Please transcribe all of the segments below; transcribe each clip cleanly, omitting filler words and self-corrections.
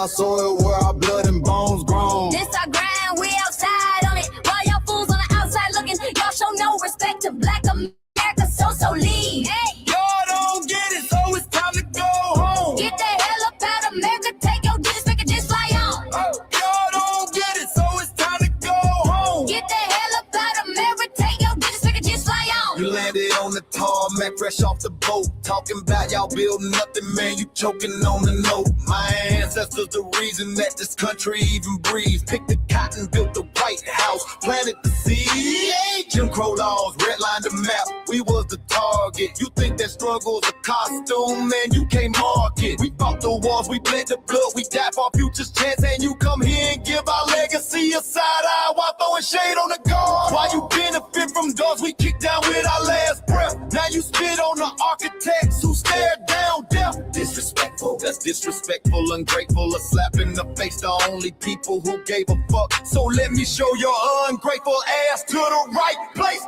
our soil where our blood and bones grown. This our grind, we outside on it. While y'all fools on the outside looking, y'all show no respect to Black America, so leave. Hey. Y'all don't get it, so it's time to go home. Get the hell up out of America, take your disrespect and just fly on. Y'all don't get it, so it's time to go home. Get the hell up out of America, take your disrespect and just fly on. You landed on the tarmac, fresh off the boat. Talking about y'all building nothing, man, you choking on the note. My ancestors the reason that this country even breathes. Picked the cotton, built the White House, planted the seed. Jim Crow laws, redlined the map, we was the target. You think that struggle's a costume, man, you can't mark it. We fought the wars, we bled the blood, we died for our future's chance. And you come here and give our legacy a side eye while throwing shade on the guard. While you benefit from doors we kick down with our last breath. Now you spit on the architects who stared down death. Disrespectful, that's disrespectful, ungrateful, a slap in the face to only people who gave a fuck. So let me show your ungrateful ass to the right place.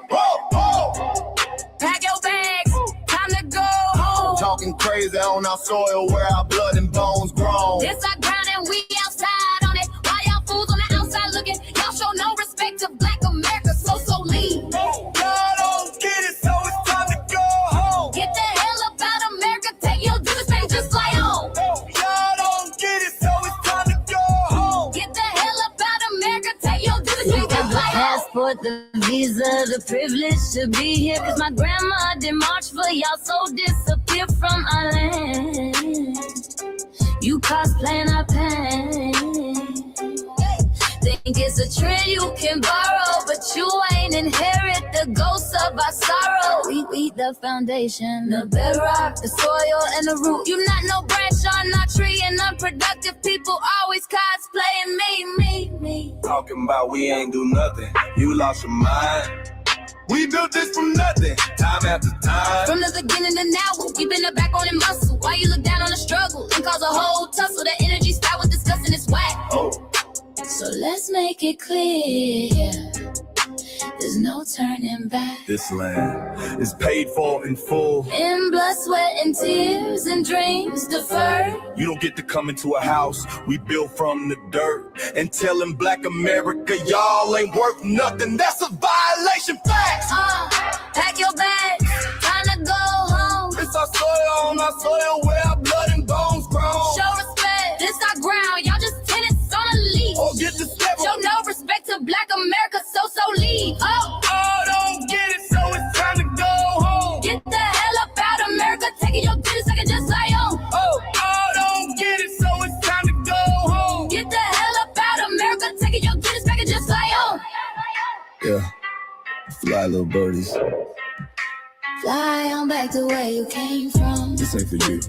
Pack your bags, time to go home. Talking crazy on our soil where our blood and bones grown. This our ground and we outside on it. While y'all fools on the outside looking, y'all show no respect to Black America, so leave. Y'all don't get it, so it's time to go home. Get the hell up out of America, take your disrespect and just fly on. Y'all don't get it, so it's time to go home. Get the hell up out of America, take your disrespect and fly on. Passport, the visa, the privilege to be here. Cause my grandma did march for y'all, so disappear from our land. You cosplaying our pain. Think it's a trend you can borrow, but you ain't inherit the ghosts of our sorrow. We the foundation, the bedrock, the soil, and the root. You not no branch on our tree, and unproductive people always cosplaying me. Talking about we ain't do nothing, you lost your mind. We built this from nothing, time after time. From the beginning to now, we been the backbone and muscle. Why you look down on the struggle and cause a whole tussle? The energy style was discussing it's whack. So let's make it clear, there's no turning back. This land is paid for in full. In blood, sweat, and tears, and dreams deferred. You don't get to come into a house we built from the dirt and telling Black America y'all ain't worth nothing. That's a violation, facts. Pack your bags, time to go home. It's our soil on our soil where our blood and bones grown. Show respect, this our ground, y'all just tenants on a leash. Oh, get the step. Show no respect to Black America, so leave. Don't get it, so it's time to go home. Get the hell up out of America, taking your business, I can just fly on. Don't get it, so it's time to go home. Get the hell up out of America, taking your business, I can just fly on. Yeah, fly little birdies. Fly on back to where you came from. This ain't for you.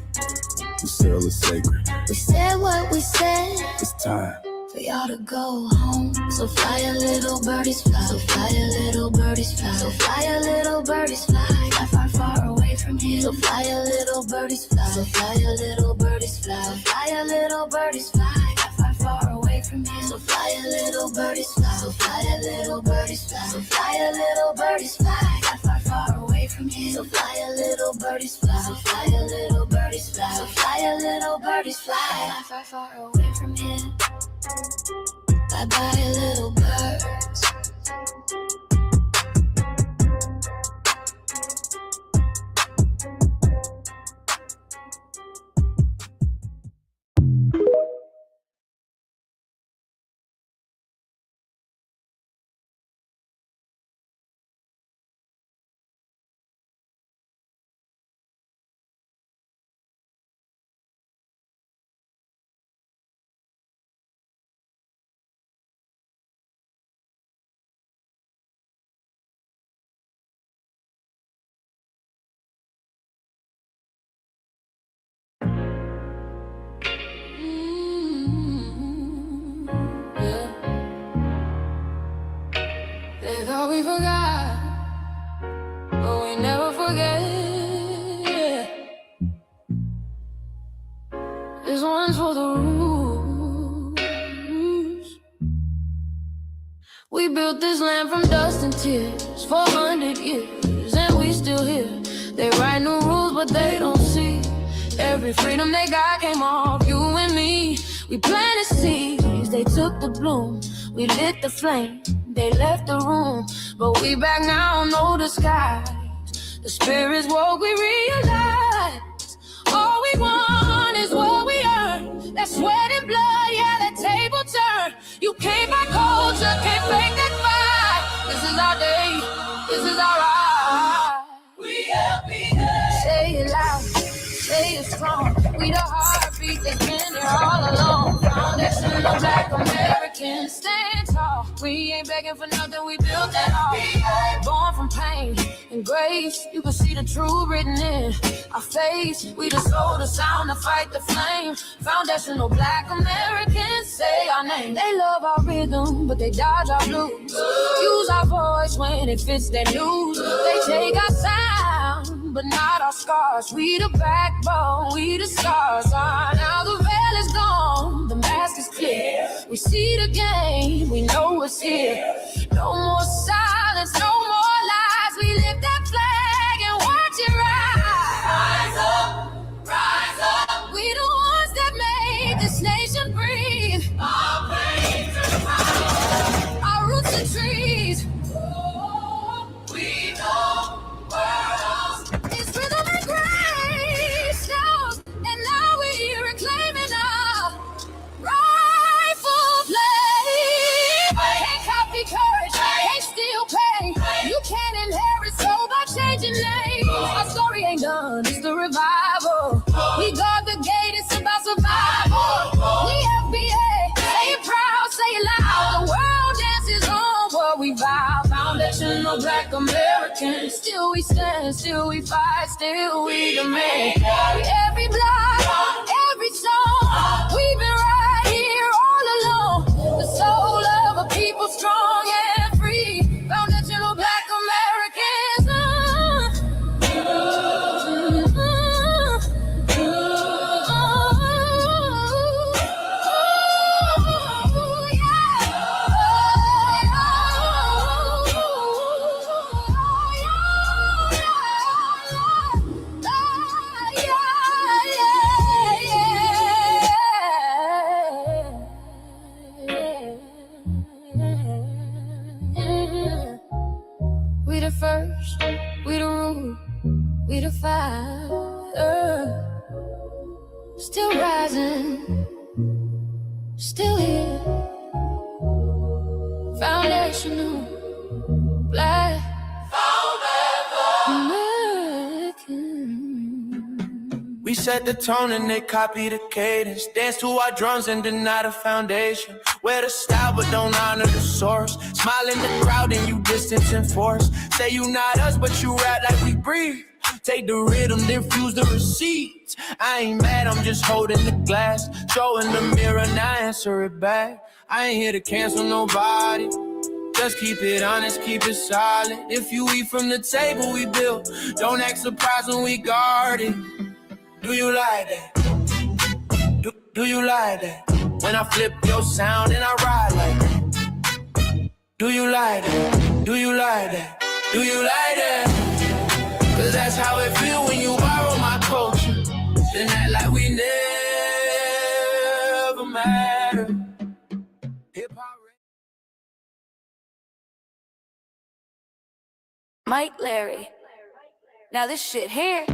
The soil is sacred. We said what we said. It's time For y'all to go home. So fly a little birdies fly. So fly a little birdies fly. So fly a little birdies fly. Fly far, far away from here. So fly a little birdies fly. So fly a little birdies fly. So fly a little birdies fly. Fly far, far away from here. So fly a little birdies fly. So fly a little birdies fly. So fly a little birdies fly. Fly far, far away from here. So fly a little birdies fly. So fly a little birdies fly. So fly a little birdies fly. Fly far, far away from here. Bye bye, little birds. They thought we forgot, but we never forget. This one's for the roots. We built this land from dust and tears, 400 years, and we still here. They write new rules, but they don't see every freedom they got came off you and me. We planted seeds, they took the bloom. We lit the flame, they left the room. But we back now, no disguise. The spirits woke, we realize all we want is what we earn. That sweat and blood, yeah, that table turn. You can't buy culture, can't fake that fight. This is our day, this is our ride. We FBAs. Say it loud, say it strong. We the heartbeat that's been there all along. Foundation of Black Americans, stand tall. We ain't begging for nothing, we built that all. Born from pain and grace, you can see the truth written in our face. We the soul, the sound, to fight the flame. Foundational Black Americans, say our name. They love our rhythm, but they dodge our blues. Use our voice when it fits their news. They take our sound, but not our scars. We the backbone, we the stars. Now the veil is gone, the mask is clear. We see the game, we know it's here. No more silence, no more lies. We lift that flag and watch it rise. Rise up, rise up. We the ones that made this nation breathe. Our plains are high, our roots are trees. We know worlds. It's rhythm and grace, shout, and now we're reclaiming our rightful place. Can't copy courage, can't steal pain. You can't inherit soul by changing names. Our story ain't done, it's the revival. We guard the gate, it's about survival. We FBA, say it proud, say it loud. The world dances on what we vow. Foundational Black Americans, still we stand, still we fight, still we demand. Every block, every song, we've been right here all along. The soul of a people strong and free. Foundational Black Americans. We the first, we the root, we the fire. Still rising, still here. Foundational Black American. We set the tone and they copy the cadence. Dance to our drums and deny the foundation. Wear the style but don't honor the source. Smile in the crowd and you distance and force. Say you not us but you rap like we breathe. Take the rhythm, then fuse the receipts. I ain't mad, I'm just holding the glass. Showing the mirror, now answer it back. I ain't here to cancel nobody. Just keep it honest, keep it solid. If you eat from the table we built, don't act surprised when we guard it. Do you like that? Do you like that? When I flip your sound and I ride like that. Do you like that? Do you like that? Do you like that? Cause that's how it feel when you borrow my culture. Then act like we never mattered. Hip-hop. Mike Larry. Now this shit here,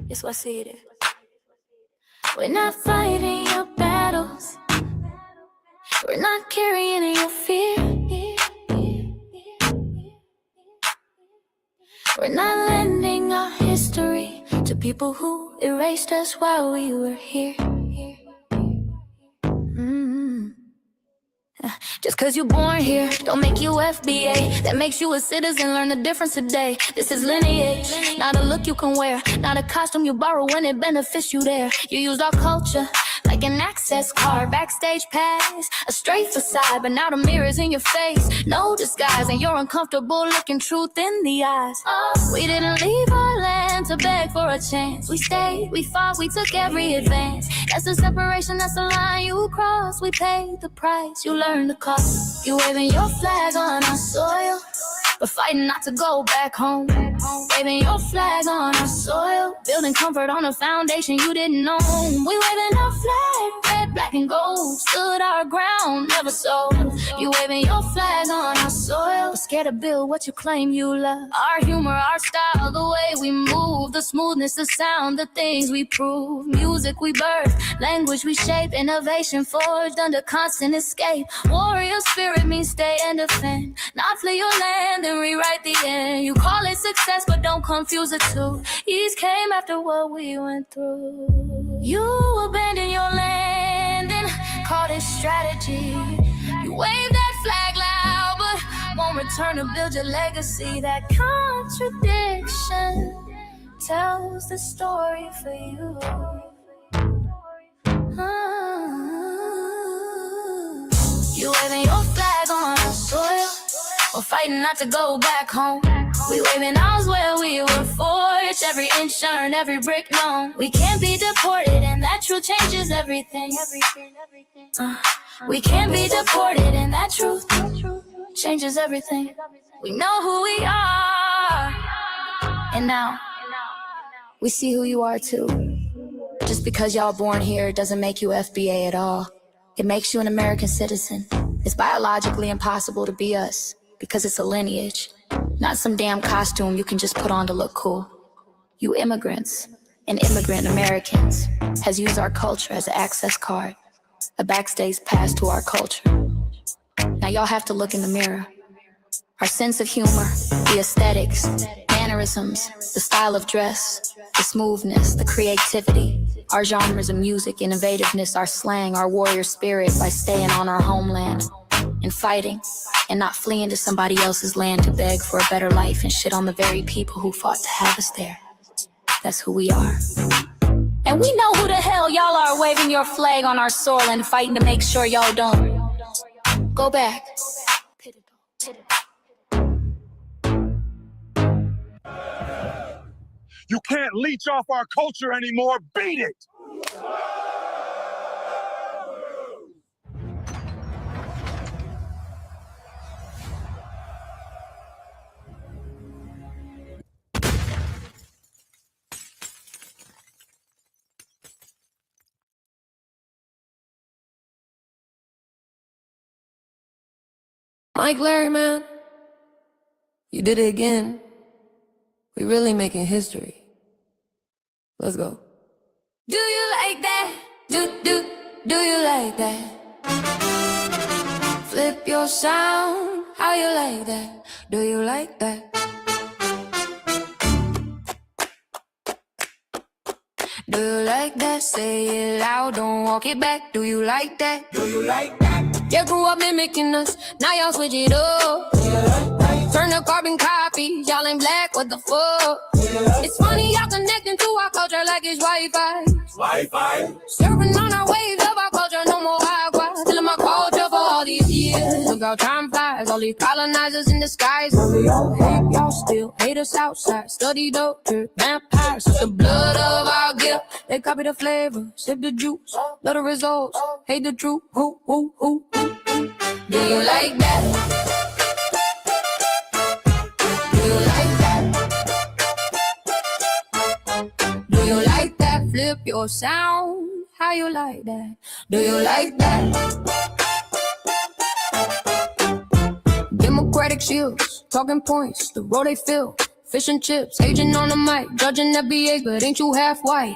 it's what I see it is. We're not fighting your battles. We're not carrying your fear. We're not lending our history to people who erased us while we were here. Just cause you're born here, don't make you FBA. That makes you a citizen, learn the difference today. This is lineage, not a look you can wear. Not a costume you borrow when it benefits you there. You used our culture like an access card, backstage pass, a straight facade, but now the mirror's in your face. No disguise, and you're uncomfortable looking truth in the eyes. We didn't leave our land to beg for a chance. We stayed, we fought, we took every advance. That's the separation, that's the line you cross. We paid the price, you learned the cost. You waving your flag on our soil, but fighting not to go back home. Waving your flag on our soil, building building comfort on a foundation you didn't know. We waving our flag, red, black, and gold. Stood our ground, never sold. You waving your flag on our soil, but scared to build what you claim you love. Our humor, our style, the way we move, the smoothness, the sound, the things we prove. Music we birth, language we shape, innovation forged under constant escape. Warrior spirit means stay and defend, not flee your land and rewrite the end. You call it success, but don't confuse the two. Ease came after what we went through. You abandoned your land and called it strategy. You wave that flag loud, but won't return to build your legacy. That contradiction tells the story for you. You waving your flag on our soil, or fighting not to go back home. We waving ours where we were forged, every inch earned, every brick known. We can't be deported, and that truth changes everything. We can't be deported, and that truth changes everything. We know who we are, and now we see who you are too. Just because y'all born here doesn't make you FBA at all. It makes you an American citizen. It's biologically impossible to be us, because it's a lineage, not some damn costume you can just put on to look cool. You immigrants and immigrant Americans has used our culture as an access card, a backstage pass to our culture. Now y'all have to look in the mirror. Our sense of humor, the aesthetics, mannerisms, the style of dress, the smoothness, the creativity, our genres of music, innovativeness, our slang, our warrior spirit by staying on our homeland and fighting and not fleeing to somebody else's land to beg for a better life and shit on the very people who fought to have us there. That's who we are. And we know who the hell y'all are waving your flag on our soil and fighting to make sure y'all don't go back. You can't leech off our culture anymore. Beat it! Mike Larry, man, you did it again. We really making history. Let's go. Do you like that? Do you like that? Flip your sound, how you like that? Do you like that? Do you like that? Say it loud, don't walk it back. Do you like that? Do you like that? You grew up mimicking us, now y'all switch it up. Turn the carbon copies, y'all ain't black, what the fuck? It's funny y'all connecting to our culture like it's Wi-Fi. Surfing on our waves of our culture, no more Wi-Fi. Still in my culture for all these years. Look how time flies, all these colonizers in disguise. We all hate y'all still, hate us outside. Study doctor, vampires, it's the blood of our gift. They copy the flavor, sip the juice. Love the results, hate the truth. Who? Do you like that? Do you like that? Do you like that? Flip your sound. How you like that? Do you like that? Democratic shields, talking points, the road they fill. Fish and chips, agent on the mic, judging FBAs, but ain't you half white?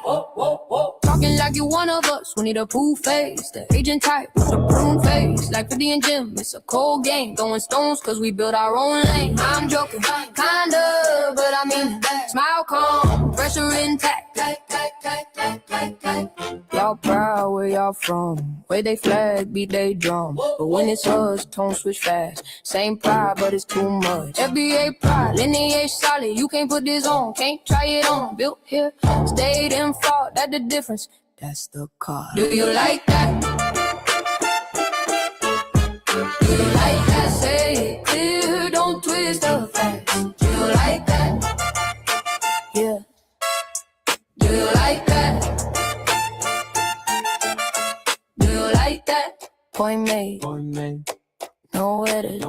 Talking like you one of us, we need a proof face. The agent type with a prune face, like 50 and Jim, it's a cold game. Throwing stones cause we build our own lane. I'm joking, kinda, but I mean that. Smile calm, pressure intact. Y'all proud where y'all from, where they flag, beat they drum. But when it's us, tone switch fast. Same pride, but it's too much. FBA pride, lineage solid, you can't put this on, can't try it on. Built here, stayed and fought, that's the difference. That's the card. Do you like that? Do you like that? Say it clear, don't twist the facts. Do you like that? Yeah. Do you like that? Do you like that? Point made. No edit.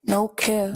No care.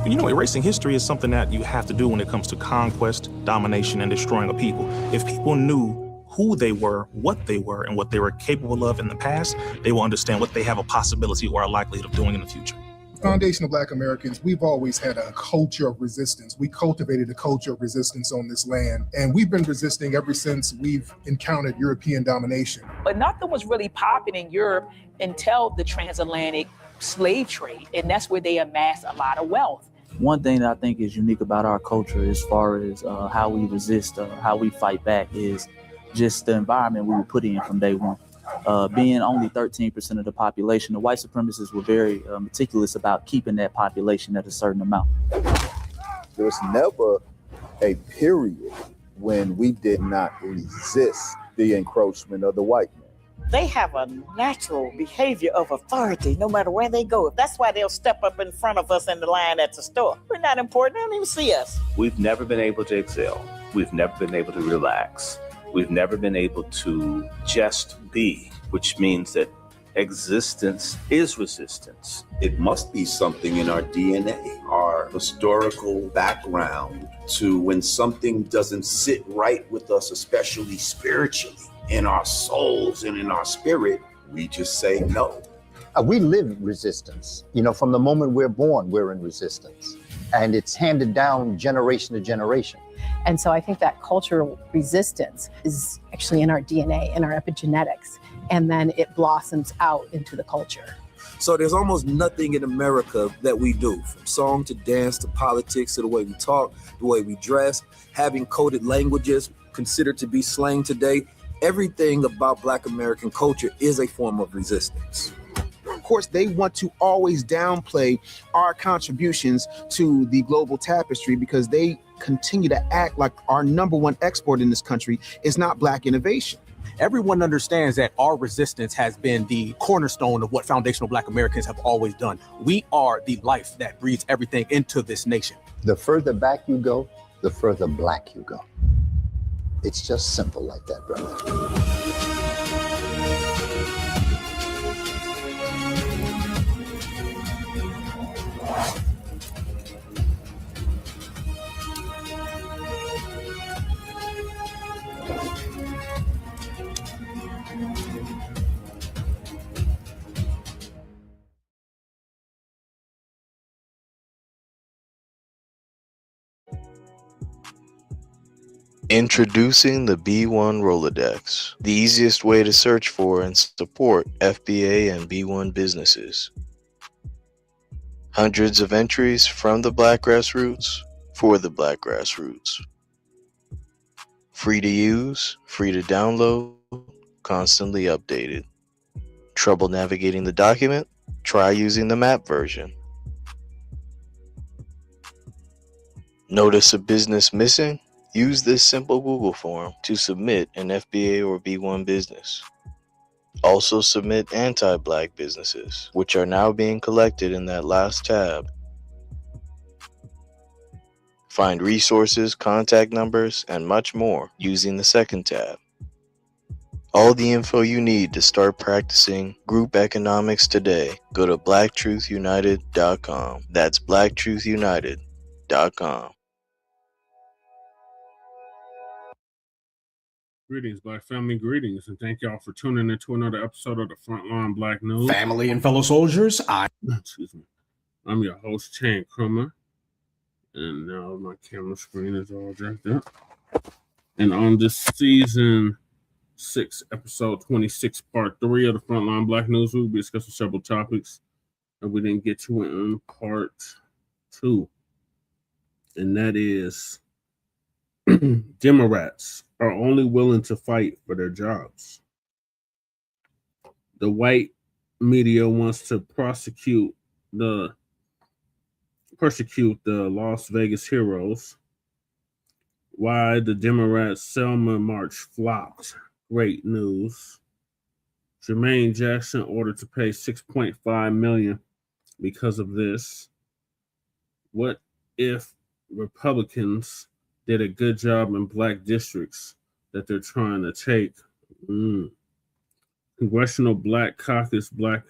Erasing history is something that you have to do when it comes to conquest, domination, and destroying a people. If people knew who they were, and what they were capable of in the past, they will understand what they have a possibility or a likelihood of doing in the future. Foundation of Black Americans, we've always had a culture of resistance. We cultivated a culture of resistance on this land, and we've been resisting ever since we've encountered European domination. But nothing was really popping in Europe until the transatlantic slave trade, and that's where they amassed a lot of wealth. One thing that I think is unique about our culture as far as how we resist, how we fight back, is just the environment we were put in from day one. Being only 13% of the population, the white supremacists were very meticulous about keeping that population at a certain amount. There was never a period when we did not resist the encroachment of the white man. They have a natural behavior of authority no matter where they go. That's why they'll step up in front of us in the line at the store. We're not important. They don't even see us. We've never been able to excel. We've never been able to relax. We've never been able to just be, which means that existence is resistance. It must be something in our DNA, our historical background, to when something doesn't sit right with us, especially spiritually, in our souls and in our spirit, we just say no. We live resistance. From the moment we're born, we're in resistance. And it's handed down generation to generation. And so I think that cultural resistance is actually in our DNA, in our epigenetics, and then it blossoms out into the culture. So there's almost nothing in America that we do, from song to dance to politics to the way we talk, the way we dress, having coded languages considered to be slang today. Everything about Black American culture is a form of resistance. Of course, they want to always downplay our contributions to the global tapestry because they continue to act like our number one export in this country is not Black innovation. Everyone understands that our resistance has been the cornerstone of what foundational Black Americans have always done. We are the life that breathes everything into this nation. The further back you go, the further Black you go. It's just simple like that, brother. Introducing the B1 Rolodex, the easiest way to search for and support FBA and B1 businesses. Hundreds of entries from the Black grassroots for the Black grassroots. Free to use, free to download, constantly updated. Trouble navigating the document? Try using the map version. Notice a business missing? Use this simple Google form to submit an FBA or B1 business. Also submit anti-Black businesses, which are now being collected in that last tab. Find resources, contact numbers, and much more using the second tab. All the info you need to start practicing group economics today. Go to blacktruthunited.com. That's blacktruthunited.com. Greetings, Black family, greetings, and thank y'all for tuning into another episode of the Frontline Black News. Family and fellow soldiers, I'm your host, Chan Crummer, and now my camera screen is all jacked up. And on this season 6, episode 26, part 3 of the Frontline Black News, we'll be discussing several topics that we didn't get to in part 2, and that is Democrats are only willing to fight for their jobs. The white media wants to persecute the Las Vegas heroes. Why the Democrats' Selma march flopped. Great news. Jermaine Jackson ordered to pay $6.5 million because of this. What if Republicans did a good job in Black districts that they're trying to take? Congressional Black Caucus Black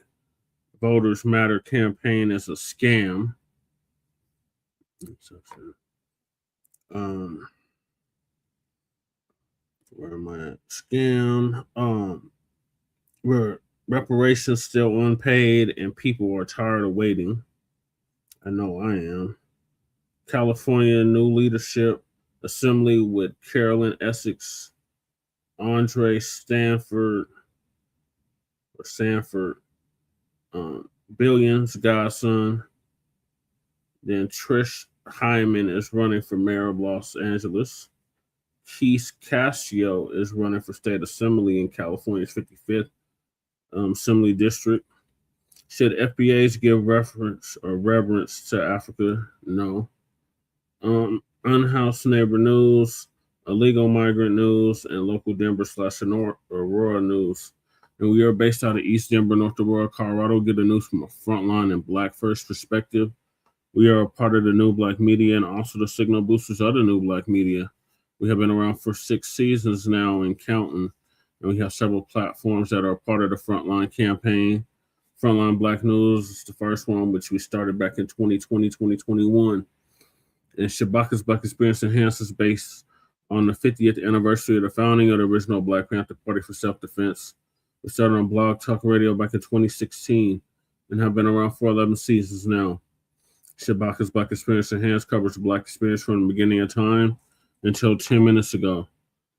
Voters Matter campaign is a scam. Where am I at? Scam. Where reparations still unpaid and people are tired of waiting. I know I am. California new leadership assembly with Carolyn, Essex, Andre Sandford, Billions, Godson. Then Tish Hyman is running for mayor of Los Angeles. Cascio is running for state assembly in California's 55th assembly district. Should FBAs give reverence to Africa? No. Unhoused neighbor news, illegal migrant news, and local Denver/Aurora news. And we are based out of East Denver, North Aurora, Colorado. Get the news from a frontline and Black first perspective. We are a part of the New Black Media and also the signal boosters of the New Black Media. We have been around for 6 seasons now and counting. And we have several platforms that are part of the Frontline campaign. Frontline Black News is the first one, which we started back in 2020, 2021. And Shabaka's Black Experience Enhanced is based on the 50th anniversary of the founding of the original Black Panther Party for Self-Defense. We started on Blog Talk Radio back in 2016 and have been around for 11 seasons now. Shabaka's Black Experience Enhanced covers the Black experience from the beginning of time until 10 minutes ago.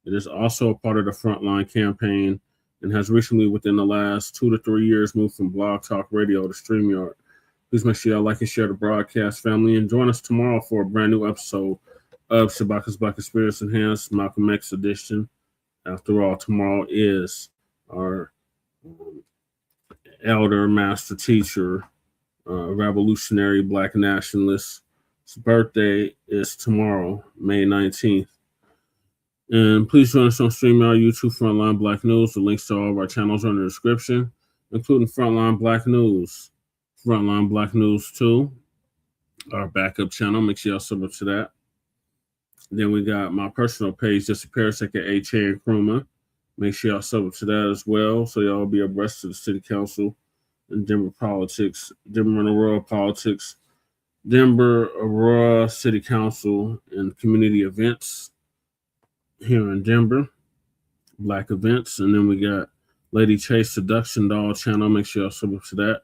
It is also a part of the Frontline campaign and has recently, within the last 2 to 3 years, moved from Blog Talk Radio to StreamYard. Please make sure y'all like and share the broadcast, family, and join us tomorrow for a brand new episode of Shabaka's Black Experience Enhanced, Malcolm X edition. After all, tomorrow is our elder, master teacher, revolutionary Black nationalist. His birthday is tomorrow, May 19th. And please join us on StreamYard, YouTube, Frontline Black News. The links to all of our channels are in the description, including Frontline Black News, Frontline Black News 2, our backup channel. Make sure y'all sub up to that. Then we got my personal page, Disappearance, aka Chan Kruma. Make sure y'all sub up to that as well, so y'all be abreast of the city council and Denver politics, Denver and Aurora politics, Denver, Aurora City Council, and community events here in Denver, Black events. And then we got Lady Chase Seduction Doll channel. Make sure y'all sub up to that.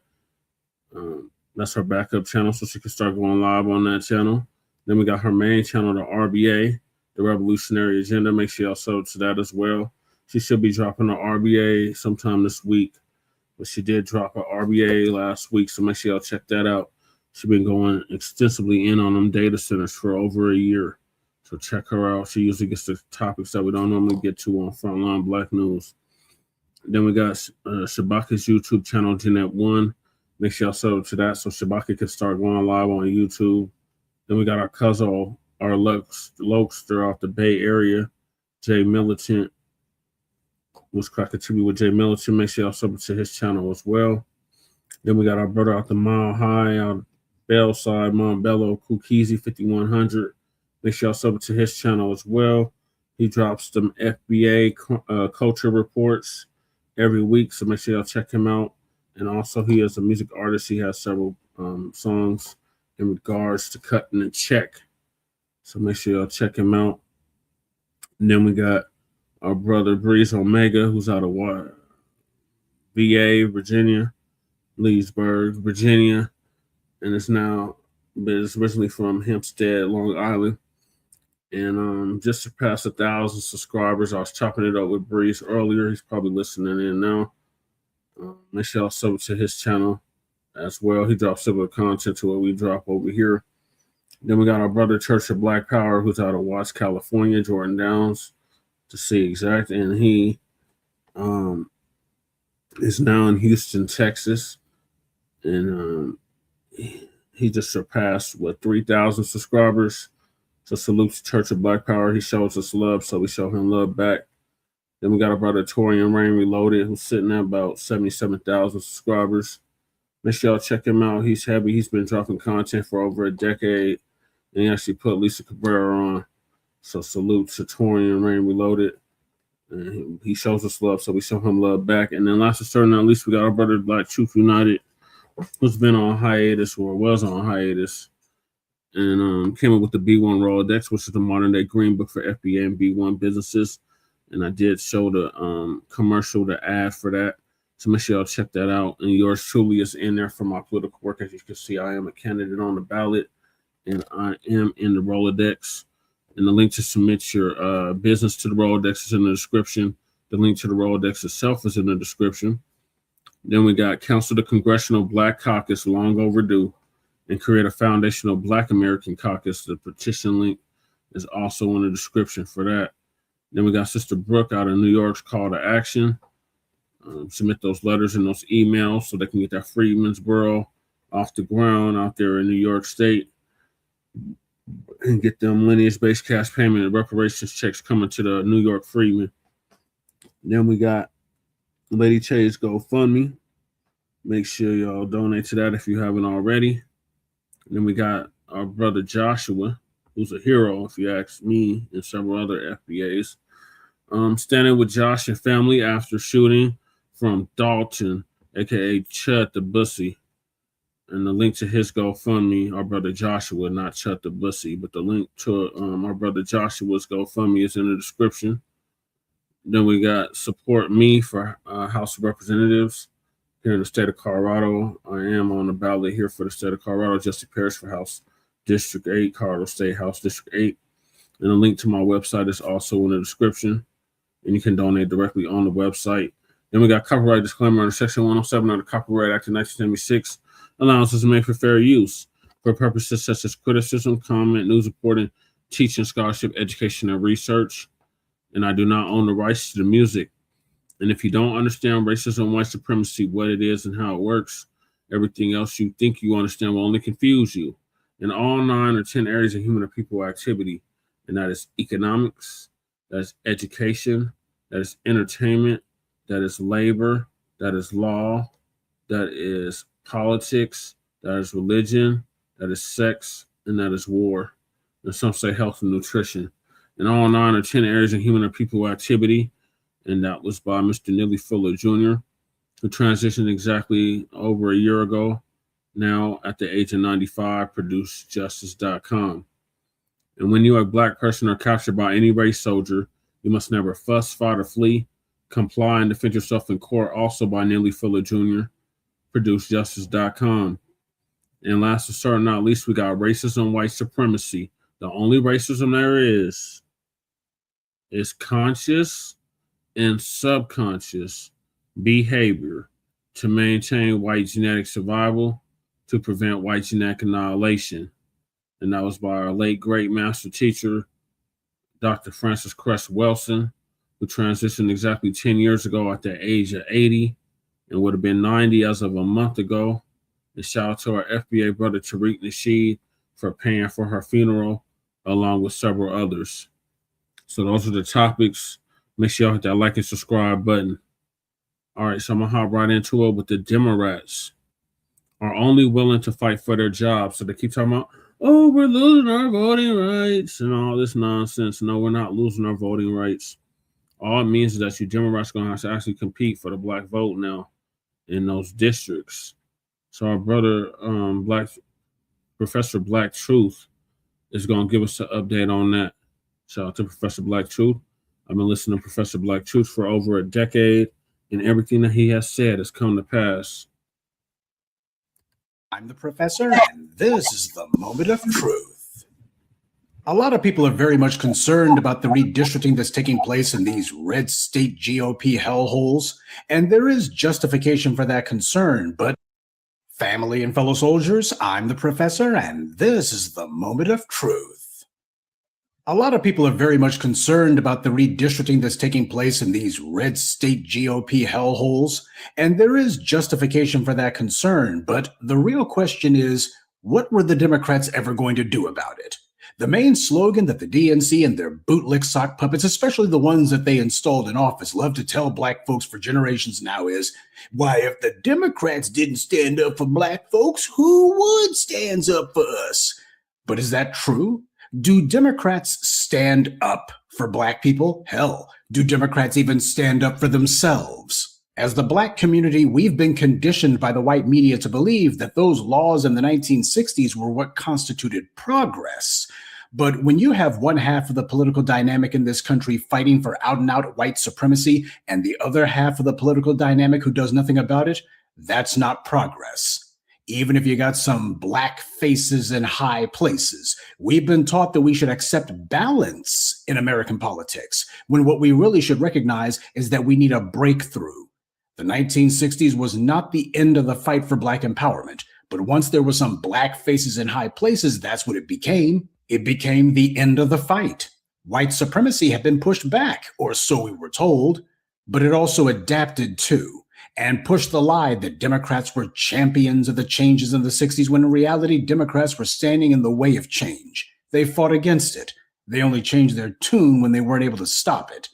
That's her backup channel, so she can start going live on that channel. Then we got her main channel, the RBA, the Revolutionary Agenda. Make sure y'all sub up to that as well. She should be dropping the RBA sometime this week, but she did drop her RBA last week, so make sure y'all check that out. She's been going extensively in on them data centers for over a year. So check her out. She usually gets the topics that we don't normally get to on Frontline Black News. Then we got Shabaka's YouTube channel, Jeanette One. Make sure y'all sub to that so Shabaka can start going live on YouTube. Then we got our cousin, our Lokester off the Bay Area, Jay Militant. Was cracking to me with Jay Militant. Make sure y'all sub to his channel as well. Then we got our brother out the Mile High, out Bellside, Montbello, Kukizi 5100. Make sure y'all sub to his channel as well. He drops some FBA culture reports every week, so make sure y'all check him out. And also, he is a music artist. He has several songs in regards to cutting a check. So make sure y'all check him out. And then we got our brother Breeze Omega, who's out of VA, Virginia, Leesburg, Virginia, and it's originally from Hempstead, Long Island, and just surpassed 1,000 subscribers. I was chopping it up with Breeze earlier. He's probably listening in now. Make sure y'all sub to his channel as well. He drops similar content to what we drop over here. Then we got our brother Church of Black Power, who's out of Watts, California, Jordan Downs, to see exact, and he is now in Houston, Texas, and he just surpassed 3,000 subscribers. So salute to Church of Black Power. He shows us love, so we show him love back. Then we got our brother Torian Rain Reloaded, who's sitting at about 77,000 subscribers. Make sure y'all check him out. He's heavy. He's been dropping content for over a decade, and he actually put Lisa Cabrera on. So salute to Torian Rain Reloaded. And he shows us love, so we show him love back. And then last but certainly not least, we got our brother Black Truth United, who's been on hiatus or was on hiatus. and came up with the B1 Rolodex, which is the modern day green book for FBA and B1 businesses. And I did show the commercial, the ad for that. So make sure y'all check that out. And yours truly is in there for my political work. As you can see, I am a candidate on the ballot, and I am in the Rolodex. And the link to submit your business to the Rolodex is in the description. The link to the Rolodex itself is in the description. Then we got Council the Congressional Black Caucus, long overdue, and create a foundational Black American Caucus. The petition link is also in the description for that. Then we got Sister Brooke out of New York's call to action. Submit those letters and those emails so they can get that Freedmansboro off the ground out there in New York State and get them lineage-based cash payment and reparations checks coming to the New York Freedmen. Then we got Lady Chay's GoFundMe. Make sure y'all donate to that if you haven't already. And then we got our brother Joshua, who's a hero, if you ask me, and several other FBAs. Standing with Josh and family after shooting from Dalton, a.k.a. Chud the Bussy. And the link to his GoFundMe, our brother Joshua, not Chud the Bussy, but the link to our brother Joshua's GoFundMe is in the description. Then we got support me for House of Representatives here in the state of Colorado. I am on the ballot here for the state of Colorado, Jesse Parrish for House District 8, Colorado State House District 8. And a link to my website is also in the description. And you can donate directly on the website. Then we got copyright disclaimer under Section 107 of the Copyright Act of 1976. Allowances are made for fair use for purposes such as criticism, comment, news reporting, teaching, scholarship, education, and research. And I do not own the rights to the music. And if you don't understand racism, white supremacy, what it is and how it works, everything else you think you understand will only confuse you in all 9 or 10 areas of human or people activity. And that is economics, that is education, that is entertainment, that is labor, that is law, that is politics, that is religion, that is sex, and that is war. And some say health and nutrition. In all 9 or 10 areas of human or people activity. And that was by Mr. Neely Fuller Jr., who transitioned exactly over a year ago. Now, at the age of 95, produced justice.com. And when you are a Black person or captured by any race soldier, you must never fuss, fight, or flee. Comply and defend yourself in court, also by Neely Fuller Jr., produced justice.com. And last but certainly not least, we got racism, white supremacy. The only racism there is conscious and subconscious behavior to maintain white genetic survival, to prevent white genetic annihilation. And that was by our late great master teacher, Dr. Francis Cress Wilson, who transitioned exactly 10 years ago at the age of 80 and would have been 90 as of a month ago. And shout out to our FBA brother Tariq Nasheed for paying for her funeral, along with several others. So those are the topics. Make sure y'all hit that like and subscribe button. All right, so I'm going to hop right into it with the Democrats are only willing to fight for their jobs. So they keep talking about, oh, we're losing our voting rights and all this nonsense. No, we're not losing our voting rights. All it means is that you Democrats are going to have to actually compete for the Black vote now in those districts. So our brother, Professor Black Truth, is going to give us an update on that. Shout out to Professor Black Truth. I've been listening to Professor Black Truth for over a decade, and everything that he has said has come to pass. I'm the professor, and this is the moment of truth. A lot of people are very much concerned about the redistricting that's taking place in these red state GOP hellholes, and there is justification for that concern, but family and fellow soldiers, I'm the professor, and this is the moment of truth. A lot of people are very much concerned about the redistricting that's taking place in these red state GOP hellholes, and there is justification for that concern, but the real question is, what were the Democrats ever going to do about it? The main slogan that the DNC and their bootlick sock puppets, especially the ones that they installed in office, love to tell Black folks for generations now is, why, if the Democrats didn't stand up for Black folks, who would stand up for us? But is that true? Do Democrats stand up for Black people? Hell, do Democrats even stand up for themselves? As the Black community, we've been conditioned by the white media to believe that those laws in the 1960s were what constituted progress. But when you have one half of the political dynamic in this country fighting for out-and-out white supremacy and the other half of the political dynamic who does nothing about it, that's not progress. Even if you got some black faces in high places, we've been taught that we should accept balance in American politics, when what we really should recognize is that we need a breakthrough. The 1960s was not the end of the fight for Black empowerment, but once there were some black faces in high places, that's what it became. It became the end of the fight. White supremacy had been pushed back, or so we were told, but it also adapted too, and pushed the lie that Democrats were champions of the changes in the 60s, when in reality, Democrats were standing in the way of change. They fought against it. They only changed their tune when they weren't able to stop it.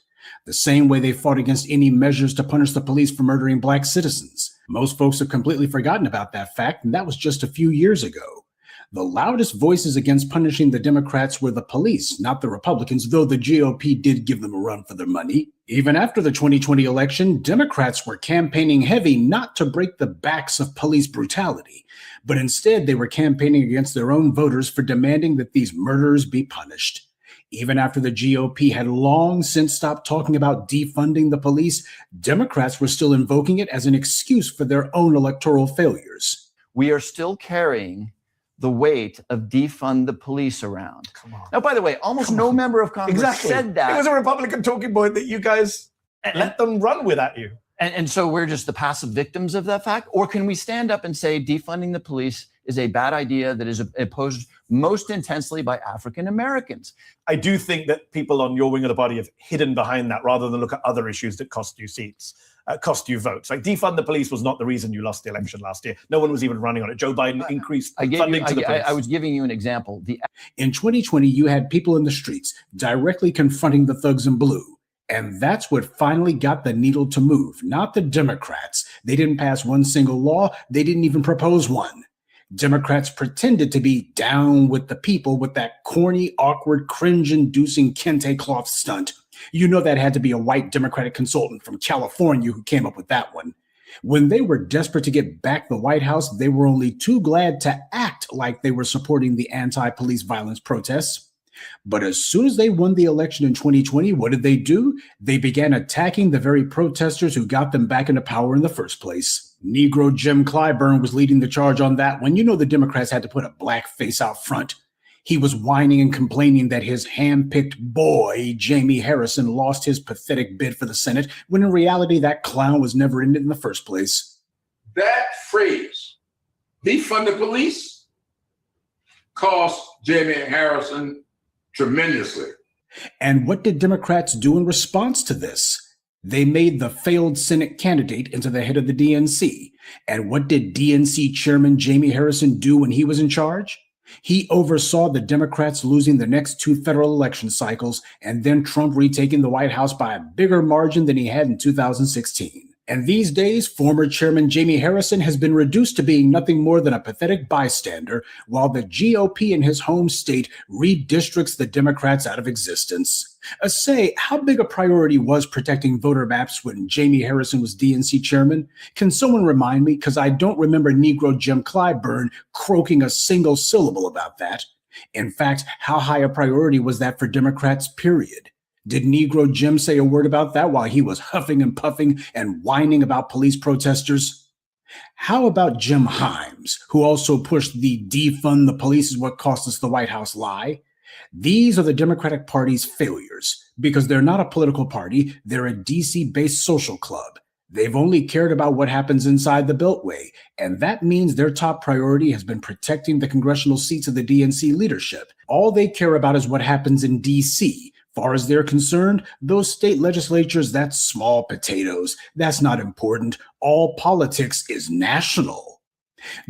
The same way they fought against any measures to punish the police for murdering Black citizens. Most folks have completely forgotten about that fact, and that was just a few years ago. The loudest voices against punishing the Democrats were the police, not the Republicans, though the GOP did give them a run for their money. Even after the 2020 election, Democrats were campaigning heavy not to break the backs of police brutality, but instead they were campaigning against their own voters for demanding that these murderers be punished. Even after the GOP had long since stopped talking about defunding the police, Democrats were still invoking it as an excuse for their own electoral failures. We are still carrying the weight of defund the police around. Now, by the way, almost no member of Congress said that. It was a Republican talking point that you guys let them run with at you. And so we're just the passive victims of that fact? Or can we stand up and say defunding the police is a bad idea that is opposed most intensely by African Americans? I do think that people on your wing of the party have hidden behind that rather than look at other issues that cost you seats, cost you votes. Like defund the police was not the reason you lost the election last year. No one was even running on it. Joe Biden increased funding to the police. I was giving you an example. In 2020, you had people in the streets directly confronting the thugs in blue. And that's what finally got the needle to move, not the Democrats. They didn't pass one single law. They didn't even propose one. Democrats pretended to be down with the people with that corny, awkward, cringe-inducing kente cloth stunt. You know that had to be a white Democratic consultant from California who came up with that one. When they were desperate to get back the White House, they were only too glad to act like they were supporting the anti-police violence protests. But as soon as they won the election in 2020, what did they do? They began attacking the very protesters who got them back into power in the first place. Negro Jim Clyburn was leading the charge on that one. You know the Democrats had to put a black face out front. He was whining and complaining that his hand-picked boy, Jamie Harrison, lost his pathetic bid for the Senate, when in reality that clown was never in it in the first place. That phrase, defund the police, cost Jamie Harrison tremendously. And what did Democrats do in response to this? They made the failed Senate candidate into the head of the DNC. And what did DNC Chairman Jamie Harrison do when he was in charge? He oversaw the Democrats losing the next two federal election cycles and then Trump retaking the White House by a bigger margin than he had in 2016. And these days, former Chairman Jamie Harrison has been reduced to being nothing more than a pathetic bystander, while the GOP in his home state redistricts the Democrats out of existence. Say, how big a priority was protecting voter maps when Jamie Harrison was DNC chairman? Can someone remind me? Because I don't remember Negro Jim Clyburn croaking a single syllable about that. In fact, how high a priority was that for Democrats, period? Did Negro Jim say a word about that while he was huffing and puffing and whining about police protesters? How about Jim Hymes, who also pushed the defund the police is what cost us the White House lie? These are the Democratic Party's failures because they're not a political party. They're a DC-based social club. They've only cared about what happens inside the Beltway, and that means their top priority has been protecting the congressional seats of the DNC leadership. All they care about is what happens in DC. Far as they're concerned, those state legislatures, that's small potatoes. That's not important. All politics is national.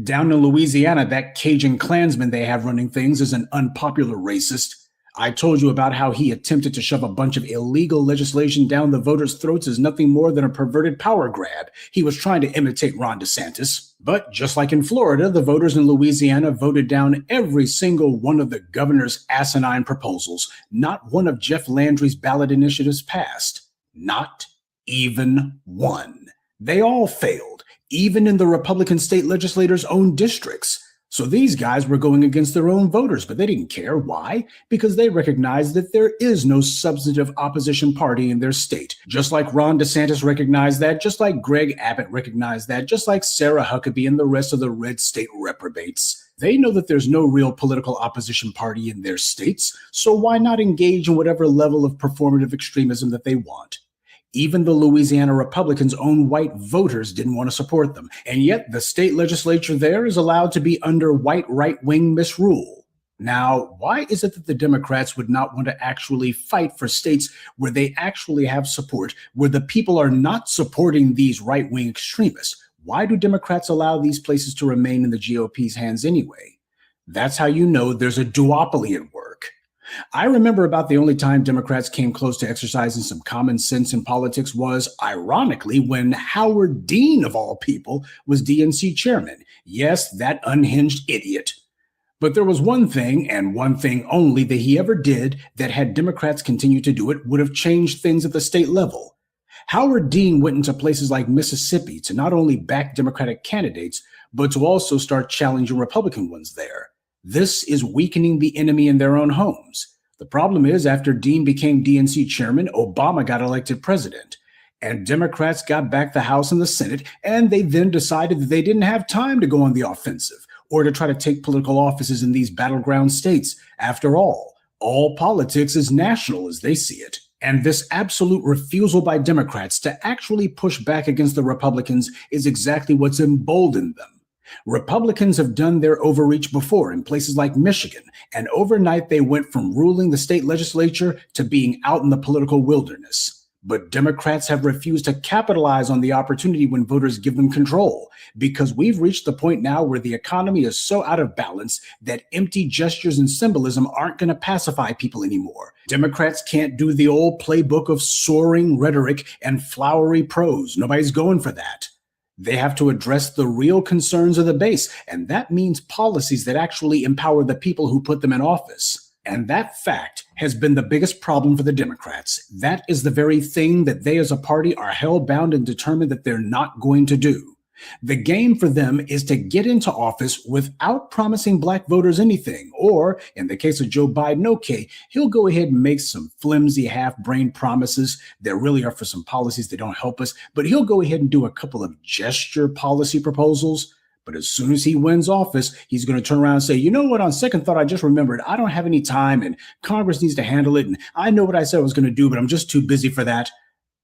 Down in Louisiana, that Cajun Klansman they have running things is an unpopular racist. I told you about how he attempted to shove a bunch of illegal legislation down the voters' throats as nothing more than a perverted power grab. He was trying to imitate Ron DeSantis. But just like in Florida, the voters in Louisiana voted down every single one of the governor's asinine proposals. Not one of Jeff Landry's ballot initiatives passed. Not even one. They all failed, even in the Republican state legislators' own districts. So these guys were going against their own voters, but they didn't care. Why? Because they recognized that there is no substantive opposition party in their state. Just like Ron DeSantis recognized that, just like Greg Abbott recognized that, just like Sarah Huckabee and the rest of the red state reprobates. They know that there's no real political opposition party in their states, so why not engage in whatever level of performative extremism that they want? Even the Louisiana Republicans' own white voters didn't want to support them, and yet the state legislature there is allowed to be under white right-wing misrule. Now, why is it that the Democrats would not want to actually fight for states where they actually have support, where the people are not supporting these right-wing extremists? Why do Democrats allow these places to remain in the GOP's hands anyway? That's how you know there's a duopoly at work. I remember about the only time Democrats came close to exercising some common sense in politics was, ironically, when Howard Dean, of all people, was DNC chairman. Yes, that unhinged idiot. But there was one thing, and one thing only, that he ever did that, had Democrats continued to do it, would have changed things at the state level. Howard Dean went into places like Mississippi to not only back Democratic candidates, but to also start challenging Republican ones there. This is weakening the enemy in their own homes. The problem is, after Dean became DNC chairman, Obama got elected president, and Democrats got back the House and the Senate, and they then decided that they didn't have time to go on the offensive or to try to take political offices in these battleground states. After all politics is national as they see it. And this absolute refusal by Democrats to actually push back against the Republicans is exactly what's emboldened them. Republicans have done their overreach before in places like Michigan, and overnight they went from ruling the state legislature to being out in the political wilderness. But Democrats have refused to capitalize on the opportunity when voters give them control, because we've reached the point now where the economy is so out of balance that empty gestures and symbolism aren't going to pacify people anymore. Democrats can't do the old playbook of soaring rhetoric and flowery prose. Nobody's going for that. They have to address the real concerns of the base, and that means policies that actually empower the people who put them in office. And that fact has been the biggest problem for the Democrats. That is the very thing that they as a party are hell-bound and determined that they're not going to do. The game for them is to get into office without promising black voters anything, or, in the case of Joe Biden, okay, he'll go ahead and make some flimsy half-brained promises that really are for some policies that don't help us, but he'll go ahead and do a couple of gesture policy proposals. But as soon as he wins office, he's going to turn around and say, you know what, on second thought, I just remembered I don't have any time and Congress needs to handle it, and I know what I said I was going to do, but I'm just too busy for that.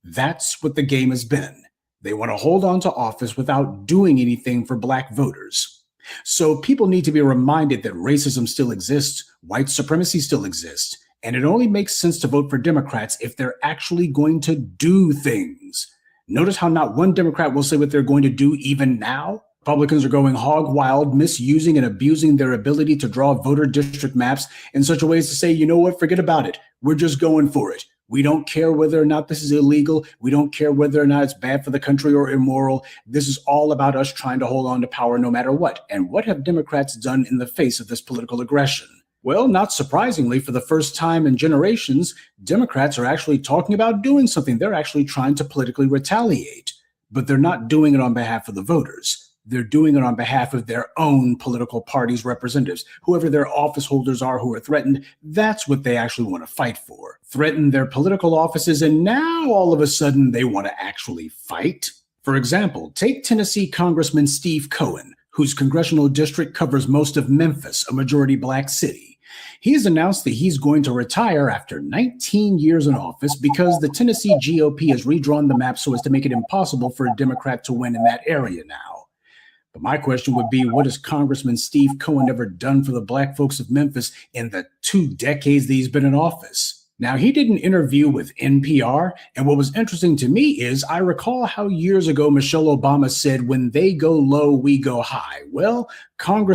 That's what the game has been. They want to hold on to office without doing anything for black voters. So people need to be reminded that racism still exists, white supremacy still exists, and it only makes sense to vote for Democrats if they're actually going to do things. Notice how not one Democrat will say what they're going to do even now. Republicans are going hog wild, misusing and abusing their ability to draw voter district maps in such a way as to say, you know what, forget about it. We're just going for it. We don't care whether or not this is illegal. We don't care whether or not it's bad for the country or immoral. This is all about us trying to hold on to power no matter what. And what have Democrats done in the face of this political aggression? Well, not surprisingly, for the first time in generations, Democrats are actually talking about doing something. They're actually trying to politically retaliate, but they're not doing it on behalf of the voters. They're doing it on behalf of their own political party's representatives. Whoever their office holders are who are threatened, that's what they actually want to fight for. Threaten their political offices, and now all of a sudden they want to actually fight. For example, take Tennessee Congressman Steve Cohen, whose congressional district covers most of Memphis, a majority black city. He has announced that he's going to retire after 19 years in office because the Tennessee GOP has redrawn the map so as to make it impossible for a Democrat to win in that area now. But my question would be, what has Congressman Steve Cohen ever done for the black folks of Memphis in the 2 decades that he's been in office? Now, he did an interview with NPR, and what was interesting to me is I recall how years ago Michelle Obama said, when they go low, we go high. Well, soon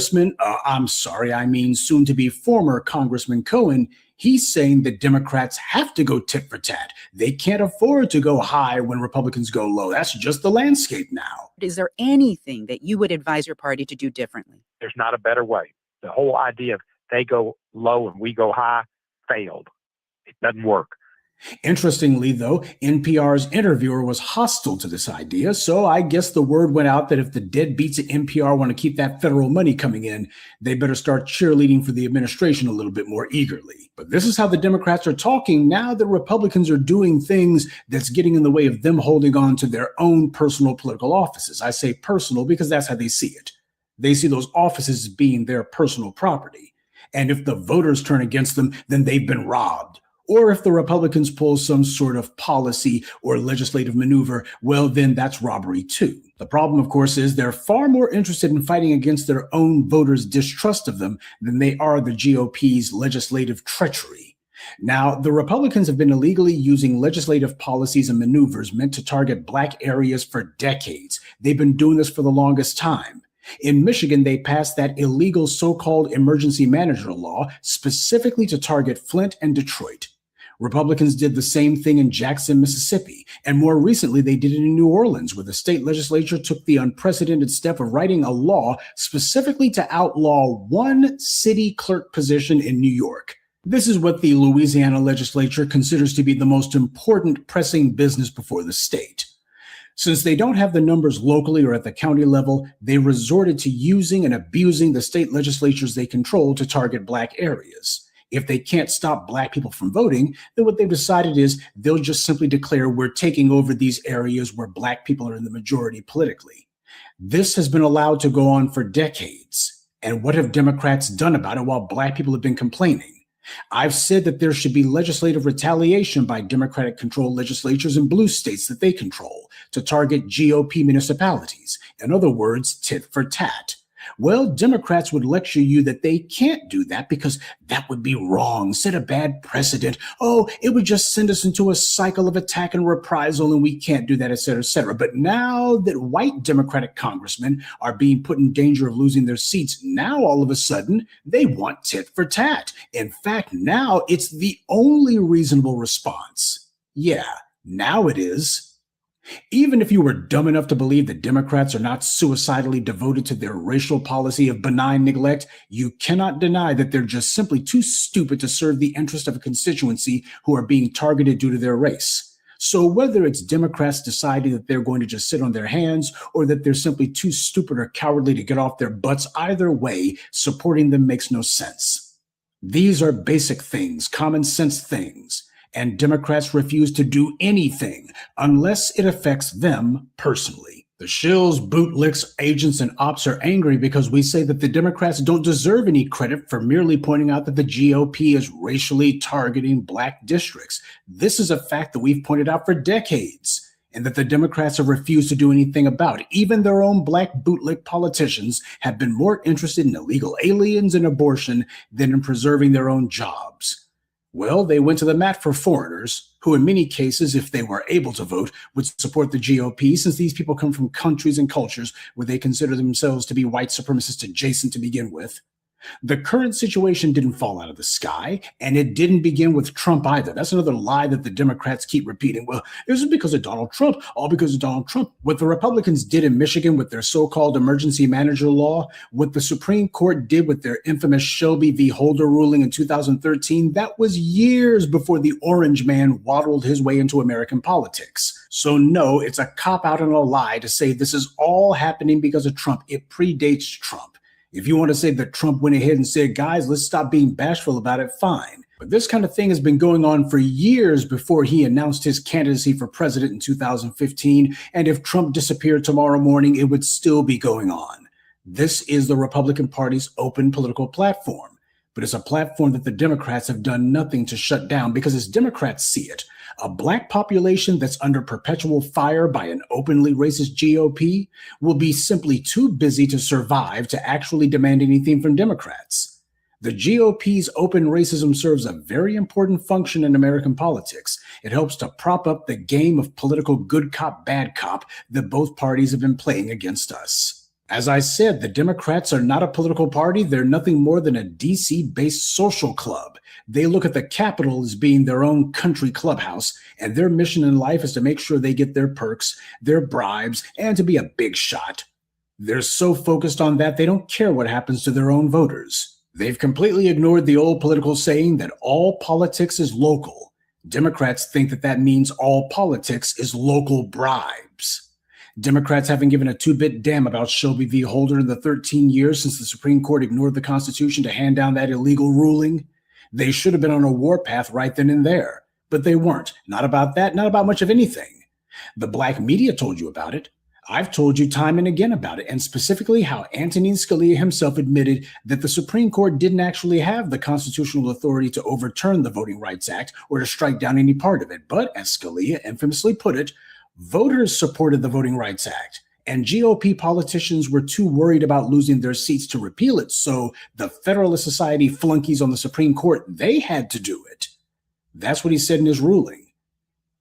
to be former Congressman Cohen, he's saying that Democrats have to go tit for tat. They can't afford to go high when Republicans go low. That's just the landscape now. Is there anything that you would advise your party to do differently? There's not a better way. The whole idea of they go low and we go high failed. It doesn't work. Interestingly, though, NPR's interviewer was hostile to this idea, so I guess the word went out that if the deadbeats at NPR want to keep that federal money coming in, they better start cheerleading for the administration a little bit more eagerly. But this is how the Democrats are talking now that Republicans are doing things that's getting in the way of them holding on to their own personal political offices. I say personal because that's how they see it. They see those offices as being their personal property. And if the voters turn against them, then they've been robbed. Or if the Republicans pull some sort of policy or legislative maneuver, well, then that's robbery too. The problem, of course, is they're far more interested in fighting against their own voters' distrust of them than they are the GOP's legislative treachery. Now, the Republicans have been illegally using legislative policies and maneuvers meant to target Black areas for decades. They've been doing this for the longest time. In Michigan, they passed that illegal so-called emergency manager law specifically to target Flint and Detroit. Republicans did the same thing in Jackson, Mississippi, and more recently they did it in New Orleans, where the state legislature took the unprecedented step of writing a law specifically to outlaw one city clerk position in New York. This is what the Louisiana legislature considers to be the most important pressing business before the state. Since they don't have the numbers locally or at the county level, they resorted to using and abusing the state legislatures they control to target Black areas. If they can't stop Black people from voting, then what they've decided is they'll just simply declare we're taking over these areas where Black people are in the majority politically. This has been allowed to go on for decades. And what have Democrats done about it while Black people have been complaining? I've said that there should be legislative retaliation by Democratic-controlled legislatures in blue states that they control to target GOP municipalities. In other words, tit for tat. Well, Democrats would lecture you that they can't do that because that would be wrong, set a bad precedent. Oh, it would just send us into a cycle of attack and reprisal, and we can't do that, et cetera, et cetera. But now that white Democratic congressmen are being put in danger of losing their seats, now all of a sudden they want tit for tat. In fact, now it's the only reasonable response. Yeah, now it is. Even if you were dumb enough to believe that Democrats are not suicidally devoted to their racial policy of benign neglect, you cannot deny that they're just simply too stupid to serve the interest of a constituency who are being targeted due to their race. So whether it's Democrats deciding that they're going to just sit on their hands or that they're simply too stupid or cowardly to get off their butts, either way, supporting them makes no sense. These are basic things, common sense things. And Democrats refuse to do anything unless it affects them personally. The shills, bootlicks, agents, and ops are angry because we say that the Democrats don't deserve any credit for merely pointing out that the GOP is racially targeting Black districts. This is a fact that we've pointed out for decades, and that the Democrats have refused to do anything about. Even their own Black bootlick politicians have been more interested in illegal aliens and abortion than in preserving their own jobs. Well, they went to the mat for foreigners, who in many cases, if they were able to vote, would support the GOP, since these people come from countries and cultures where they consider themselves to be white supremacist adjacent to begin with. The current situation didn't fall out of the sky, and it didn't begin with Trump either. That's another lie that the Democrats keep repeating. Well, this is because of Donald Trump, all because of Donald Trump. What the Republicans did in Michigan with their so-called emergency manager law, what the Supreme Court did with their infamous Shelby v. Holder ruling in 2013, that was years before the orange man waddled his way into American politics. So no, it's a cop-out and a lie to say this is all happening because of Trump. It predates Trump. If you want to say that Trump went ahead and said, guys, let's stop being bashful about it, fine. But this kind of thing has been going on for years before he announced his candidacy for president in 2015. And if Trump disappeared tomorrow morning, it would still be going on. This is the Republican Party's open political platform. But it's a platform that the Democrats have done nothing to shut down because as Democrats see it, a Black population that's under perpetual fire by an openly racist GOP will be simply too busy to survive to actually demand anything from Democrats. The GOP's open racism serves a very important function in American politics. It helps to prop up the game of political good cop, bad cop that both parties have been playing against us. As I said, the Democrats are not a political party. They're nothing more than a DC-based social club. They look at the Capitol as being their own country clubhouse, and their mission in life is to make sure they get their perks, their bribes, and to be a big shot. They're so focused on that, they don't care what happens to their own voters. They've completely ignored the old political saying that all politics is local. Democrats think that that means all politics is local bribes. Democrats haven't given a two-bit damn about Shelby v. Holder in the 13 years since the Supreme Court ignored the Constitution to hand down that illegal ruling. They should have been on a warpath right then and there, but they weren't. Not about that, not about much of anything. The Black media told you about it. I've told you time and again about it, and specifically how Antonin Scalia himself admitted that the Supreme Court didn't actually have the constitutional authority to overturn the Voting Rights Act or to strike down any part of it. But as Scalia infamously put it, voters supported the Voting Rights Act, and GOP politicians were too worried about losing their seats to repeal it, so the Federalist Society flunkies on the Supreme Court, they had to do it. That's what he said in his ruling.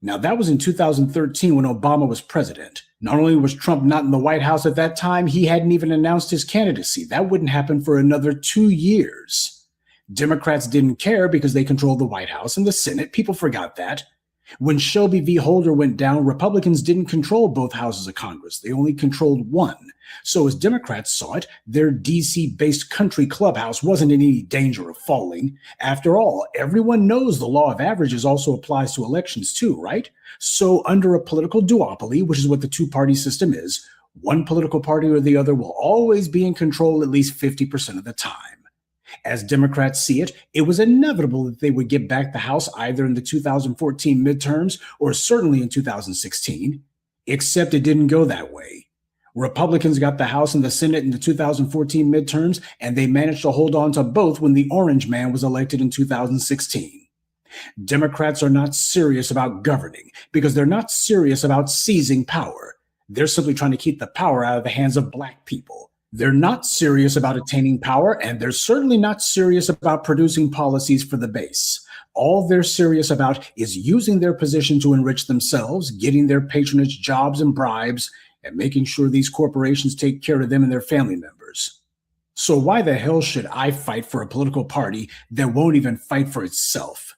Now, that was in 2013 when Obama was president. Not only was Trump not in the White House at that time, he hadn't even announced his candidacy. That wouldn't happen for another 2 years. Democrats didn't care because they controlled the White House and the Senate. People forgot that. When Shelby v. Holder went down, Republicans didn't control both houses of Congress. They only controlled one. So as Democrats saw it, their DC-based country clubhouse wasn't in any danger of falling. After all, everyone knows the law of averages also applies to elections too, right? So under a political duopoly, which is what the two-party system is, one political party or the other will always be in control at least 50% of the time. As Democrats see it, it was inevitable that they would get back the House either in the 2014 midterms or certainly in 2016, except it didn't go that way. Republicans got the House and the Senate in the 2014 midterms, and they managed to hold on to both when the Orange Man was elected in 2016. Democrats are not serious about governing because they're not serious about seizing power. They're simply trying to keep the power out of the hands of Black people. They're not serious about attaining power, and they're certainly not serious about producing policies for the base. All they're serious about is using their position to enrich themselves, getting their patronage jobs and bribes, and making sure these corporations take care of them and their family members. So why the hell should I fight for a political party that won't even fight for itself?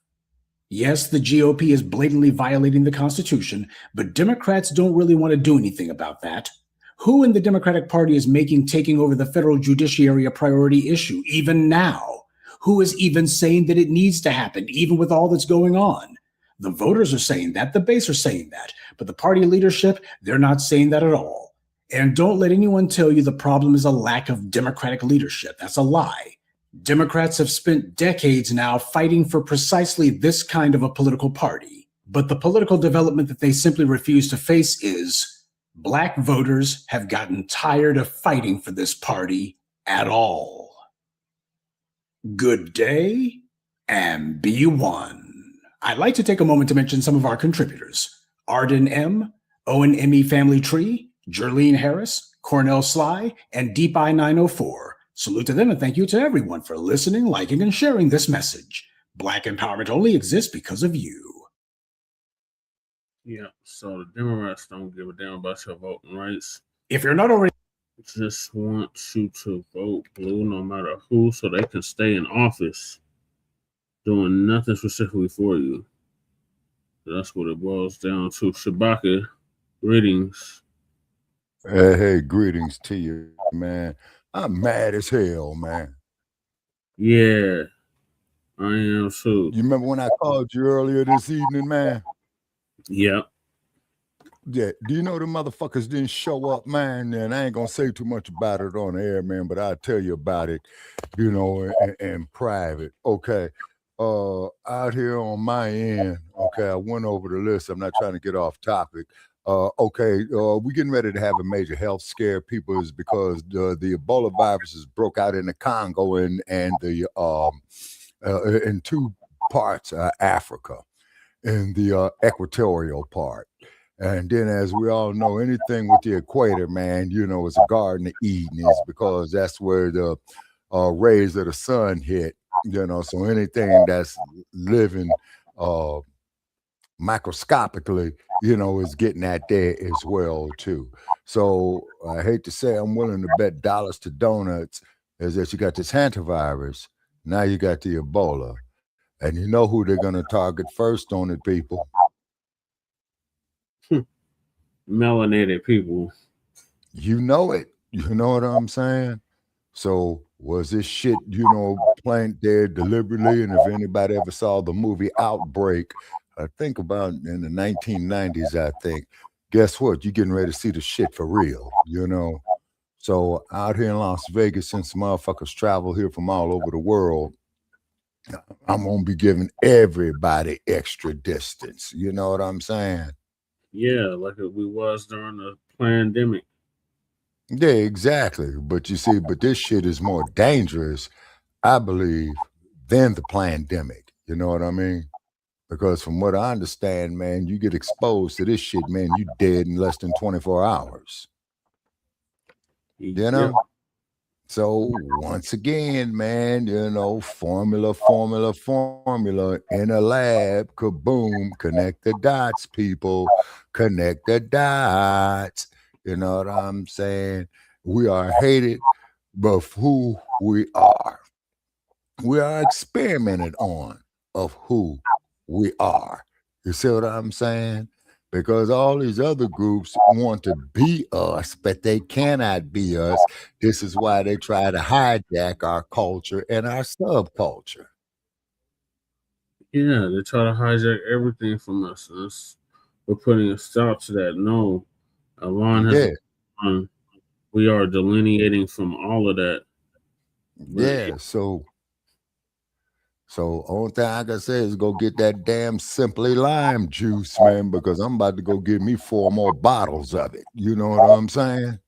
Yes, the GOP is blatantly violating the Constitution, but Democrats don't really want to do anything about that. Who in the Democratic Party is making taking over the federal judiciary a priority issue, even now? Who is even saying that it needs to happen, even with all that's going on? The voters are saying that, the base are saying that, but the party leadership, they're not saying that at all. And don't let anyone tell you the problem is a lack of Democratic leadership. That's a lie. Democrats have spent decades now fighting for precisely this kind of a political party. But the political development that they simply refuse to face is Black voters have gotten tired of fighting for this party at all. Good day and be one. I'd like to take a moment to mention some of our contributors. Arden M., Owen M.E. Family Tree, Jerlene Harris, Cornell Sly, and Deep Eye 904. Salute to them and thank you to everyone for listening, liking, and sharing this message. Black empowerment only exists because of you. Yeah, so the Democrats don't give a damn about your voting rights. If you're not already... Just want you to vote blue no matter who so they can stay in office doing nothing specifically for you. That's what it boils down to. Shabaka, greetings. Hey, greetings to you, man. I'm mad as hell, man. Yeah, I am too. You remember when I called you earlier this evening, man? Yep. Yeah, do you know the motherfuckers didn't show up, man? And I ain't gonna say too much about it on the air, man, but I'll tell you about it, you know, in private. Okay. Out here on my end, okay, I went over the list. I'm not trying to get off topic. Okay, we're getting ready to have a major health scare. People is because the Ebola viruses broke out in the Congo and the in two parts of Africa, in the equatorial part. And then, as we all know, anything with the equator, man, you know, is a Garden of Eden, is because that's where the rays of the sun hit, you know. So anything that's living microscopically, you know, is getting at there as well, too. So I hate to say I'm willing to bet dollars to donuts is that you got this hantavirus, now you got the Ebola. And you know who they're going to target first on it, people? Melanated people. You know it. You know what I'm saying? So was this shit, you know, planted there deliberately? And if anybody ever saw the movie Outbreak, I think about in the 1990s, I think. Guess what? You're getting ready to see the shit for real, you know? So out here in Las Vegas, since motherfuckers travel here from all over the world, I'm going to be giving everybody extra distance. You know what I'm saying? Yeah, like we was during the pandemic. Yeah, exactly. But you see, but this shit is more dangerous, I believe, than the pandemic. You know what I mean? Because from what I understand, man, you get exposed to this shit, man, you dead in less than 24 hours. You know? Yep. So once again, man, you know, formula in a lab, kaboom, connect the dots, people, connect the dots. You know what I'm saying? We are hated, but who we are. We are experimented on of who we are. You see what I'm saying? Because all these other groups want to be us, but they cannot be us. This is why they try to hijack our culture and our subculture. Yeah, they try to hijack everything from us. We're putting a stop to that. No, a line has a line. We are delineating from all of that. Yeah, so only thing I can say is go get that damn Simply Lime juice, man, because I'm about to go get me 4 more bottles of it. You know what I'm saying?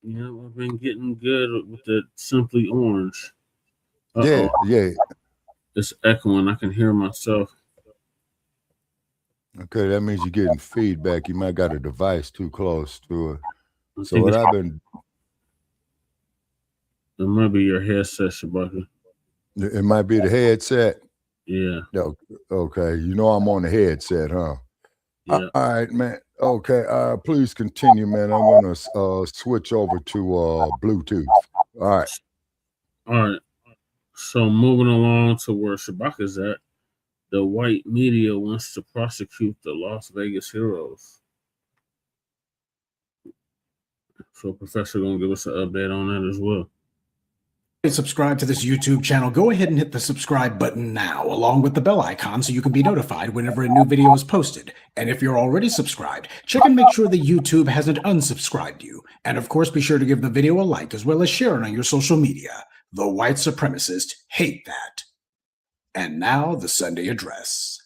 Yeah, I've been getting good with the Simply Orange. Yeah, yeah. It's echoing. I can hear myself. Okay, that means you're getting feedback. You might got a device too close to it. So what I've been... It might be your headset, Shabaka. It might be the headset. Yeah. Okay. You know I'm on the headset, huh? Yeah. All right, man. Okay. Please continue, man. I'm gonna switch over to Bluetooth. All right. All right. So moving along to where Shabaka's at, the white media wants to prosecute the Las Vegas heroes. So Professor gonna give us an update on that as well. Subscribe to this YouTube channel, go ahead and hit the subscribe button now, along with the bell icon so you can be notified whenever a new video is posted. And if you're already subscribed, check and make sure that YouTube hasn't unsubscribed you. And of course, be sure to give the video a like as well as share it on your social media. The white supremacists hate that. And now the Sunday address.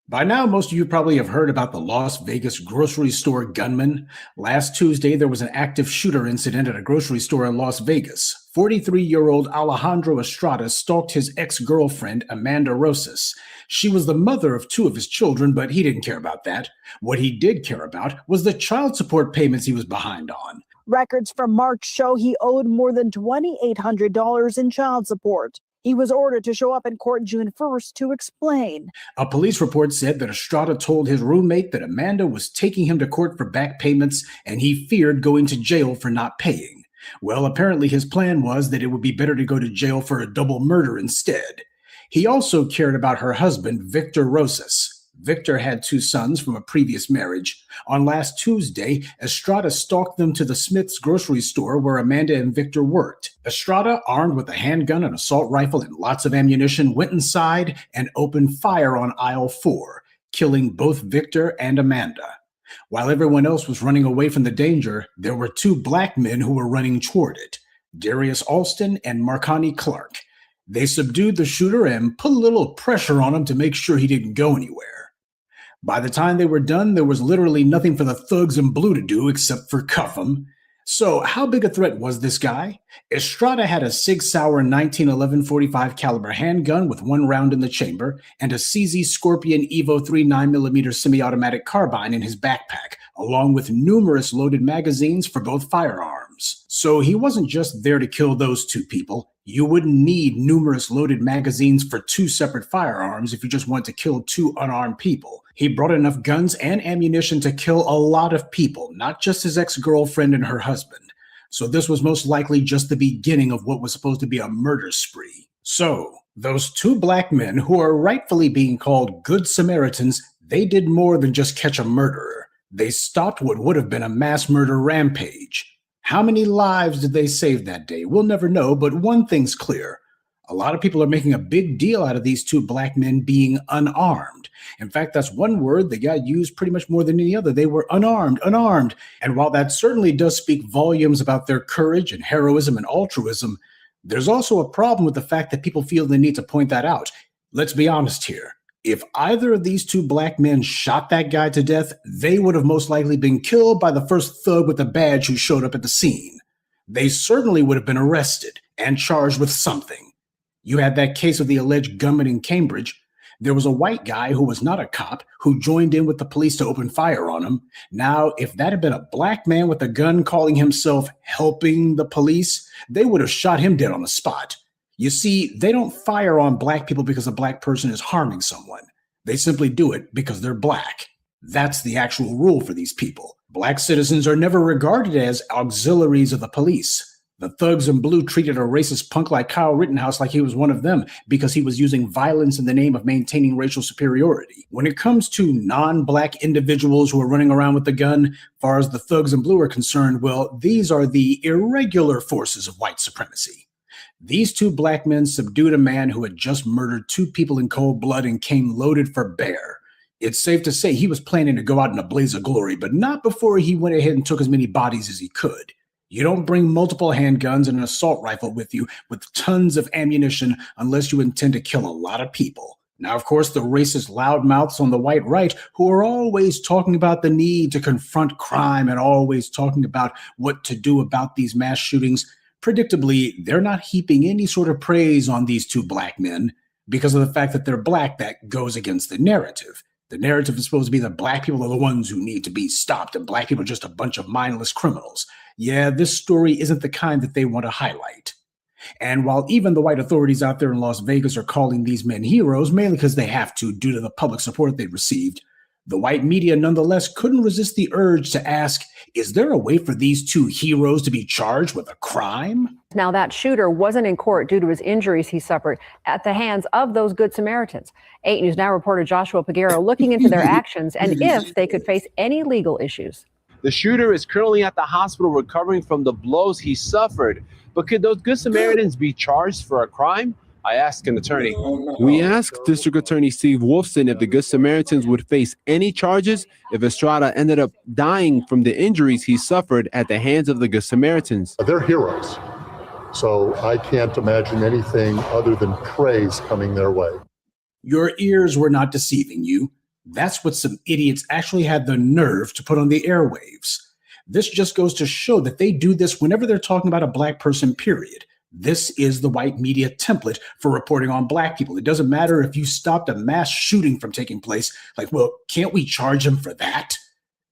By now, most of you probably have heard about the Las Vegas grocery store gunman. Last Tuesday, there was an active shooter incident at a grocery store in Las Vegas. 43-year-old Alejandro Estrada stalked his ex-girlfriend, Amanda Rosas. She was the mother of 2 of his children, but he didn't care about that. What he did care about was the child support payments he was behind on. Records from March show he owed more than $2,800 in child support. He was ordered to show up in court June 1st to explain. A police report said that Estrada told his roommate that Amanda was taking him to court for back payments and he feared going to jail for not paying. Well, apparently his plan was that it would be better to go to jail for a double murder instead. He also cared about her husband, Victor Rosas. Victor had 2 sons from a previous marriage. On last Tuesday, Estrada stalked them to the Smith's grocery store where Amanda and Victor worked. Estrada, armed with a handgun, an assault rifle, and lots of ammunition, went inside and opened fire on aisle 4, killing both Victor and Amanda. While everyone else was running away from the danger, there were 2 black men who were running toward it, Darius Alston and Marconi Clark. They subdued the shooter and put a little pressure on him to make sure he didn't go anywhere. By the time they were done, there was literally nothing for the thugs in blue to do except for cuff him. So how big a threat was this guy? Estrada had a Sig Sauer 1911 45 caliber handgun with 1 round in the chamber and a CZ Scorpion Evo 3 9mm semi-automatic carbine in his backpack, along with numerous loaded magazines for both firearms. So he wasn't just there to kill those 2 people. You wouldn't need numerous loaded magazines for 2 separate firearms if you just want to kill 2 unarmed people. He brought enough guns and ammunition to kill a lot of people, not just his ex-girlfriend and her husband. So this was most likely just the beginning of what was supposed to be a murder spree. So those 2 black men who are rightfully being called Good Samaritans, they did more than just catch a murderer. They stopped what would have been a mass murder rampage. How many lives did they save that day? We'll never know, but one thing's clear. A lot of people are making a big deal out of these two black men being unarmed. In fact, that's one word that got used pretty much more than any other. They were unarmed. And while that certainly does speak volumes about their courage and heroism and altruism, there's also a problem with the fact that people feel the need to point that out. Let's be honest here. If either of these two black men shot that guy to death, they would have most likely been killed by the first thug with a badge who showed up at the scene. They certainly would have been arrested and charged with something. You had that case of the alleged gunman in Cambridge. There was a white guy who was not a cop who joined in with the police to open fire on him. Now, if that had been a black man with a gun calling himself helping the police, they would have shot him dead on the spot. You see, they don't fire on black people because a black person is harming someone. They simply do it because they're black. That's the actual rule for these people. Black citizens are never regarded as auxiliaries of the police. The thugs in blue treated a racist punk like Kyle Rittenhouse like he was one of them because he was using violence in the name of maintaining racial superiority. When it comes to non-black individuals who are running around with a gun, as far as the thugs in blue are concerned, well, these are the irregular forces of white supremacy. These two black men subdued a man who had just murdered two people in cold blood and came loaded for bear. It's safe to say he was planning to go out in a blaze of glory, but not before he went ahead and took as many bodies as he could. You don't bring multiple handguns and an assault rifle with you with tons of ammunition unless you intend to kill a lot of people. Now, of course, the racist loudmouths on the white right who are always talking about the need to confront crime and always talking about what to do about these mass shootings, predictably, they're not heaping any sort of praise on these two black men because of the fact that they're black. That goes against the narrative. The narrative is supposed to be that black people are the ones who need to be stopped and black people are just a bunch of mindless criminals. Yeah, this story isn't the kind that they want to highlight. And while even the white authorities out there in Las Vegas are calling these men heroes, mainly because they have to due to the public support they received, the white media nonetheless couldn't resist the urge to ask, is there a way for these two heroes to be charged with a crime? Now, that shooter wasn't in court due to his injuries he suffered at the hands of those Good Samaritans. 8 News Now reporter Joshua Peguero looking into their actions and if they could face any legal issues. The shooter is currently at the hospital recovering from the blows he suffered. But could those Good Samaritans be charged for a crime? I asked an attorney. We asked District Attorney Steve Wolfson if the Good Samaritans would face any charges if Estrada ended up dying from the injuries he suffered at the hands of the Good Samaritans. They're heroes, so I can't imagine anything other than praise coming their way. Your ears were not deceiving you. That's what some idiots actually had the nerve to put on the airwaves. This just goes to show that they do this whenever they're talking about a black person, period. This is the white media template for reporting on black people. It doesn't matter if you stopped a mass shooting from taking place. Like, well, can't we charge them for that?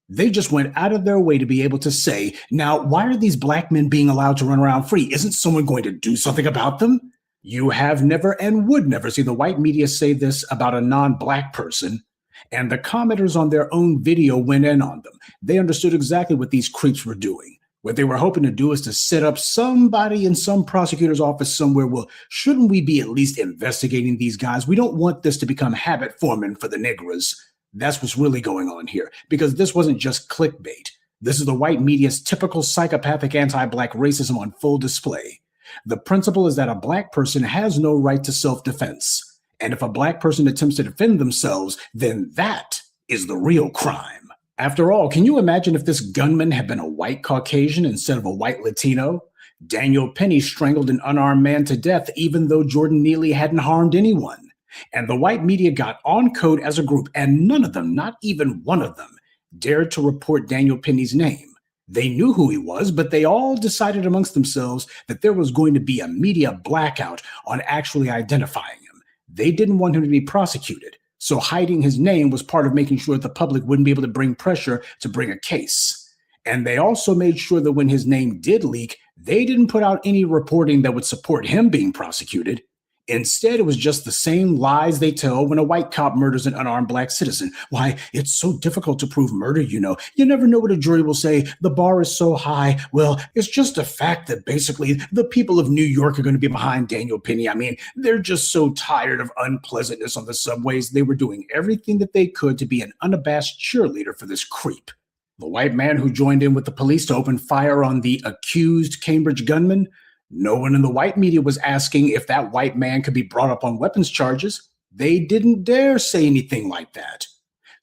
They just went out of their way to be able to say, now, why are these black men being allowed to run around free? Isn't someone going to do something about them? You have never and would never see the white media say this about a non-black person. And the commenters on their own video went in on them. They understood exactly what these creeps were doing. What they were hoping to do is to set up somebody in some prosecutor's office somewhere. Well, shouldn't we be at least investigating these guys? We don't want this to become habit forming for the niggas. That's what's really going on here, because this wasn't just clickbait. This is the white media's typical psychopathic anti-black racism on full display. The principle is that a black person has no right to self-defense. And if a black person attempts to defend themselves, then that is the real crime. After all, can you imagine if this gunman had been a white Caucasian instead of a white Latino? Daniel Penny strangled an unarmed man to death even though Jordan Neely hadn't harmed anyone. And the white media got on code as a group, and none of them, not even one of them, dared to report Daniel Penny's name. They knew who he was, but they all decided amongst themselves that there was going to be a media blackout on actually identifying him. They didn't want him to be prosecuted, so hiding his name was part of making sure that the public wouldn't be able to bring pressure to bring a case. And they also made sure that when his name did leak, they didn't put out any reporting that would support him being prosecuted. Instead, it was just the same lies they tell when a white cop murders an unarmed black citizen. Why, it's so difficult to prove murder, you know. You never know what a jury will say. The bar is so high. Well, it's just a fact that basically the people of New York are going to be behind Daniel Penny. I mean, they're just so tired of unpleasantness on the subways. They were doing everything that they could to be an unabashed cheerleader for this creep. The white man who joined in with the police to open fire on the accused Cambridge gunman, No one in the white media was asking if that white man could be brought up on weapons charges. They didn't dare say anything like that.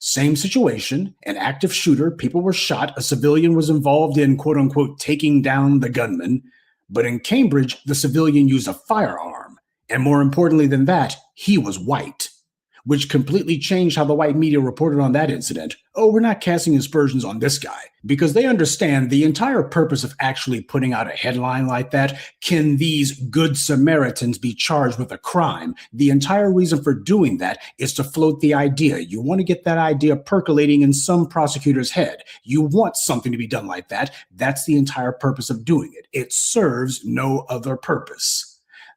Same situation, an active shooter, people were shot, a civilian was involved in quote unquote taking down the gunman. But in Cambridge, the civilian used a firearm. And more importantly than that, he was white, which completely changed how the white media reported on that incident. Oh, we're not casting aspersions on this guy, because they understand the entire purpose of actually putting out a headline like that. Can these good Samaritans be charged with a crime? The entire reason for doing that is to float the idea. You want to get that idea percolating in some prosecutor's head. You want something to be done like that. That's the entire purpose of doing it. It serves no other purpose.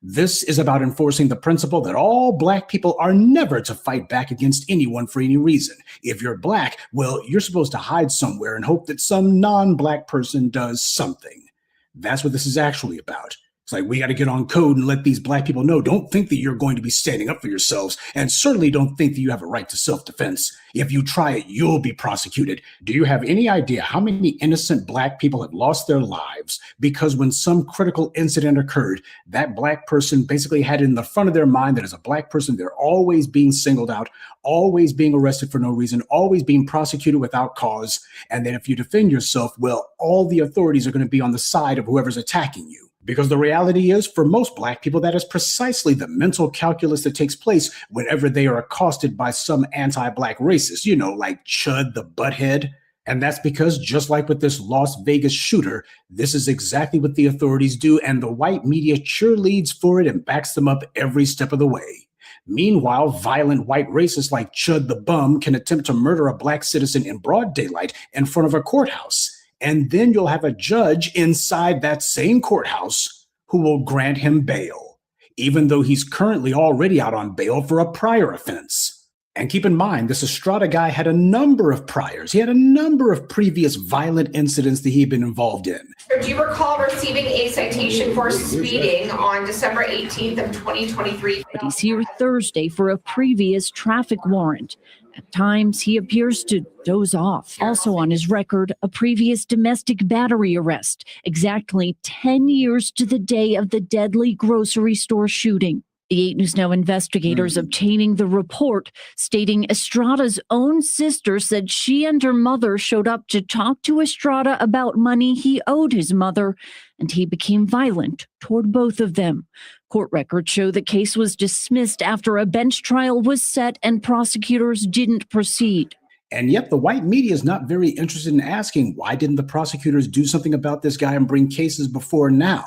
This is about enforcing the principle that all Black people are never to fight back against anyone for any reason. If you're Black, well, you're supposed to hide somewhere and hope that some non-Black person does something. That's what this is actually about. It's like, we got to get on code and let these Black people know, don't think that you're going to be standing up for yourselves, and certainly don't think that you have a right to self-defense. If you try it, you'll be prosecuted. Do you have any idea how many innocent Black people have lost their lives because when some critical incident occurred, that Black person basically had in the front of their mind that as a Black person, they're always being singled out, always being arrested for no reason, always being prosecuted without cause, and then if you defend yourself, well, all the authorities are going to be on the side of whoever's attacking you. Because the reality is, for most Black people, that is precisely the mental calculus that takes place whenever they are accosted by some anti-Black racist, like Chud the Butthead. And that's because, just like with this Las Vegas shooter, this is exactly what the authorities do, and the white media cheerleads for it and backs them up every step of the way. Meanwhile, violent white racists like Chud the Bum can attempt to murder a Black citizen in broad daylight in front of a courthouse. And then you'll have a judge inside that same courthouse who will grant him bail, even though he's currently already out on bail for a prior offense. And keep in mind, this Estrada guy had a number of priors. He had a number of previous violent incidents that he'd been involved in. Do you recall receiving a citation for speeding on December 18th of 2023? But he's here Thursday for a previous traffic warrant. At times, he appears to doze off. Also on his record, a previous domestic battery arrest, exactly 10 years to the day of the deadly grocery store shooting. The 8 News Now investigators obtaining the report stating Estrada's own sister said she and her mother showed up to talk to Estrada about money he owed his mother, and he became violent toward both of them. Court records show the case was dismissed after a bench trial was set and prosecutors didn't proceed. And yet the white media is not very interested in asking, why didn't the prosecutors do something about this guy and bring cases before now?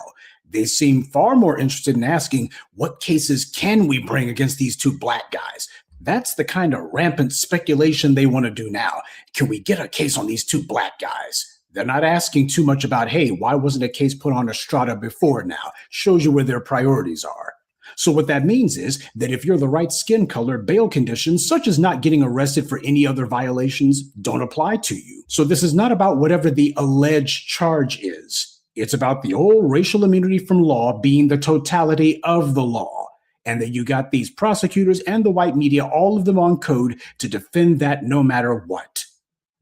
They seem far more interested in asking, what cases can we bring against these 2 Black guys? That's the kind of rampant speculation they want to do now. Can we get a case on these 2 Black guys? They're not asking too much about, hey, why wasn't a case put on Estrada before now? Shows you where their priorities are. So what that means is that if you're the right skin color, bail conditions, such as not getting arrested for any other violations, don't apply to you. So this is not about whatever the alleged charge is. It's about the old racial immunity from law being the totality of the law, and that you got these prosecutors and the white media, all of them on code to defend that no matter what.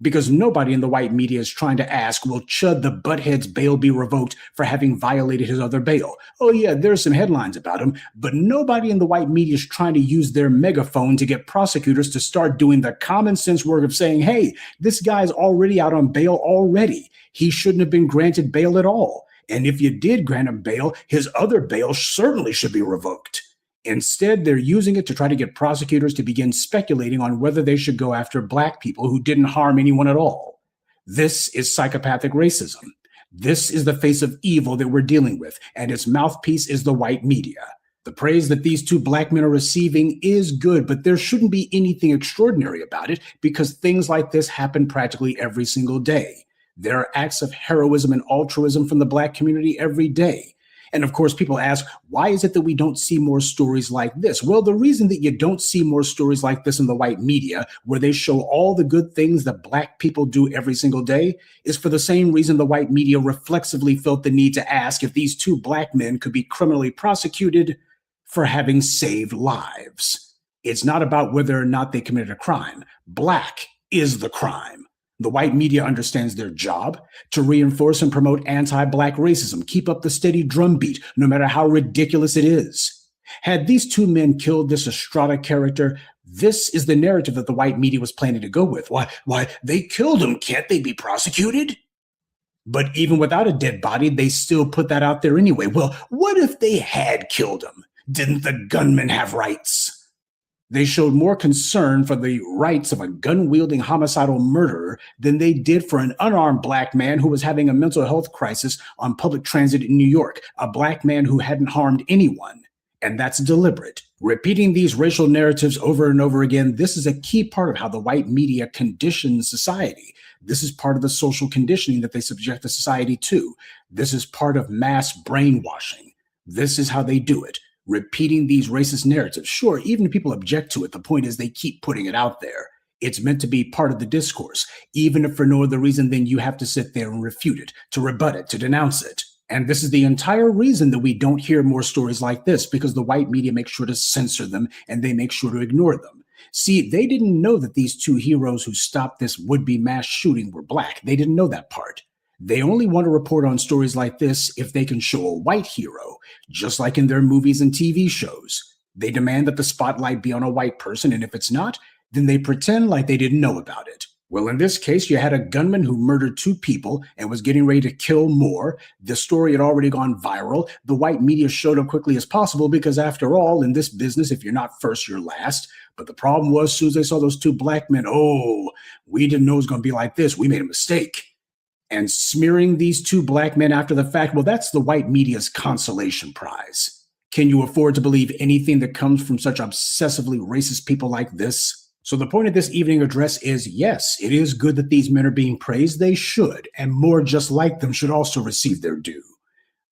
Because nobody in the white media is trying to ask, will Chud the Butthead's bail be revoked for having violated his other bail? Oh yeah, there's some headlines about him, but nobody in the white media is trying to use their megaphone to get prosecutors to start doing the common sense work of saying, hey, this guy's already out on bail already. He shouldn't have been granted bail at all. And if you did grant him bail, his other bail certainly should be revoked. Instead, they're using it to try to get prosecutors to begin speculating on whether they should go after Black people who didn't harm anyone at all. This is psychopathic racism. This is the face of evil that we're dealing with, and its mouthpiece is the white media. The praise that these 2 Black men are receiving is good, but there shouldn't be anything extraordinary about it because things like this happen practically every single day. There are acts of heroism and altruism from the Black community every day. And of course, people ask, why is it that we don't see more stories like this? Well, the reason that you don't see more stories like this in the white media, where they show all the good things that Black people do every single day, is for the same reason the white media reflexively felt the need to ask if these 2 Black men could be criminally prosecuted for having saved lives. It's not about whether or not they committed a crime. Black is the crime. The white media understands their job to reinforce and promote anti-Black racism, keep up the steady drumbeat, no matter how ridiculous it is. Had these two men killed this Estrada character, this is the narrative that the white media was planning to go with. Why, they killed him. Can't they be prosecuted? But even without a dead body, they still put that out there anyway. Well, what if they had killed him? Didn't the gunman have rights? They showed more concern for the rights of a gun-wielding homicidal murderer than they did for an unarmed Black man who was having a mental health crisis on public transit in New York, a Black man who hadn't harmed anyone. And that's deliberate. Repeating these racial narratives over and over again, this is a key part of how the white media conditions society. This is part of the social conditioning that they subject the society to. This is part of mass brainwashing. This is how they do it. Repeating these racist narratives. Sure, even if people object to it, the point is they keep putting it out there. It's meant to be part of the discourse, even if for no other reason than you have to sit there and refute it, to rebut it, to denounce it. And this is the entire reason that we don't hear more stories like this, because the white media makes sure to censor them and they make sure to ignore them. See, they didn't know that these two heroes who stopped this would-be mass shooting were Black. They didn't know that part. They only want to report on stories like this if they can show a white hero, just like in their movies and TV shows. They demand that the spotlight be on a white person, and if it's not, then they pretend like they didn't know about it. Well, in this case, you had a gunman who murdered two people and was getting ready to kill more. The story had already gone viral. The white media showed up quickly as possible because, after all, in this business, if you're not first, you're last. But the problem was, as soon as they saw those two Black men, oh, we didn't know it was going to be like this. We made a mistake. And smearing these two Black men after the fact, well, that's the white media's consolation prize. Can you afford to believe anything that comes from such obsessively racist people like this? So the point of this evening address is, yes, it is good that these men are being praised. They should, and more just like them should also receive their due.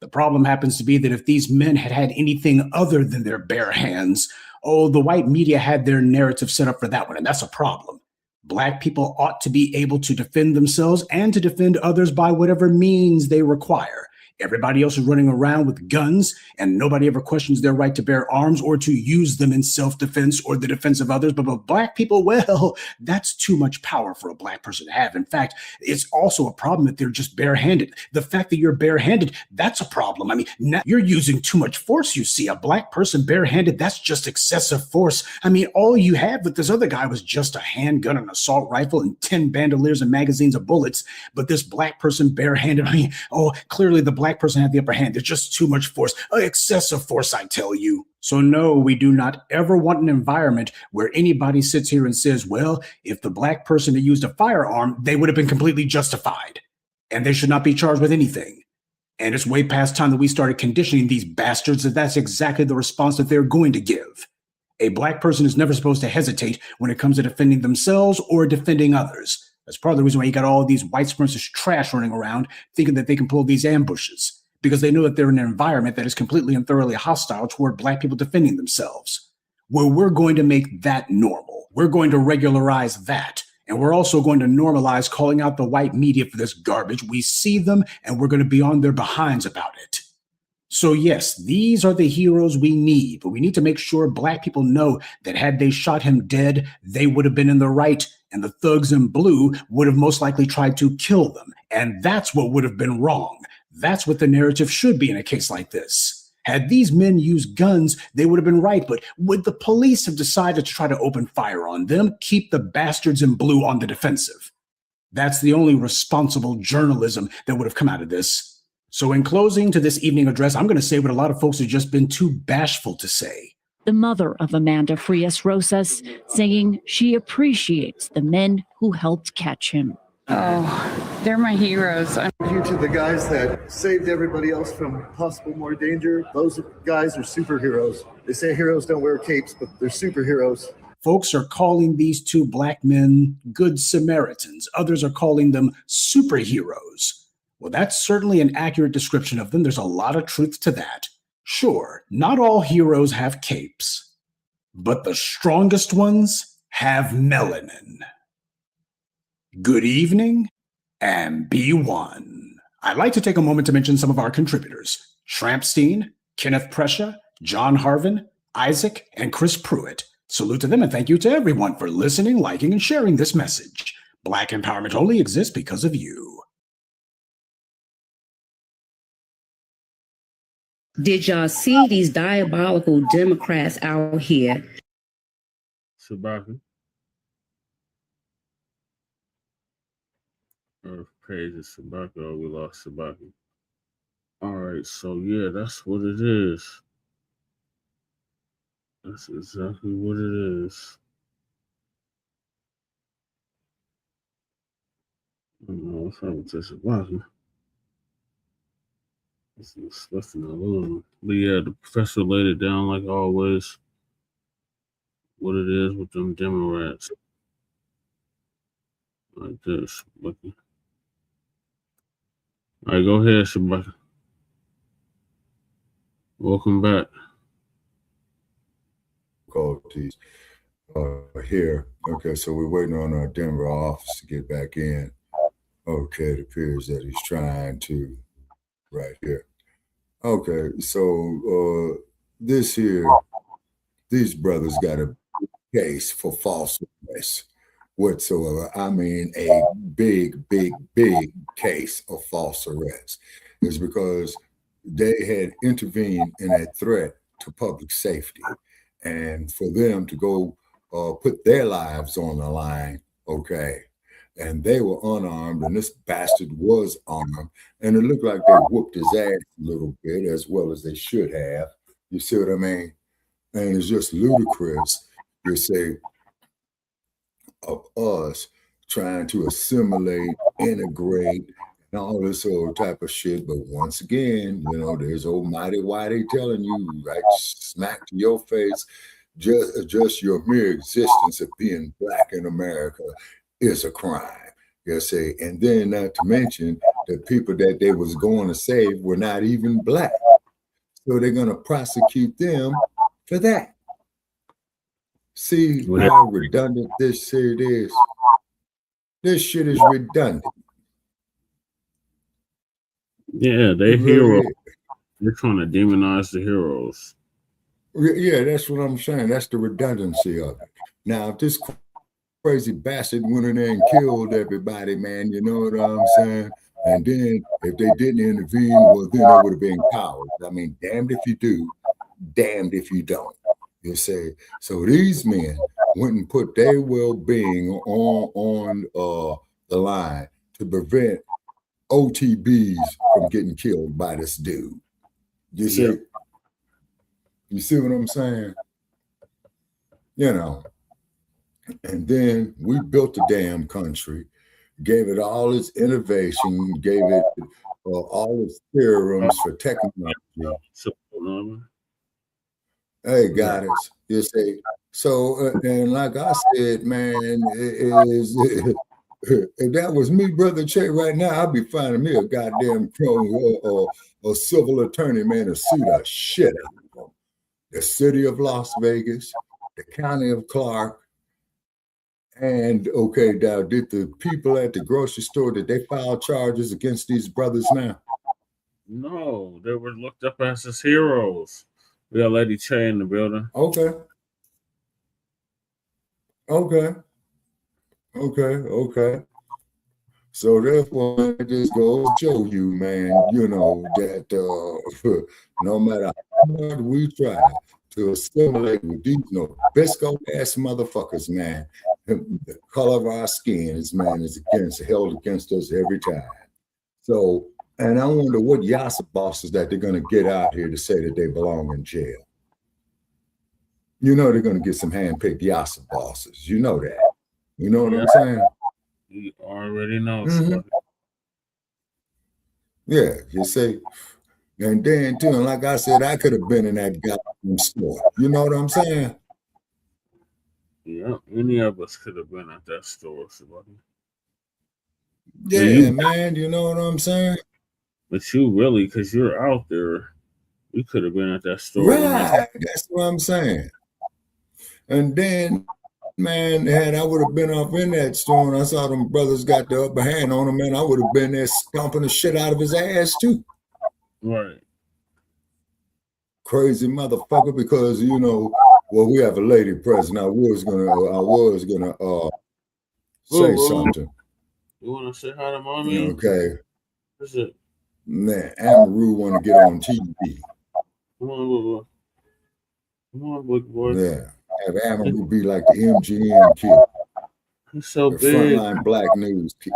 The problem happens to be that if these men had had anything other than their bare hands, oh, the white media had their narrative set up for that one, and that's a problem. Black people ought to be able to defend themselves and to defend others by whatever means they require. Everybody else is running around with guns, and nobody ever questions their right to bear arms or to use them in self-defense or the defense of others. But with Black people, well, that's too much power for a Black person to have. In fact, it's also a problem that they're just barehanded. The fact that you're barehanded, that's a problem. I mean, now you're using too much force, you see. A Black person barehanded, that's just excessive force. I mean, all you had with this other guy was just a handgun, an assault rifle, and 10 bandoliers and magazines of bullets. But this Black person barehanded, I mean, oh, clearly the Black person had the upper hand. There's just too much force, excessive force, I tell you. So no, we do not ever want an environment where anybody sits here and says, well, if the Black person had used a firearm, they would have been completely justified and they should not be charged with anything. And it's way past time that we started conditioning these bastards that that's exactly the response that they're going to give. A Black person is never supposed to hesitate when it comes to defending themselves or defending others. That's part of the reason why you got all these white supremacist trash running around thinking that they can pull these ambushes, because they know that they're in an environment that is completely and thoroughly hostile toward Black people defending themselves. Well, we're going to make that normal. We're going to regularize that. And we're also going to normalize calling out the white media for this garbage. We see them and we're going to be on their behinds about it. So yes, these are the heroes we need, but we need to make sure Black people know that had they shot him dead, they would have been in the right, and the thugs in blue would have most likely tried to kill them. And that's what would have been wrong. That's what the narrative should be in a case like this. Had these men used guns, they would have been right, but would the police have decided to try to open fire on them, keep the bastards in blue on the defensive? That's the only responsible journalism that would have come out of this. So in closing to this evening address, I'm going to say what a lot of folks have just been too bashful to say. The mother of Amanda Frias Rosas saying she appreciates the men who helped catch him. Oh, they're my heroes. Due to the guys that saved everybody else from possible more danger, those guys are superheroes. They say heroes don't wear capes, but they're superheroes. Folks are calling these two Black men good Samaritans. Others are calling them superheroes. Well, that's certainly an accurate description of them. There's a lot of truth to that. Sure, not all heroes have capes, but the strongest ones have melanin. Good evening, and be one. I'd like to take a moment to mention some of our contributors: Trampstein, Kenneth Prescia, John Harvin, Isaac, and Chris Pruitt. Salute to them and thank you to everyone for listening, liking, and sharing this message. Black empowerment only exists because of you. Did y'all see these diabolical Democrats out here? Sabaki. Earth page is Sabaki, or we lost Sabaki. All right, so yeah, that's what it is. That's exactly what it is. I don't know what's happening to Sabaki. This is less than a little. But yeah, the professor laid it down like always. What it is with them Democrats. Like this, Sabaki. All right, go ahead, Sabaki. Welcome back. Difficulties here. Okay, so we're waiting on our Denver office to get back in. Okay, it appears that he's trying to right here. Okay, so this here, these brothers got a case for false arrest whatsoever. I mean, a big case of false arrest. Is because they had intervened in a threat to public safety. And for them to go put their lives on the line, okay, and they were unarmed, and this bastard was armed, and it looked like they whooped his ass a little bit, as well as they should have. You see what I mean? And it's just ludicrous, you say, of us trying to assimilate, integrate, and all this old type of shit. But once again, you know, there's old mighty whitey telling you, right, smack to your face, just your mere existence of being Black in America is a crime. You say, and then not to mention the people that they was going to save were not even Black. So they're going to prosecute them for that. See how redundant this shit is? This shit is redundant. Yeah, they heroes. They're trying to demonize the heroes. Yeah, that's what I'm saying. That's the redundancy of it. Now, if this crazy bastard went in there and killed everybody, man, you know what I'm saying? And then if they didn't intervene, well, then they would have been cowards. I mean, damned if you do, damned if you don't. You say, so these men went and put their well-being on the line to prevent OTBs from getting killed by this dude. You see? Yep. You see what I'm saying? You know, and then we built the damn country, gave it all its innovation, gave it all its theorems for technology. Hey, got it. You say, so, and like I said, man, if that was me, Brother Che, right now, I'd be finding me a goddamn a civil attorney, man, to sue the shit out of them. The city of Las Vegas, the county of Clark, and okay, now did the people at the grocery store, did they file charges against these brothers now? No, they were looked up as his heroes. We got Lady Che in the building. Okay. So therefore, it just goes to show you, man, you know, that no matter how hard we try to assimilate with these Nabisco ass motherfuckers, man, the color of our skin is, man, is held against us every time. So, and I wonder what Yasa bosses that they're going to get out here to say that they belong in jail. You know they're going to get some hand-picked Yasa bosses. You know that. You know what I'm saying? You already know. Mm-hmm. Yeah, you see. And then, too, and like I said, I could have been in that goddamn store. You know what I'm saying? Yeah, any of us could have been at that store, somebody. Yeah, man, you know what I'm saying? But you really, because you're out there, you could have been at that store. Right, that's what I'm saying. And then, man, had I would have been up in that store and I saw them brothers got the upper hand on him, man, I would have been there stomping the shit out of his ass, too. Right. Crazy motherfucker, because, you know, well, we have a lady president. I was gonna Say something. You want to say hi to mommy? Okay. What's it? Man, Amaru want to get on TV. Come on, boo. Come on, big boy. Yeah. Have Amaru be like the MGM kid. He's so the big. Frontline Black News kid.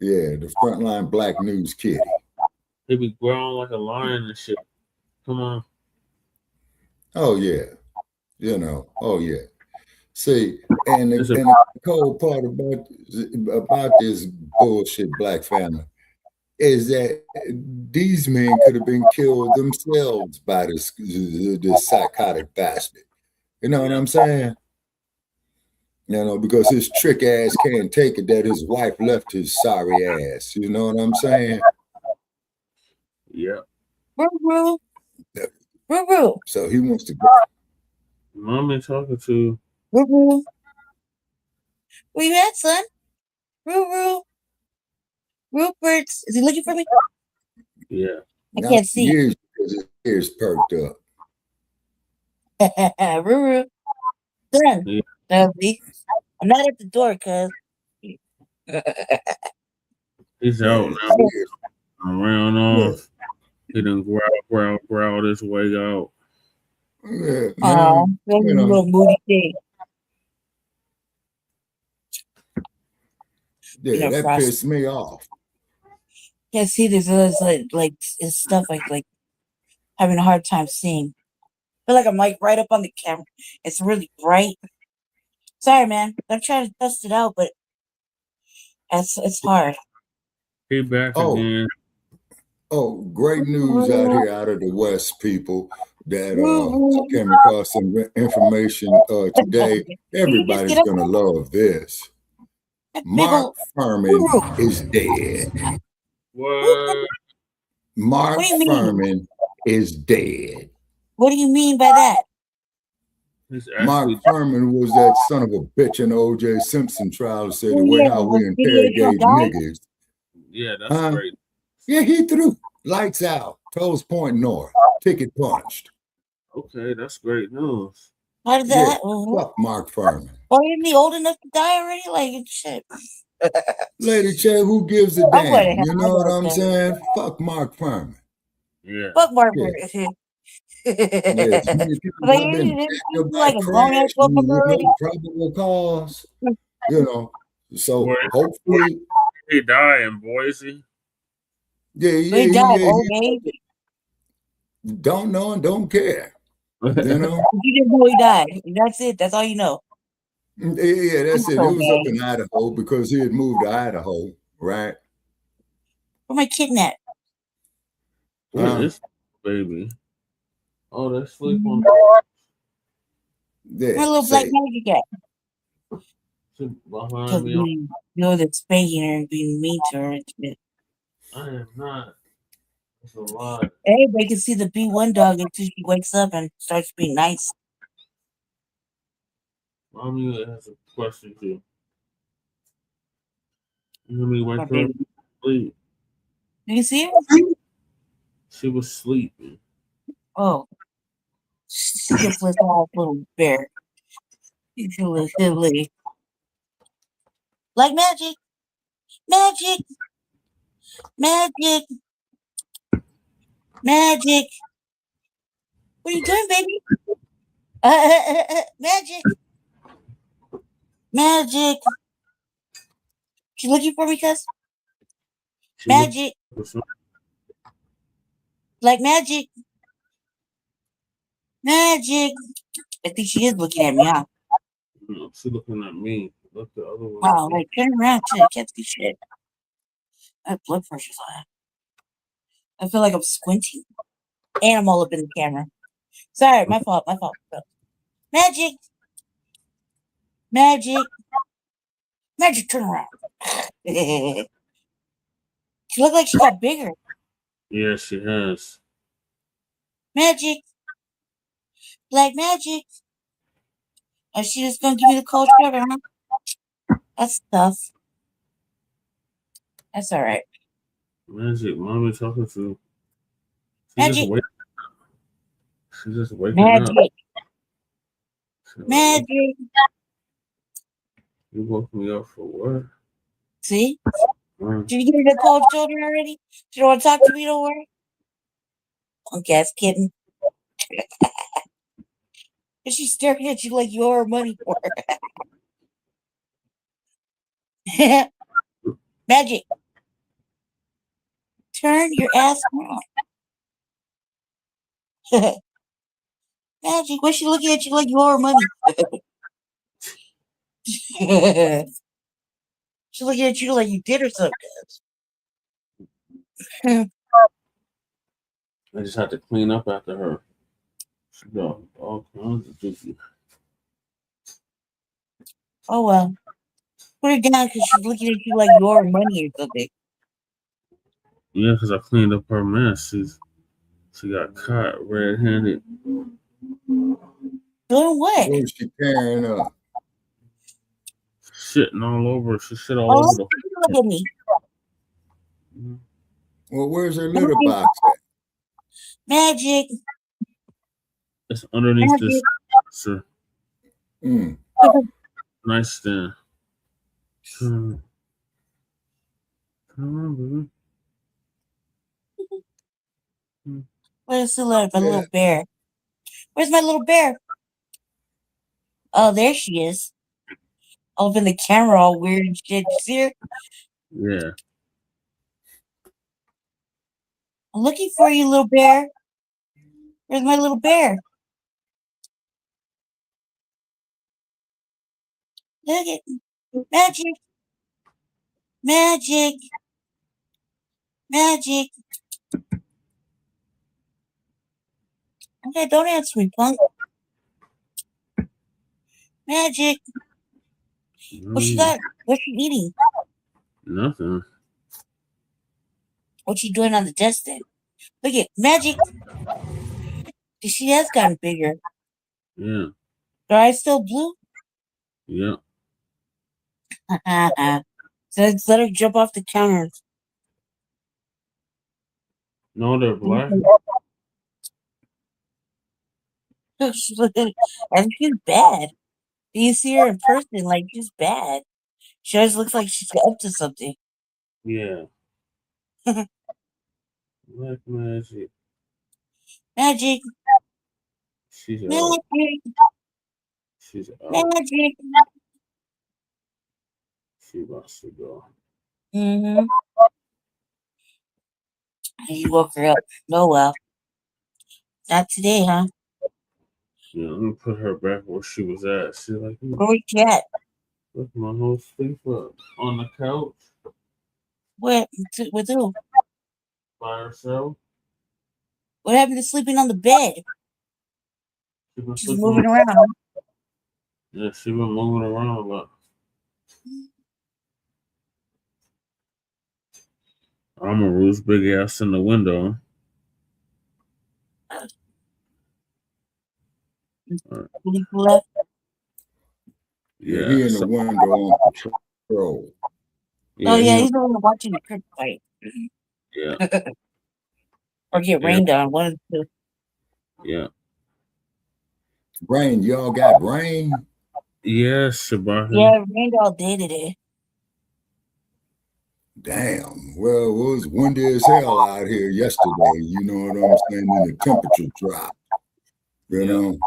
Yeah, the Frontline Black News kitty. He be growling like a lion and shit. Come on. Oh, yeah. You know, oh, yeah. See, and the cold part about this bullshit black family is that these men could have been killed themselves by this psychotic bastard. You know what I'm saying? You know, because his trick ass can't take it that his wife left his sorry ass. You know what I'm saying? Yeah. So he wants to go. Mommy talking to. Where you at, son? Rupert's. Is he looking for me? Yeah. I can't see. Because his ears perked up. Ruru. Son. Yeah. I'm not at the door, cuz. He's out now. Around off. He done growl his way out. Yeah, Oh, that's a little moody thing. Yeah, that pissed me off. Yeah, see, there's like it's stuff like having a hard time seeing. I feel like I'm like right up on the camera. It's really bright. Sorry, man. I'm trying to test it out, but it's hard. He back again. Oh, great news out here out of the West, people. That came across some information today. Everybody's gonna love this. Mark Furman is dead. What? Mark Furman is dead. What do you mean by that? Mark Furman was that son of a bitch in the O.J. Simpson trial. Said the way how we interrogate niggas. Yeah, that's great. Yeah, he threw. Lights out. Toes point north. Ticket punched. Okay, that's great news. How did that? Fuck Mark Furman. Oh, isn't he old enough to die already? Like, shit. Lady Che, who gives a damn? You know what I'm saying? Fuck Mark Furman. Yeah. Fuck Mark Furman. Yes, many people have been like a crash with probable cause. You know, so hopefully he died in Boise. He died old age. Don't know and don't care. You know, you just know he died. That's it. That's all you know. Yeah, that's it. It was up in Idaho because he had moved to Idaho, right? Where my kidnap? Where is baby? Oh, that's sleep on. Yeah, my little black magic at? Behind me. You know that spanking her and being mean to her. I am not. That's a lot. Everybody can see the B1 dog until she wakes up and starts being nice. Mommy has a question too. You hear me wake her up sleep? You can see her? She was sleeping. Oh. She's a little bear. She's a little silly. Like magic. Magic. Magic. Magic. What are you doing, baby? Magic. Magic. She looking for me, cuz? Magic. Like magic. Magic. I think she is looking at me, huh? No, she's looking at me. Look the other way. Wow, like turn around too. I can't see shit. My blood pressure's high. I feel like I'm squinting. And I'm all up in the camera. Sorry, my fault. Magic. Magic. Magic, turn around. She looked like she got bigger. Yeah, she has. Magic. Like magic. And she just gonna give me the cold shoulder, huh? That's tough. That's all right. Magic, mommy talking to. Magic. She's just waking up. Magic. You woke me up for what? See? Mm. Did you get her the cold shoulder already? You don't want to talk to me no more? Punk ass kitten. And she's staring at you like you owe her money for her. Magic. Turn your ass around. Magic, why she looking at you like you owe her money? She's looking at you like you did or something. I just had to clean up after her. She got all kinds of juicy. Oh well. Put her down because she's looking at you like you owe her money or something. Yeah, because I cleaned up her mess. She got caught red-handed. Doing what? What was she carrying up? Shitting all over. She shit all Oh, over the. look at me. Well, where's her litter box at? Magic. It's underneath Magic. this. Sir. Mm. Nice stand. Come on, baby. Where's the my little bear? Where's my little bear? Oh, there she is. All up in the camera, all weird and shit. You see her? Yeah. I'm looking for you, little bear. Where's my little bear? Look at Magic. Magic. Magic. Okay, don't answer me, punk. Magic. What she got? What's she eating? Nothing. What's she doing on the desk then? Look at Magic. She has gotten bigger. Yeah. Her eyes still blue? Yeah. So let's let her jump off the counter. No, they're black. And she's bad. Do you see her in person? Like, she's bad. She always looks like she's up to something. Yeah. Black magic. Magic. She's out. Magic. She's out. Magic. She wants to go. Mm-hmm. You woke her up. Oh, well. Not today, huh? Yeah, I'm gonna put her back where she was at. She's like, Where was she at? look, my whole sleep up on the couch Where? With who? by herself. What happened to sleeping on the bed? She been She's sleeping moving on- around. Yeah, she been moving around a lot. I'm a Roost big ass in the window. Left. Yeah, Yeah. he in the window on patrol. Oh, yeah, he's the one watching the cricket fight. Yeah. Or get rained on. One of the two. Yeah. Rain, y'all got rain? Yes, Shabbat. Yeah, it rained all day today. Damn. Well, it was windy as hell out here yesterday. You know what I'm saying? And the temperature dropped. You know?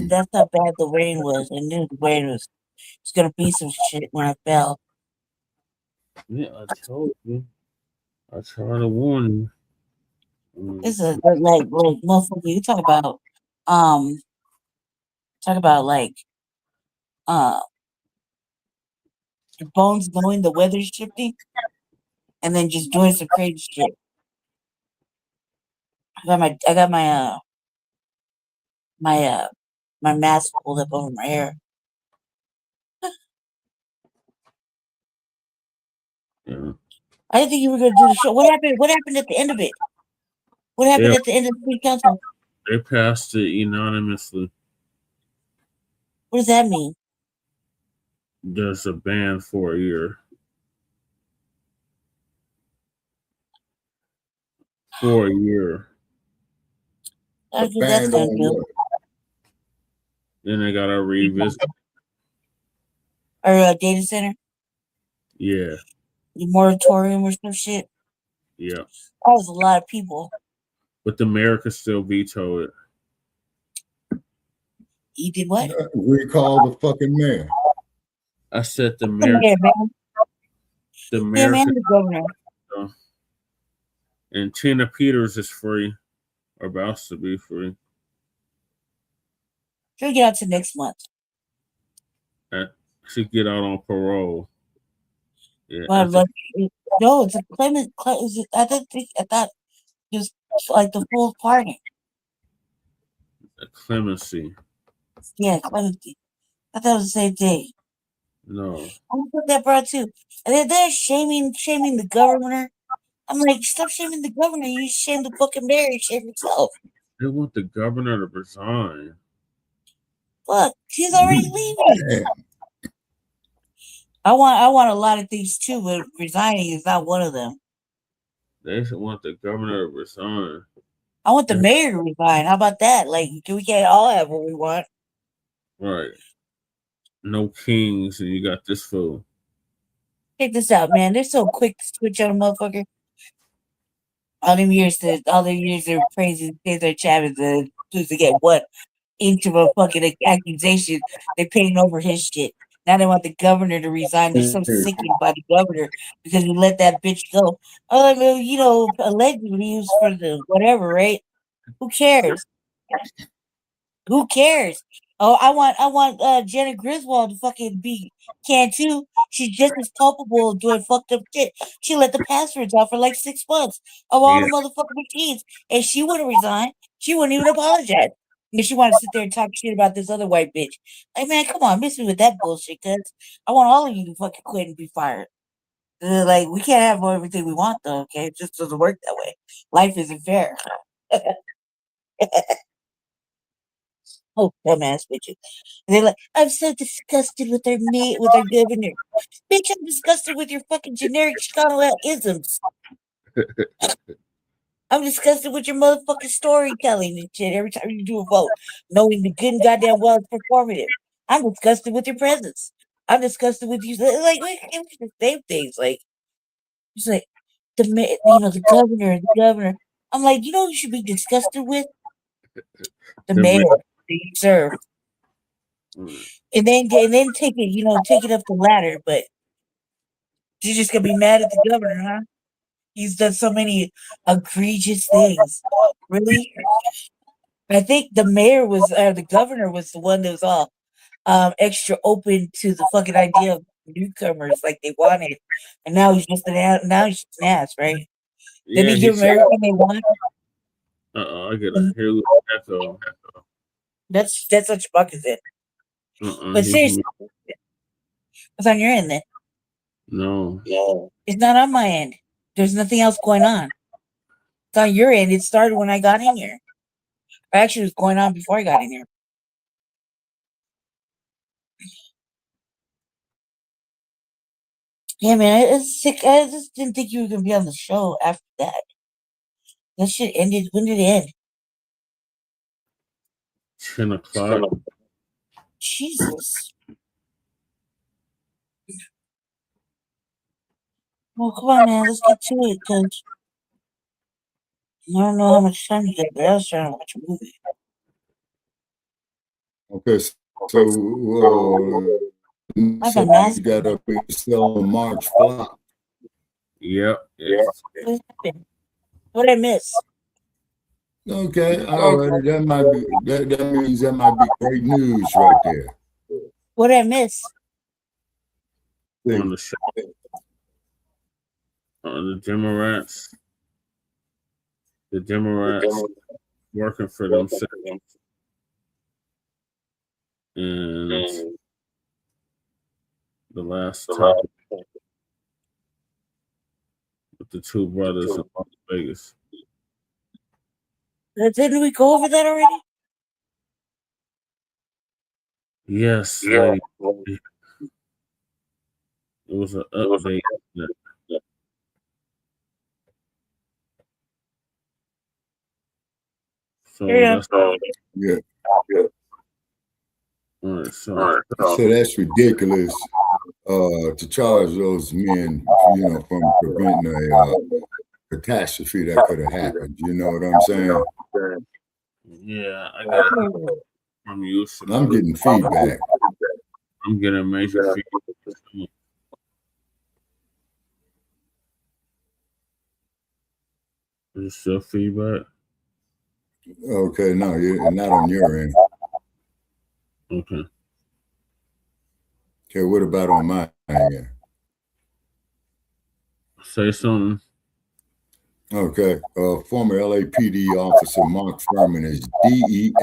That's how bad the rain was. I knew the rain was gonna be some shit when I fell. Yeah, I told you. I tried to warn you. This is like motherfucker. You talk about like your bones knowing the weather's shifting, and then just doing some crazy shit. I got my mask pulled up over my hair. Yeah. I didn't think you were gonna do the show. What happened? What happened at the end of it? What happened at the end of the city council? They passed it unanimously. What does that mean? There's a ban for a year. For a year. I think that's gonna do. Then they gotta revisit. or a data center, Yeah, the moratorium or some shit. yeah. That was a lot of people. But the mayor could still veto it. He did what? Recall the fucking mayor. I said the The mayor. mayor, man. The Yeah, mayor. man, the governor. And Tina Peters is free, or about to be free. She'll get out to next month. She get out on parole. Yeah, But like, no, it's a Clement. I thought it was like the full pardon. a clemency. Yeah, clemency. I thought it was the same thing. No, I put that bro too. And they're shaming the governor. I'm like, stop shaming the governor. You shame the fucking mayor. You shame yourself. they want the governor to resign. Fuck, he's already leaving. I want a lot of things too, but resigning is not one of them. They want the governor to resign. I want the mayor to resign. How about that? Like, we can't all have what we want. Right. No kings, and you got this fool. Check this out, man. They're so quick to switch on a motherfucker. All them years they're praising Cesar Chavez to get what inch of a fucking accusation. They're paying over his shit. Now they want the governor to resign. They're so sickened by the governor because he let that bitch go. Oh, I mean, you know, allegedly used for the whatever, right? Who cares? Who cares? Oh, I want Jenna Griswold to fucking be can too. She's just as culpable of doing fucked up shit. She let the passwords out for like 6 months of all the motherfucking machines, and she wouldn't resign. She wouldn't even apologize. And she wanted to sit there and talk shit about this other white bitch. Like, man, come on, miss me with that bullshit, cuz I want all of you to fucking quit and be fired. Like, we can't have everything we want, though, okay? It just doesn't work that way. Life isn't fair. Oh, dumbass bitches. And they're like, I'm so disgusted with with our governor. Bitch, I'm disgusted with your fucking generic Chicago-isms. I'm disgusted with your motherfucking storytelling and shit every time you do a vote, knowing the good and goddamn well it's performative. I'm disgusted with your presence. I'm disgusted with you. Like, it's the same things. Like, it's like, the governor. I'm like, you know who you should be disgusted with? The mayor that you serve. And then take it up the ladder, but you're just gonna be mad at the governor, huh? He's done so many egregious things. Really? I think the governor was the one that was all extra open to the fucking idea of newcomers like they wanted. And now he's just an ass, right? Yeah, Did he give them everything they want? I get a hair little echo. That's what your buck is in. But seriously, what's on your end then? No. It's not on my end. There's nothing else going on. It's on your end. It started when I got in here. Or actually, it was going on before I got in here. Yeah, man, it's sick. I just didn't think you were going to be on the show after that. That shit ended. When did it end? 10 o'clock. Jesus. Well, come on, man. Let's get to it, because I don't know how much time you got, but I was trying to watch a movie. Okay, so you got up here still March flop. Yep. What did I miss? Okay, all right. That means that might be great news right there. What did I miss? On the show. The Democrats. The Democrats working for themselves. And the last topic with the two brothers in Las Vegas. Didn't we go over that already? Yes, lady. It was an update. So that's yeah. All right, so that's ridiculous. to charge those men, from preventing a catastrophe that could have happened. You know what I'm saying? Yeah, I got it from you. I'm getting feedback. I'm getting major feedback. Is it still feedback? Okay, no, you're not on your end. Okay. Okay, what about on my end? Say something. Okay, former LAPD officer Mark Furman is DEAD.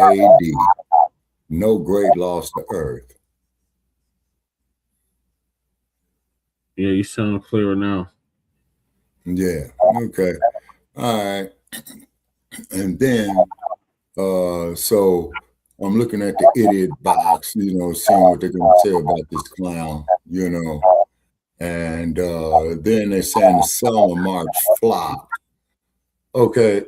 No great loss to Earth. Yeah, you sound clearer now. Yeah, okay. All right. And then, so I'm looking at the idiot box, seeing what they're going to say about this clown, And then they're saying the Selma March flopped. Okay,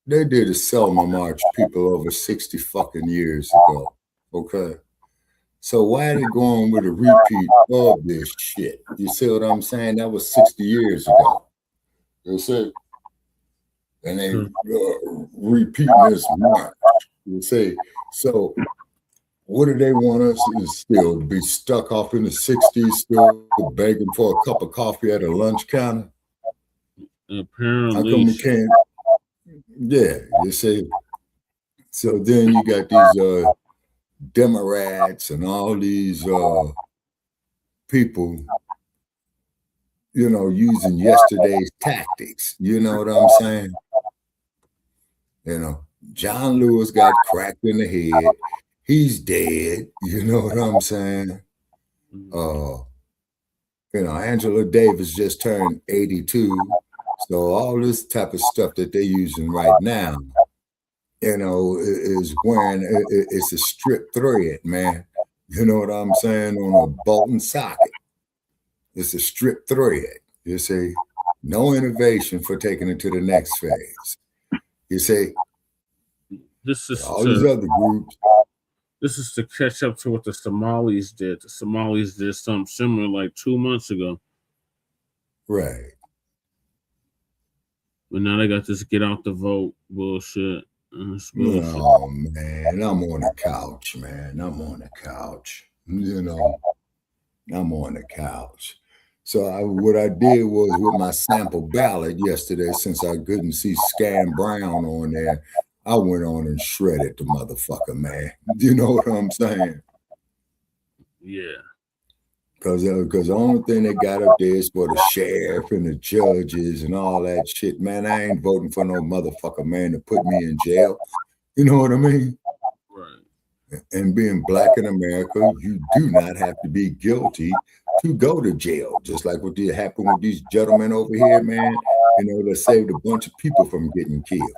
they did a Selma March, people, over 60 fucking years ago. Okay. So why are they going with a repeat of this shit? You see what I'm saying? That was 60 years ago. You see? And they repeating this march. You see? So what do they want us to still be stuck off in the 60s, still begging for a cup of coffee at a lunch counter? Apparently. How come we can't? Yeah, you see? So then you got these Democrats and all these people, using yesterday's tactics. You know what I'm saying? John Lewis got cracked in the head. He's dead. You know what I'm saying? Angela Davis just turned 82. So all this type of stuff that they're using right now, is wearing, it's a strip thread, man. You know what I'm saying? On a Bolton socket. It's a strip thread. You see? No innovation for taking it to the next phase. You see? This is all these other groups. This is to catch up to what the Somalis did. The Somalis did something similar like 2 months ago. Right. But now they got this get out the vote bullshit. Oh, man. I'm on the couch, man. I'm on the couch. I'm on the couch. So what I did was with my sample ballot yesterday, since I couldn't see Scan Brown on there, I went on and shredded the motherfucker, man. You know what I'm saying? Yeah. Because the only thing they got up there is for the sheriff and the judges and all that shit. Man, I ain't voting for no motherfucker, man, to put me in jail. You know what I mean? Right. And being black in America, you do not have to be guilty to go to jail. Just like what did happen with these gentlemen over here, man. That saved a bunch of people from getting killed.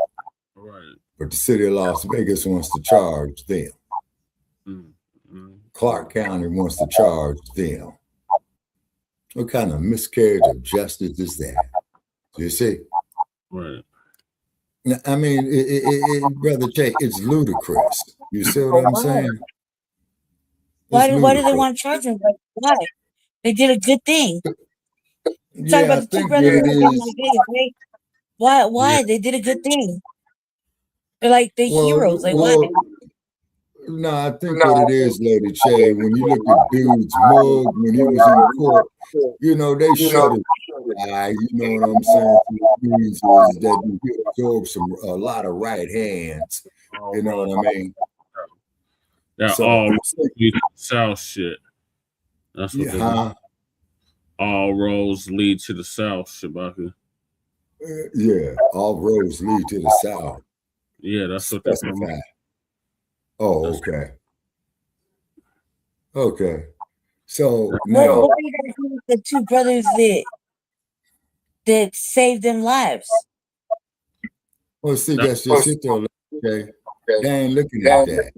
Right. But the city of Las Vegas wants to charge them. Clark County wants to charge them. What kind of miscarriage of justice is that? You see? Right. I mean, Brother Jay, it's ludicrous. You see what I'm saying? Why do they want to charge them? Why? They did a good thing. Talk about the two brothers in Las Vegas, right? Why? Yeah. They did a good thing. They're like heroes. Like why? No, I think what it is, Lady Che, when you look at dude's mug when he was in court, they shut his eye. You know what I'm saying? Is that he absorbs a lot of right hands. You know what I mean? That all South shit. That's what they do. All roads lead to the South, Shabaka. Yeah, all roads lead to the South. Yeah, that's what that's about. Oh, okay. Okay. So now, what are you gonna do with the two brothers that saved them lives? Well, see, that's just it though. Okay. They ain't looking at that.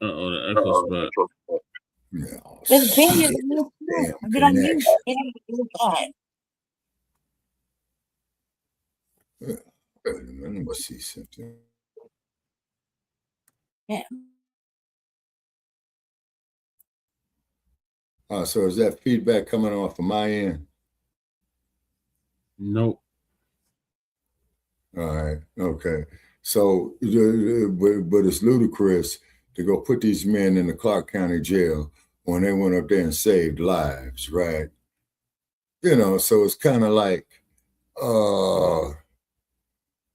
The echo's back. No, there's videos. I've been on mute. Let me see something. Yeah. So is that feedback coming off of my end? Nope. All right. Okay. So, but it's ludicrous to go put these men in the Clark County jail when they went up there and saved lives, right? You know, so it's kind of like, oh,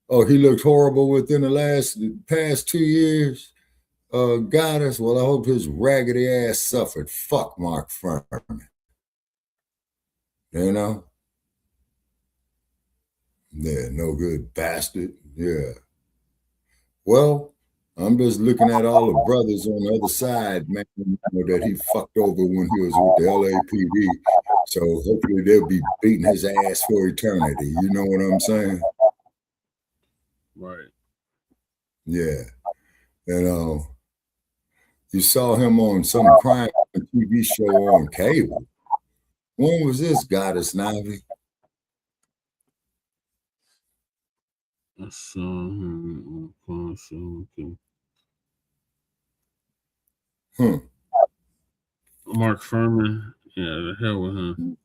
he looked horrible within the past 2 years. Got us. Well, I hope his raggedy ass suffered. Fuck Mark Furman. You know? Yeah, no good bastard. Yeah. Well, I'm just looking at all the brothers on the other side, man, that he fucked over when he was with the LAPD. So hopefully they'll be beating his ass for eternity. You know what I'm saying? Right. Yeah. And you saw him on some crime TV show on cable. When was this, Goddess Navi? I saw him on Cascio. Mark Furman. Yeah, the hell with him.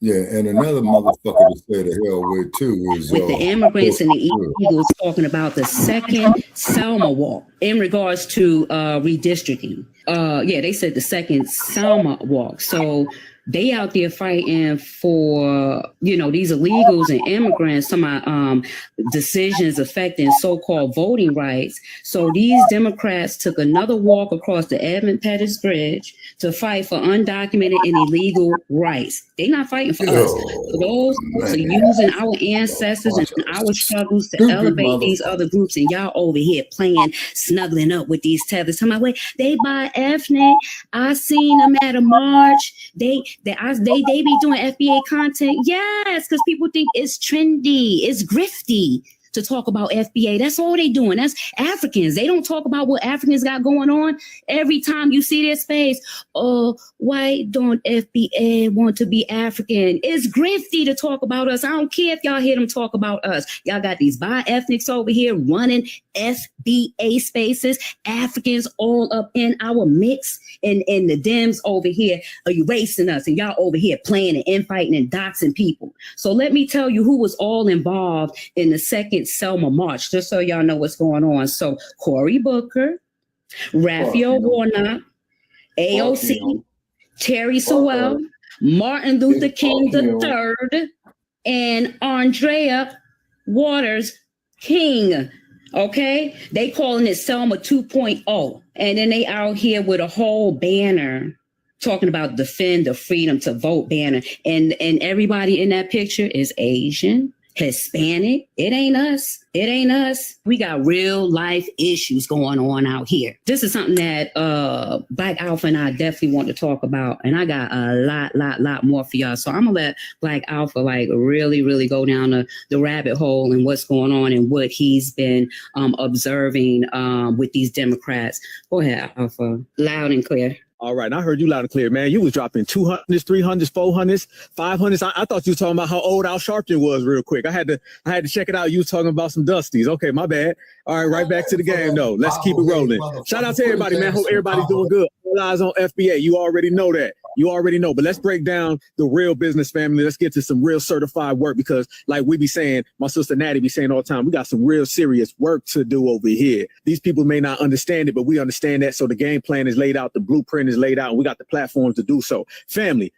Yeah, and another motherfucker to say the hell with too is with the immigrants and the illegals talking about the second Selma walk in regards to redistricting. Yeah, they said the second Selma walk. So they out there fighting for, you know, these illegals and immigrants, some decisions affecting so-called voting rights. So these Democrats took another walk across the Edmund Pettus Bridge to fight for undocumented and illegal rights. They're not fighting for us. For those who are using our ancestors and our struggles to elevate these other groups, and y'all over here playing, snuggling up with these tethers. Tell my way, they buy ethnic. I seen them at a march. They be doing FBA content. Yes, because people think it's trendy, it's grifty to talk about FBA. That's all they doing. That's Africans. They don't talk about what Africans got going on. Every time you see their space, oh, why don't FBA want to be African? It's grifty to talk about us. I don't care if y'all hear them talk about us. Y'all got these bi-ethnics over here running FBA spaces, Africans all up in our mix, and the Dems over here are erasing us, and y'all over here playing and infighting and doxing people. So let me tell you who was all involved in the second Selma March, just so y'all know what's going on. So Cory Booker, Raphael Warnock, AOC, Terry Sewell, Martin Luther King III, and Andrea Waters King. Okay, they calling it Selma 2.0. And then they out here with a whole banner talking about defend the freedom to vote banner. And everybody in that picture is Asian, Hispanic. It ain't us. It ain't us. We got real life issues going on out here. This is something that Black Alpha and I definitely want to talk about. And I got a lot more for y'all. So I'm gonna let Black Alpha like really go down the rabbit hole and what's going on and what he's been observing with these Democrats. Go ahead, Alpha. Loud and clear. All right, I heard you loud and clear, man. You was dropping 200s, 300s, 400s, 500s. I thought you were talking about how old Al Sharpton was real quick. I had to check it out. You was talking about some Dusties. Okay, my bad. All right, right back to the game, though. Let's keep it rolling. Shout out to everybody, man. Hope everybody's doing good. All eyes on FBA. You already know that. You already know. But let's break down the real business, family. Let's get to some real certified work because, like we be saying, my sister Natty be saying all the time, we got some real serious work to do over here. These people may not understand it, but we understand that. So the game plan is laid out. The blueprint is laid out. And we got the platforms to do so. Family,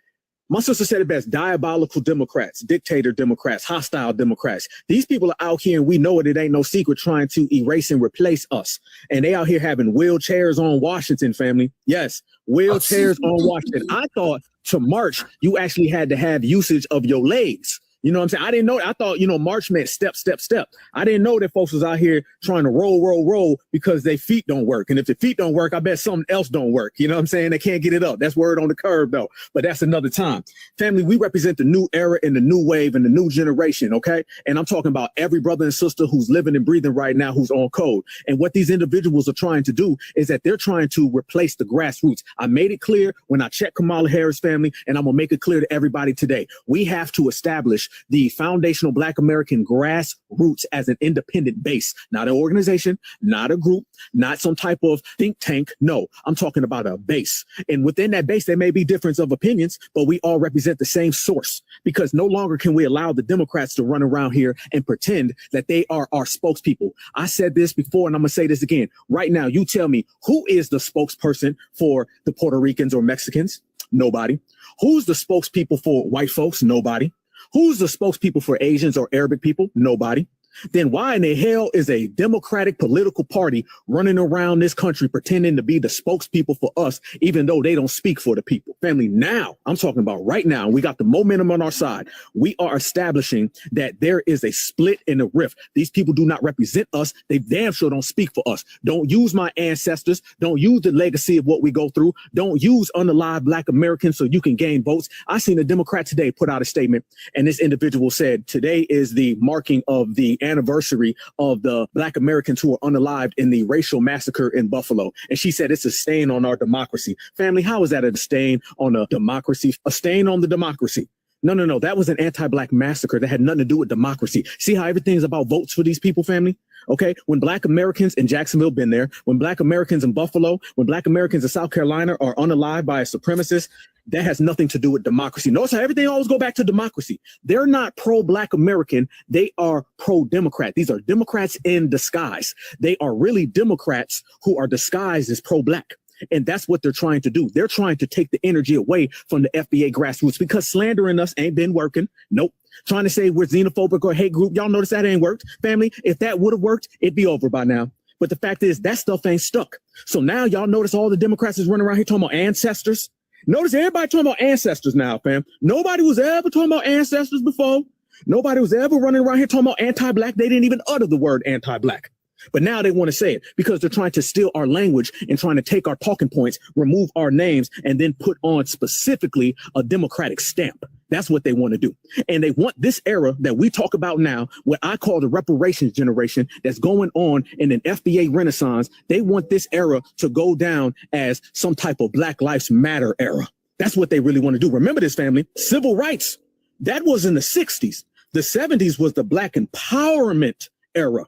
my sister said it best, diabolical Democrats, dictator Democrats, hostile Democrats. These people are out here and we know it ain't no secret trying to erase and replace us. And they out here having wheelchairs on Washington, family. Yes, wheelchairs on Washington. I thought to march, you actually had to have usage of your legs. You know what I'm saying? I didn't know. I thought, march meant step, step, step. I didn't know that folks was out here trying to roll because their feet don't work. And if the feet don't work, I bet something else don't work. You know what I'm saying? They can't get it up. That's word on the curb, though. But that's another time. Family, we represent the new era and the new wave and the new generation, okay? And I'm talking about every brother and sister who's living and breathing right now who's on code. And what these individuals are trying to do is that they're trying to replace the grassroots. I made it clear when I checked Kamala Harris, family, and I'm going to make it clear to everybody today. We have to establish establish the foundational Black American grassroots as an independent base, not an organization, not a group, not some type of think tank. No, I'm talking about a base. And within that base, there may be difference of opinions, but we all represent the same source, because no longer can we allow the Democrats to run around here and pretend that they are our spokespeople. I said this before, and I'm going to say this again. Right now, you tell me, who is the spokesperson for the Puerto Ricans or Mexicans? Nobody. Who's the spokespeople for white folks? Nobody. Who's the spokespeople for Asians or Arabic people? Nobody. Then why in the hell is a Democratic political party running around this country pretending to be the spokespeople for us, even though they don't speak for the people? Family, now, I'm talking about right now, we got the momentum on our side. We are establishing that there is a split and a rift. These people do not represent us. They damn sure don't speak for us. Don't use my ancestors. Don't use the legacy of what we go through. Don't use unalive Black Americans so you can gain votes. I seen a Democrat today put out a statement, and this individual said, today is the marking of the anniversary of the Black Americans who were unalived in the racial massacre in Buffalo. And she said it's a stain on our democracy. Family, how is that a stain on a democracy? A stain on the democracy? No. That was an anti-Black massacre that had nothing to do with democracy. See how everything is about votes for these people, family? Okay, when Black Americans in Jacksonville been there, when Black Americans in Buffalo, when Black Americans in South Carolina are unalived by a supremacist, that has nothing to do with democracy. Notice how everything always go back to democracy. They're not pro-Black American. They are pro-Democrat. These are Democrats in disguise. They are really Democrats who are disguised as pro-Black. And that's what they're trying to do. They're trying to take the energy away from the FBA grassroots, because slandering us ain't been working. Nope. Trying to say we're xenophobic or hate group. Y'all notice that ain't worked. Family, if that would have worked, it'd be over by now. But the fact is that stuff ain't stuck. So now y'all notice all the Democrats is running around here talking about ancestors. Notice everybody talking about ancestors now, fam. Nobody was ever talking about ancestors before. Nobody was ever running around here talking about anti-Black. They didn't even utter the word anti-Black. But now they want to say it because they're trying to steal our language and trying to take our talking points, remove our names, and then put on specifically a Democratic stamp. That's what they want to do. And they want this era that we talk about now, what I call the reparations generation that's going on in an FBA renaissance. They want this era to go down as some type of Black Lives Matter era. That's what they really want to do. Remember this, family. Civil rights, that was in the 60s. The 70s was the Black empowerment era.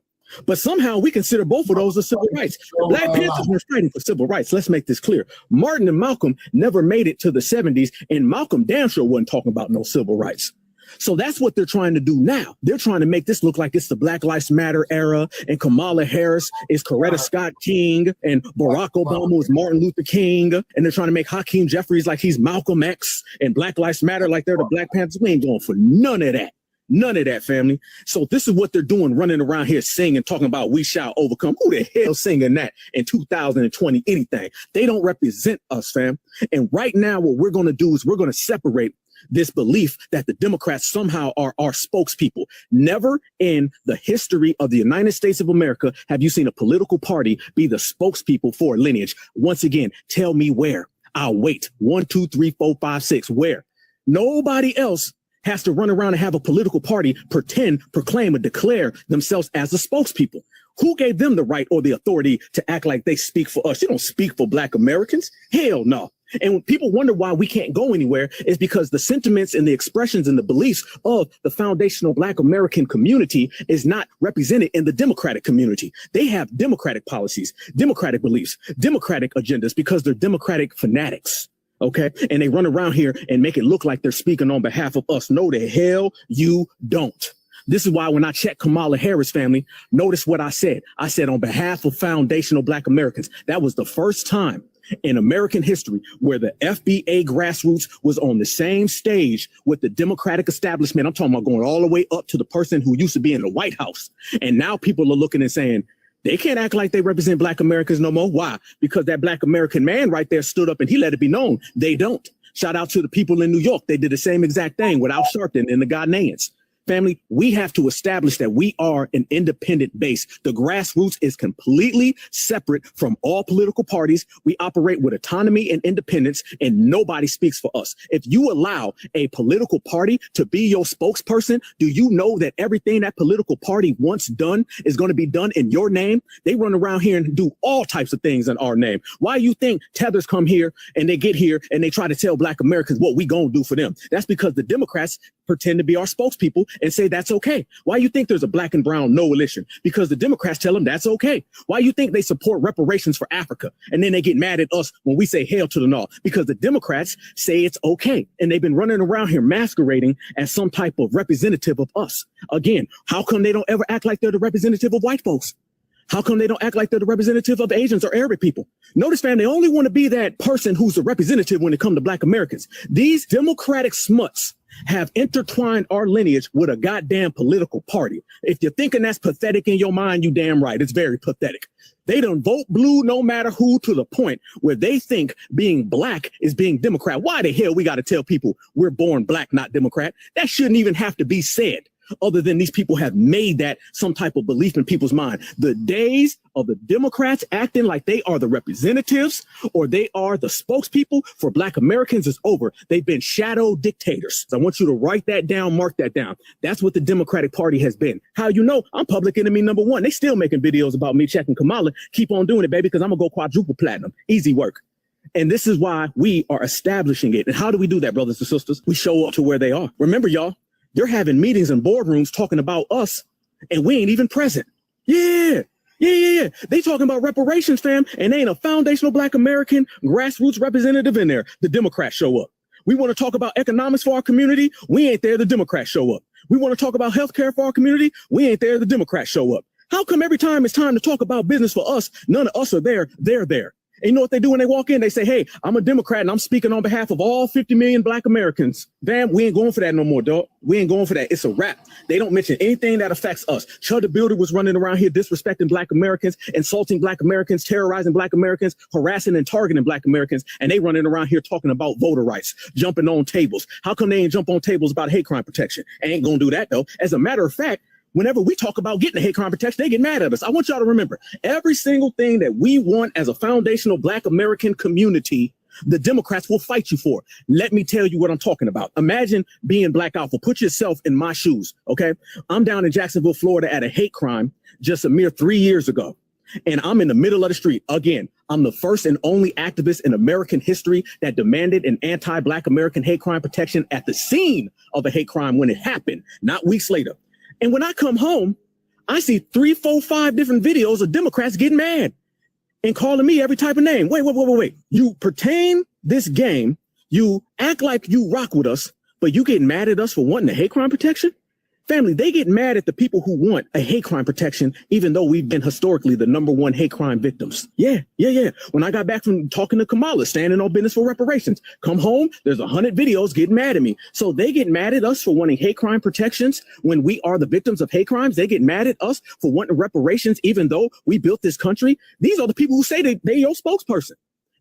But somehow we consider both of those as civil rights. Black Panthers were fighting for civil rights. Let's make this clear. Martin and Malcolm never made it to the 70s, and Malcolm damn sure wasn't talking about no civil rights. So that's what they're trying to do now. They're trying to make this look like it's the Black Lives Matter era, and Kamala Harris is Coretta Scott King, and Barack Obama was Martin Luther King, and they're trying to make Hakeem Jeffries like he's Malcolm X, and Black Lives Matter like they're the Black Panthers. We ain't going for none of that. None of that, family. So this is what they're doing, running around here singing, talking about we shall overcome. Who the hell singing that in 2020 anything? They don't represent us, fam. And right now, what we're going to do is we're going to separate this belief that the Democrats somehow are our spokespeople. Never in the history of the United States of America have you seen a political party be the spokespeople for a lineage. Once again, tell me where. I'll wait. 1, 2, 3, 4, 5, 6. Where? Nobody else has to run around and have a political party pretend, proclaim, or declare themselves as the spokespeople. Who gave them the right or the authority to act like they speak for us? You don't speak for Black Americans. Hell no. And when people wonder why we can't go anywhere, is because the sentiments and the expressions and the beliefs of the foundational Black American community is not represented in the Democratic community. They have Democratic policies, Democratic beliefs, Democratic agendas because they're Democratic fanatics. Okay. And they run around here and make it look like they're speaking on behalf of us. No, the hell you don't. This is why when I check Kamala Harris, family, notice what I said. I said on behalf of foundational Black Americans. That was the first time in American history where the FBA grassroots was on the same stage with the Democratic establishment. I'm talking about going all the way up to the person who used to be in the White House. And now people are looking and saying, they can't act like they represent Black Americans no more. Why? Because that Black American man right there stood up and he let it be known. They don't. Shout out to the people in New York. They did the same exact thing with Al Sharpton and the Ghanaians. Family, we have to establish that we are an independent base. The grassroots is completely separate from all political parties. We operate with autonomy and independence, and nobody speaks for us. If you allow a political party to be your spokesperson, do you know that everything that political party wants done is going to be done in your name? They run around here and do all types of things in our name. Why you think tethers come here and they get here and they try to tell Black Americans what we gonna do for them? That's because the Democrats pretend to be our spokespeople and say that's okay. Why you think there's a Black and brown coalition? Because the Democrats tell them that's okay. Why you think they support reparations for Africa and then they get mad at us when we say hail to the North? Because the Democrats say it's okay. And they've been running around here masquerading as some type of representative of us. Again, how come they don't ever act like they're the representative of white folks? How come they don't act like they're the representative of Asians or Arabic people? Notice, fam, they only want to be that person who's a representative when it comes to Black Americans. These Democratic smuts have intertwined our lineage with a goddamn political party. If you're thinking that's pathetic in your mind, you damn right. It's very pathetic. They don't vote blue no matter who, to the point where they think being Black is being Democrat. Why the hell we got to tell people we're born Black, not Democrat? That shouldn't even have to be said. Other than these people have made that some type of belief in people's mind. The days of the Democrats acting like they are the representatives or they are the spokespeople for Black Americans is over. They've been shadow dictators. So I want you to write that down, mark that down. That's what the Democratic Party has been. How you know? I'm public enemy number one. They still making videos about me checking Kamala. Keep on doing it, baby, because I'm going to go quadruple platinum. Easy work. And this is why we are establishing it. And how do we do that, brothers and sisters? We show up to where they are. Remember, y'all, they're having meetings in boardrooms talking about us, and we ain't even present. Yeah. They talking about reparations, fam, and they ain't a foundational Black American grassroots representative in there. The Democrats show up. We want to talk about economics for our community. We ain't there. The Democrats show up. We want to talk about healthcare for our community. We ain't there. The Democrats show up. How come every time it's time to talk about business for us, none of us are there? They're there. And you know what they do when they walk in? They say, hey, I'm a Democrat and I'm speaking on behalf of all 50 million Black Americans. Damn, we ain't going for that no more, dog. We ain't going for that. It's a wrap. They don't mention anything that affects us. Chud the Builder was running around here disrespecting Black Americans, insulting Black Americans, terrorizing Black Americans, harassing and targeting Black Americans. And they running around here talking about voter rights, jumping on tables. How come they ain't jump on tables about hate crime protection? Ain't gonna do that, though. As a matter of fact, whenever we talk about getting the hate crime protection, they get mad at us. I want y'all to remember, every single thing that we want as a foundational Black American community, the Democrats will fight you for. Let me tell you what I'm talking about. Imagine being Black Alpha. Put yourself in my shoes, okay? I'm down in Jacksonville, Florida at a hate crime just a mere 3 years ago. And I'm in the middle of the street. Again, I'm the first and only activist in American history that demanded an anti-Black American hate crime protection at the scene of a hate crime when it happened, not weeks later. And when I come home, I see 3, 4, 5 different videos of Democrats getting mad and calling me every type of name. Wait. You pertain this game. You act like you rock with us, but you get mad at us for wanting a hate crime protection? Family, they get mad at the people who want a hate crime protection, even though we've been historically the #1 hate crime victims. Yeah. When I got back from talking to Kamala, standing on business for reparations, come home, there's 100 videos getting mad at me. So they get mad at us for wanting hate crime protections when we are the victims of hate crimes. They get mad at us for wanting reparations, even though we built this country. These are the people who say they're your spokesperson.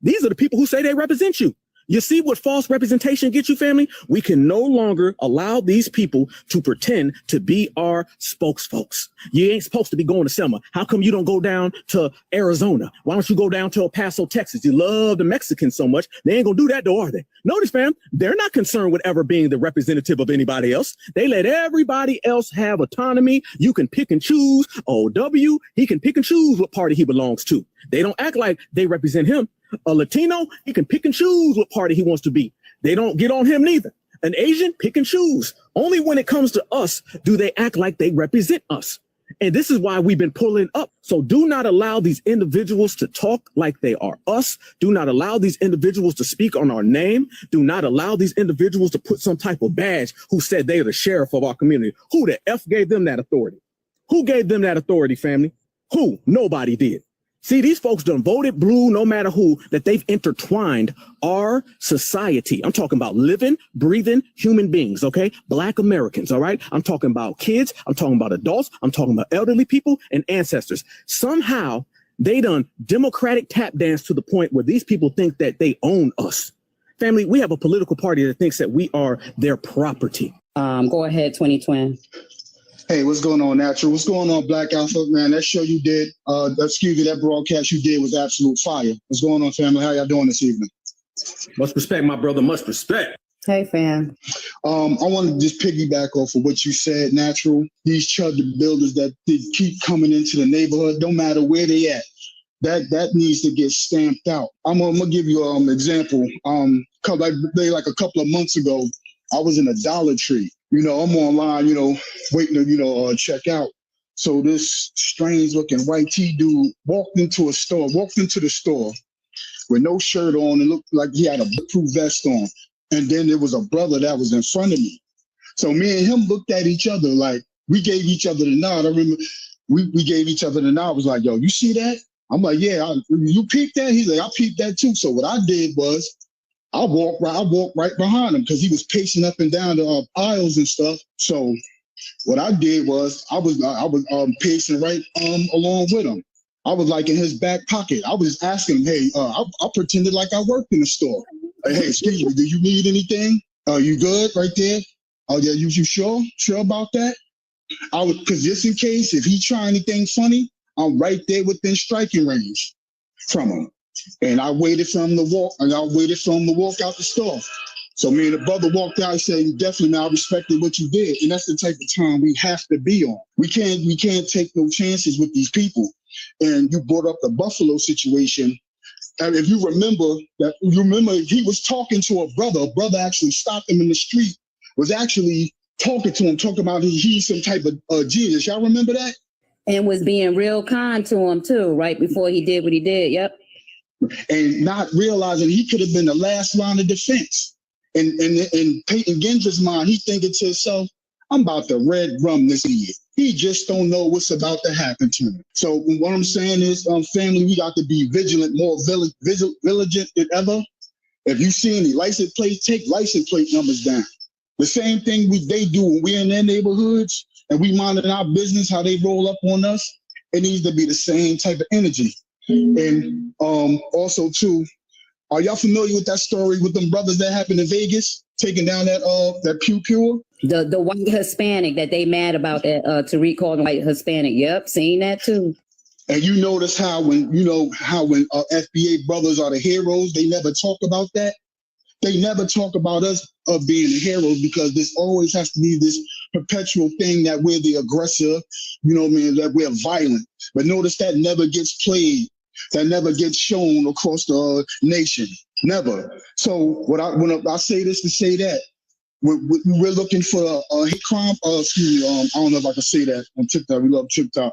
These are the people who say they represent you. You see what false representation gets you, family? We can no longer allow these people to pretend to be our spokesfolks. You ain't supposed to be going to Selma. How come you don't go down to Arizona? Why don't you go down to El Paso, Texas? You love the Mexicans so much. They ain't gonna do that though, are they? Notice, fam, they're not concerned with ever being the representative of anybody else. They let everybody else have autonomy. You can pick and choose. OW, he can pick and choose what party he belongs to. They don't act like they represent him. A Latino, he can pick and choose what party he wants to be. They don't get on him neither. An Asian, pick and choose. Only when it comes to us do they act like they represent us. And this is why we've been pulling up. So do not allow these individuals to talk like they are us. Do not allow these individuals to speak on our name. Do not allow these individuals to put some type of badge who said they are the sheriff of our community. Who the F gave them that authority? Who gave them that authority, family? Who? Nobody did. See, these folks done voted blue no matter who, that they've intertwined our society. I'm talking about living, breathing human beings, okay? Black Americans, all right? I'm talking about kids. I'm talking about adults. I'm talking about elderly people and ancestors. Somehow they done democratic tap dance to the point where these people think that they own us. Family, we have a political party that thinks that we are their property. Go ahead, 2020. Hey, what's going on, Natural? What's going on, Black Alpha? Man, that show you did, that broadcast you did was absolute fire. What's going on, family? How y'all doing this evening? Much respect, my brother. Much respect. Hey, fam. I want to just piggyback off of what you said, Natural. These chudder builders that they keep coming into the neighborhood, no matter where they at, that needs to get stamped out. I'm gonna give you an example. Like a couple of months ago, I was in a Dollar Tree. I'm online, waiting to, check out. So this strange looking white tee dude walked into the store with no shirt on and looked like he had a bulletproof vest on. And then there was a brother that was in front of me. So me and him looked at each other like we gave each other the nod. I remember we gave each other the nod. I was like, yo, you see that? I'm like, yeah, you peeped that? He's like, I peeped that too. So what I did was I walked right behind him because he was pacing up and down the aisles and stuff. So what I did was I was pacing right along with him. I was like in his back pocket. I was asking him, hey, I pretended like I worked in the store. Like, hey, excuse me, do you need anything? You good right there? Oh yeah, you sure about that? Because just in case if he try anything funny, I'm right there within striking range from him. And I waited for him to walk, out the store. So me and the brother walked out and said, definitely, man, I respected what you did. And that's the type of time we have to be on. We can't take no chances with these people. And you brought up the Buffalo situation. And if you remember he was talking to a brother actually stopped him in the street, was actually talking to him, talking about he's some type of Jesus. Y'all remember that? And was being real kind to him too, right before he did what he did. Yep. And not realizing he could have been the last line of defense. And in Peyton Gendron's mind, he thinking to himself, I'm about to red rum this year. He just don't know what's about to happen to him. So what I'm saying is, family, we got to be vigilant, more vigilant than ever. If you see any license plates, take license plate numbers down. The same thing they do when we're in their neighborhoods and we monitor our business, how they roll up on us. It needs to be the same type of energy. And also too, are y'all familiar with that story with them brothers that happened in Vegas, taking down that Pew Pew? The white Hispanic that they mad about that Tariq called white Hispanic. Yep, seen that too. And you notice how when FBA brothers are the heroes, they never talk about that. They never talk about us being the heroes because this always has to be this perpetual thing that we're the aggressor, that we're violent. But notice that never gets played. That never gets shown across the nation. Never. So when I say this to say that, we're looking for a hate crime. I don't know if I can say that on TikTok. We love TikTok.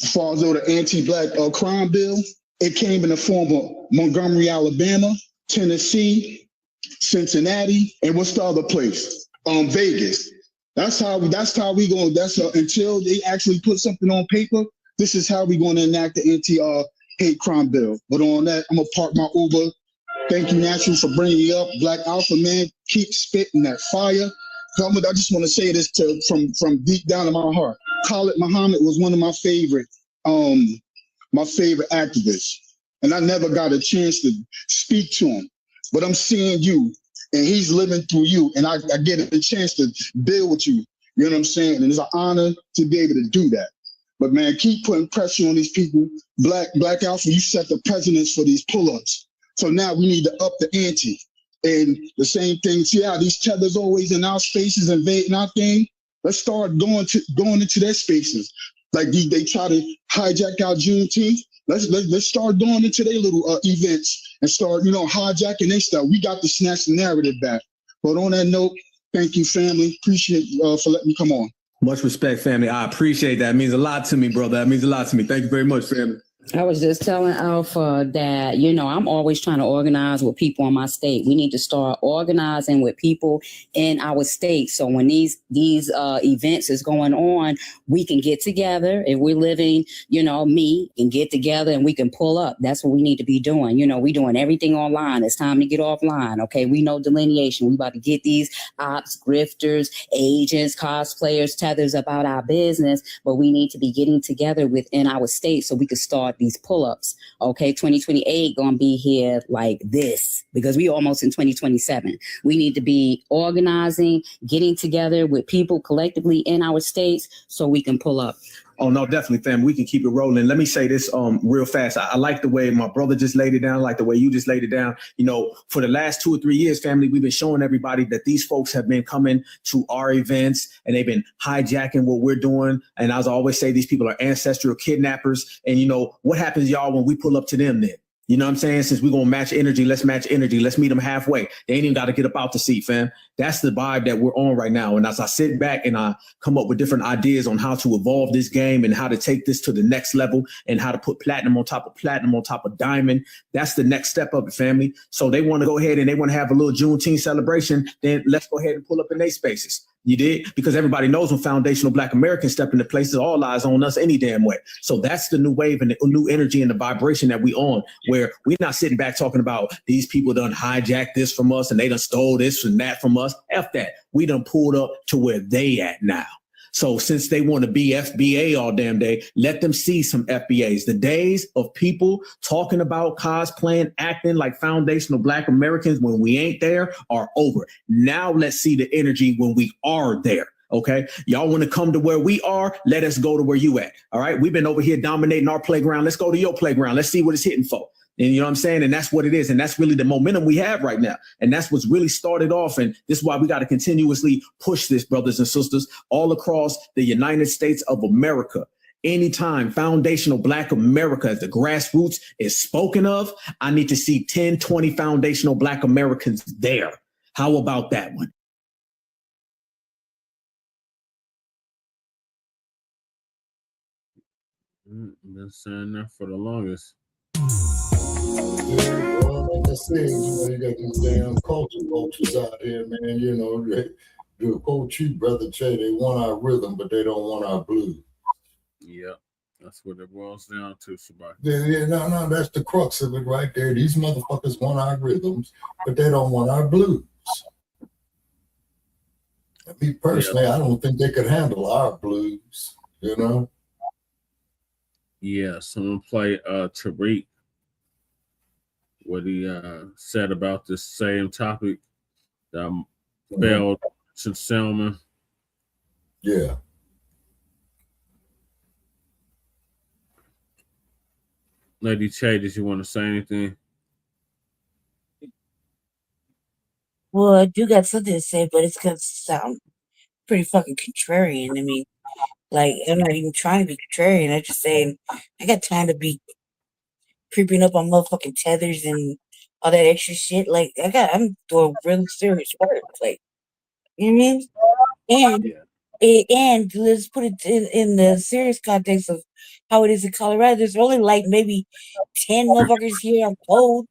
As far as the anti-black crime bill, it came in the form of Montgomery, Alabama, Tennessee, Cincinnati, and what's the other place? Vegas. That's how we going. Until they actually put something on paper. This is how we going to enact the anti-hate crime bill. But on that, I'm gonna park my Uber. Thank you, Natural, for bringing me up. Black Alpha, man, keep spitting that fire. I just want to say this from deep down in my heart. Khalid Muhammad was one of my favorite activists, and I never got a chance to speak to him. But I'm seeing you, and he's living through you, and I get a chance to build with you. You know what I'm saying? And it's an honor to be able to do that. But man, keep putting pressure on these people. Black Alpha, you set the precedence for these pull-ups. So now we need to up the ante. And the same thing, see how these tethers always in our spaces invading our thing? Let's start going into their spaces. Like they try to hijack our Juneteenth. Let's start going into their little events and start, hijacking their stuff. We got to snatch the narrative back. But on that note, thank you, family. Appreciate for letting me come on. Much respect, family. I appreciate that. It means a lot to me, brother. That means a lot to me. Thank you very much, family. I was just telling Alpha that, I'm always trying to organize with people in my state. We need to start organizing with people in our state. So when these events is going on, we can get together. If we're living, me can get together and we can pull up. That's what we need to be doing. We're doing everything online. It's time to get offline. Okay. We know delineation. We about to get these ops, grifters, agents, cosplayers, tethers about our business, but we need to be getting together within our state so we can start these pull-ups. Okay, 2028 gonna be here like this because we almost in 2027. We need to be organizing, getting together with people collectively in our states so we can pull up. Oh no, definitely, fam. We can keep it rolling. Let me say this real fast. I like the way my brother just laid it down, I like the way you just laid it down. You know, for the last 2 or 3 years, family, we've been showing everybody that these folks have been coming to our events and they've been hijacking what we're doing. And as I always say, these people are ancestral kidnappers. And you know, what happens, y'all, when we pull up to them then? You know what I'm saying? Since we're going to match energy, let's match energy. Let's meet them halfway. They ain't even got to get up out the seat, fam. That's the vibe that we're on right now. And as I sit back and I come up with different ideas on how to evolve this game and how to take this to the next level and how to put platinum on top of diamond, that's the next step of it, family. So they want to go ahead and they want to have a little Juneteenth celebration. Then let's go ahead and pull up in their spaces. You did? Because everybody knows when foundational Black Americans step into places, all eyes on us any damn way. So that's the new wave and the new energy and the vibration that we on, where we're not sitting back talking about these people done hijacked this from us and they done stole this and that from us. F that. We done pulled up to where they at now. So since they want to be FBA all damn day, let them see some FBAs. The days of people talking about cosplaying, acting like foundational Black Americans when we ain't there are over. Now let's see the energy when we are there. Okay. Y'all want to come to where we are? Let us go to where you at. All right. We've been over here dominating our playground. Let's go to your playground. Let's see what it's hitting for. And you know what I'm saying? And that's what it is. And that's really the momentum we have right now. And that's what's really started off. And this is why we got to continuously push this, brothers and sisters, all across the United States of America. Anytime foundational Black America as the grassroots is spoken of, I need to see 10, 20 foundational Black Americans there. How about that one? Been saying that for the longest. Yeah, well, like I said, you got them damn culture vultures out here, man. You know, to quote you, Brother Che, they want our rhythm, but they don't want our blues. Yeah, that's what it boils down to, Shabbat. Yeah, no, that's the crux of it right there. These motherfuckers want our rhythms, but they don't want our blues. Me personally, I don't think they could handle our blues, you know? Yeah, someone play Tariq, what he said about this same topic that failed to Selma. Yeah. Lady Che, did you want to say anything? Well, I do got something to say, but it's gonna sound pretty fucking contrarian to me. Like, I'm not even trying to be contrarian. I'm just saying I got time to be creeping up on motherfucking tethers and all that extra shit. Like, I'm doing really serious work. Like, you know what I mean? And let's put it in the serious context of how it is in Colorado. There's only like maybe 10 motherfuckers here on code,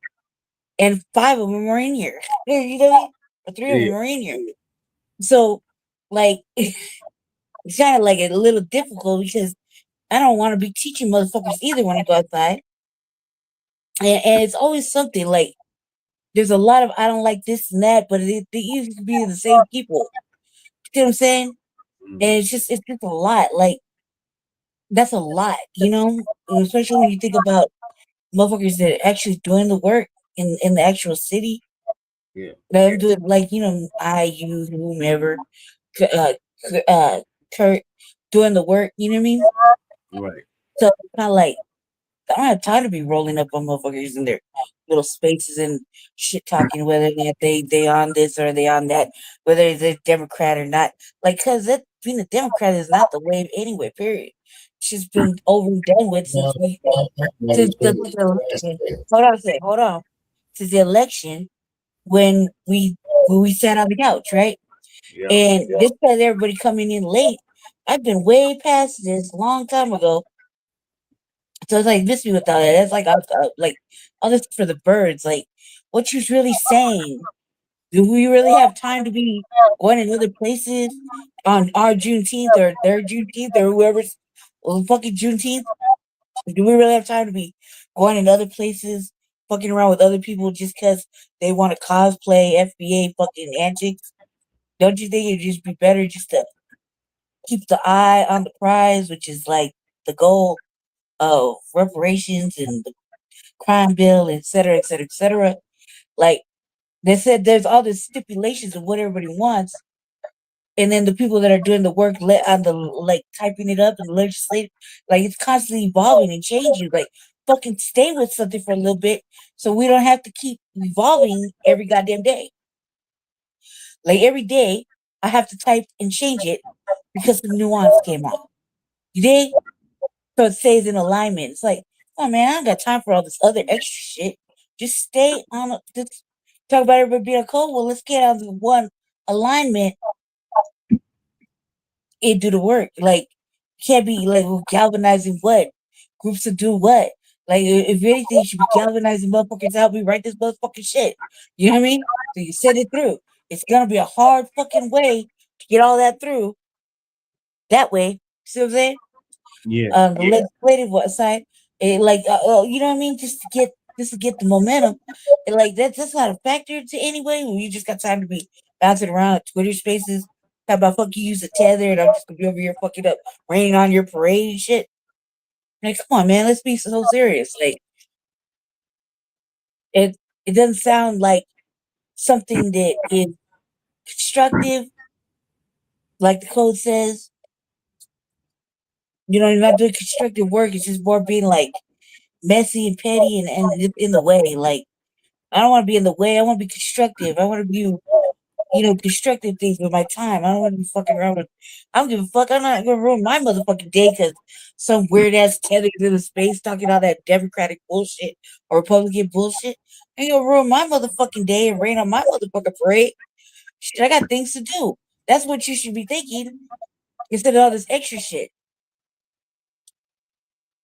and 5 of them are in here. You know what I mean? Or 3 of them are in here. So, like, it's kind of like a little difficult because I don't want to be teaching motherfuckers either when I go outside. And it's always something like there's a lot of I don't like this and that, but they used to be the same people. You know what I'm saying? And it's just a lot. Like, that's a lot, you know? And especially when you think about motherfuckers that are actually doing the work in the actual city. Yeah. They're doing, like, you know, you, whomever, Kurt doing the work, you know what I mean? Right. So it's kind of like I don't have time to be rolling up on motherfuckers in their little spaces and shit talking whether they on this or they on that, whether they're Democrat or not. Like, cause that being a Democrat is not the wave anyway. Period. It's just been over and done with since the election. Hold on. Since the election, when we sat on the couch, right? Yeah. And this has everybody coming in late. I've been way past this a long time ago. So it's like miss me with all that. That's like all this for the birds. Like, what you really saying? Do we really have time to be going to other places on our Juneteenth or their Juneteenth or whoever's fucking Juneteenth? Do we really have time to be going in other places, fucking around with other people just because they want to cosplay FBA fucking antics? Don't you think it'd just be better just to keep the eye on the prize, which is like the goal reparations and the crime bill, et cetera, et cetera, et cetera. Like they said, there's all these stipulations of what everybody wants, and then the people that are doing the work on the like typing it up and legislating, like it's constantly evolving and changing. Like fucking stay with something for a little bit, so we don't have to keep evolving every goddamn day. Like every day, I have to type and change it because some nuance came out. You dig? So it stays in alignment. It's like, oh man, I don't got time for all this other extra shit. Just stay on. Just talk about everybody being cold. Well, let's get on the one alignment and do the work. Like, can't be like galvanizing what groups to do what. Like, if anything, you should be galvanizing motherfuckers to help me write this motherfucking shit. You know what I mean? So you send it through. It's gonna be a hard fucking way to get all that through. That way, see what I'm saying? Yeah. The legislative side, you know what I mean? Just to get the momentum, and like that's not a factor to anyway. When you just got time to be bouncing around at Twitter Spaces, talk about fuck you use a tether, and I'm just gonna be over here fucking up, raining on your parade and shit. Like, come on, man, let's be so serious. Like, it doesn't sound like something that is constructive, like the code says. You know, you're not doing constructive work. It's just more being like messy and petty and in the way. Like, I don't want to be in the way. I want to be constructive. I want to do, constructive things with my time. I don't want to be fucking around with. I don't give a fuck. I'm not gonna ruin my motherfucking day because some weird ass tethered in the space talking all that Democratic bullshit or Republican bullshit. I ain't gonna ruin my motherfucking day and rain on my motherfucking parade. Shit, I got things to do. That's what you should be thinking instead of all this extra shit.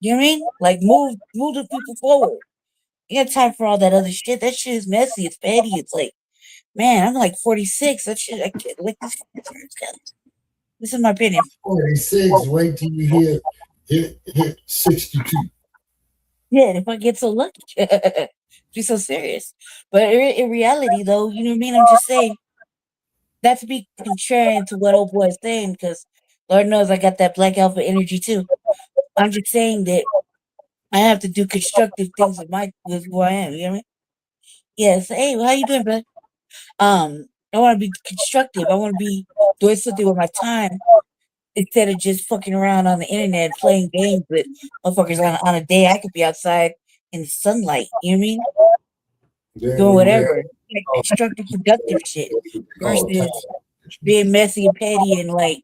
You know what I mean? Like move the people forward. You got time for all that other shit. That shit is messy. It's petty. It's like, man, I'm like 46. That shit, I can't like this. This is my opinion. 46. Wait till you hit 62. Yeah, if I get so lucky, be so serious. But in reality, though, you know what I mean. I'm just saying, not to be contrarian to what old boy is saying, because Lord knows I got that Black Alpha energy too. I'm just saying that I have to do constructive things with who I am. You know what I mean? Yes. Hey, how you doing, bud? I want to be constructive. I want to be doing something with my time instead of just fucking around on the internet playing games with motherfuckers on a day I could be outside in the sunlight. You know what I mean? Doing whatever. Like constructive, productive shit versus being messy and petty and like,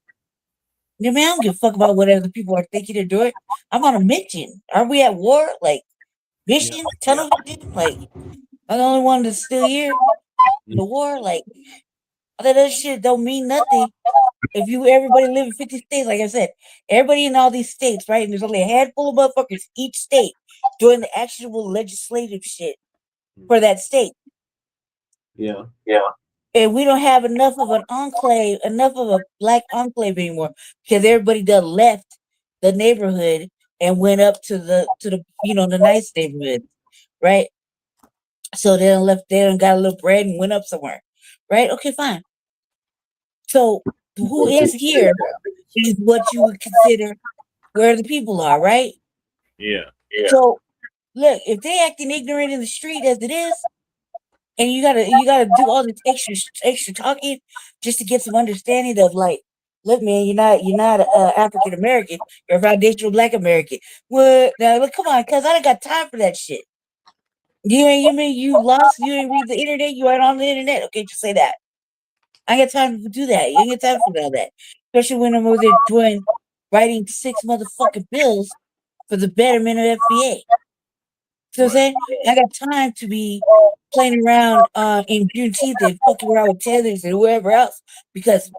you know, man, I don't give a fuck about what other people are thinking or doing. I'm on a mission. Are we at war? Like, mission? Tunnel vision? Like, I'm the only one that's still here. The war? Like, all that other shit don't mean nothing. If everybody live in 50 states, like I said, everybody in all these states, right? And there's only a handful of motherfuckers each state doing the actual legislative shit for that state. Yeah. And we don't have enough of a black enclave anymore because everybody done left the neighborhood and went up to the the nice neighborhood, right? So they done got a little bread and went up somewhere, right? Okay, fine. So who is here is what you would consider where the people are, right? Yeah. So look, if they acting ignorant in the street as it is, and you gotta do all this extra talking just to get some understanding of like, look, man, you're not African American, you're a foundational Black American. What now? Look, come on, cuz I don't got time for that shit. You mean you lost? You ain't read the internet? You aren't on the internet? Okay, just say that. I ain't got time to do that. You ain't got time for all that. Especially when I'm over there writing 6 motherfucking bills for the betterment of FBA. So I'm saying I got time to be playing around in Juneteenth and fucking around with tethers and whoever else because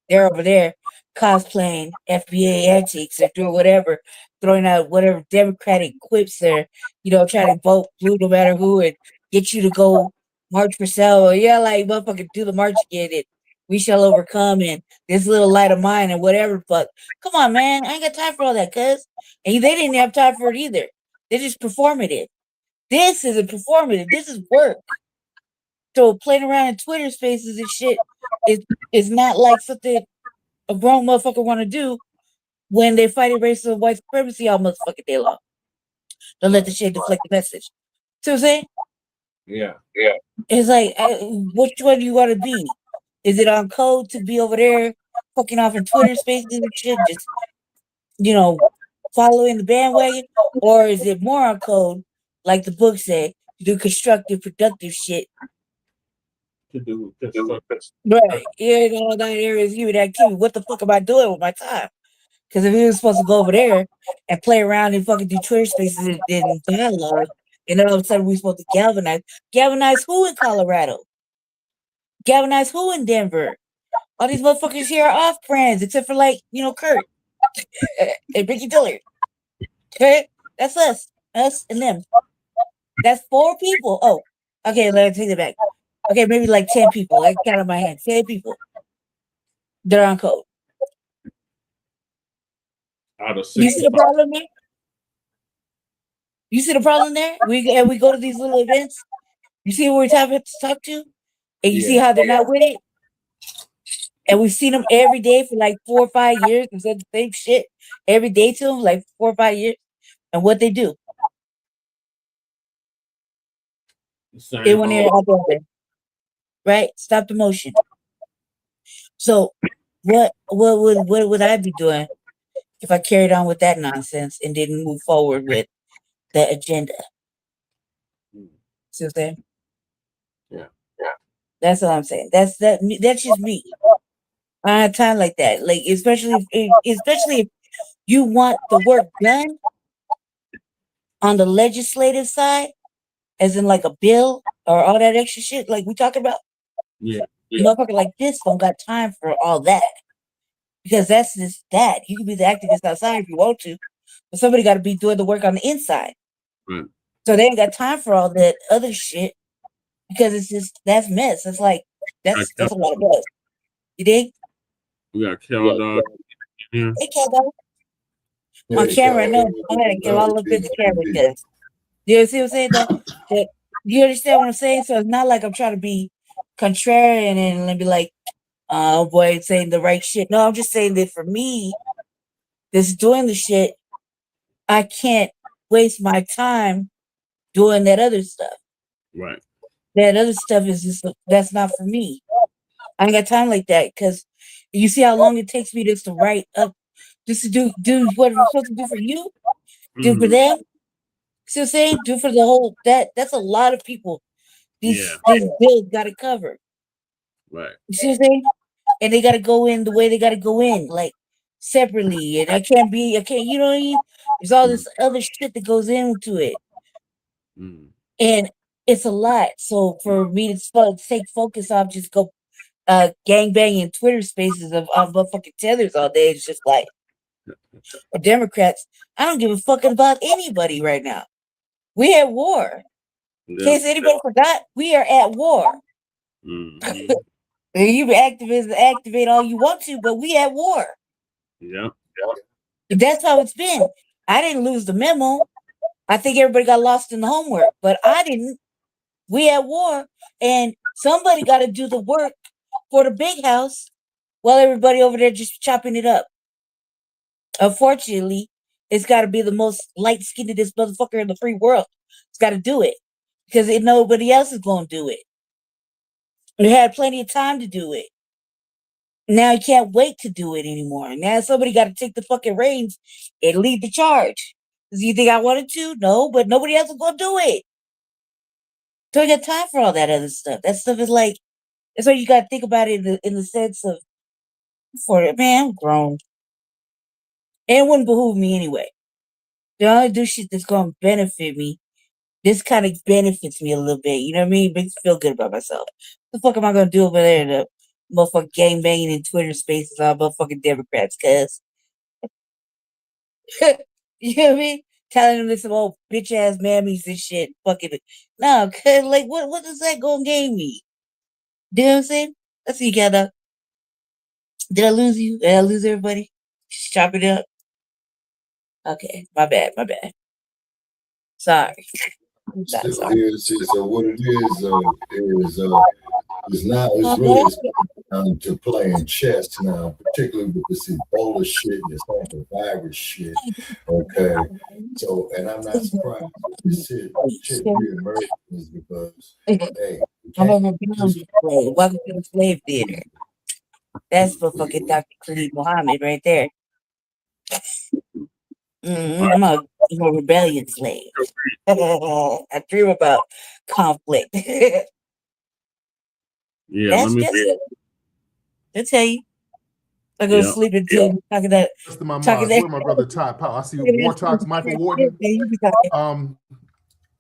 they're over there cosplaying FBA antics or doing whatever, throwing out whatever Democratic quips they're, trying to vote blue no matter who and get you to go march for Selma. Yeah, like motherfucker, do the march again and we shall overcome and this little light of mine and whatever. Fuck, come on, man, I ain't got time for all that, cuz. And they didn't have time for it either. They're just performative. This isn't performative. This is work. So playing around in Twitter spaces and shit is not like something a grown motherfucker want to do when they're fighting racism and white supremacy all motherfucking day long. Don't let the shit deflect the message. See what I'm saying? Yeah. It's like, which one do you want to be? Is it on code to be over there fucking off in Twitter spaces and shit, just, following the bandwagon? Or is it more on code, like the book said, to do constructive, productive shit? To do Right. All that areas, human activity. What the fuck am I doing with my time? Because if we were supposed to go over there and play around and fucking do Twitter spaces and dialogue, and then all of a sudden we're supposed to galvanize. Galvanize who in Colorado? Galvanize who in Denver? All these motherfuckers here are off brands, except for Kurt and Ricky Dillard. Okay? That's us. Us and them. That's 4 people. Oh, okay, let me take it back. Okay, maybe like 10 people. I count on my hand. 10 people. They're on code. Out of You see the problem there? You see the problem there? We go to these little events. You see what we're having to talk to? And you see how they're not with it? And we've seen them every day for like 4 or 5 years and said the same shit every day to them, like 4 or 5 years. And what they do? They went there out there. Right? Stop the motion. So what would I be doing if I carried on with that nonsense and didn't move forward with the agenda? See what I'm saying? Yeah. That's all I'm saying. That's just me. I don't have time like that. Like especially if you want the work done on the legislative side, as in like a bill or all that extra shit like we talking about. Yeah. Motherfucker like this don't got time for all that. Because that's just that. You can be the activist outside if you want to, but somebody got to be doing the work on the inside. Right. So they ain't got time for all that other shit because it's just that's mess. It's like that's a lot of mess. You dig? We got killed dog. Yeah. Hey, Keldo. On camera, I know I'm gonna kill all of the camera because you see what I'm saying though? That, you understand what I'm saying? So it's not like I'm trying to be contrarian and be like, oh boy, saying the right shit. No, I'm just saying that for me, that's doing the shit, I can't waste my time doing that other stuff. Right. That other stuff is just that's not for me. I ain't got time like that because you see how long it takes me just to write up, just to do what I'm supposed to do for you, do for them. See what I'm saying? Do for the whole that's a lot of people. These bills gotta cover. Right. You see what I'm saying? And they gotta go in the way they gotta go in, like separately. And I can't, you know what I mean? There's all this other shit that goes into it. And it's a lot. So for me to take focus off just go gangbanging Twitter spaces of motherfucking tethers all day, it's just like Democrats, I don't give a fuck about anybody right now. We at war. In case anybody forgot, we are at war. You activate all you want to, but we at war. Yeah. That's how it's been. I didn't lose the memo. I think everybody got lost in the homework, but I didn't. We at war, and somebody got to do the work for the big house while everybody over there just chopping it up. Unfortunately, it's got to be the most light-skinnedest motherfucker in the free world. It's got to do it because nobody else is going to do it. We had plenty of time to do it. Now you can't wait to do it anymore. Now somebody got to take the fucking reins and lead the charge. Do you think I wanted to? No, but nobody else is going to do it. So I got time for all that other stuff. That stuff is like, that's why you got to think about it in the sense of, I'm grown. And it wouldn't behoove me anyway. I only do shit that's going to benefit me. This kind of benefits me a little bit. You know what I mean? It makes me feel good about myself. What the fuck am I going to do over there in the motherfucking gang banging in Twitter spaces all motherfucking Democrats? Cuz. You know what I mean? Telling them this some old bitch ass mammies and shit. Fucking. No, cuz, like, what does that go and gain me? You know what I'm saying? Let's see, Keldo. Did I lose you? Did I lose everybody? Just chop it up. Okay, my bad. Sorry. What it is, it's not, it's really down to playing chess now, particularly with this Ebola shit and this virus shit. Okay. So, and I'm not surprised this shit reemerges because, hey, Welcome to the slave theater. That's for fucking Dr. Khalid Muhammad right there. I'm a rebellion slave. I dream about conflict. Yeah, That's let me. just to tell you. I go to sleep until talking that. Rest of my mods. Where my brother Todd Powell? I see War Talks, Michael Warden.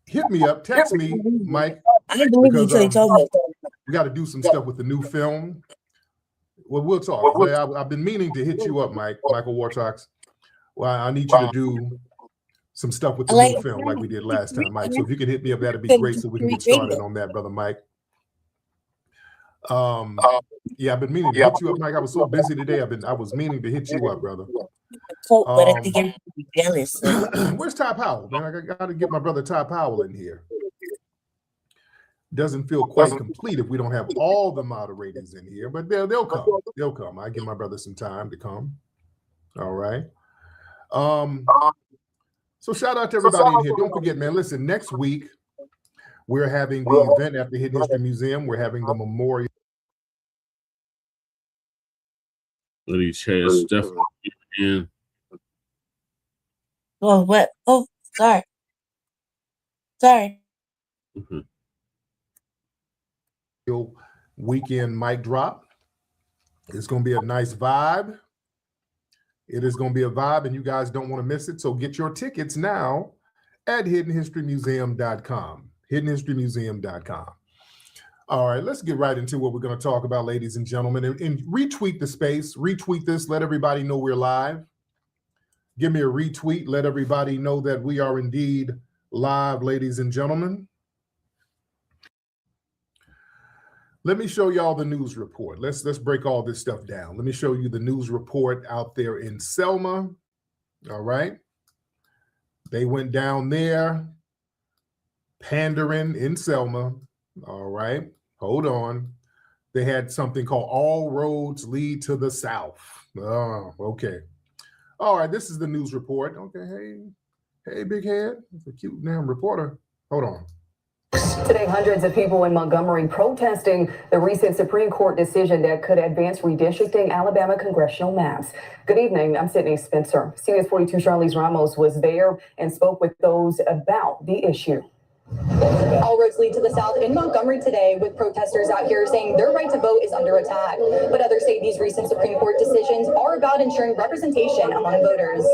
Hit me up, text me, Mike. I didn't believe you until he told me. We got to do some stuff with the new film. Well, we'll talk. I've been meaning to hit you up, Michael War Talks. Well, I need you to do some stuff with the new film like we did last time, Mike. So if you could hit me up, that'd be great so we can get started on that, brother Mike. Yeah, I've been meaning to hit you up, Mike. I was so busy today. I was meaning to hit you up, brother. But I think everybody jealous. Where's Ty Powell? Man, I got to get my brother Ty Powell in here. Doesn't feel quite complete if we don't have all the moderators in here, but they'll come. They'll come. I give my brother some time to come. All right. So shout out to everybody in here. Don't forget, man. Listen, next week we're having the event at the Hidden History Museum. We're having the memorial. Let chairs definitely in. Oh, what? Oh, sorry. Sorry. Weekend mic drop. It's going to be a nice vibe. It is going to be a vibe, and you guys don't want to miss it. So get your tickets now at hiddenhistorymuseum.com. Hiddenhistorymuseum.com. All right, let's get right into what we're going to talk about, ladies and gentlemen. And retweet the space. Retweet this. Let everybody know we're live. Give me a retweet. Let everybody know that we are indeed live, ladies and gentlemen. Let me show y'all the news report. Let's break all this stuff down. Let me show you the news report out there in Selma. All right. They went down there pandering in Selma. All right. Hold on. They had something called All Roads Lead to the South. Oh, okay. All right. This is the news report. Okay. Hey, big head. That's a cute damn reporter. Hold on. Today, hundreds of people in Montgomery protesting the recent Supreme Court decision that could advance redistricting Alabama congressional maps. Good evening. I'm Sydney Spencer. CBS 42 Charlize Ramos was there and spoke with those about the issue. All roads lead to the South in Montgomery today, with protesters out here saying their right to vote is under attack. But others say these recent Supreme Court decisions are about ensuring representation among voters.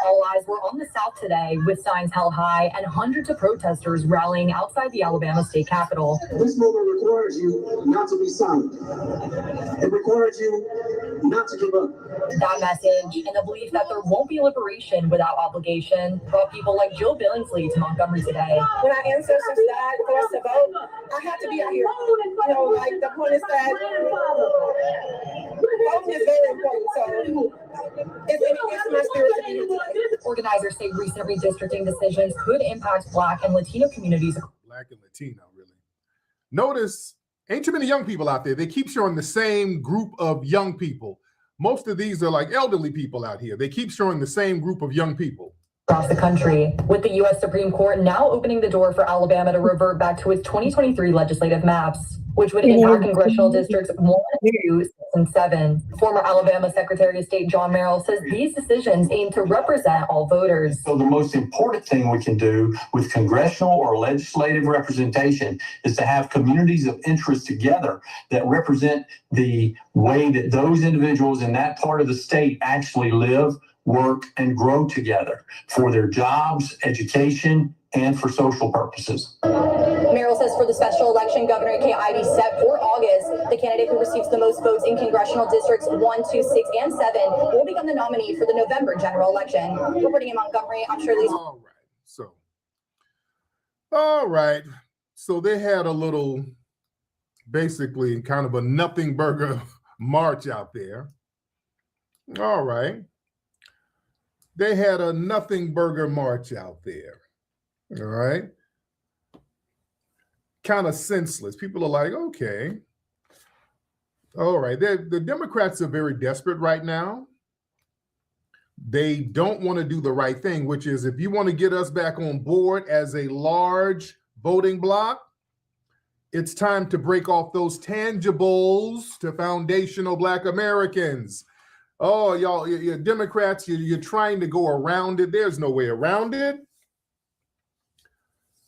All eyes were on the South today, with signs held high and hundreds of protesters rallying outside the Alabama state capitol. This moment requires you not to be silent. It requires you not to give up. That message and the belief that there won't be liberation without obligation brought people like Jill Billingsley to Montgomery today. When our ancestors died for us to vote, I have to be out here. You know, like the point is that voting is very important. So it's my spirit to be here today. Organizers say recent redistricting decisions could impact Black and Latino communities. Black and Latino, really. Notice, ain't too many young people out there. They keep showing the same group of young people. Most of these are like elderly people out here. They keep showing the same group of young people. Across the country, with the U.S. Supreme Court now opening the door for Alabama to revert back to its 2023 legislative maps, which would impact congressional districts 1, 2, 6, and 7. Former Alabama Secretary of State John Merrill says these decisions aim to represent all voters. So the most important thing we can do with congressional or legislative representation is to have communities of interest together that represent the way that those individuals in that part of the state actually live, work, and grow together for their jobs, education, and for social purposes. Merrill says for the special election, Governor Kay Ivey set for August, the candidate who receives the most votes in congressional districts 1, 2, 6, and 7 will become the nominee for the November general election. Reporting in Montgomery, I'm Shirley. All right. So they had a little, basically kind of a nothing burger march out there. All right. They had a nothing burger march out there. All right. Kind of senseless. People are like, okay, All right. The Democrats are very desperate right now. They don't want to do the right thing, which is if you want to get us back on board as a large voting bloc, it's time to break off those tangibles to foundational Black Americans. Oh, y'all, you're Democrats, you're trying to go around it. There's no way around it.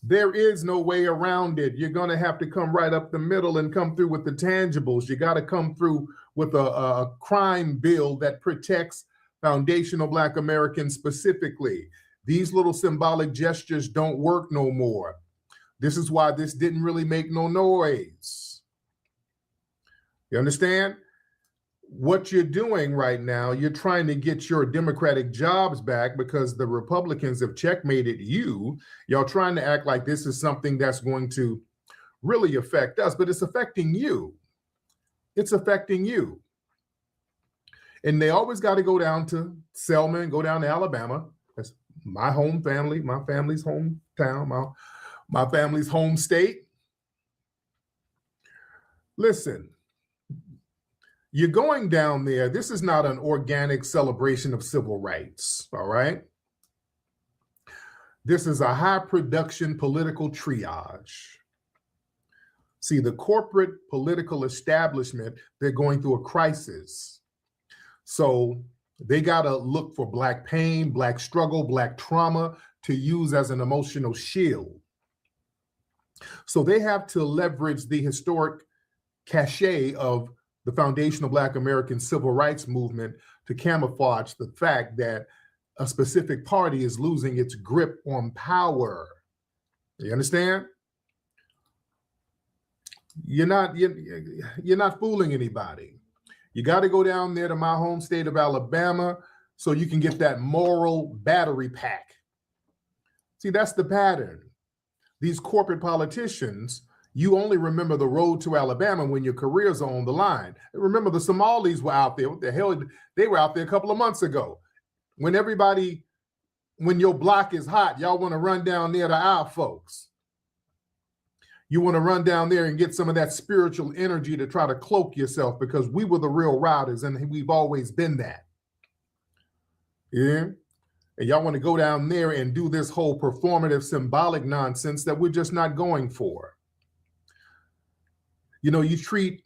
There is no way around it. You're going to have to come right up the middle and come through with the tangibles. You got to come through with a crime bill that protects foundational Black Americans specifically. These little symbolic gestures don't work no more. This is why this didn't really make no noise. You understand? What you're doing right now, you're trying to get your Democratic jobs back because the Republicans have checkmated you. Y'all trying to act like this is something that's going to really affect us, but it's affecting you. It's affecting you. And they always got to go down to Selma and go down to Alabama. That's my home family, my family's hometown, my family's home state. Listen, you're going down there. This is not an organic celebration of civil rights, all right? This is a high production political triage. See, the corporate political establishment, they're going through a crisis. So they got to look for Black pain, Black struggle, Black trauma to use as an emotional shield. So they have to leverage the historic cachet of the foundational Black American civil rights movement to camouflage the fact that a specific party is losing its grip on power. You understand? You're not fooling anybody. You got to go down there to my home state of Alabama so you can get that moral battery pack. See, that's the pattern. These corporate politicians, you only remember the road to Alabama when your careers are on the line. Remember, the Somalis were out there. What the hell? They were out there a couple of months ago. When your block is hot, y'all want to run down there to our folks. You want to run down there and get some of that spiritual energy to try to cloak yourself because we were the real riders and we've always been that. Yeah? And y'all want to go down there and do this whole performative symbolic nonsense that we're just not going for. You know, you treat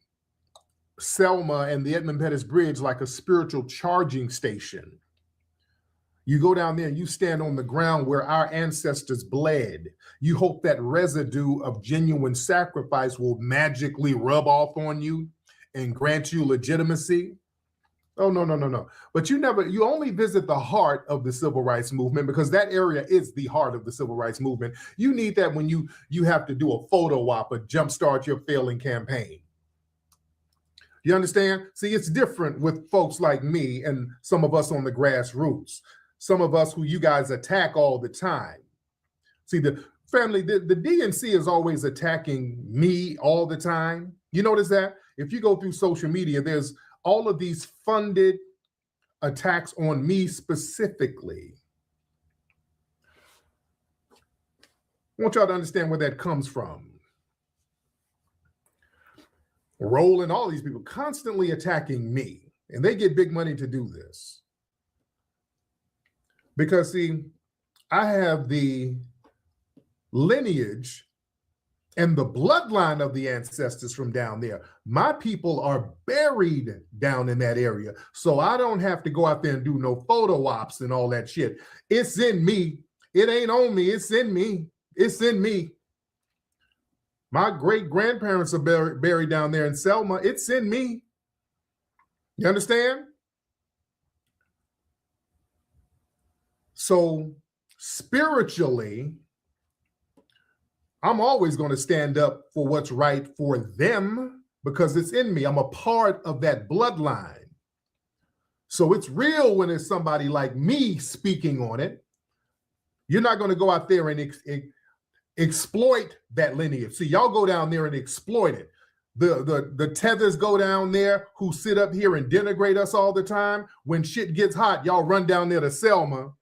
Selma and the Edmund Pettus Bridge like a spiritual charging station. You go down there and you stand on the ground where our ancestors bled. You hope that residue of genuine sacrifice will magically rub off on you and grant you legitimacy. Oh, no. But you only visit the heart of the civil rights movement because that area is the heart of the civil rights movement. You need that when you have to do a photo op or jumpstart your failing campaign. You understand? See, it's different with folks like me and some of us on the grassroots. Some of us who you guys attack all the time. See, the family, the DNC is always attacking me all the time. You notice that? If you go through social media, there's all of these funded attacks on me specifically. I want y'all to understand where that comes from. Roland, all these people constantly attacking me, and they get big money to do this. Because, see, I have the lineage and the bloodline of the ancestors from down there. My people are buried down in that area. So I don't have to go out there and do no photo ops and all that shit. It's in me. It ain't on me. It's in me. It's in me. My great-grandparents are buried down there in Selma. It's in me. You understand? So spiritually, I'm always going to stand up for what's right for them because it's in me. I'm a part of that bloodline. So it's real when it's somebody like me speaking on it. You're not going to go out there and exploit that lineage. See, y'all go down there and exploit it. The tethers go down there who sit up here and denigrate us all the time. When shit gets hot, y'all run down there to Selma.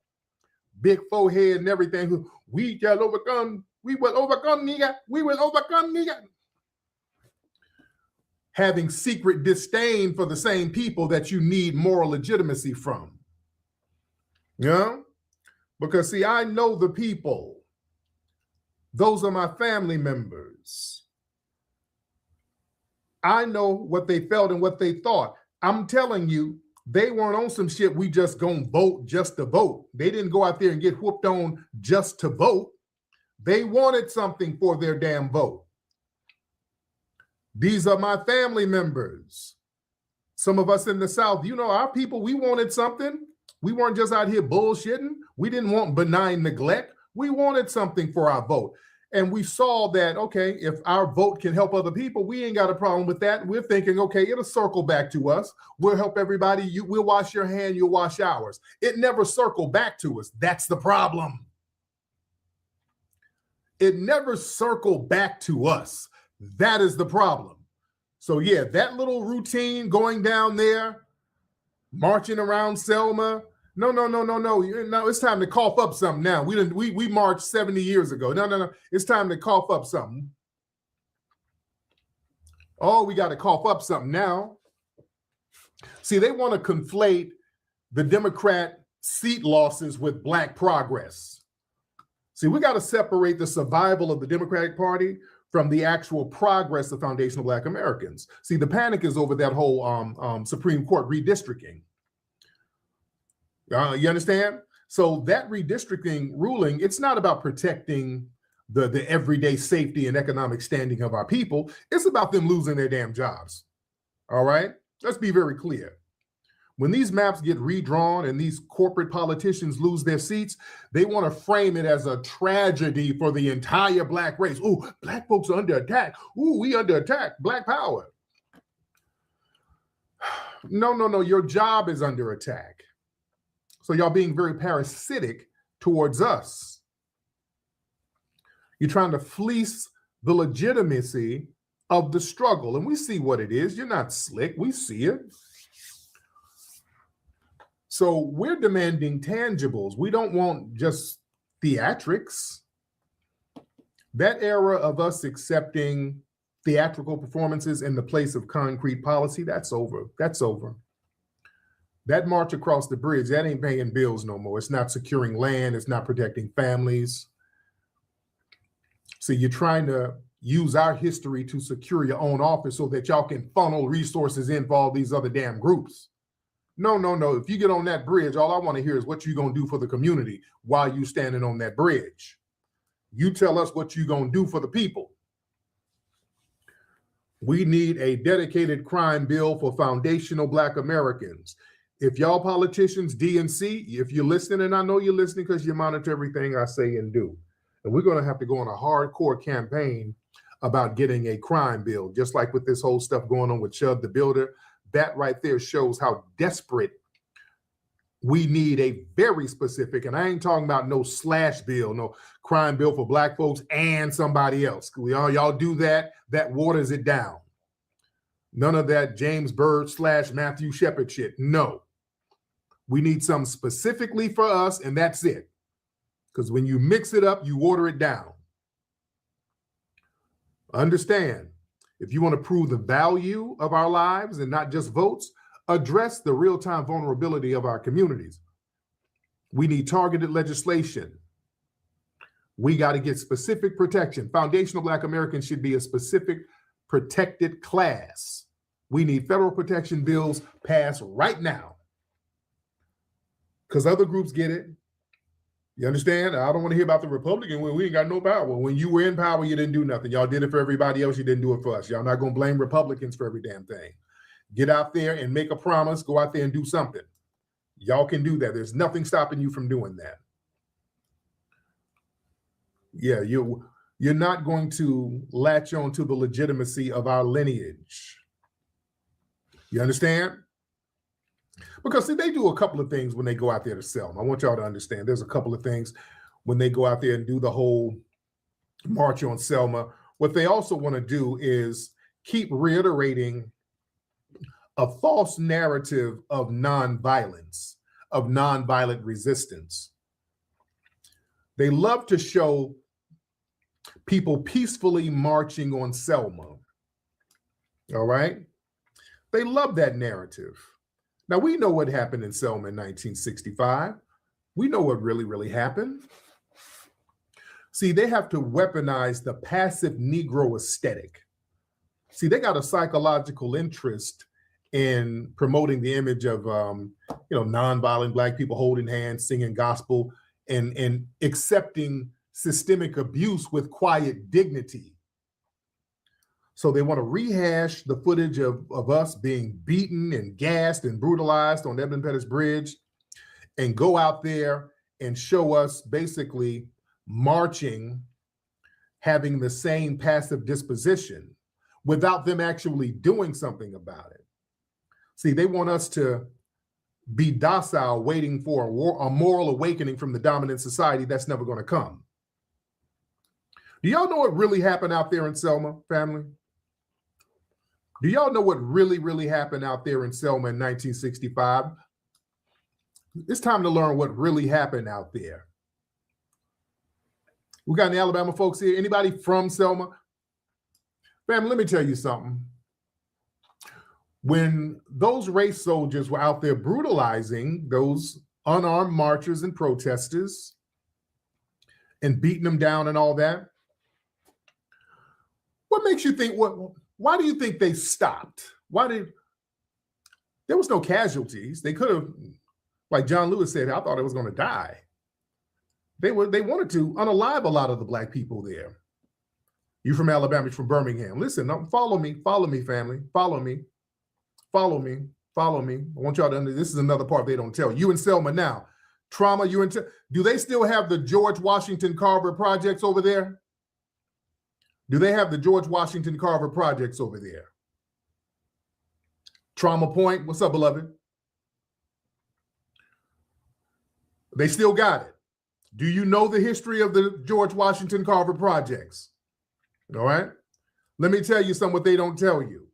Big forehead and everything. We shall overcome. We will overcome, nigga. We will overcome, nigga. having secret disdain for the same people that you need moral legitimacy from. Yeah? Because see, I know the people. Those are my family members. I know what they felt and what they thought. I'm telling you, they weren't on some shit, we just gonna vote just to vote. They didn't go out there and get whooped on just to vote. They wanted something for their damn vote. These are my family members. Some of us in the South, you know, our people, we wanted something. We weren't just out here bullshitting. We didn't want benign neglect. We wanted something for our vote. And we saw that, okay, if our vote can help other people, we ain't got a problem with that. We're thinking, okay, it'll circle back to us. We'll help everybody. We'll wash your hand, you'll wash ours. It never circled back to us. That's the problem. It never circled back to us. That is the problem. So yeah, that little routine going down there, marching around Selma. No. It's time to cough up something now. We marched 70 years ago. No. It's time to cough up something. Oh, we got to cough up something now. See, they want to conflate the Democrat seat losses with Black progress. See, we got to separate the survival of the Democratic Party from the actual progress of foundational Black Americans. See, the panic is over that whole Supreme Court redistricting. You understand? So that redistricting ruling, it's not about protecting the everyday safety and economic standing of our people. It's about them losing their damn jobs. All right? Let's be very clear. When these maps get redrawn and these corporate politicians lose their seats, they want to frame it as a tragedy for the entire Black race. Ooh, Black folks are under attack. Ooh, we under attack. Black power. No. Your job is under attack. So y'all being very parasitic towards us. You're trying to fleece the legitimacy of the struggle. And we see what it is. You're not slick. We see it. So we're demanding tangibles. We don't want just theatrics. That era of us accepting theatrical performances in the place of concrete policy, that's over. That's over. That march across the bridge, that ain't paying bills no more. It's not securing land. It's not protecting families. So you're trying to use our history to secure your own office so that y'all can funnel resources in for all these other damn groups. No. If you get on that bridge, all I want to hear is what you going to do for the community while you standing on that bridge. You tell us what you going to do for the people. We need a dedicated crime bill for foundational Black Americans. If y'all politicians, DNC, if you're listening, and I know you're listening because you monitor everything I say and do, and we're going to have to go on a hardcore campaign about getting a crime bill, just like with this whole stuff going on with Chud the Builder. That right there shows how desperate we need a very specific, and I ain't talking about no slash bill, no crime bill for Black folks and somebody else. Y'all do that, that waters it down. None of that James Byrd / Matthew Shepard shit. No. We need something specifically for us, and that's it. Because when you mix it up, you water it down. Understand, if you want to prove the value of our lives and not just votes, address the real-time vulnerability of our communities. We need targeted legislation. We got to get specific protection. Foundational Black Americans should be a specific protected class. We need federal protection bills passed right now. Because other groups get it. You understand? I don't want to hear about the Republican when we ain't got no power. When you were in power, you didn't do nothing. Y'all did it for everybody else. You didn't do it for us. Y'all not going to blame Republicans for every damn thing. Get out there and make a promise. Go out there and do something. Y'all can do that. There's nothing stopping you from doing that. Yeah, you're not going to latch on to the legitimacy of our lineage. You understand? Because see, they do a couple of things when they go out there to sell them. I want y'all to understand there's a couple of things when they go out there and do the whole march on Selma. What they also want to do is keep reiterating a false narrative of nonviolence, of nonviolent resistance. They love to show people peacefully marching on Selma. All right? They love that narrative. Now, we know what happened in Selma in 1965. We know what really, really happened. See, they have to weaponize the passive Negro aesthetic. See, they got a psychological interest in promoting the image of, nonviolent Black people holding hands, singing gospel, and accepting systemic abuse with quiet dignity. So they want to rehash the footage of us being beaten and gassed and brutalized on Edmund Pettus Bridge and go out there and show us basically marching, having the same passive disposition without them actually doing something about it. See, they want us to be docile, waiting for a moral awakening from the dominant society that's never going to come. Do y'all know what really happened out there in Selma, family? Do y'all know what really, really happened out there in Selma in 1965? It's time to learn what really happened out there. We got any Alabama folks here? Anybody from Selma? Family, let me tell you something. When those race soldiers were out there brutalizing those unarmed marchers and protesters and beating them down and all that, what makes you think, why do you think they stopped? There was no casualties. They could have, like John Lewis said, I thought it was going to die. They wanted to unalive a lot of the Black people there. You from Alabama, you're from Birmingham. Listen, follow me, family. Follow me. I want y'all to understand, this is another part they don't tell. You in Selma now. Trauma, do they still have the George Washington Carver projects over there? Do they have the George Washington Carver projects over there? Trauma Point, what's up, beloved? They still got it. Do you know the history of the George Washington Carver projects? All right. Let me tell you something what they don't tell you.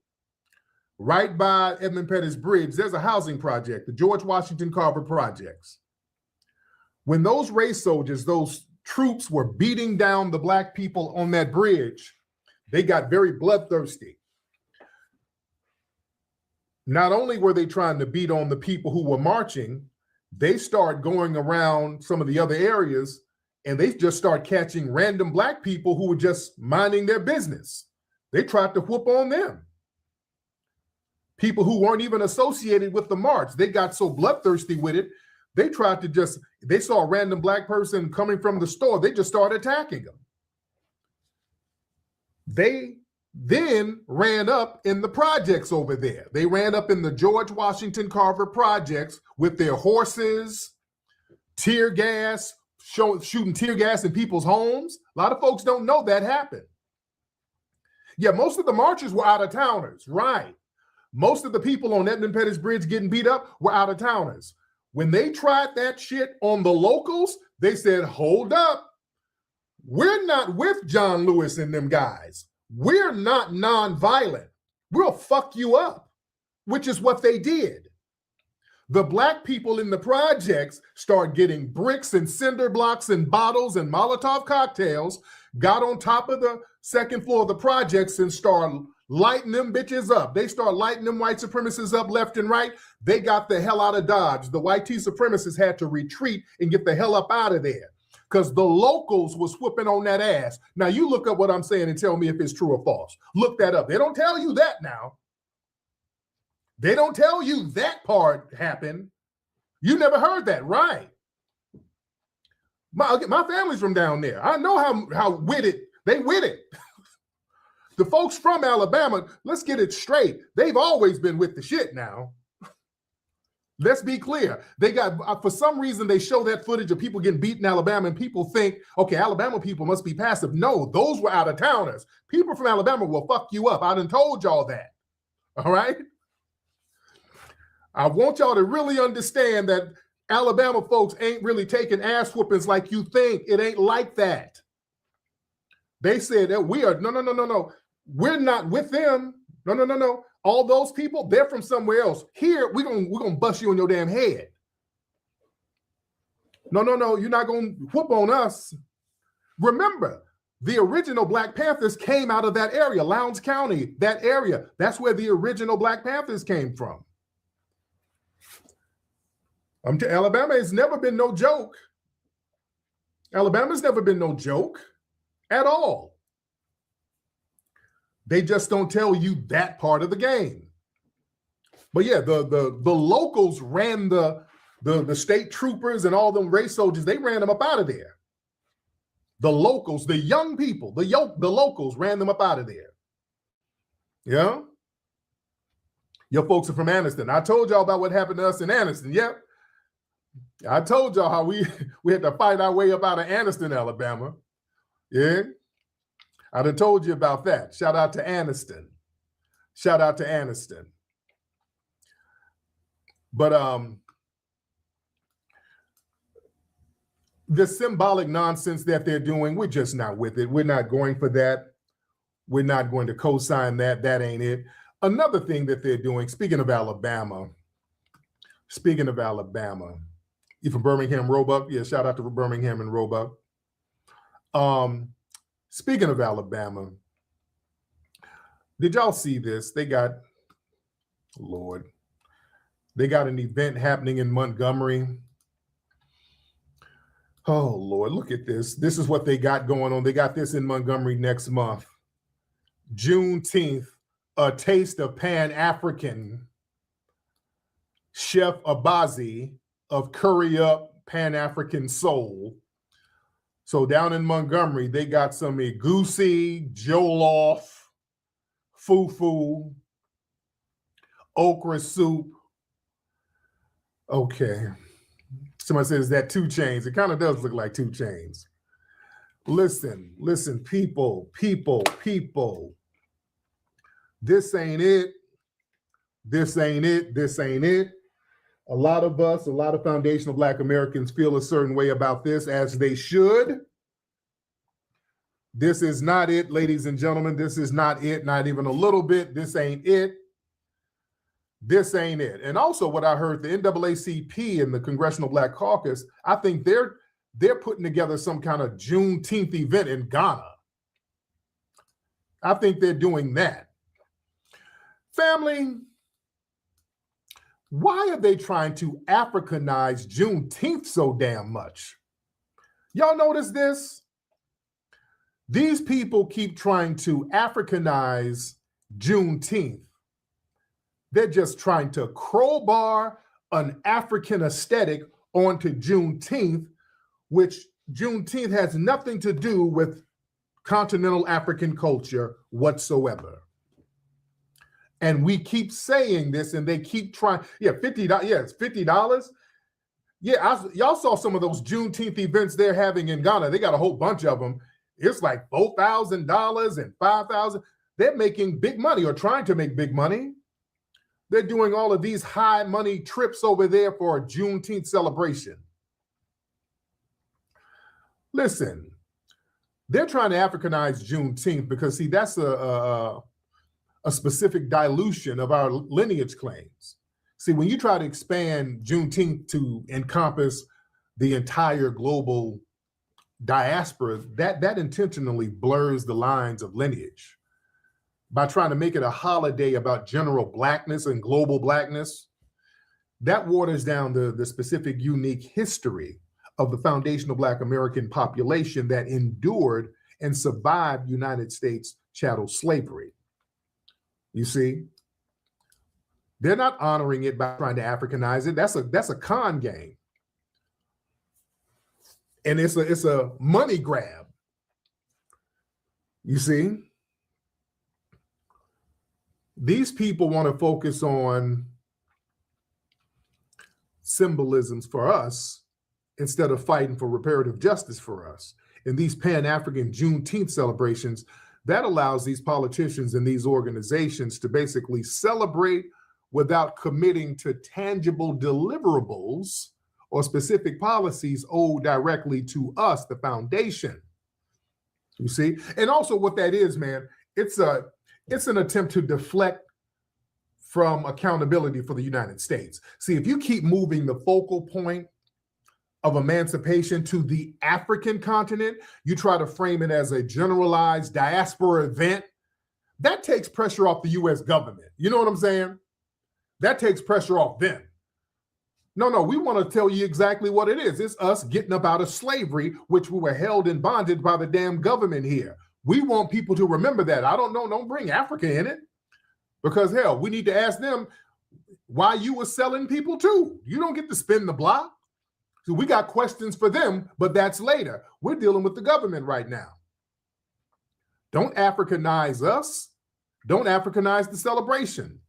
Right by Edmund Pettus Bridge, there's a housing project, the George Washington Carver projects. When those race soldiers, those troops were beating down the Black people on that bridge, they got very bloodthirsty. Not only were they trying to beat on the people who were marching, they start going around some of the other areas and they just start catching random Black people who were just minding their business. They tried to whoop on them. People who weren't even associated with the march, they got so bloodthirsty with it, they tried to they saw a random Black person coming from the store, they just started attacking them. They then ran up in the projects over there. They ran up in the George Washington Carver projects with their horses, tear gas, shooting tear gas in people's homes. A lot of folks don't know that happened. Yeah, most of the marchers were out-of-towners, right? Most of the people on Edmund Pettus Bridge getting beat up were out-of-towners. When they tried that shit on the locals, they said, hold up. We're not with John Lewis and them guys. We're not nonviolent. We'll fuck you up, which is what they did. The Black people in the projects start getting bricks and cinder blocks and bottles and Molotov cocktails, got on top of the second floor of the projects and start lighting them bitches up. They start lighting them white supremacists up left and right. They got the hell out of Dodge. The white T supremacists had to retreat and get the hell up out of there because the locals was whooping on that ass. Now you look up what I'm saying and tell me if it's true or false. Look that up. They don't tell you that now. They don't tell you that part happened. You never heard that, right? My family's from down there. I know how with it, they with it. The folks from Alabama, let's get it straight. They've always been with the shit now. Let's be clear. They got, for some reason, they show that footage of people getting beat in Alabama and people think, okay, Alabama people must be passive. No, those were out-of-towners. People from Alabama will fuck you up. I done told y'all that, all right? I want y'all to really understand that Alabama folks ain't really taking ass whoopings like you think. It ain't like that. They said that we are, no. We're not with them. No. All those people, they're from somewhere else. Here, we're gonna bust you on your damn head. No. You're not gonna whoop on us. Remember, The original Black Panthers came out of that area, Lowndes County, that area. That's where the original Black Panthers came from. Alabama has never been no joke. Alabama's never been no joke at all. They just don't tell you that part of the game. But yeah, the locals ran the state troopers and all them race soldiers, they ran them up out of there. The locals, the young people, the locals ran them up out of there. Yeah? Your folks are from Anniston. I told y'all about what happened to us in Anniston. Yep. I told y'all how we had to fight our way up out of Anniston, Alabama. Yeah. I done told you about that. Shout out to Anniston. Shout out to Anniston. But the symbolic nonsense that they're doing, we're just not with it. We're not going for that. We're not going to co-sign that. That ain't it. Another thing that they're doing, speaking of Alabama, you from Birmingham, Roebuck? Yeah, shout out to Birmingham and Roebuck. Speaking of Alabama, did y'all see this? They got an event happening in Montgomery. Oh, Lord, look at this. This is what they got going on. They got this in Montgomery next month. Juneteenth, a taste of Pan-African. Chef Abazi of Curry Up Pan-African Soul. So down in Montgomery, they got some egusi, jollof, fufu, okra soup. Okay. Somebody says that 2 Chainz. It kind of does look like 2 Chainz. Listen, people. This ain't it. A lot of us, a lot of foundational Black Americans feel a certain way about this, as they should. This is not it, ladies and gentlemen. This is not it, not even a little bit. This ain't it. This ain't it. And also what I heard, the NAACP and the Congressional Black Caucus, I think they're putting together some kind of Juneteenth event in Ghana. I think they're doing that. Family, why are they trying to Africanize Juneteenth so damn much? Y'all notice this? These people keep trying to Africanize Juneteenth. They're just trying to crowbar an African aesthetic onto Juneteenth, which Juneteenth has nothing to do with continental African culture whatsoever. And we keep saying this, and they keep trying. Yeah, $50. Yeah, it's $50. Yeah, y'all saw some of those Juneteenth events they're having in Ghana. They got a whole bunch of them. It's like $4,000 and $5,000. They're making big money, or trying to make big money. They're doing all of these high money trips over there for a Juneteenth celebration. Listen, they're trying to Africanize Juneteenth because, see, that's a specific dilution of our lineage claims. See, when you try to expand Juneteenth to encompass the entire global diaspora, that intentionally blurs the lines of lineage. By trying to make it a holiday about general Blackness and global Blackness, that waters down the specific unique history of the foundational Black American population that endured and survived United States chattel slavery. You see, they're not honoring it by trying to Africanize it. That's a con game. And it's a money grab. You see? These people want to focus on symbolisms for us instead of fighting for reparative justice for us. In these Pan-African Juneteenth celebrations, that allows these politicians and these organizations to basically celebrate without committing to tangible deliverables or specific policies owed directly to us, the foundation. You see? And also what that is, man, it's an attempt to deflect from accountability for the United States. See, if you keep moving the focal point of emancipation to the African continent, you try to frame it as a generalized diaspora event, that takes pressure off the US government. You know what I'm saying? That takes pressure off them. No, we want to tell you exactly what it is. It's us getting up out of slavery, which we were held in bondage by the damn government here. We want people to remember that. I don't know, don't bring Africa in it. Because hell, we need to ask them why you were selling people too. You don't get to spin the block. So we got questions for them, but that's later. We're dealing with the government right now. Don't Africanize us. Don't Africanize the celebration.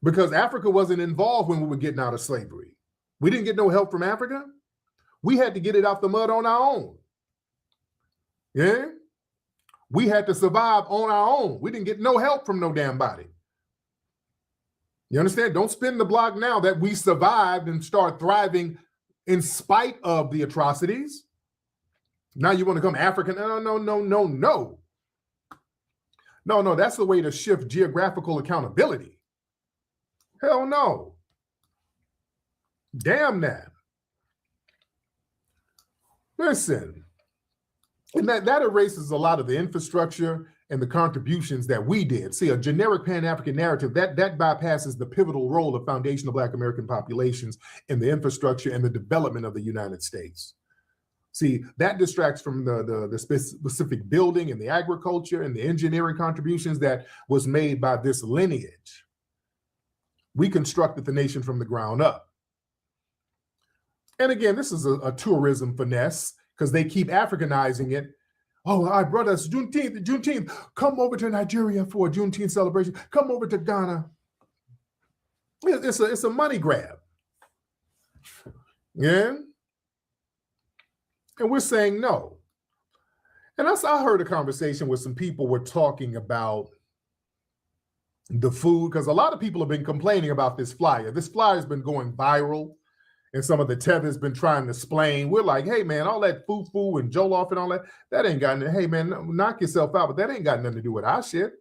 Because Africa wasn't involved when we were getting out of slavery. We didn't get no help from Africa. We had to get it out the mud on our own. Yeah? We had to survive on our own. We didn't get no help from no damn body. You understand? Don't spin the block now that we survived and start thriving in spite of the atrocities. Now you want to come African? No. No, that's the way to shift geographical accountability. Hell no. Damn that. Listen, and that erases a lot of the infrastructure and the contributions that we did. See, a generic Pan-African narrative, that bypasses the pivotal role of foundational Black American populations in the infrastructure and the development of the United States. See, that distracts from the specific building and the agriculture and the engineering contributions that was made by this lineage. We constructed the nation from the ground up. And again, this is a tourism finesse because they keep Africanizing it. Oh, our brothers, Juneteenth, come over to Nigeria for a Juneteenth celebration. Come over to Ghana. It's a money grab. Yeah? And we're saying no. And I heard a conversation where some people were talking about the food, because a lot of people have been complaining about this flyer. This flyer has been going viral, and some of the tethers been trying to explain. We're like, hey, man, all that foo-foo and Jollof and all that ain't got nothing. Hey, man, knock yourself out, but that ain't got nothing to do with our shit.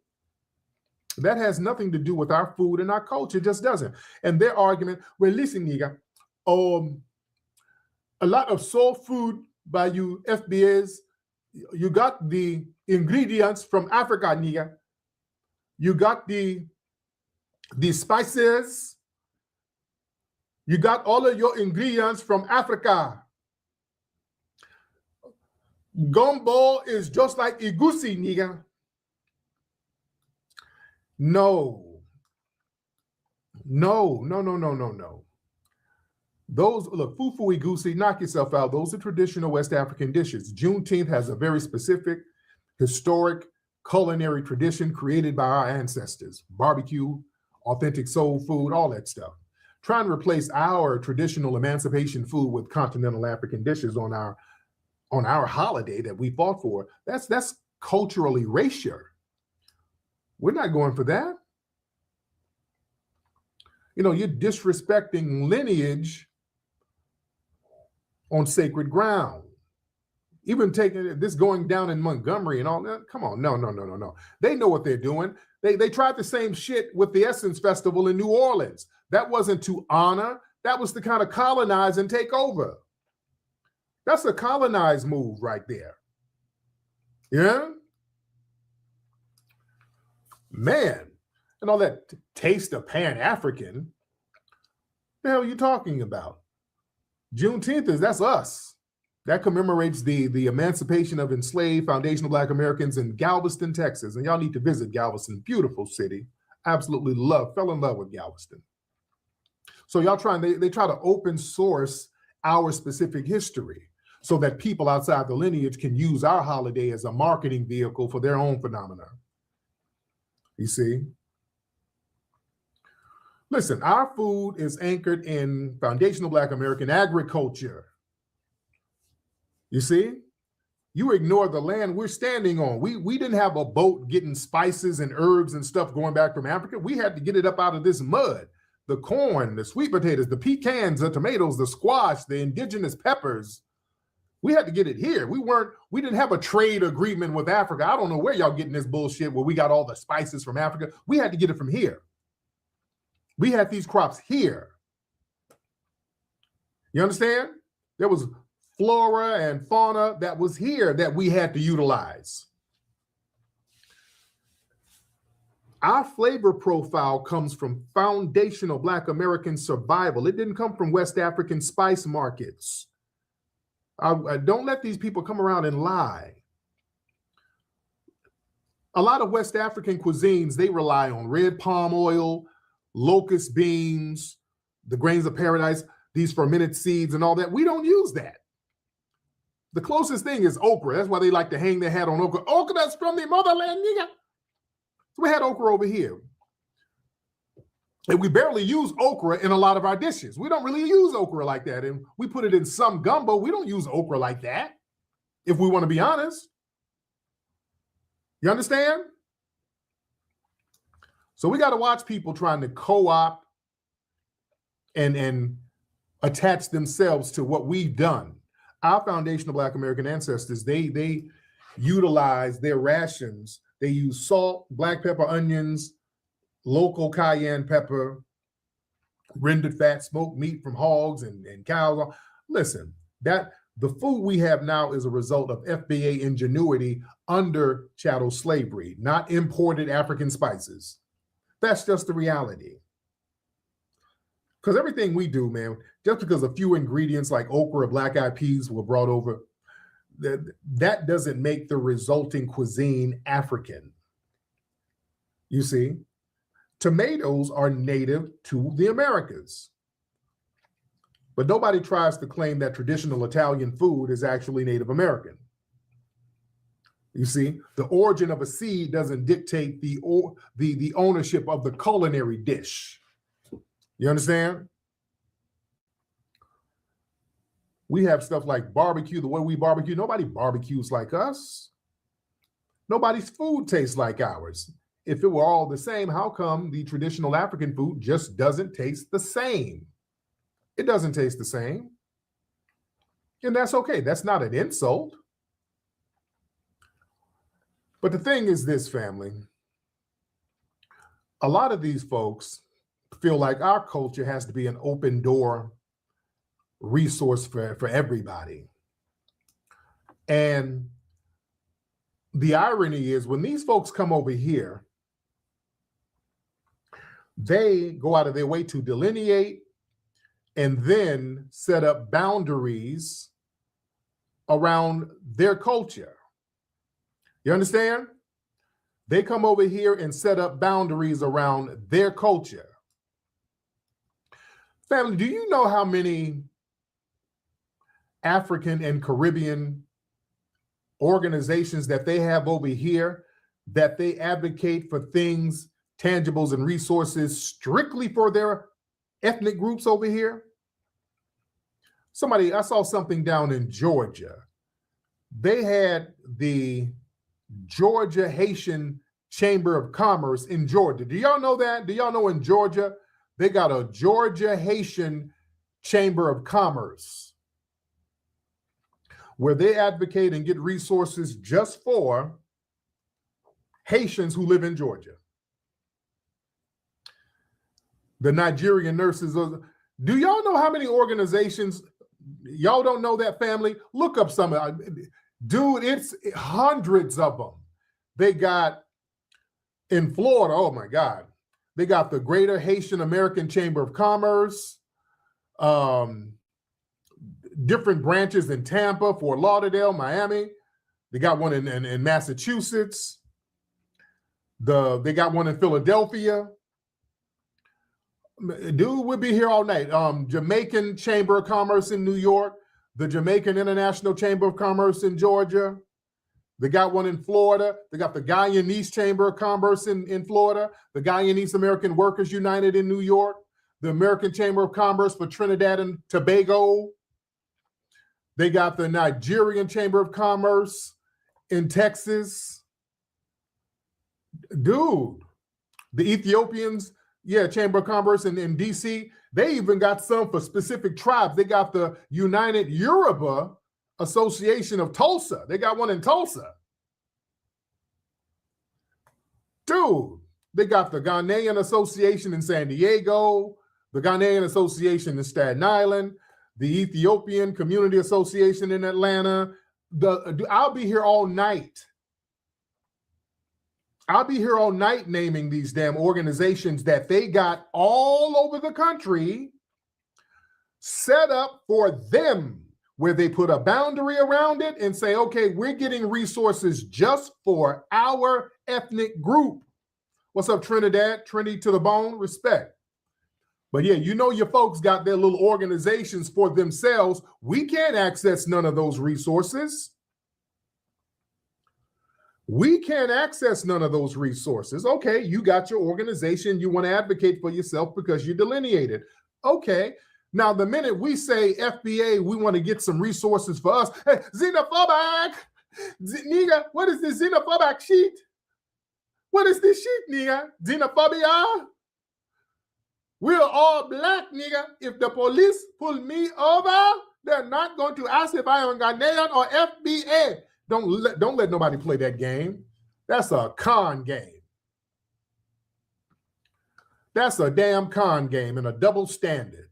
That has nothing to do with our food and our culture. It just doesn't. And their argument, well, listen, nigga, a lot of soul food by you FBAs, you got the ingredients from Africa, nigga. You got the spices. You got all of your ingredients from Africa. Gumbo is just like igusi, nigga. No. Those, look, fufu igusi, knock yourself out. Those are traditional West African dishes. Juneteenth has a very specific, historic, culinary tradition created by our ancestors. Barbecue, authentic soul food, all that stuff. Trying to replace our traditional emancipation food with continental African dishes on our holiday that we fought for, that's cultural erasure. We're not going for that. You know, you're disrespecting lineage on sacred ground. Even taking this going down in Montgomery and all that. Come on, no. They know what they're doing. They tried the same shit with the Essence Festival in New Orleans. That wasn't to honor. That was to kind of colonize and take over. That's a colonized move right there. Yeah? Man. And all that taste of Pan-African. The hell are you talking about? Juneteenth that's us. That commemorates the emancipation of enslaved foundational Black Americans in Galveston, Texas. And y'all need to visit Galveston, beautiful city. Absolutely fell in love with Galveston. So y'all they try to open source our specific history so that people outside the lineage can use our holiday as a marketing vehicle for their own phenomena. You see? Listen, our food is anchored in foundational Black American agriculture. You see? You ignore the land we're standing on. We didn't have a boat getting spices and herbs and stuff going back from Africa. We had to get it up out of this mud. The corn, the sweet potatoes, the pecans, the tomatoes, the squash, the indigenous peppers. We had to get it here. We didn't have a trade agreement with Africa. I don't know where y'all getting this bullshit where we got all the spices from Africa. We had to get it from here. We had these crops here. You understand? There was flora and fauna that was here that we had to utilize. Our flavor profile comes from foundational Black American survival. It didn't come from West African spice markets. Don't let these people come around and lie. A lot of West African cuisines, they rely on red palm oil, locust beans, the grains of paradise, these fermented seeds and all that. We don't use that. The closest thing is okra. That's why they like to hang their hat on okra. Okra, that's from the motherland, nigga. So we had okra over here. And we barely use okra in a lot of our dishes. We don't really use okra like that. And we put it in some gumbo. We don't use okra like that, if we want to be honest. You understand? So we got to watch people trying to co-opt and attach themselves to what we've done. Our foundational Black American ancestors, they utilize their rations. They use salt, black pepper, onions, local cayenne pepper, rendered fat, smoked meat from hogs and cows. Listen, that the food we have now is a result of FBA ingenuity under chattel slavery, not imported African spices. That's just the reality. Because everything we do, man, just because a few ingredients like okra or black-eyed peas were brought over, that doesn't make the resulting cuisine African. You see, tomatoes are native to the Americas. But nobody tries to claim that traditional Italian food is actually Native American. You see, the origin of a seed doesn't dictate the ownership of the culinary dish. You understand? We have stuff like barbecue, the way we barbecue. Nobody barbecues like us. Nobody's food tastes like ours. If it were all the same, how come the traditional African food just doesn't taste the same? It doesn't taste the same. And that's okay. That's not an insult. But the thing is this, family. A lot of these folks feel like our culture has to be an open door resource for everybody. And the irony is when these folks come over here, they go out of their way to delineate and then set up boundaries around their culture. You understand? They come over here and set up boundaries around their culture. Family, do you know how many African and Caribbean organizations that they have over here that they advocate for things, tangibles, and resources strictly for their ethnic groups over here? I saw something down in Georgia. They had the Georgia Haitian Chamber of Commerce in Georgia. Do y'all know that? Do y'all know in Georgia, they got a Georgia Haitian Chamber of Commerce where they advocate and get resources just for Haitians who live in Georgia. The Nigerian nurses. Do y'all know how many organizations? Y'all don't know that, family? Look up some. Dude, it's hundreds of them. They got in Florida, oh my God. They got the Greater Haitian American Chamber of Commerce, different branches in Tampa, Fort Lauderdale, Miami. They got one in Massachusetts. They got one in Philadelphia. Dude, we'll be here all night. Jamaican Chamber of Commerce in New York, the Jamaican International Chamber of Commerce in Georgia. They got one in Florida. They got the Guyanese Chamber of Commerce in Florida, the Guyanese American Workers United in New York, the American Chamber of Commerce for Trinidad and Tobago. They got the Nigerian Chamber of Commerce in Texas. Dude, the Ethiopians, Chamber of Commerce in DC. They even got some for specific tribes. They got the United Yoruba Association of Tulsa. They got one in Tulsa. Dude, they got the Ghanaian Association in San Diego, the Ghanaian Association in Staten Island, the Ethiopian Community Association in Atlanta. I'll be here all night. I'll be here all night naming these damn organizations that they got all over the country set up for them, where they put a boundary around it and say, okay, we're getting resources just for our ethnic group. What's up, Trinidad? Trinity to the bone, respect. But yeah, you know your folks got their little organizations for themselves. We can't access none of those resources. We can't access none of those resources. Okay, you got your organization. You want to advocate for yourself because you're delineated. Okay. Now, the minute we say FBA, we want to get some resources for us. Hey, xenophobic. Nigga, what is this xenophobic sheet? What is this sheet, nigga? Xenophobia? We're all black, nigga. If the police pull me over, they're not going to ask if I am Ghanaian or FBA. Don't let nobody play that game. That's a con game. That's a damn con game and a double standard.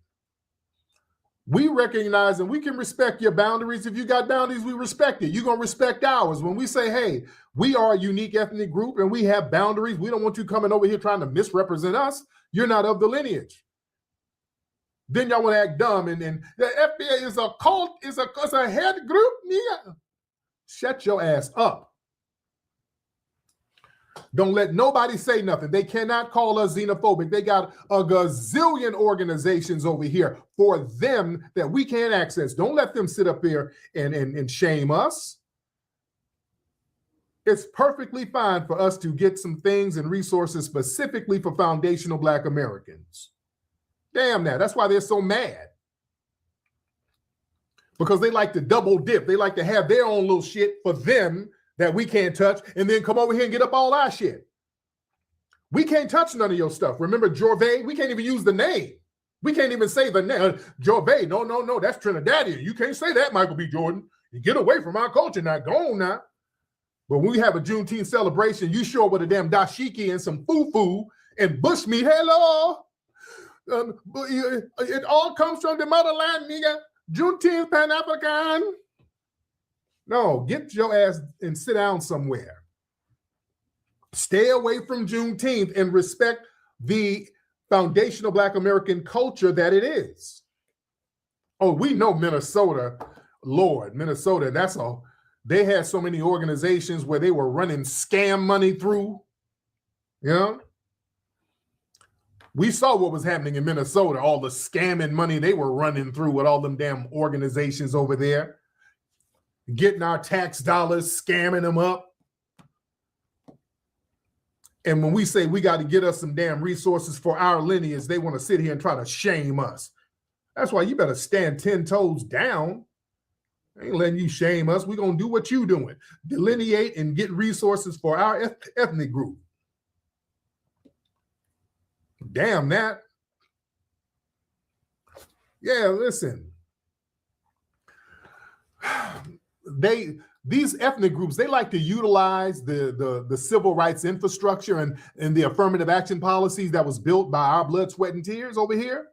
We recognize and we can respect your boundaries. If you got boundaries, we respect it. You're going to respect ours. When we say, hey, we are a unique ethnic group and we have boundaries, we don't want you coming over here trying to misrepresent us. You're not of the lineage. Then y'all want to act dumb and the FBA is a cult, it's a head group. Nigga. Shut your ass up. Don't let nobody say nothing. They cannot call us xenophobic. They got a gazillion organizations over here for them that we can't access. Don't let them sit up here and shame us. It's perfectly fine for us to get some things and resources specifically for foundational Black Americans. Damn that. That's why they're so mad. Because they like to double dip. They like to have their own little shit for them that we can't touch, and then come over here and get up all our shit. We can't touch none of your stuff. Remember Jorvay? We can't even use the name. We can't even say the name. Jorvay, no, that's Trinidadian. You can't say that, Michael B. Jordan. You get away from our culture now. Go on now. But when we have a Juneteenth celebration, you show up with a damn dashiki and some foo-foo and bushmeat. Hello. It all comes from the motherland, nigga. Juneteenth, Pan-African. No, get your ass and sit down somewhere. Stay away from Juneteenth and respect the foundational Black American culture that it is. Oh, we know Minnesota, Lord, Minnesota, that's all. They had so many organizations where they were running scam money through, you know? We saw what was happening in Minnesota, all the scamming money they were running through with all them damn organizations over there. Getting our tax dollars, scamming them up. And when we say we got to get us some damn resources for our lineage, they want to sit here and try to shame us. That's why you better stand 10 toes down. I ain't letting you shame us. We're going to do what you doing. Delineate and get resources for our ethnic group. Damn that. Yeah, listen. These ethnic groups, they like to utilize the civil rights infrastructure and the affirmative action policies that was built by our blood, sweat, and tears over here.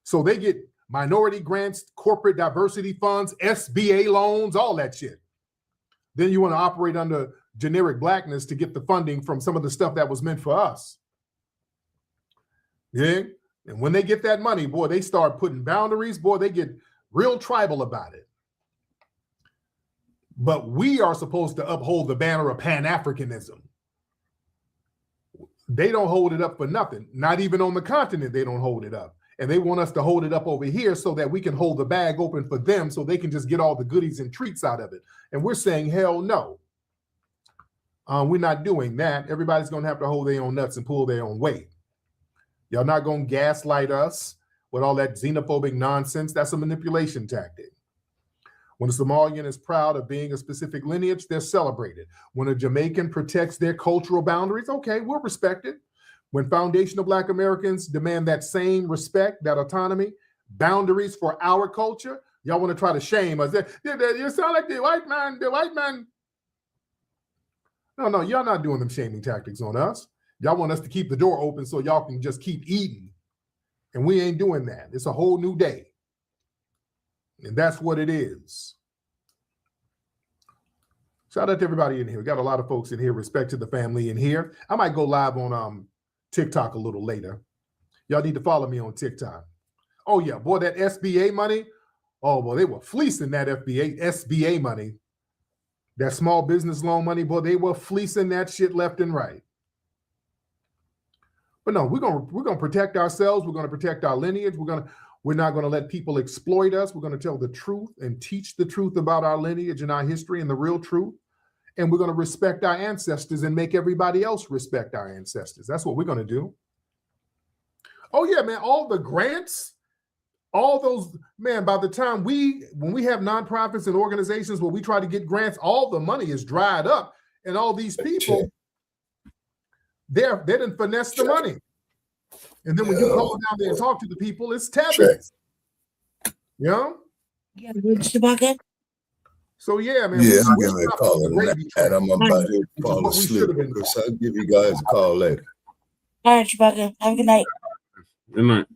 So they get minority grants, corporate diversity funds, SBA loans, all that shit. Then you want to operate under generic blackness to get the funding from some of the stuff that was meant for us. Yeah. And when they get that money, boy, they start putting boundaries, boy, they get real tribal about it. But we are supposed to uphold the banner of Pan-Africanism. They don't hold it up for nothing. Not even on the continent, they don't hold it up. And they want us to hold it up over here so that we can hold the bag open for them so they can just get all the goodies and treats out of it. And we're saying, hell no. We're not doing that. Everybody's going to have to hold their own nuts and pull their own weight. Y'all not going to gaslight us with all that xenophobic nonsense. That's a manipulation tactic. When a Somalian is proud of being a specific lineage, they're celebrated. When a Jamaican protects their cultural boundaries, okay, we'll respect it. When foundational Black Americans demand that same respect, that autonomy, boundaries for our culture, y'all want to try to shame us. You sound like the white man. No, y'all not doing them shaming tactics on us. Y'all want us to keep the door open so y'all can just keep eating. And we ain't doing that. It's a whole new day. And that's what it is. Shout out to everybody in here. We got a lot of folks in here. Respect to the family in here. I might go live on TikTok a little later. Y'all need to follow me on TikTok. Oh, yeah. Boy, that SBA money. Oh, boy, they were fleecing that SBA money. That small business loan money, boy, they were fleecing that shit left and right. But no, we're gonna protect ourselves. We're gonna protect our lineage. We're not gonna let people exploit us. We're gonna tell the truth and teach the truth about our lineage and our history and the real truth. And we're gonna respect our ancestors and make everybody else respect our ancestors. That's what we're gonna do. Oh yeah, man, all the grants, all those, man, by the time when we have nonprofits and organizations where we try to get grants, all the money is dried up. And all these people, they didn't finesse the money. And then when you go down there and talk to the people, it's tabbies. You know? Yeah, Chewbacca. So yeah, man. Yeah, I'm giving a call on that. And I'm about to fall asleep. So I'll give you guys a call later. All right, Chewbacca. Have a good night. Good night.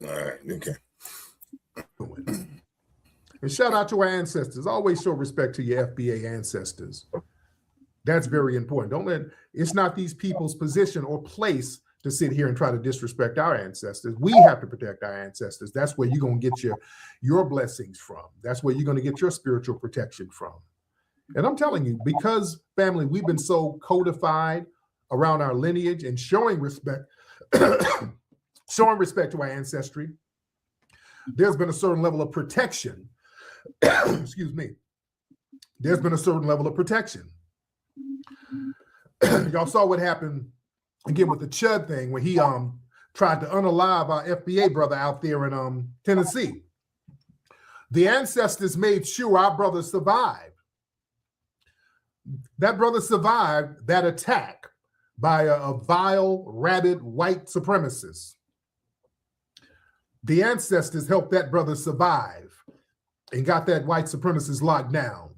All right. Okay. And shout out to our ancestors. Always show respect to your FBA ancestors. That's very important. It's not these people's position or place to sit here and try to disrespect our ancestors. We have to protect our ancestors. That's where you're going to get your blessings from. That's where you're going to get your spiritual protection from. And I'm telling you, because family, we've been so codified around our lineage and showing respect, showing respect to our ancestry, there's been a certain level of protection. Excuse me. There's been a certain level of protection. Y'all saw what happened again with the Chud thing when he tried to unalive our FBA brother out there in Tennessee. The ancestors made sure our brother survived. That brother survived that attack by a vile, rabid white supremacist. The ancestors helped that brother survive and got that white supremacist locked down.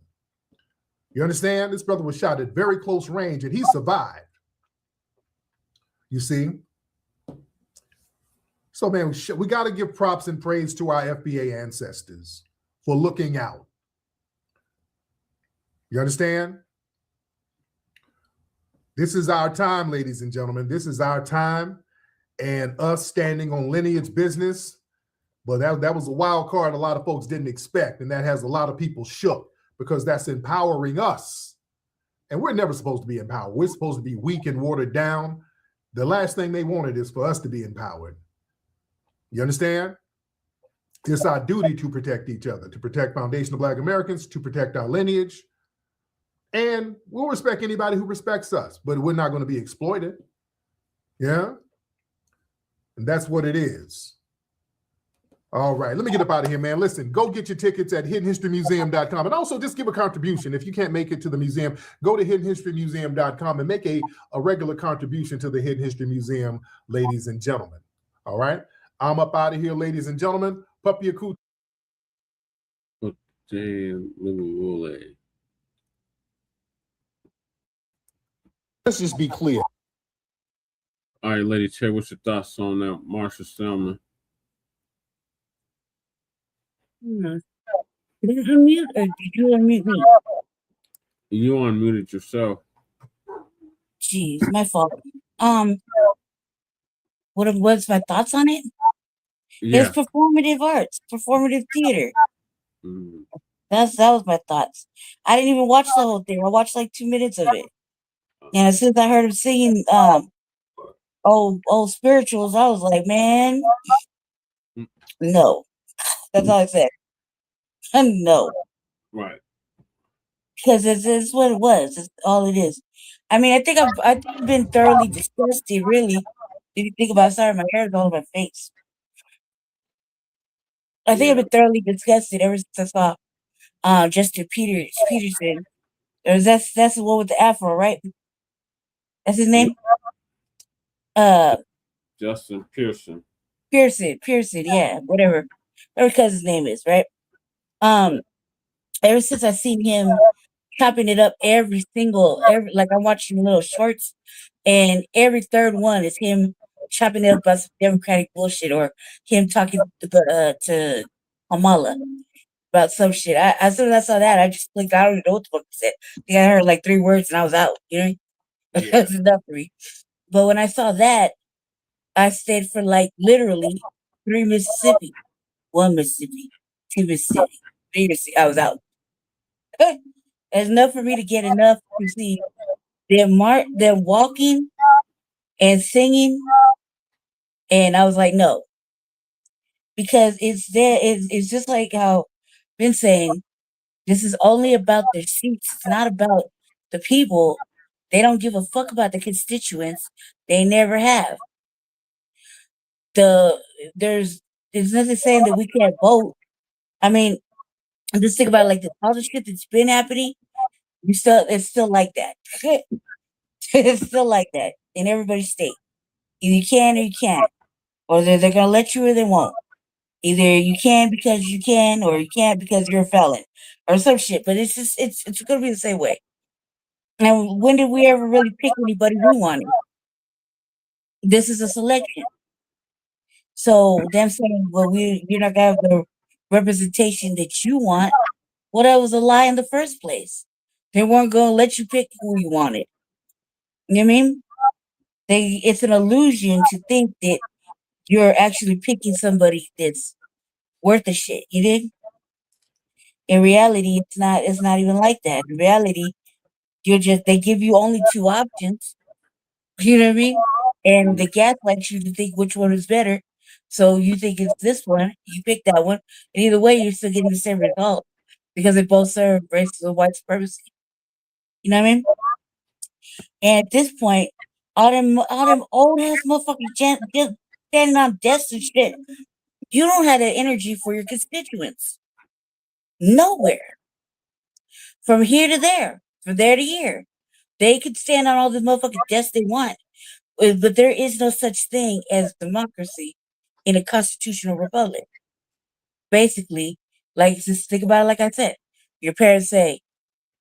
You understand? This brother was shot at very close range and he survived. You see? So, man, we got to give props and praise to our FBA ancestors for looking out. You understand? This is our time, ladies and gentlemen. This is our time, and us standing on lineage business. But that was a wild card a lot of folks didn't expect, and that has a lot of people shook because that's empowering us. And we're never supposed to be empowered. We're supposed to be weak and watered down. The last thing they wanted is for us to be empowered. You understand? It's our duty to protect each other, to protect foundational Black Americans, to protect our lineage. And we'll respect anybody who respects us, but we're not going to be exploited. Yeah? And that's what it is. All right, let me get up out of here, man. Listen, go get your tickets at hiddenhistorymuseum.com. And also just give a contribution. If you can't make it to the museum, go to hiddenhistorymuseum.com and make a regular contribution to the Hidden History Museum, ladies and gentlemen. All right? I'm up out of here, ladies and gentlemen. Puppy Akut. Let's just be clear. All right, Lady Chair, what's your thoughts on that, Marsha Selma? Did you unmute or did you unmute me? You unmuted yourself. Jeez, my fault. What's my thoughts on it? Yeah. It's performative arts, performative theater. That was my thoughts. I didn't even watch the whole thing. I watched like 2 minutes of it. And as soon as I heard him singing old spirituals, I was like, man, no. That's all I said. No. Right. Because it's what it was. It's all it is. I mean, I think I've been thoroughly disgusted, really. If you think about it, sorry, my hair is all over my face. I think I've been thoroughly disgusted ever since I saw Justin Peterson. That's the one with the afro, right? That's his name? Justin Pearson. Pearson, yeah, whatever cousin's name is, right? Ever since I seen him chopping it up every like I'm watching little shorts, and every third one is him chopping it up about some Democratic bullshit or him talking to Amala about some shit. I as soon as I saw that, I just clicked. I don't even know what the fuck it said. I think I heard like 3 words and I was out. You know, that's enough for me. But when I saw that, I stayed for like literally 3 Mississippi, 1 Mississippi, 2 Mississippi, 3 Mississippi. I was out. It's enough for me to get enough to see them walking and singing, and I was like, no, because it's there. It's just like how been saying. This is only about their seats. It's not about the people. They don't give a fuck about the constituents. They never have. There's nothing saying that we can't vote. I mean, just think about it like this. All the shit that's been happening, it's still like that. It's still like that in everybody's state. Either you can or you can't. Or they're gonna let you or they won't. Either you can because you can, or you can't because you're a felon. Or some shit. But it's just it's gonna be the same way. Now, when did we ever really pick anybody we wanted? This is a selection. So them saying, well, you're not gonna have the representation that you want. Well, that was a lie in the first place. They weren't gonna let you pick who you wanted. You know what I mean? It's an illusion to think that you're actually picking somebody that's worth a shit. You did? In reality, it's not even like that. In reality, they give you only 2 options. You know what I mean? And they gaslight you to think which one is better. So you think it's this one, you pick that one, and either way, you're still getting the same result because they both serve racist or white supremacy. You know what I mean? And at this point, all them old ass motherfuckers just standing on desks and shit. You don't have that energy for your constituents. Nowhere. From here to there, from there to here. They could stand on all the motherfucking desks they want. But there is no such thing as democracy in a constitutional republic. Basically, like just think about it like I said. Your parents say,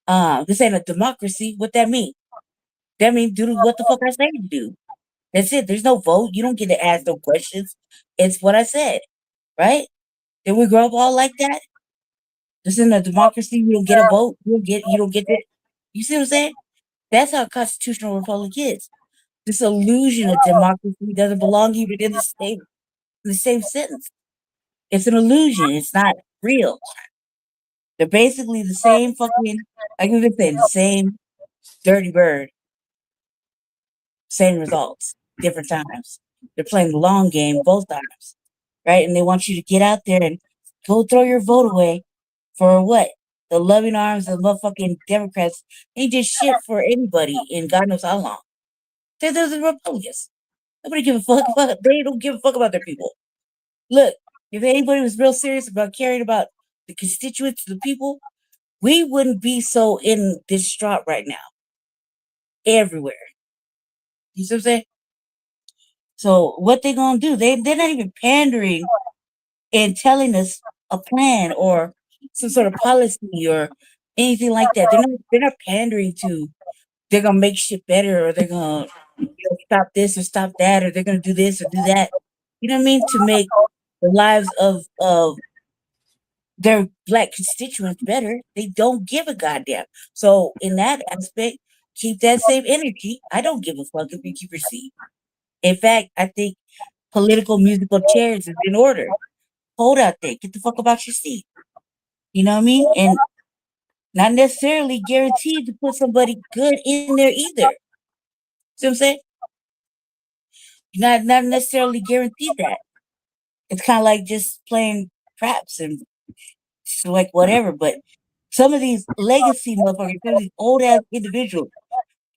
this ain't a democracy. What that mean? That means do what the fuck I say to do. That's it. There's no vote. You don't get to ask no questions. It's what I said. Right? Did we grow up all like that? This isn't a democracy. You don't get a vote. You don't get it. You see what I'm saying? That's how a constitutional republic is. This illusion of democracy doesn't belong even in the same sentence. It's an illusion. It's not real. They're basically the same fucking, like we've been saying, the same dirty bird, same results, different times. They're playing the long game both times, right? And they want you to get out there and go throw your vote away for what? The loving arms of motherfucking Democrats ain't just shit for anybody in God knows how long. They're the Republicans. Nobody give a fuck about. They don't give a fuck about their people. Look, if anybody was real serious about caring about the constituents, the people, we wouldn't be so in distraught right now. Everywhere. You see what I'm saying? So what they gonna do? They're not even pandering and telling us a plan or some sort of policy or anything like that. They're not pandering to they're gonna make shit better or they're gonna stop this or stop that or they're gonna do this or do that. You know what I mean? To make the lives of their Black constituents better. They don't give a goddamn. So in that aspect, keep that same energy. I don't give a fuck if you keep your seat. In fact, I think political musical chairs is in order. Hold out there. Get the fuck about your seat. You know what I mean? And not necessarily guaranteed to put somebody good in there either. See what I'm saying? Not necessarily guaranteed that. It's kind of like just playing craps and like whatever. But some of these legacy motherfuckers, some of these old ass individuals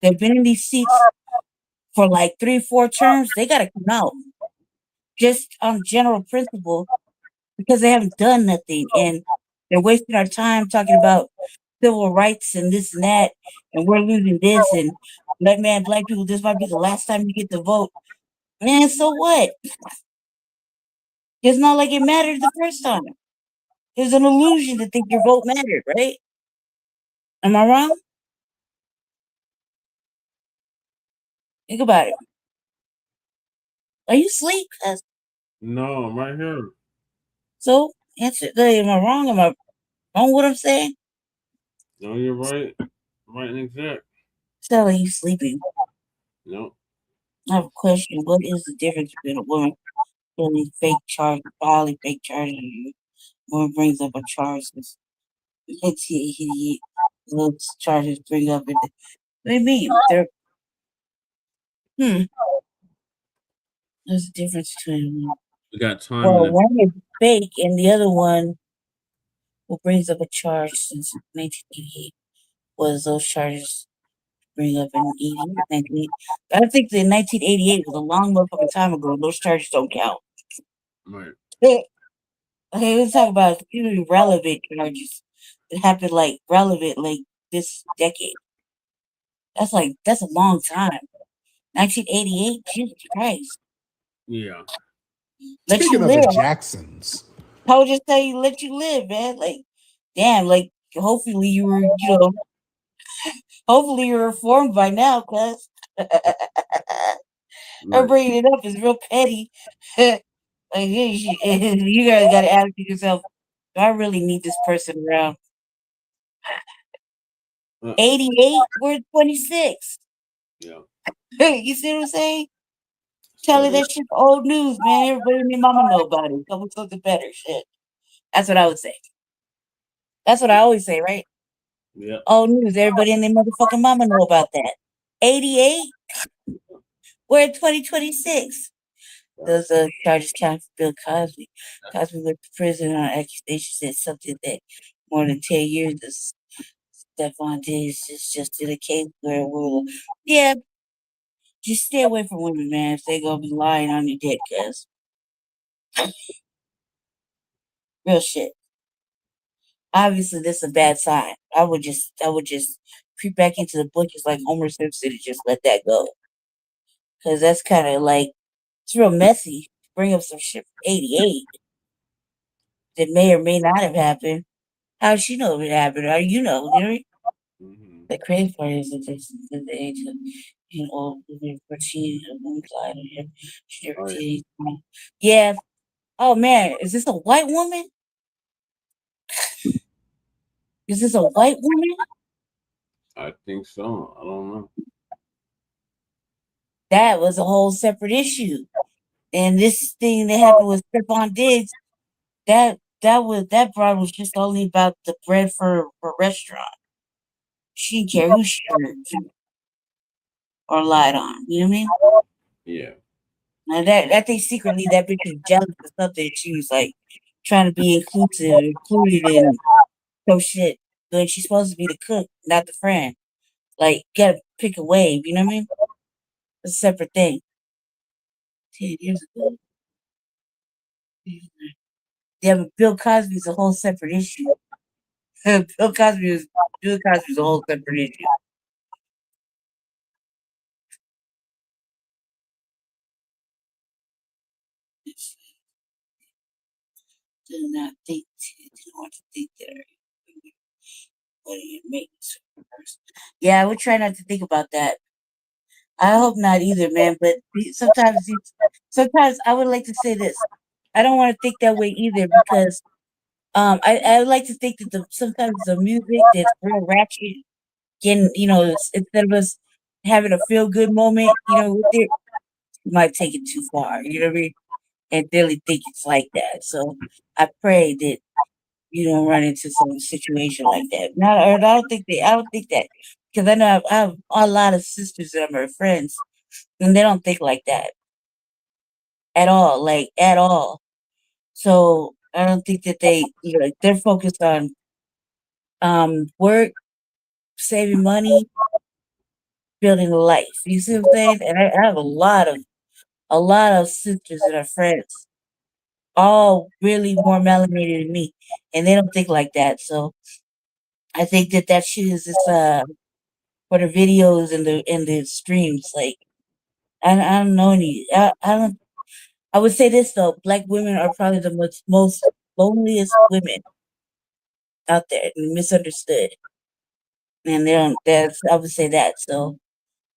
that have been in these seats for like 3-4 terms, they gotta come out. Just on general principle, because they haven't done nothing and they're wasting our time talking about civil rights and this and that, and we're losing this and Black people, this might be the last time you get to vote. Man, so what? It's not like it mattered the first time. It's an illusion to think your vote mattered, right? Am I wrong? Think about it. Are you asleep? No, I'm right here. So Answer. Am I wrong? Am I wrong? What I'm saying? No, you're right. Right and exact. Sound like you sleeping. No. I have a question. What is the difference between a woman filing fake charges, and a woman brings up a charge? Those charges bring up. What do you mean? There's a difference between. We got time. Well, one is fake, and the other one, who brings up a charge since 1988, was those charges bring up in 1988. I think that 1988 was a long motherfucking time ago. Those charges don't count. Right. Okay, let's talk about really relevant charges that happened relevant this decade. That's a long time. 1988, Jesus Christ. Yeah. Let Speaking you of live. the Jacksons, I would just tell you, let you live, man. Damn, hopefully you were, hopefully you're reformed by now, cuz. Her bringing it up is real petty. You guys gotta ask yourself, do I really need this person around? 88, we're 26. Yeah. You see what I'm saying? Tell her that shit's old news, man. Everybody and their mama know about it. Come with something better, shit. That's what I would say. That's what I always say, right? Yeah. Old news. Everybody and their motherfucking mama know about that. 88, we're in 2026. Those charges count for Bill Cosby. Cosby went to prison on accusations that something that more than 10 years of Stephon Diggs is just in a case where yeah, just stay away from women, man, if they gonna be lying on your dick, cuz. Real shit. Obviously, this is a bad sign. I would just creep back into the bushes like Homer Simpson and just let that go. Cause that's kind of it's real messy. Bring up some shit from 88 that may or may not have happened. How does she know it happened? How do you know? You know what I mean? The crazy part is that the age of yeah. Oh man, is this a white woman? Is this a white woman? I think so. I don't know. That was a whole separate issue. And this thing that happened with Stephon Diggs, that broad was just only about the bread for a restaurant. She didn't care who she hurt or lied on. You know what I mean? Yeah. Now that thing secretly, that bitch was jealous or something. She was trying to be included in some shit. But she's supposed to be the cook, not the friend. Gotta pick a wave. You know what I mean? It's a separate thing. 10 years ago. Yeah, but Bill Cosby's a whole separate issue. Bill Cosby's a whole separate issue. Did not want to think that. What do you make? Yeah, I would try not to think about that. I hope not either, man. But sometimes I would like to say this. I don't want to think that way either because I would like to think that sometimes the music that's real ratchet can, instead of us having a feel good moment, with it, you might take it too far. You know what I mean? And really think it's like that. So I pray that you don't run into some situation like that. I don't think that because I know I have a lot of sisters that are my friends, and they don't think like that at all, at all. So I don't think that they're focused on work, saving money, building a life. You see what I'm saying? And I have a lot of sisters that are friends, all really more melanated than me, and they don't think like that. So I think that shit is just for the videos and the streams. I don't know any. I don't. I would say this though: Black women are probably the most loneliest women out there, and misunderstood. And they don't. I would say that. So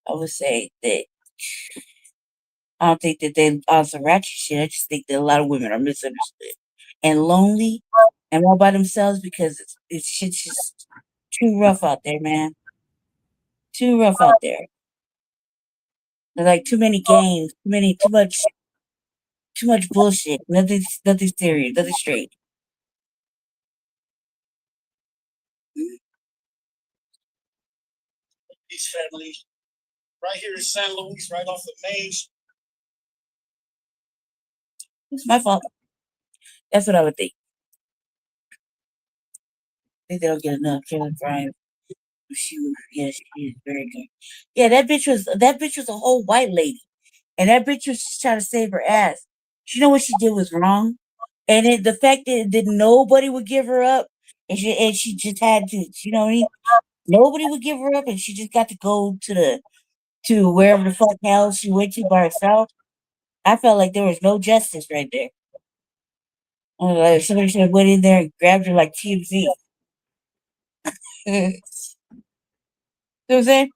I would say that I don't think that they on some ratchet shit. I just think that a lot of women are misunderstood. and lonely and all by themselves because it's shit's just too rough out there, man. Too rough out there. There's like too many games, too much bullshit. Nothing serious, nothing straight. These families right here in San Luis, right off the main. It's my fault. That's what I would think. I think they don't get enough. Carolyn Bryant. She is very good. Yeah, that bitch was a whole white lady. And that bitch was just trying to save her ass. She know what she did was wrong. And the fact that nobody would give her up and she just had to, you know what I mean? Nobody would give her up and she just got to go to wherever the fuck hell she went to by herself. I felt like there was no justice right there. Like somebody should have went in there and grabbed her like TMZ. You know what I'm saying?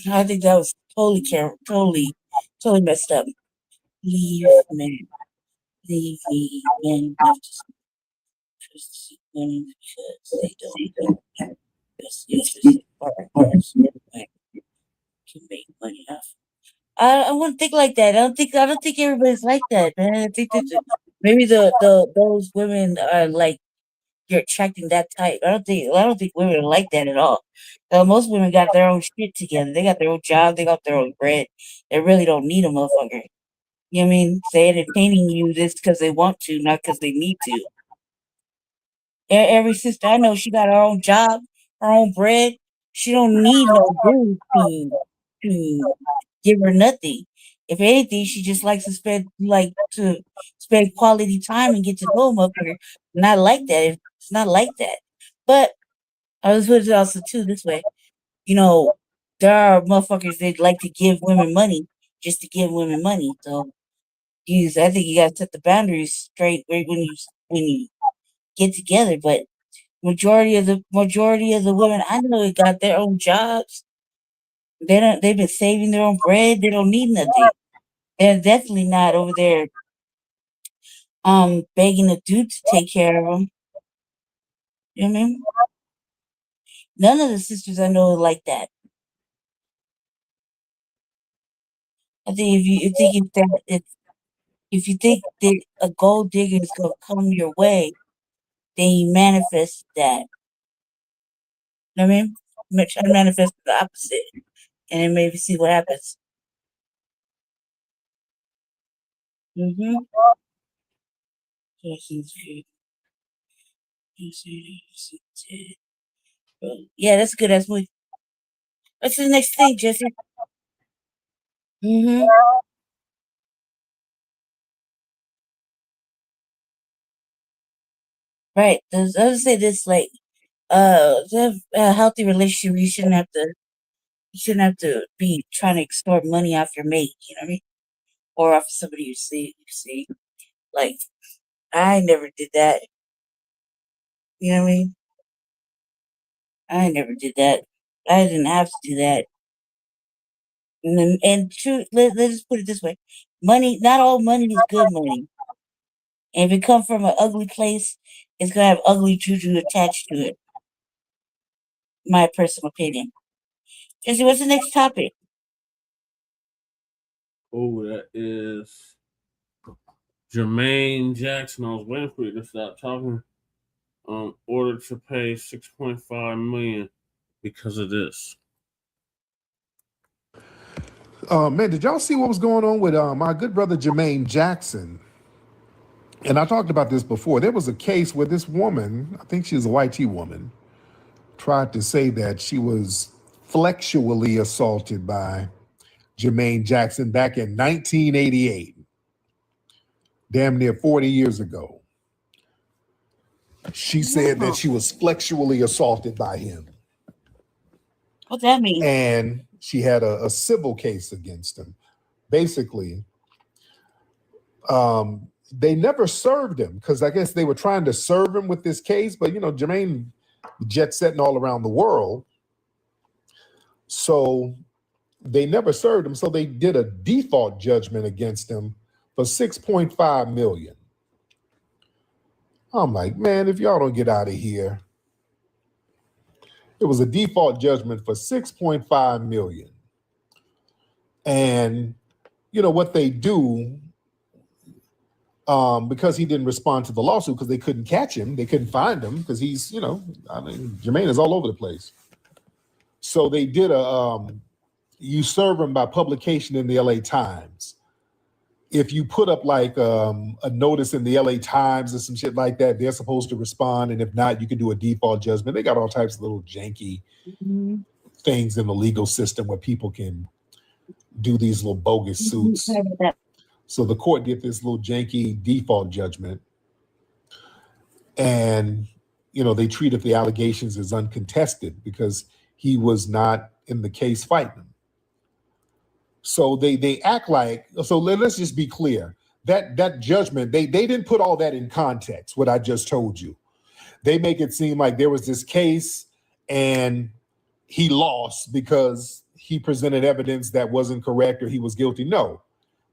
I think that was totally messed up. Leave me, men have to trust women because they don't have best interest of ours. Can make money off. I wouldn't think like that. I don't think everybody's like that, man. I think that maybe those women are like you're attracting that type. I don't think women are like that at all. Most women got their own shit together. They got their own job. They got their own bread. They really don't need a motherfucker. You know what I mean? They entertaining you this because they want to, not because they need to. Every sister I know, she got her own job, her own bread. She don't need no dude to give her nothing. If anything, she just likes to spend quality time and get to know a motherfucker. Not like that. It's not like that. But I was put it also too this way. You know, there are motherfuckers that like to give women money just to give women money. So I think you gotta set the boundaries straight when you get together. But majority of the women I know got their own jobs. They've been saving their own bread. They don't need nothing. They're definitely not over there begging a dude to take care of them. You know what I mean? None of the sisters I know are like that. I think if you think that a gold digger is gonna come your way, then you manifest that. You know what I mean? Try to manifest the opposite, and then maybe see what happens. Mm-hmm. Yeah, that's good. That's movie. What's the next thing, Jesse? Mm-hmm. Right. I was say this like to have a healthy relationship, you shouldn't have to be trying to extort money off your mate, you know what I mean? Or off somebody you see. Like I never did that. You know what I mean? I never did that. I didn't have to do that. And true, let's just put it this way. Money, not all money is good money. And if it comes from an ugly place, it's gonna have ugly juju attached to it. My personal opinion. Jesse, what's the next topic? Oh, that is Jermaine Jackson. I was waiting for you to stop talking. Ordered to pay $6.5 million because of this. Man, did y'all see what was going on with my good brother Jermaine Jackson? And I talked about this before. There was a case where this woman, I think she was a YT woman, tried to say that she was flexually assaulted by Jermaine Jackson back in 1988, damn near 40 years ago. She said that she was flexually assaulted by him. What's that mean? And she had a civil case against him. Basically, they never served him because I guess they were trying to serve him with this case, but Jermaine jet setting all around the world. So they never served him. So they did a default judgment against him for $6.5 million. I'm like, man, if y'all don't get out of here. It was a default judgment for $6.5 million. And you know what they do, because he didn't respond to the lawsuit because they couldn't catch him, they couldn't find him because he's, you know, I mean, Jermaine is all over the place. So they did you serve him by publication in the LA Times. If you put up like a notice in the LA Times or some shit like that, they're supposed to respond. And if not, you can do a default judgment. They got all types of little janky things in the legal system where people can do these little bogus suits. So the court did this little janky default judgment. And, you know, they treated the allegations as uncontested because he was not in the case fighting them. So they act like, so let's just be clear. That judgment, they didn't put all that in context, what I just told you. They make it seem like there was this case and he lost because he presented evidence that wasn't correct or he was guilty. No,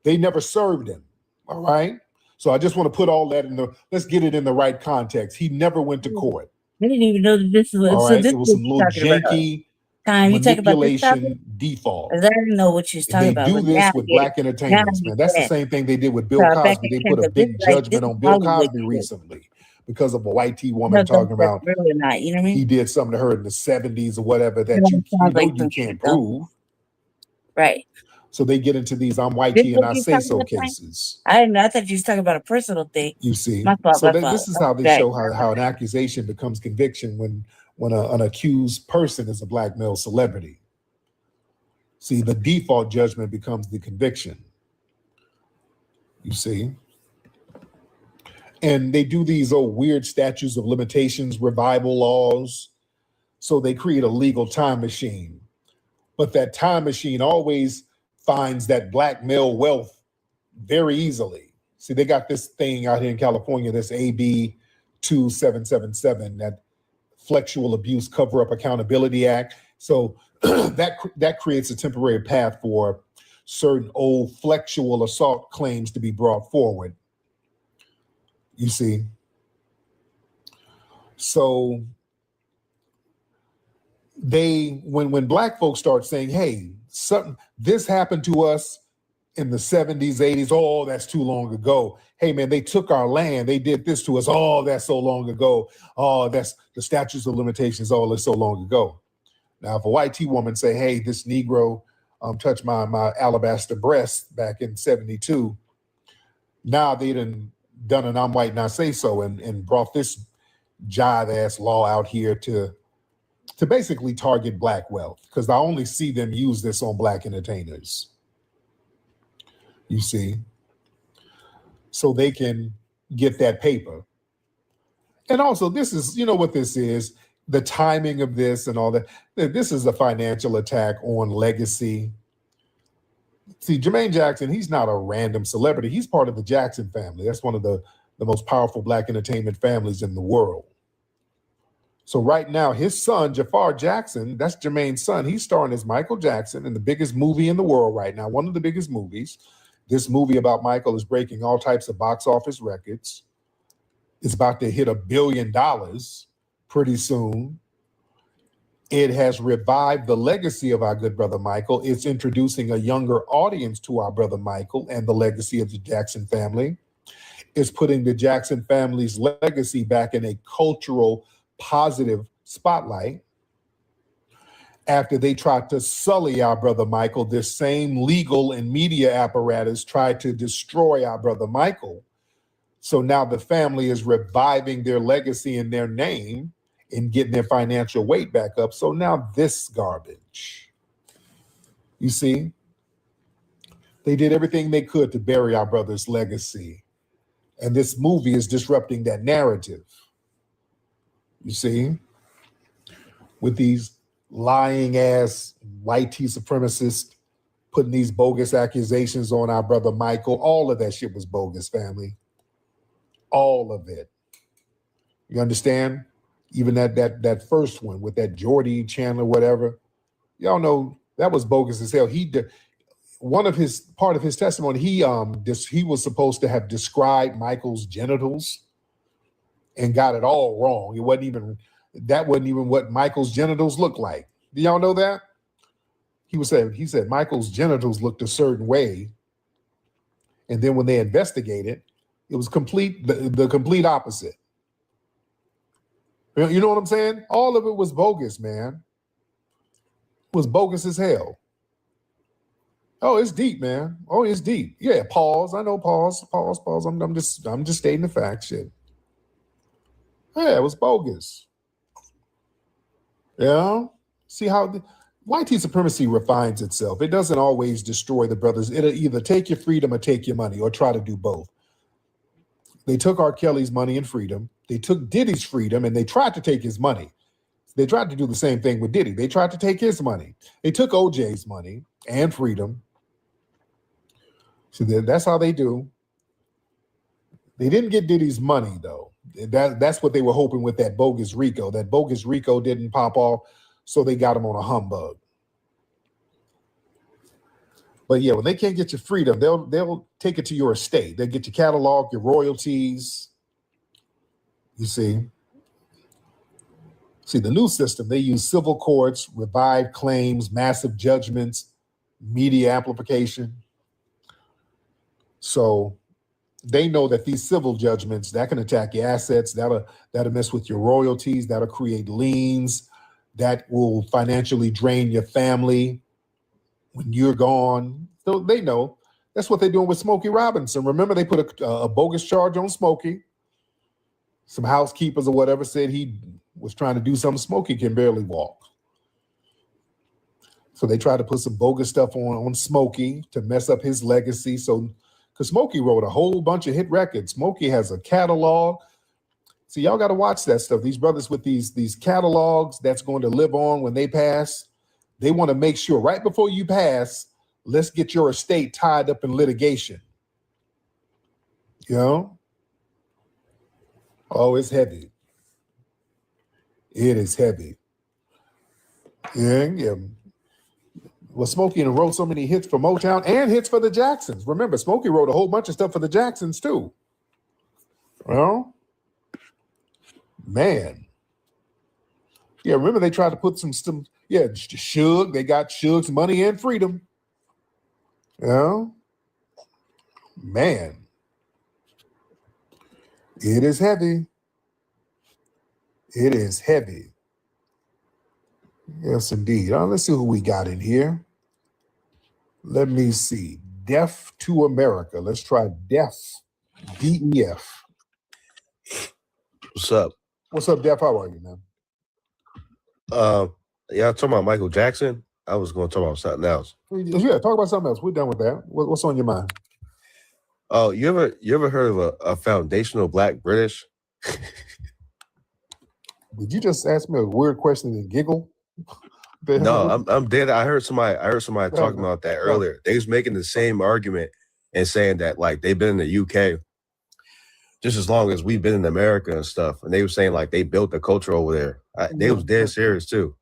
they never served him, all right? So I just want to put all that let's get it in the right context. He never went to court. I didn't even know that this was, all so right? this It was some little janky manipulation default. I didn't know what you was talking about. They do this with Black entertainers, man. That's the same thing they did with Bill Cosby. They put a big judgment on Bill Cosby recently because of a white tea woman talking about really not, you know what I mean? He did something to her in the 70s or whatever that you can't prove. Right. So they get into these I'm white tea and I say so cases. I didn't know. I thought you was talking about a personal thing. You see? My fault, so my fault. This is how they show how an accusation becomes conviction when an accused person is a Black male celebrity. See, the default judgment becomes the conviction. You see? And they do these old weird statutes of limitations, revival laws. So they create a legal time machine. But that time machine always finds that Black male wealth very easily. See, they got this thing out here in California, this AB 2777, that Flexual Abuse Cover-Up Accountability Act. So that creates a temporary path for certain old flexual assault claims to be brought forward. You see? So when Black folks start saying, hey, this happened to us in the 70s, 80s, oh, that's too long ago. Hey, man, they took our land. They did this to us. Oh, that's so long ago. Oh, that's the statutes of limitations. Oh, that's so long ago. Now, if a white tea woman say, hey, this Negro touched my alabaster breast back in 72, now they done an I'm white and I say so and brought this jive ass law out here to basically target Black wealth, because I only see them use this on Black entertainers. You see? So they can get that paper. And also, this is, you know what this is? The timing of this and all that. This is a financial attack on legacy. See, Jermaine Jackson, he's not a random celebrity. He's part of the Jackson family. That's one of the most powerful Black entertainment families in the world. So right now, his son, Jafar Jackson, that's Jermaine's son. He's starring as Michael Jackson in the biggest movie in the world right now, one of the biggest movies. This movie about Michael is breaking all types of box office records. It's about to hit $1 billion pretty soon. It has revived the legacy of our good brother Michael. It's introducing a younger audience to our brother Michael and the legacy of the Jackson family. It's putting the Jackson family's legacy back in a cultural positive spotlight. After they tried to sully our brother Michael, this same legal and media apparatus tried to destroy our brother Michael. So now the family is reviving their legacy and their name and getting their financial weight back up. So now this garbage. You see? They did everything they could to bury our brother's legacy. And this movie is disrupting that narrative. You see? With these lying ass white tea supremacists putting these bogus accusations on our brother Michael. All of that shit was bogus, family. All of it. You understand? Even that first one with that Geordie Chandler, whatever. Y'all know that was bogus as hell. part of his testimony, he was supposed to have described Michael's genitals and got it all wrong. That wasn't even what Michael's genitals looked like. Do y'all know that? He said Michael's genitals looked a certain way, and then when they investigated, it was the complete opposite. You know what I'm saying? All of it was bogus, man. It was bogus as hell. Oh, it's deep, man. Oh, it's deep. Yeah, pause. I know, pause. I'm just stating the fact, shit. Yeah, it was bogus. Yeah. See how white supremacy refines itself. It doesn't always destroy the brothers. It'll either take your freedom or take your money, or try to do both. They took R. Kelly's money and freedom. They took Diddy's freedom, and they tried to take his money. They tried to do the same thing with Diddy. They tried to take his money. They took OJ's money and freedom. So that's how they do. They didn't get Diddy's money, though. That's what they were hoping with that bogus RICO. That bogus RICO didn't pop off, so they got him on a humbug. But yeah, when they can't get your freedom, they'll take it to your estate. They'll get your catalog, your royalties. You see? See, the new system, they use civil courts, revived claims, massive judgments, media amplification. So they know that these civil judgments, that can attack your assets, that'll mess with your royalties, that'll create liens, that will financially drain your family when you're gone. So they know. That's what they're doing with Smokey Robinson. Remember, they put a bogus charge on Smokey. Some housekeepers or whatever said he was trying to do something. Smokey can barely walk. So they tried to put some bogus stuff on Smokey to mess up his legacy. So, because Smokey wrote a whole bunch of hit records. Smokey has a catalog. So y'all got to watch that stuff. These brothers with these catalogs that's going to live on when they pass, they want to make sure right before you pass, let's get your estate tied up in litigation. You know? Oh, it's heavy. It is heavy. Yeah. Well, Smokey wrote so many hits for Motown and hits for the Jacksons. Remember, Smokey wrote a whole bunch of stuff for the Jacksons too. Well, man. Yeah, remember they tried to put some Suge. They got Suge's money and freedom. Yeah. Man. It is heavy. It is heavy. Yes, indeed. Let's see who we got in here. Let me see. Deaf to America. Let's try Deaf. DEF. What's up? What's up, Deaf? How are you, man? Y'all talking about Michael Jackson? I was going to talk about something else. Yeah, talk about something else. We're done with that. What's on your mind? Oh, you ever heard of a foundational Black British? Did you just ask me a weird question and giggle? No, I'm dead. I heard somebody talking about that earlier. They was making the same argument and saying that like they've been in the UK just as long as we've been in America and stuff. And they were saying like they built the culture over there. They was dead serious too.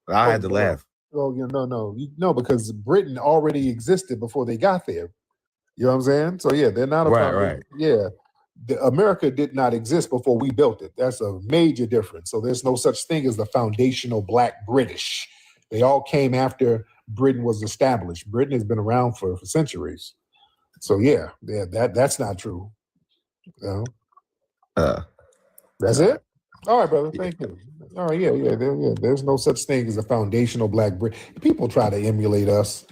But I had to laugh. Oh, no, because Britain already existed before they got there. You know what I'm saying? So yeah, they're not a right. Yeah. America did not exist before we built it. That's a major difference. So there's no such thing as the foundational Black British. They all came after Britain was established. Britain has been around for centuries. So yeah, that's not true. You know? That's it? All right, brother. Thank you. All right, yeah. There's no such thing as a foundational Black British. People try to emulate us.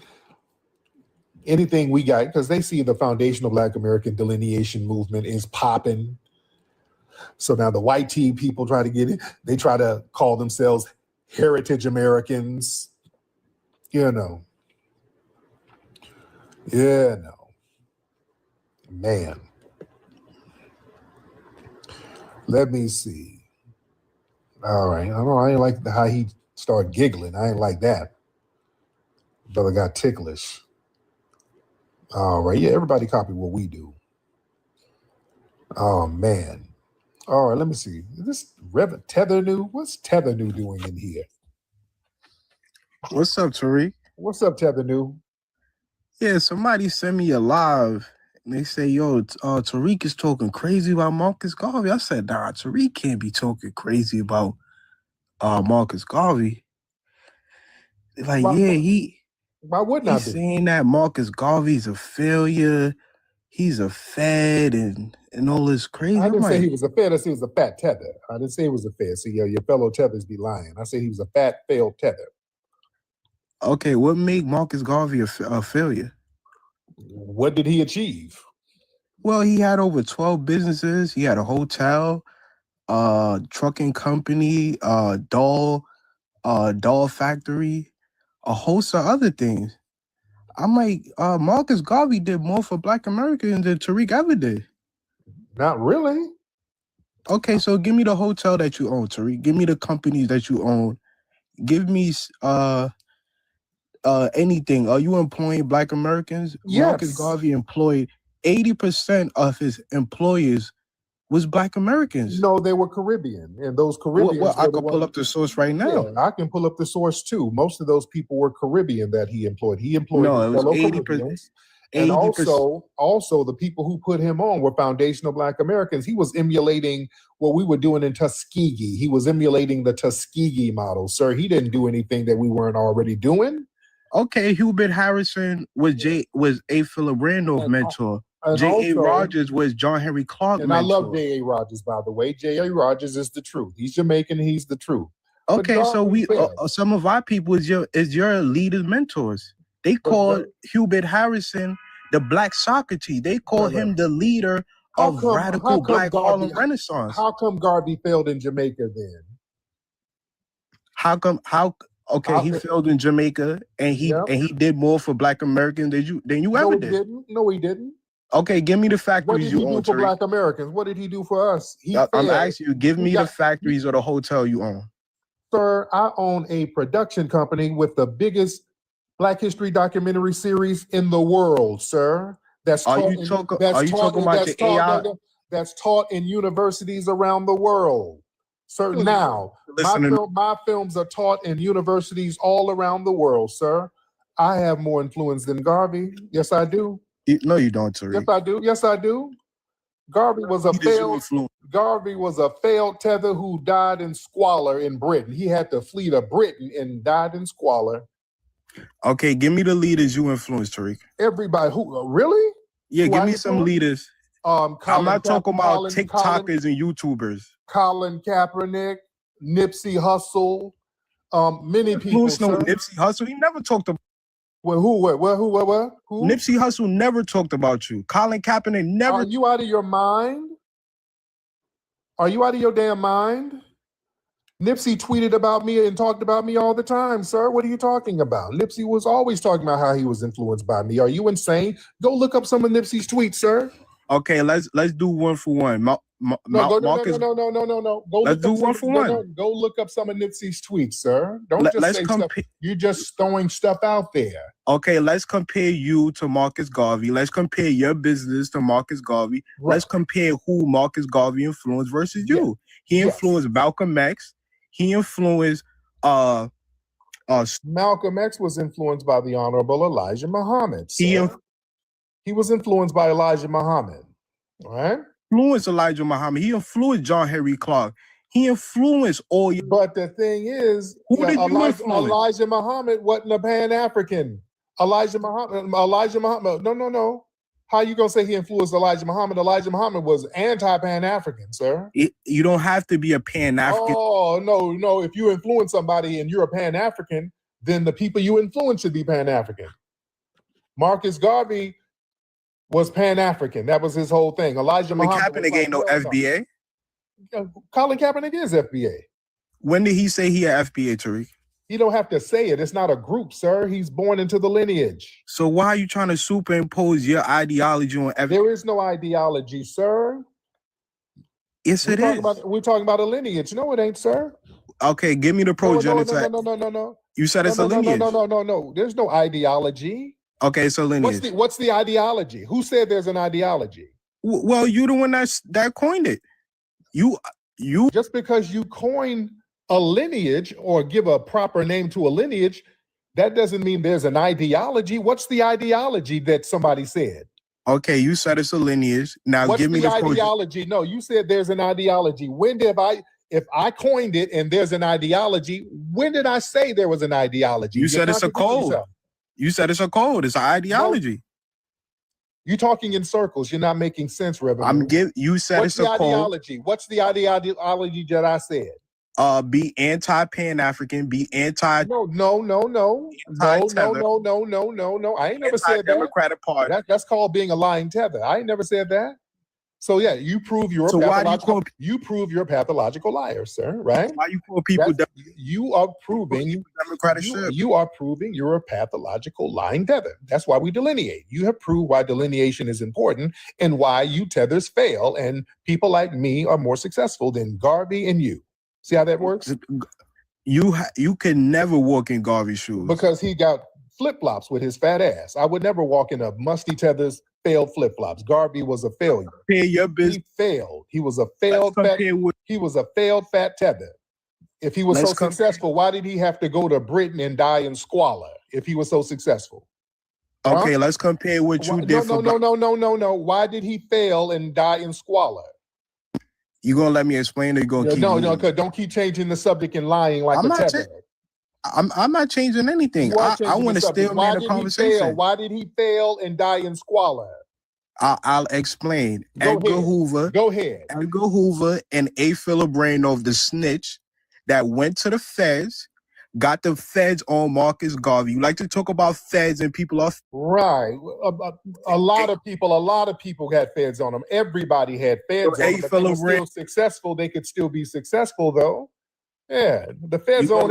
Anything we got, because they see the foundational Black American delineation movement is popping. So now the white tea people try to get it. They try to call themselves heritage Americans. Man. Let me see. All right. I ain't like how he started giggling. I ain't like that. Brother got ticklish. All right. Yeah, everybody copy what we do. Oh, man. All right, let me see. Is this Reverend Tether New? What's Tether New doing in here? What's up, Tariq? What's up, Tether New? Yeah, somebody sent me a live and they say, yo, Tariq is talking crazy about Marcus Garvey. I said, nah, Tariq can't be talking crazy about Marcus Garvey. They're like, why wouldn't I he's be? saying that Marcus Garvey's a failure. He's a fed and all this crazy. I didn't say he like, was a fed. I said he was a fat tether. I didn't say he was a fed. See, your fellow tethers be lying. I said he was a fat, failed tether. okay, what made Marcus Garvey a failure? What did he achieve? Well, he had over 12 businesses. He had a hotel, trucking company, doll factory, a host of other things. I'm like, Marcus Garvey did more for Black Americans than Tariq ever did. Not really. Okay, so give me the hotel that you own, Tariq. Give me the companies that you own. Give me anything. Are you employing Black Americans? Yes. Marcus Garvey employed 80% of his employers was Black Americans. No, they were Caribbean, and those Caribbeans. Well, I can pull up the source right now. Yeah, I can pull up the source too. Most of those people were Caribbean that he employed. He employed No, it was fellow 80%. Caribbeans. And also the people who put him on were foundational Black Americans. He was emulating what we were doing in Tuskegee. He was emulating the Tuskegee model, sir. He didn't do anything that we weren't already doing. Okay, Hubert Harrison was A. Philip Randolph mentor. J.A. Rogers was John Henry Clark and mentor. I love J.A. Rogers, by the way. J.A. Rogers is the truth. He's Jamaican. He's the truth. Okay, so we some of our people is your leaders mentors. They called Hubert Harrison the Black Socrates. They called him the leader of radical Black Harlem Renaissance. How come Garvey failed in Jamaica then? He failed in Jamaica and he did more for Black Americans than you ever did. No, he didn't. Okay, give me the factories you own. What did he do for Black Americans? What did he do for us? I'm asking you, give me the factories or the hotel you own. Sir, I own a production company with the biggest Black history documentary series in the world, sir. That's taught in universities around the world. Sir, now, my films are taught in universities all around the world, sir. I have more influence than Garvey. Yes, I do. No, you don't, Tariq. Yes, I do. Yes, I do. Garvey was a failed tether who died in squalor in Britain. He had to flee to Britain and died in squalor. Okay, give me the leaders you influenced, Tariq. Everybody who really? Yeah, give me some leaders. I'm not talking about TikTokers and YouTubers. Colin Kaepernick, Nipsey Hussle, many people. Nipsey Hussle. He never talked about. Well, who? Who? Nipsey Hussle never talked about you. Colin Kaepernick never. Are you out of your mind? Are you out of your damn mind? Nipsey tweeted about me and talked about me all the time, sir. What are you talking about? Nipsey was always talking about how he was influenced by me. Are you insane? Go look up some of Nipsey's tweets, sir. Okay, let's do one for one. No. Let's do one for one. Go look up some of Nipsey's tweets, sir. Don't just say stuff. You're just throwing stuff out there. Okay, let's compare you to Marcus Garvey. Let's compare your business to Marcus Garvey. Right. Let's compare who Marcus Garvey influenced versus you. He influenced Malcolm X. He influenced Malcolm X was influenced by the Honorable Elijah Muhammad. He was influenced by Elijah Muhammad. All right? Influenced Elijah Muhammad. He influenced John Henry Clark. He influenced all your... But the thing is, Elijah Muhammad wasn't a Pan-African. Elijah Muhammad, no. How you gonna say he influenced Elijah Muhammad? Elijah Muhammad was anti-Pan-African, sir. You don't have to be a Pan-African. Oh, no. If you influence somebody and you're a Pan-African, then the people you influence should be Pan-African. Marcus Garvey was Pan-African. That was his whole thing. Elijah Muhammad. Kaepernick ain't no FBA. Colin Kaepernick is FBA. When did he say he had FBA, Tariq? You don't have to say it. It's not a group, sir. He's born into the lineage. So why are you trying to superimpose your ideology on everything? There is no ideology, sir. Yes, it is. We're talking about a lineage. No, it ain't, sir. Okay, give me the progenitor. No. You said it's a lineage. No. There's no ideology. Okay, so lineage. What's the ideology? Who said there's an ideology? Well, you the one that coined it. You just because you coin a lineage or give a proper name to a lineage That doesn't mean there's an ideology. What's the ideology that somebody said? Okay, you said it's a lineage. Now What's give me the ideology? No, you said there's an ideology. If I coined it and there's an ideology, when did I say there was an ideology? You said it's a code. You said it's a code. It's an ideology. No. You're talking in circles. You're not making sense, Reverend. You said What's it's a code. ideology? What's the ideology that I said? Be anti-Pan-African, be anti. No. I ain't never said that. Democratic Party. That's called being a lying tether. I ain't never said that. So yeah, you prove you're you prove you're a pathological liar, sir. Right? Why you call people? You are proving democratic. You are proving you're a pathological lying tether. That's why we delineate. You have proved why delineation is important and why you tethers fail, and people like me are more successful than Garvey and you. See how that works? You can never walk in Garvey's shoes because he got flip-flops with his fat ass. I would never walk in a musty tethers, failed flip-flops. Garvey was a failure. He failed. He was a failed fat tether. If he was so successful, why did he have to go to Britain and die in squalor if he was so successful? Okay, let's compare what you did. No. Why did he fail and die in squalor? You gonna let me explain or you gonna keep because don't keep changing the subject and lying like a tether. I'm not changing anything. I want to still man a conversation. Why did he fail and die in squalor? I'll explain. Edgar Hoover. Go ahead. Edgar Hoover and A. Philip Brainoff, the snitch that went to the feds, got the feds on Marcus Garvey. You like to talk about feds and people off? Right. A lot of people had feds on them. Everybody had feds on them. If they were still successful, they could still be successful though. Yeah, the feds own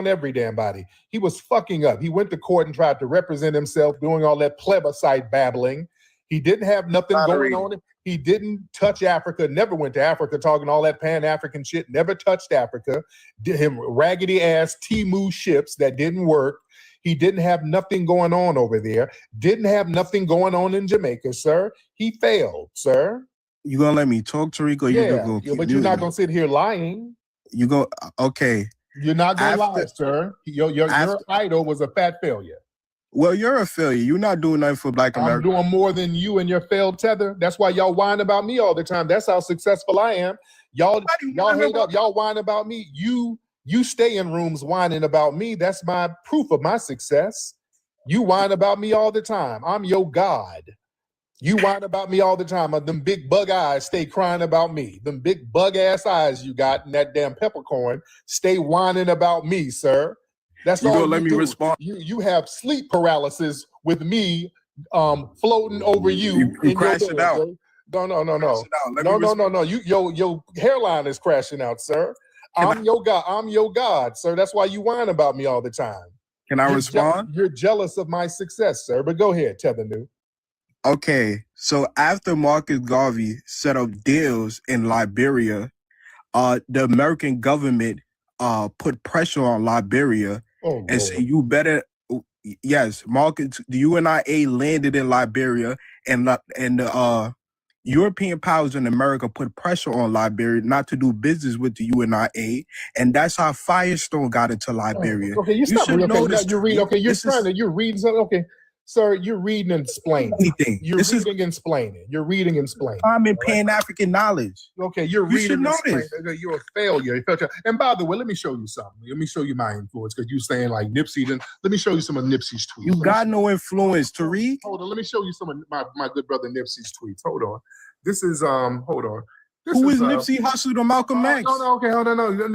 every damn body. He was fucking up. He went to court and tried to represent himself, doing all that plebiscite babbling. He didn't have nothing going on. He didn't touch Africa, never went to Africa talking all that Pan-African shit, never touched Africa. Did him raggedy ass Timu ships that didn't work. He didn't have nothing going on over there. Didn't have nothing going on in Jamaica, sir. He failed, sir. You gonna let me talk, Tariq? But you're not gonna sit here lying. You go okay. You're not gonna lie, sir. Your idol was a fat failure. Well, you're a failure. You're not doing nothing for Black America. I'm doing more than you and your failed tether. That's why y'all whine about me all the time. That's how successful I am. Y'all hate up. Y'all whine about me. You stay in rooms whining about me. That's my proof of my success. You whine about me all the time. I'm your God. You whine about me all the time. Them big bug eyes stay crying about me. Them big bug ass eyes you got in that damn peppercorn stay whining about me, sir. That's all. Let me respond. You have sleep paralysis with me floating over you. You crashing out. No. Your hairline is crashing out, sir. I'm your God, sir. That's why you whine about me all the time. Can I respond? You're jealous of my success, sir. But go ahead, Tether New. Okay, so after Marcus Garvey set up deals in Liberia, the American government put pressure on Liberia and said, you better, yes, Marcus, the UNIA landed in Liberia and the European powers in America put pressure on Liberia not to do business with the UNIA, and that's how Firestone got into Liberia. Okay, you should know this. You're reading something. Okay. Sir, you're reading and explaining. You're reading and explaining. You're reading and explaining. I'm in Pan-African knowledge. Okay, you're reading and explaining. You're a failure. And by the way, let me show you something. Let me show you my influence because you're saying like Nipsey. Let me show you some of Nipsey's tweets. You got no influence, Tariq. Hold on. Let me show you some of my good brother Nipsey's tweets. Hold on. This is hold on. Who is Nipsey Hussle to Malcolm X? No.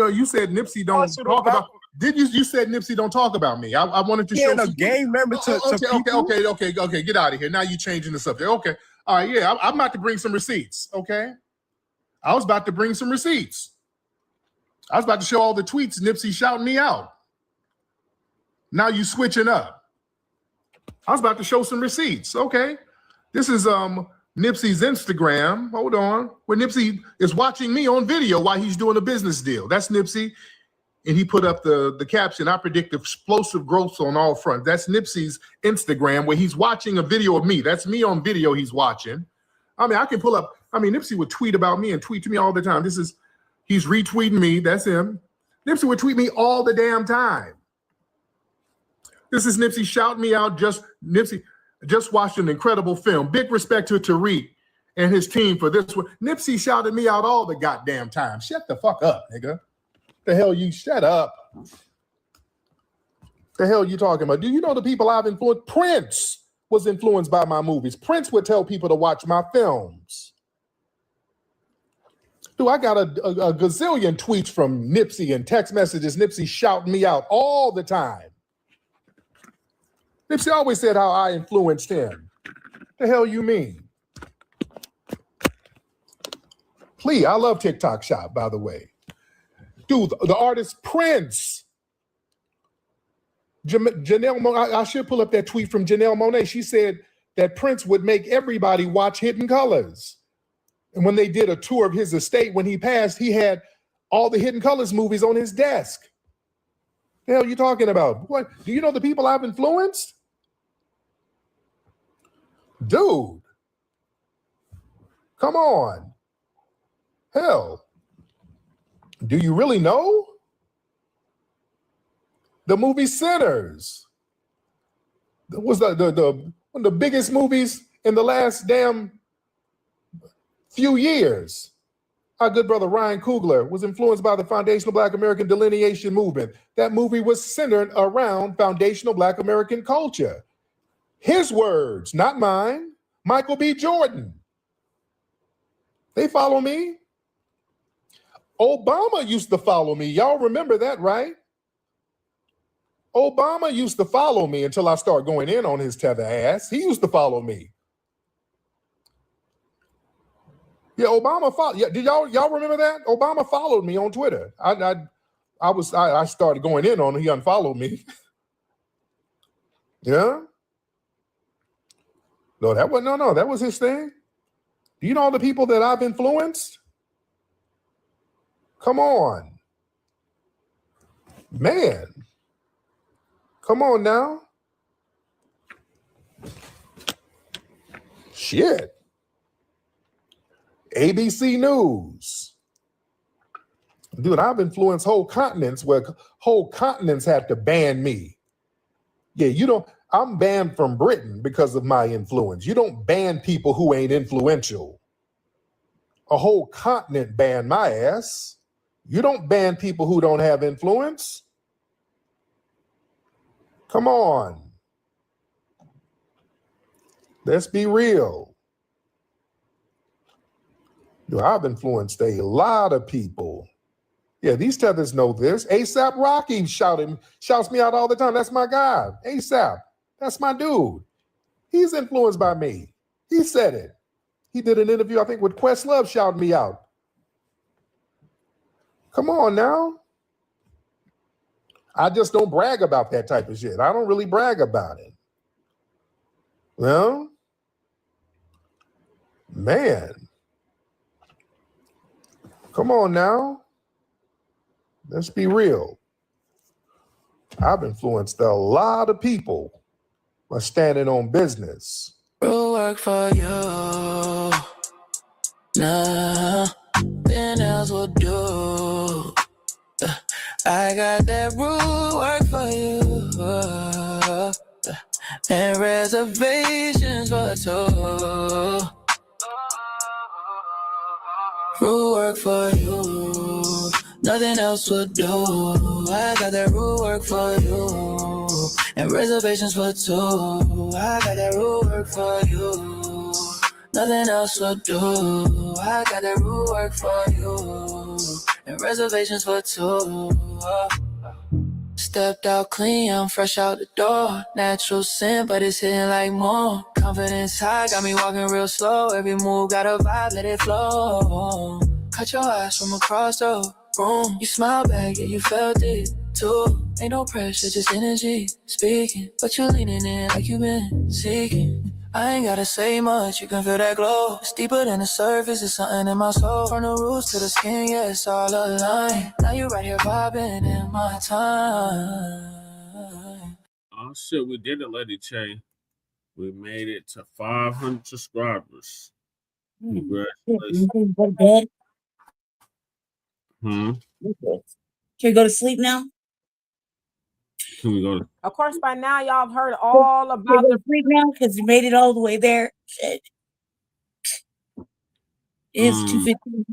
You said Nipsey don't talk about. You said Nipsey don't talk about me. I wanted to show a gang member to Okay. Get out of here. Now you changing the subject. Okay. All right. Yeah, I'm about to bring some receipts. Okay. I was about to bring some receipts. I was about to show all the tweets Nipsey shouting me out. Now you switching up. I was about to show some receipts. Okay. This is Nipsey's Instagram. Hold on. Where Nipsey is watching me on video while he's doing a business deal. That's Nipsey. And he put up the caption, I predict explosive growth on all fronts. That's Nipsey's Instagram where he's watching a video of me. That's me on video he's watching. I mean, I can pull up. I mean, Nipsey would tweet about me and tweet to me all the time. He's retweeting me. That's him. Nipsey would tweet me all the damn time. This is Nipsey shouting me out. Nipsey just watched an incredible film. Big respect to Tariq and his team for this one. Nipsey shouted me out all the goddamn time. Shut the fuck up, nigga. The hell you shut up. The hell you talking about? Do you know the people I've influenced? Prince was influenced by my movies. Prince would tell people to watch my films. Dude, I got a gazillion tweets from Nipsey and text messages. Nipsey shouting me out all the time. Nipsey always said how I influenced him. The hell you mean? Please, I love TikTok Shop, by the way. Dude, the artist Prince. Janelle, I should pull up that tweet from Janelle Monáe. She said that Prince would make everybody watch Hidden Colors. And when they did a tour of his estate, when he passed, he had all the Hidden Colors movies on his desk. The hell are you talking about? What? Do you know the people I've influenced? Dude. Come on. Hell. Do you really know? The movie Sinners was one of the biggest movies in the last damn few years. Our good brother Ryan Coogler was influenced by the Foundational Black American Delineation Movement. That movie was centered around foundational Black American culture. His words, not mine. Michael B. Jordan. They follow me. Obama used to follow me. Y'all remember that, right? Obama used to follow me until I started going in on his tether ass. He used to follow me. Yeah, Obama followed. Yeah, did y'all remember that? Obama followed me on Twitter. I started going in on him. He unfollowed me. Yeah. No, that was his thing. Do you know all the people that I've influenced? Come on. Man. Come on now. Shit. ABC News. Dude, I've influenced whole continents where whole continents had to ban me. Yeah, I'm banned from Britain because of my influence. You don't ban people who ain't influential. A whole continent banned my ass. You don't ban people who don't have influence. Come on. Let's be real. Dude, I've influenced a lot of people. Yeah, these tethers know this. ASAP Rocky shouts me out all the time. That's my guy. ASAP. That's my dude. He's influenced by me. He said it. He did an interview, I think, with Questlove shouting me out. Come on now. I just don't brag about that type of shit. I don't really brag about it. Well, man. Come on now. Let's be real. I've influenced a lot of people by standing on business. Real work for you. Nah, then else will do. I got that real work for you. And reservations for two. Real work for you. Nothing else would do. I got that real work for you. And reservations for two. I got that real work for you. Nothing else would do. I got that real work for you. And reservations for two. Stepped out clean, I'm fresh out the door. Natural sin, but it's hitting like more. Confidence high, got me walking real slow. Every move got a vibe, let it flow. Cut your eyes from across the room. You smile back, yeah, you felt it too. Ain't no pressure, just energy speaking. But you leaning in like you been seeking. I ain't gotta say much, you can feel that glow. It's deeper than the surface, it's something in my soul. From the roots to the skin, yeah, it's all aligned. Now you right here vibing in my time. Oh shit, we did it, Lady Che. We made it to 500 subscribers. Congratulations. Go to bed. Hmm. Should we go to sleep now? Can we go to? Of course, by now y'all have heard all about the freak now because you made it all the way there. Shit. It's 2:15.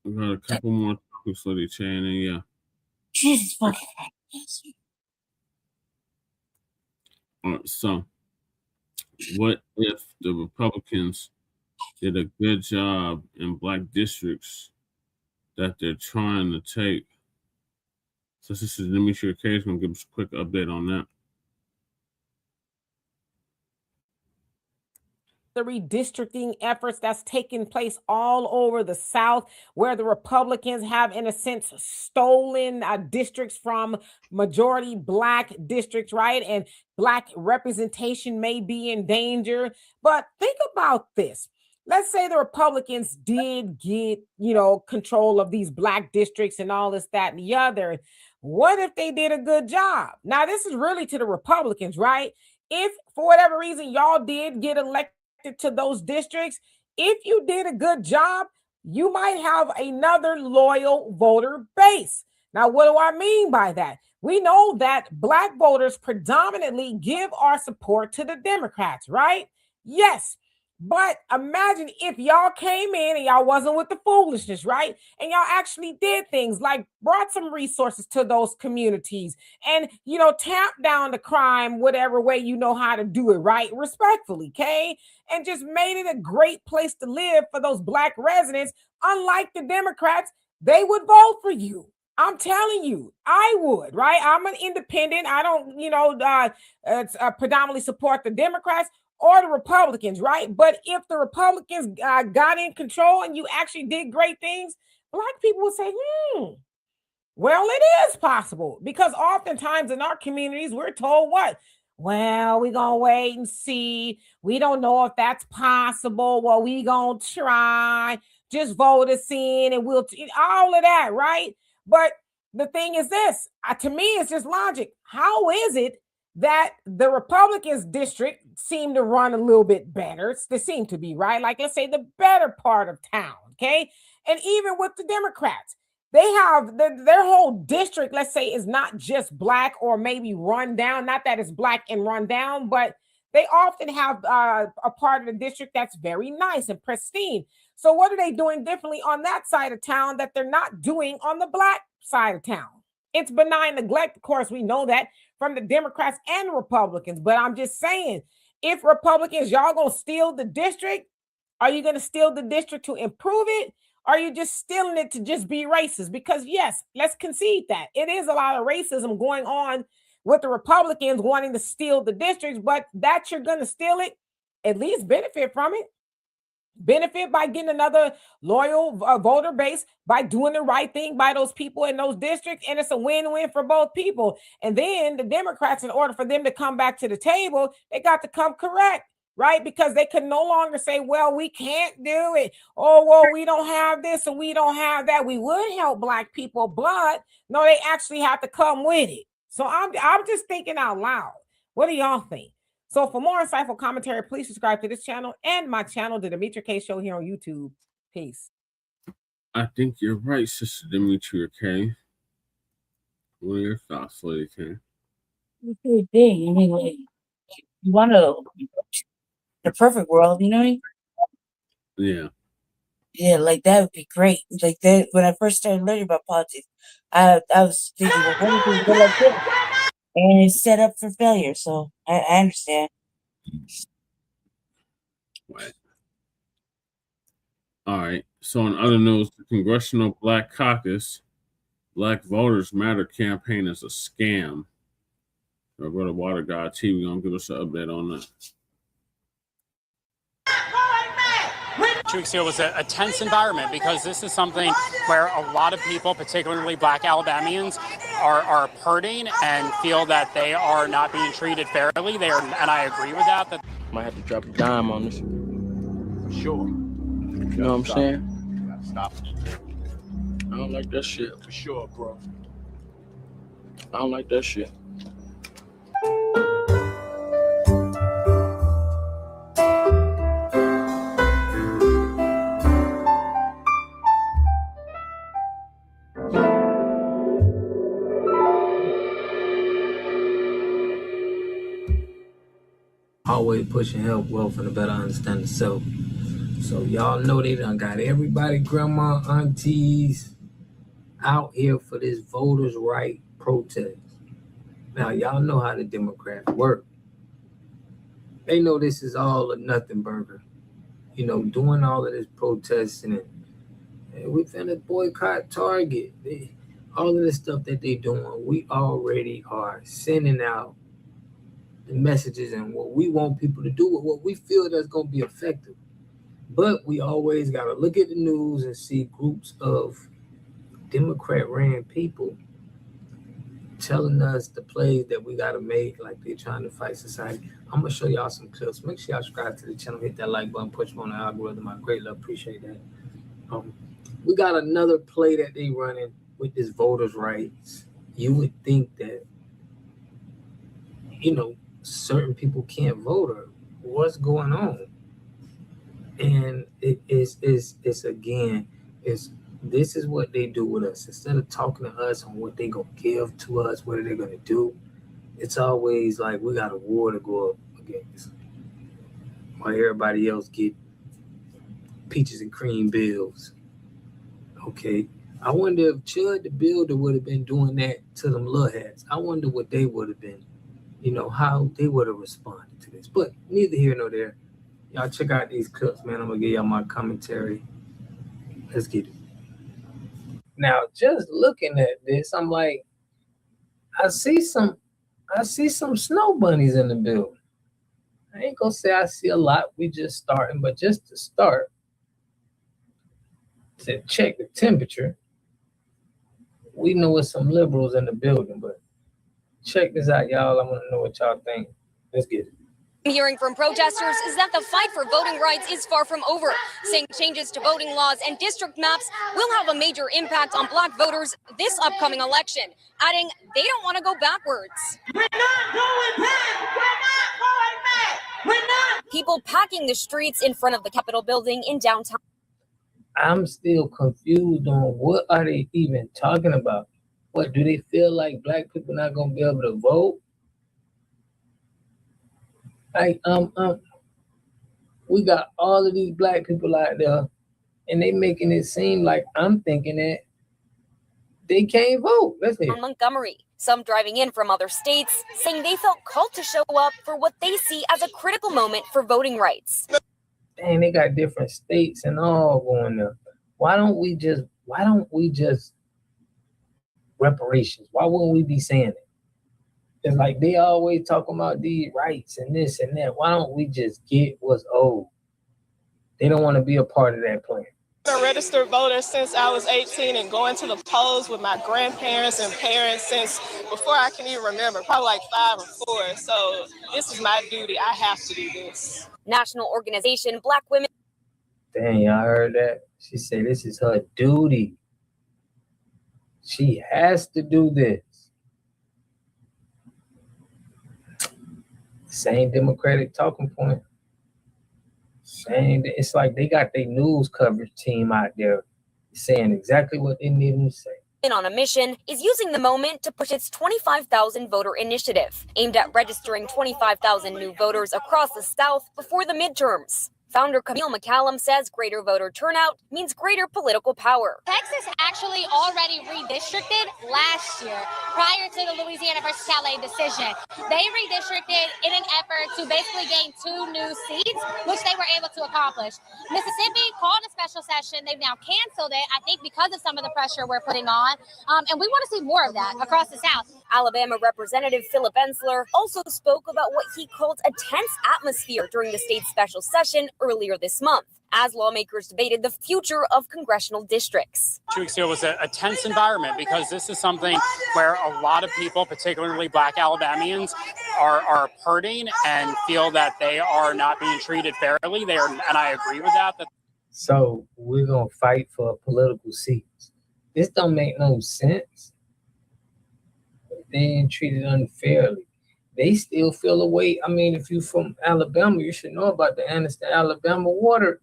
We got a couple more topics for the chain, and yeah. Jesus fucking Christ. All right, so what if the Republicans did a good job in black districts that they're trying to take? So this is Demetria Case. Gonna give us a quick update on that. the redistricting efforts that's taking place all over the South, where the Republicans have, in a sense, stolen districts from majority Black districts, right? And Black representation may be in danger. But think about this. Let's say the Republicans did get, control of these Black districts and all this, that, and the other. What if they did a good job? Now, this is really to the Republicans, right? If for whatever reason y'all did get elected to those districts, if you did a good job, you might have another loyal voter base. Now, what do I mean by that? We know that Black voters predominantly give our support to the Democrats, right? Yes. But imagine if y'all came in and y'all wasn't with the foolishness, right? And y'all actually did things like brought some resources to those communities and, tamped down the crime, whatever way you know how to do it, right? Respectfully, okay? And just made it a great place to live for those Black residents. Unlike the Democrats, they would vote for you. I'm telling you, I would, right? I'm an independent. I don't, predominantly support the Democrats or the Republicans, right? But if the Republicans got in control and you actually did great things, Black people would say, well, it is possible. Because oftentimes in our communities, we're told what? Well, we're going to wait and see. We don't know if that's possible. Well, we going to try. Just vote us in and we'll, all of that, right? But the thing is this, to me, it's just logic. How is it that the Republicans district seem to run a little bit better? They seem to be, right? Like, let's say the better part of town, okay? And even with the Democrats, they have their whole district, let's say, is not just Black or maybe run down. Not that it's Black and run down, but they often have a part of the district that's very nice and pristine. So what are they doing differently on that side of town that they're not doing on the Black side of town? It's benign neglect. Of course, we know that from the Democrats and Republicans. But I'm just saying, if Republicans, y'all going to steal the district, are you going to steal the district to improve it? Or are you just stealing it to just be racist? Because yes, let's concede that. It is a lot of racism going on with the Republicans wanting to steal the districts, but that you're going to steal it, at least benefit from it. Benefit by getting another loyal voter base, by doing the right thing by those people in those districts. And it's a win-win for both people. And then the Democrats, in order for them to come back to the table, they got to come correct, right? Because they could no longer say, well, we can't do it. Oh, well, we don't have this and we don't have that. We would help Black people, but no, they actually have to come with it. So I'm just thinking out loud. What do y'all think? So for more insightful commentary, please subscribe to this channel and my channel, The Demetria K Show, here on YouTube. Peace. I think you're right, Sister Demetria K. What are your thoughts, Lady K? It's a good thing. I mean, like, you want the perfect world, you know what I mean? Yeah. Yeah, like that would be great. Like that, when I first started learning about politics, I was thinking, well, what if we go like this? And it's set up for failure. So I understand. Right. All right. So in other news, the Congressional Black Caucus Black Voters Matter campaign is a scam. Our brother Water God TV gonna give us an update on that. 2 weeks ago was a tense environment because this is something where a lot of people, particularly Black Alabamians, are hurting and feel that they are not being treated fairly. And I agree with that. Might have to drop a dime on this. For sure. You know what I'm saying? Stop. I don't like that shit. For sure, bro. I don't like that shit. always pushing health, wealth, and a better understanding of self. So y'all know they done got everybody, grandma, aunties, out here for this voters' right protest. Now y'all know how the Democrats work. They know this is all a nothing burger. You know, doing all of this protesting and we finna boycott Target. All of this stuff that they doing, we already are sending out the messages and what we want people to do with what we feel that's gonna be effective. But we always gotta look at the news and see groups of Democrat-ran people telling us the plays that we gotta make, like they're trying to fight society. I'm gonna show y'all some clips. Make sure y'all subscribe to the channel, hit that like button, push on the algorithm. I greatly appreciate that. We got another play that they running with this voters' rights. You would think that, you know, certain people can't vote or what's going on. And this is what they do with us. Instead of talking to us on what they gonna give to us, what are they gonna do, it's always like we got a war to go up against. While everybody else get peaches and cream bills. Okay. I wonder if Chud the Builder would have been doing that to them little hats. I wonder what they would have been, you know, how they would have responded to this. But neither here nor there. Y'all check out these clips, man. I'm gonna give y'all my commentary. Let's get it. Now, just looking at this, I'm like, I see some snow bunnies in the building. I ain't gonna say I see a lot. We just starting, but just to start, to check the temperature, we know it's some liberals in the building, but check this out, y'all. I want to know what y'all think. Let's get it. Hearing from protesters is that the fight for voting rights is far from over, saying changes to voting laws and district maps will have a major impact on Black voters this upcoming election, adding they don't want to go backwards. We're not going back! We're not going back! We're not! People packing the streets in front of the Capitol building in downtown. I'm still confused on what are they even talking about. What, do they feel like Black people not gonna be able to vote? Like, we got all of these Black people out there, and they making it seem like I'm thinking that they can't vote. Let's hear. Montgomery, some driving in from other states, saying they felt called to show up for what they see as a critical moment for voting rights. Dang, they got different states and all going there. Why don't we just reparations? Why wouldn't we be saying it? It's like they always talking about these rights and this and that. Why don't we just get what's owed? They don't want to be a part of that plan. I'm a registered voter since I was 18 and going to the polls with my grandparents and parents since before I can even remember, probably like 5 or 4. So this is my duty. I have to do this. National organization Black Women. Dang, y'all heard that? She said this is her duty. She has to do this. Same Democratic talking point. Same. It's like they got their news coverage team out there saying exactly what they need them to say. On a mission is using the moment to push its 25,000 voter initiative aimed at registering 25,000 new voters across the South before the midterms. Founder Camille McCallum says greater voter turnout means greater political power. Texas actually already redistricted last year prior to the Louisiana versus Calais decision. They redistricted in an effort to basically gain 2 new seats, which they were able to accomplish. Mississippi called a special session. They've now canceled it, I think, because of some of the pressure we're putting on. And we want to see more of that across the South. Alabama Representative Philip Ensler also spoke about what he called a tense atmosphere during the state's special session earlier this month, as lawmakers debated the future of congressional districts. 2 weeks ago was a tense environment because this is something where a lot of people, particularly Black Alabamians, are hurting and feel that they are not being treated fairly. And I agree with that. So we're gonna fight for political seats. This don't make no sense. They ain't treated unfairly. They still feel a way. I mean, if you're from Alabama, you should know about the Alabama water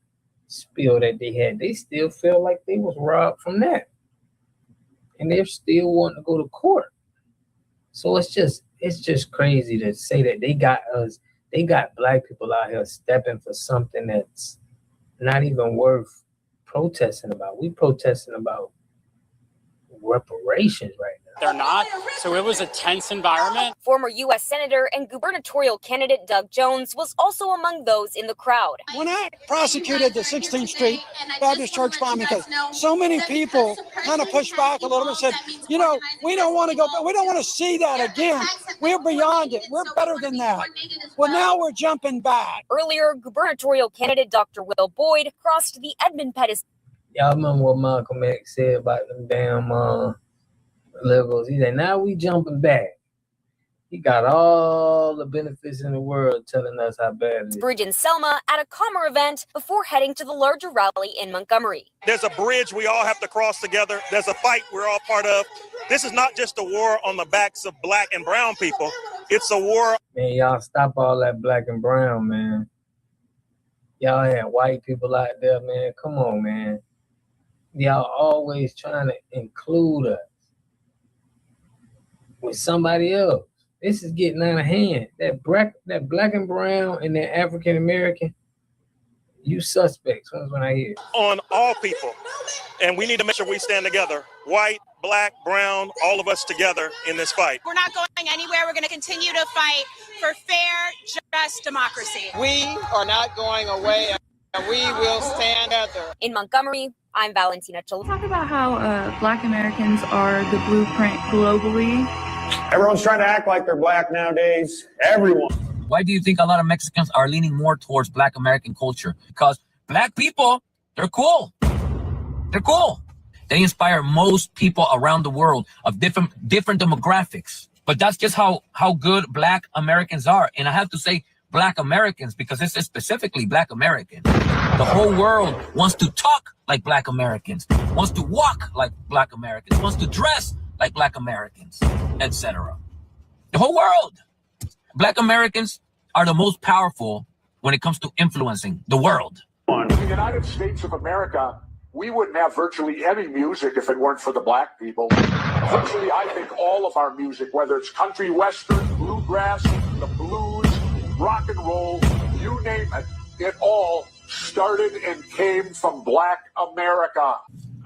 spill that they had. They still feel like they was robbed from that. And they're still wanting to go to court. So it's just crazy to say that they got us They got black people out here stepping for something that's not even worth protesting about. We protesting about reparations right now. They're not. So it was a tense environment. Former U.S. Senator and gubernatorial candidate Doug Jones was also among those in the crowd. When I prosecuted the 16th Street Baptist Church bombing case, so many people kind of pushed back a little bit and said, you know, we don't want to go, we don't want to see that again. We're beyond it. We're better than that. Well, now we're jumping back. Earlier, gubernatorial candidate Dr. Will Boyd crossed the Edmund Pettis. Y'all remember what Malcolm X said about them damn liberals? He said, now we jumping back. He got all the benefits in the world telling us how bad it is. Bridge in Selma at a Commer event before heading to the larger rally in Montgomery. There's a bridge we all have to cross together. There's a fight we're all part of. This is not just a war on the backs of black and brown people. It's a war. Man, y'all stop all that black and brown, man. Y'all had white people out there, man. Come on, man. Y'all always trying to include us with somebody else. This is getting out of hand. That black and brown and that African American, you suspects. That's what I hear. On all people. And we need to make sure we stand together. White, black, brown, all of us together in this fight. We're not going anywhere. We're going to continue to fight for fair, just democracy. We are not going away, and we will stand together. In Montgomery, I'm Valentina Chal. Talk about how Black Americans are the blueprint globally. Everyone's trying to act like they're black nowadays. Everyone. Why do you think a lot of Mexicans are leaning more towards Black American culture? Because black people, they're cool. They're cool. They inspire most people around the world of different demographics. But that's just how good Black Americans are. And I have to say Black Americans because this is specifically Black Americans. The whole world wants to talk like Black Americans, wants to walk like Black Americans, wants to dress like Black Americans, etc. The whole world. Black Americans are the most powerful when it comes to influencing the world. In the United States of America, we wouldn't have virtually any music if it weren't for the black people. Virtually, I think all of our music, whether it's country, western, bluegrass, the blues, rock and roll, you name it, it all started and came from Black America.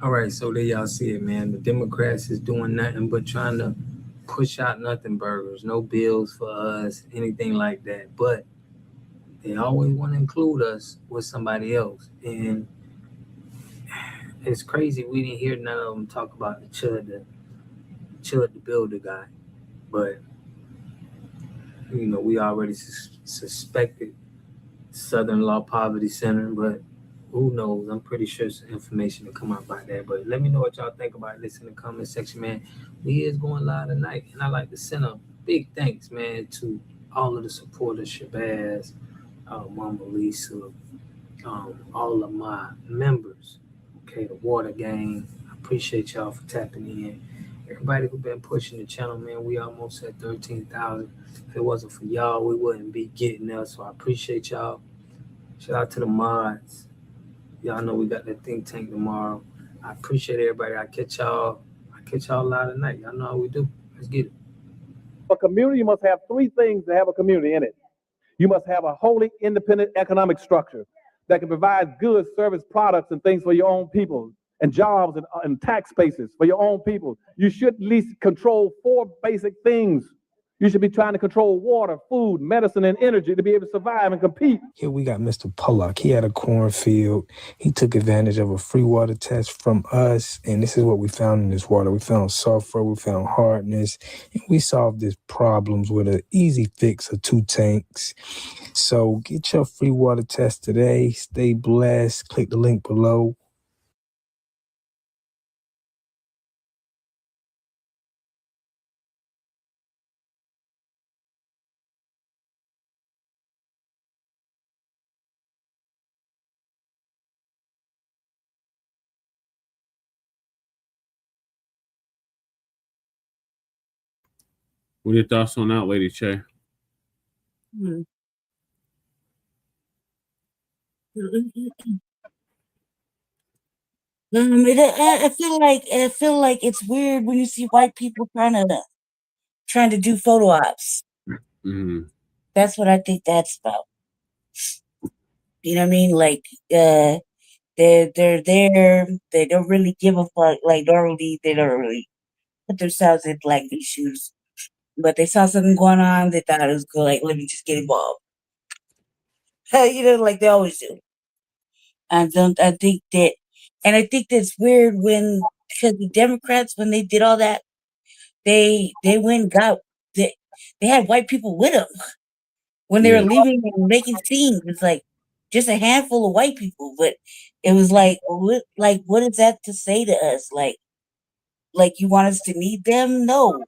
All right, so there y'all see it, man. The Democrats is doing nothing but trying to push out nothing burgers, no bills for us, anything like that. But they always want to include us with somebody else. And it's crazy we didn't hear none of them talk about the Chud the Builder guy. But, you know, we already suspected Southern Law Poverty Center, but who knows? I'm pretty sure some information will come out about that. But let me know what y'all think about this in the comment section, man. We is going live tonight, and I like to send a big thanks, man, to all of the supporters, Shabazz, Mama Lisa, all of my members, okay, the Water Gang. I appreciate y'all for tapping in. Everybody who been pushing the channel, man, we almost at 13,000. If it wasn't for y'all, we wouldn't be getting there, so I appreciate y'all. Shout out to the mods. Y'all know we got that think tank tomorrow. I appreciate everybody. I catch y'all live tonight. Y'all know how we do. Let's get it. A community must have three things to have a community in it. You must have a wholly independent economic structure that can provide goods, service, products, and things for your own people, and jobs and tax bases for your own people. You should at least control four basic things. You should be trying to control water, food, medicine, and energy to be able to survive and compete. Here we got Mr. Pollock. He had a cornfield. He took advantage of a free water test from us, and this is what we found in this water. We found sulfur, we found hardness, and we solved these problems with an easy fix of 2 tanks. So get your free water test today. Stay blessed. Click the link below. What are your thoughts on that, Lady Che? I feel like it's weird when you see white people trying to do photo ops. Mm-hmm. That's what I think that's about. You know what I mean? Like, they're there. They don't really give a fuck. Like, normally they don't really put themselves in Black issues. But they saw something going on. They thought it was good. Like, let me just get involved. You know, like they always do. I think that, and I think that's weird because the Democrats, when they did all that, they went and got, they had white people with them when they were Yeah. leaving and making scenes. It's like just a handful of white people, but it was like, what is that to say to us? Like you want us to need them? No,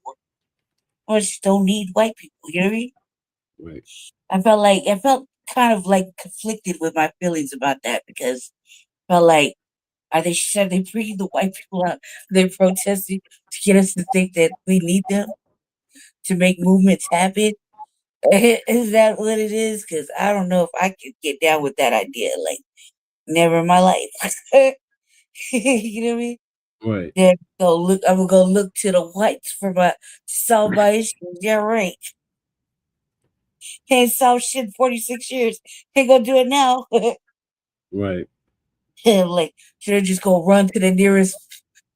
I just don't need white people. You know what I mean? Right. I felt kind of like conflicted with my feelings about that because I felt like, should they bringing the white people out? They're protesting to get us to think that we need them to make movements happen. Is that what it is? Because I don't know if I could get down with that idea. Like, never in my life. You know what I mean? Right. Then I'm gonna go look to the whites for to solve my issues. Yeah, right. Can't solve shit in 46 years. Ain't gonna do it now. Right. Like, should I just go run to the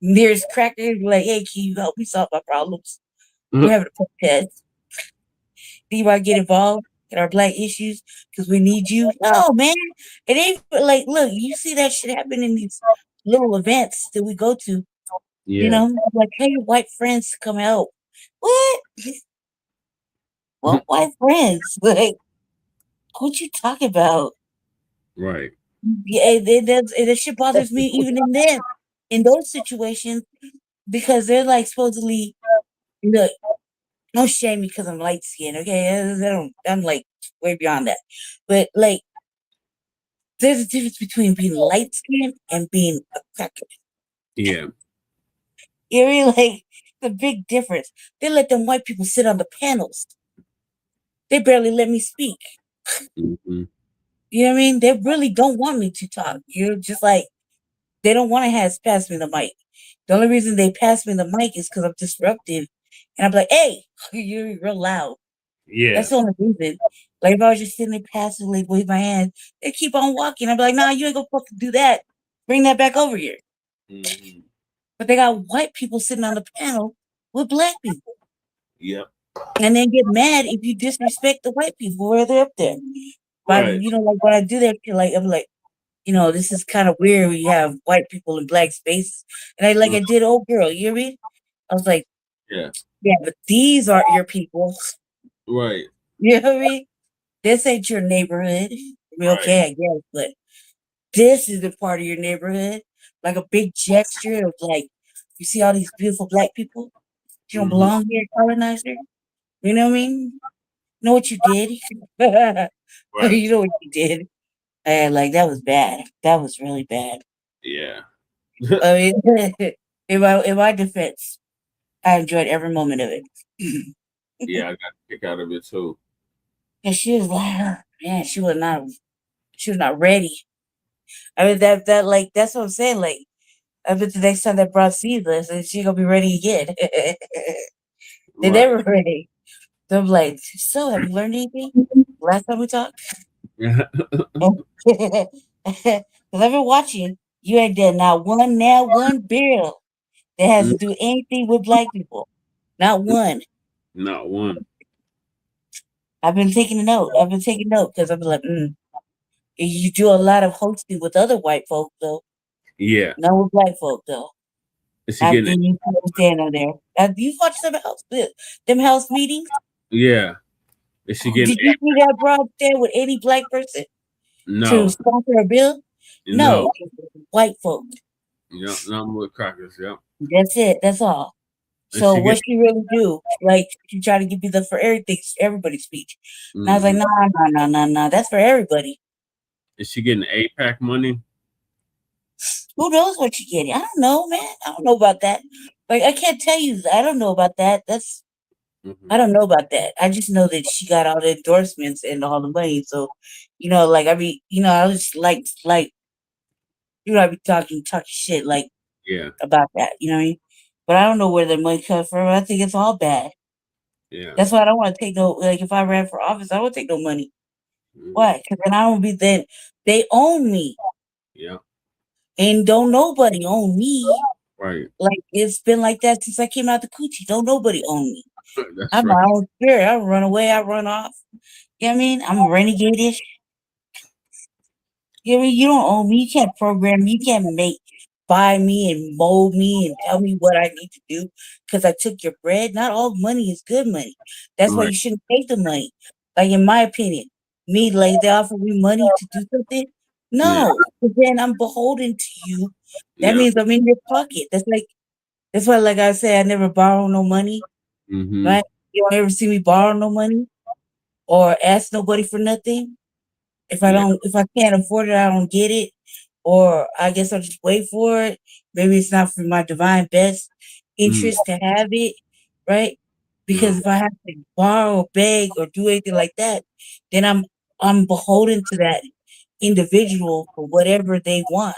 nearest cracker and be like, hey, can you help me solve my problems? We're having a protest. Do you want to get involved in our Black issues? Because we need you. No, man. It ain't like, look, you see that shit happen in these little events that we go to. You Yeah. know, like, hey, your white friends to come help. What? What white friends? Like, what you talking about? Right. Yeah, that shit bothers me even in those situations, because they're like supposedly, look, don't shame me because I'm light skinned, okay? I'm like way beyond that. But like, there's a difference between being light skinned and being a cracker. Yeah. You know, like, the big difference. They let them white people sit on the panels. They barely let me speak. Mm-hmm. You know what I mean? They really don't want me to talk. You're just like, they don't want to pass me the mic. The only reason they pass me the mic is because I'm disruptive. And I'm like, hey, you're real loud. Yeah. That's the only reason. Like, if I was just sitting there passively, wave my hand, they keep on walking. I'd be like, nah, you ain't gonna fucking do that. Bring that back over here. Mm-hmm. But they got white people sitting on the panel with Black people. Yep. And then get mad if you disrespect the white people where they're up there. But, Right. you know, like, when I do that, I'm like, you know, this is kind of weird when you have white people in Black spaces. And I did old girl, you hear me? I was like, Yeah. yeah, but these aren't your people. Right. You know what I mean? This ain't your neighborhood. I mean, Right. okay, I guess, but this is the part of your neighborhood. Like a big gesture of like, you see all these beautiful Black people? You don't belong here, colonizer. You know what I mean? Know what you did? Right. You know what you did? And like, that was bad. That was really bad. Yeah. I mean, in my defense, I enjoyed every moment of it. Yeah, I got a kick out of it too. And she was like, man, she was not ready. I mean, that's what I'm saying. Like, I bet the next time that brought seedless, and she gonna be ready again. They're never ready. So I'm like, so have you learned anything last time we talked? Because I've been watching. You ain't done not one bill that has to do anything with Black people. Not one. Not one. I've been taking note because I've been like, you do a lot of hosting with other white folks, though. Yeah. Not with Black folk, though. Is she After getting you stand on there. You watch them house meetings? Yeah. Is she getting Did you see that broad stand with any Black person to No. sponsor a bill? No. White folk. Yeah, no more crackers, yeah. That's it. That's all. So what she really do? Like, she try to give you the for everybody speech. And I was like, no. That's for everybody. Is she getting APAC money? Who knows what you're getting? I don't know, man. I don't know about that. Like, I can't tell you. I don't know about that. I don't know about that. I just know that she got all the endorsements and all the money. So, you know, like, I mean, you know, I was like, you know, I be talking shit, like, Yeah. about that. You know what I mean? But I don't know where the money comes from. I think it's all bad. Yeah. That's why I don't want to take no, like, if I ran for office, I don't take no money. Why? Because then I don't be, then they own me. Yeah. And don't nobody own me. Right. Like, it's been like that since I came out the coochie. Don't nobody own me. That's I'm right. my own spirit. I run away, I run off. You know what I mean? I'm a renegade-ish. You know what I mean? You don't own me. You can't program me. You can't buy me and mold me and tell me what I need to do because I took your bread. Not all money is good money. That's why Right. you shouldn't take the money. Like, in my opinion, me, like, they offer me money to do something. No, because then I'm beholden to you. That Yeah. means I'm in your pocket. That's why, like I said, I never borrow no money. Mm-hmm. Right? You don't ever see me borrow no money or ask nobody for nothing. If I can't afford it, I don't get it. Or I guess I'll just wait for it. Maybe it's not for my divine best interest to have it, right? Because if I have to borrow, beg, or do anything like that, then I'm beholden to that individual for whatever they want.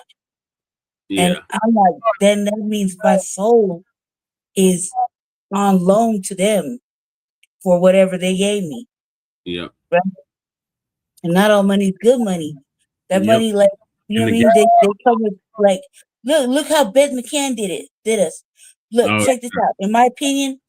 And Yeah. I'm like, then that means my soul is on loan to them for whatever they gave me. Yep. Right? And not all money is good money. That Yep. money, like, you know And what I mean? They come with, like, look how Beth McCann did us. Look, check this out. In my opinion,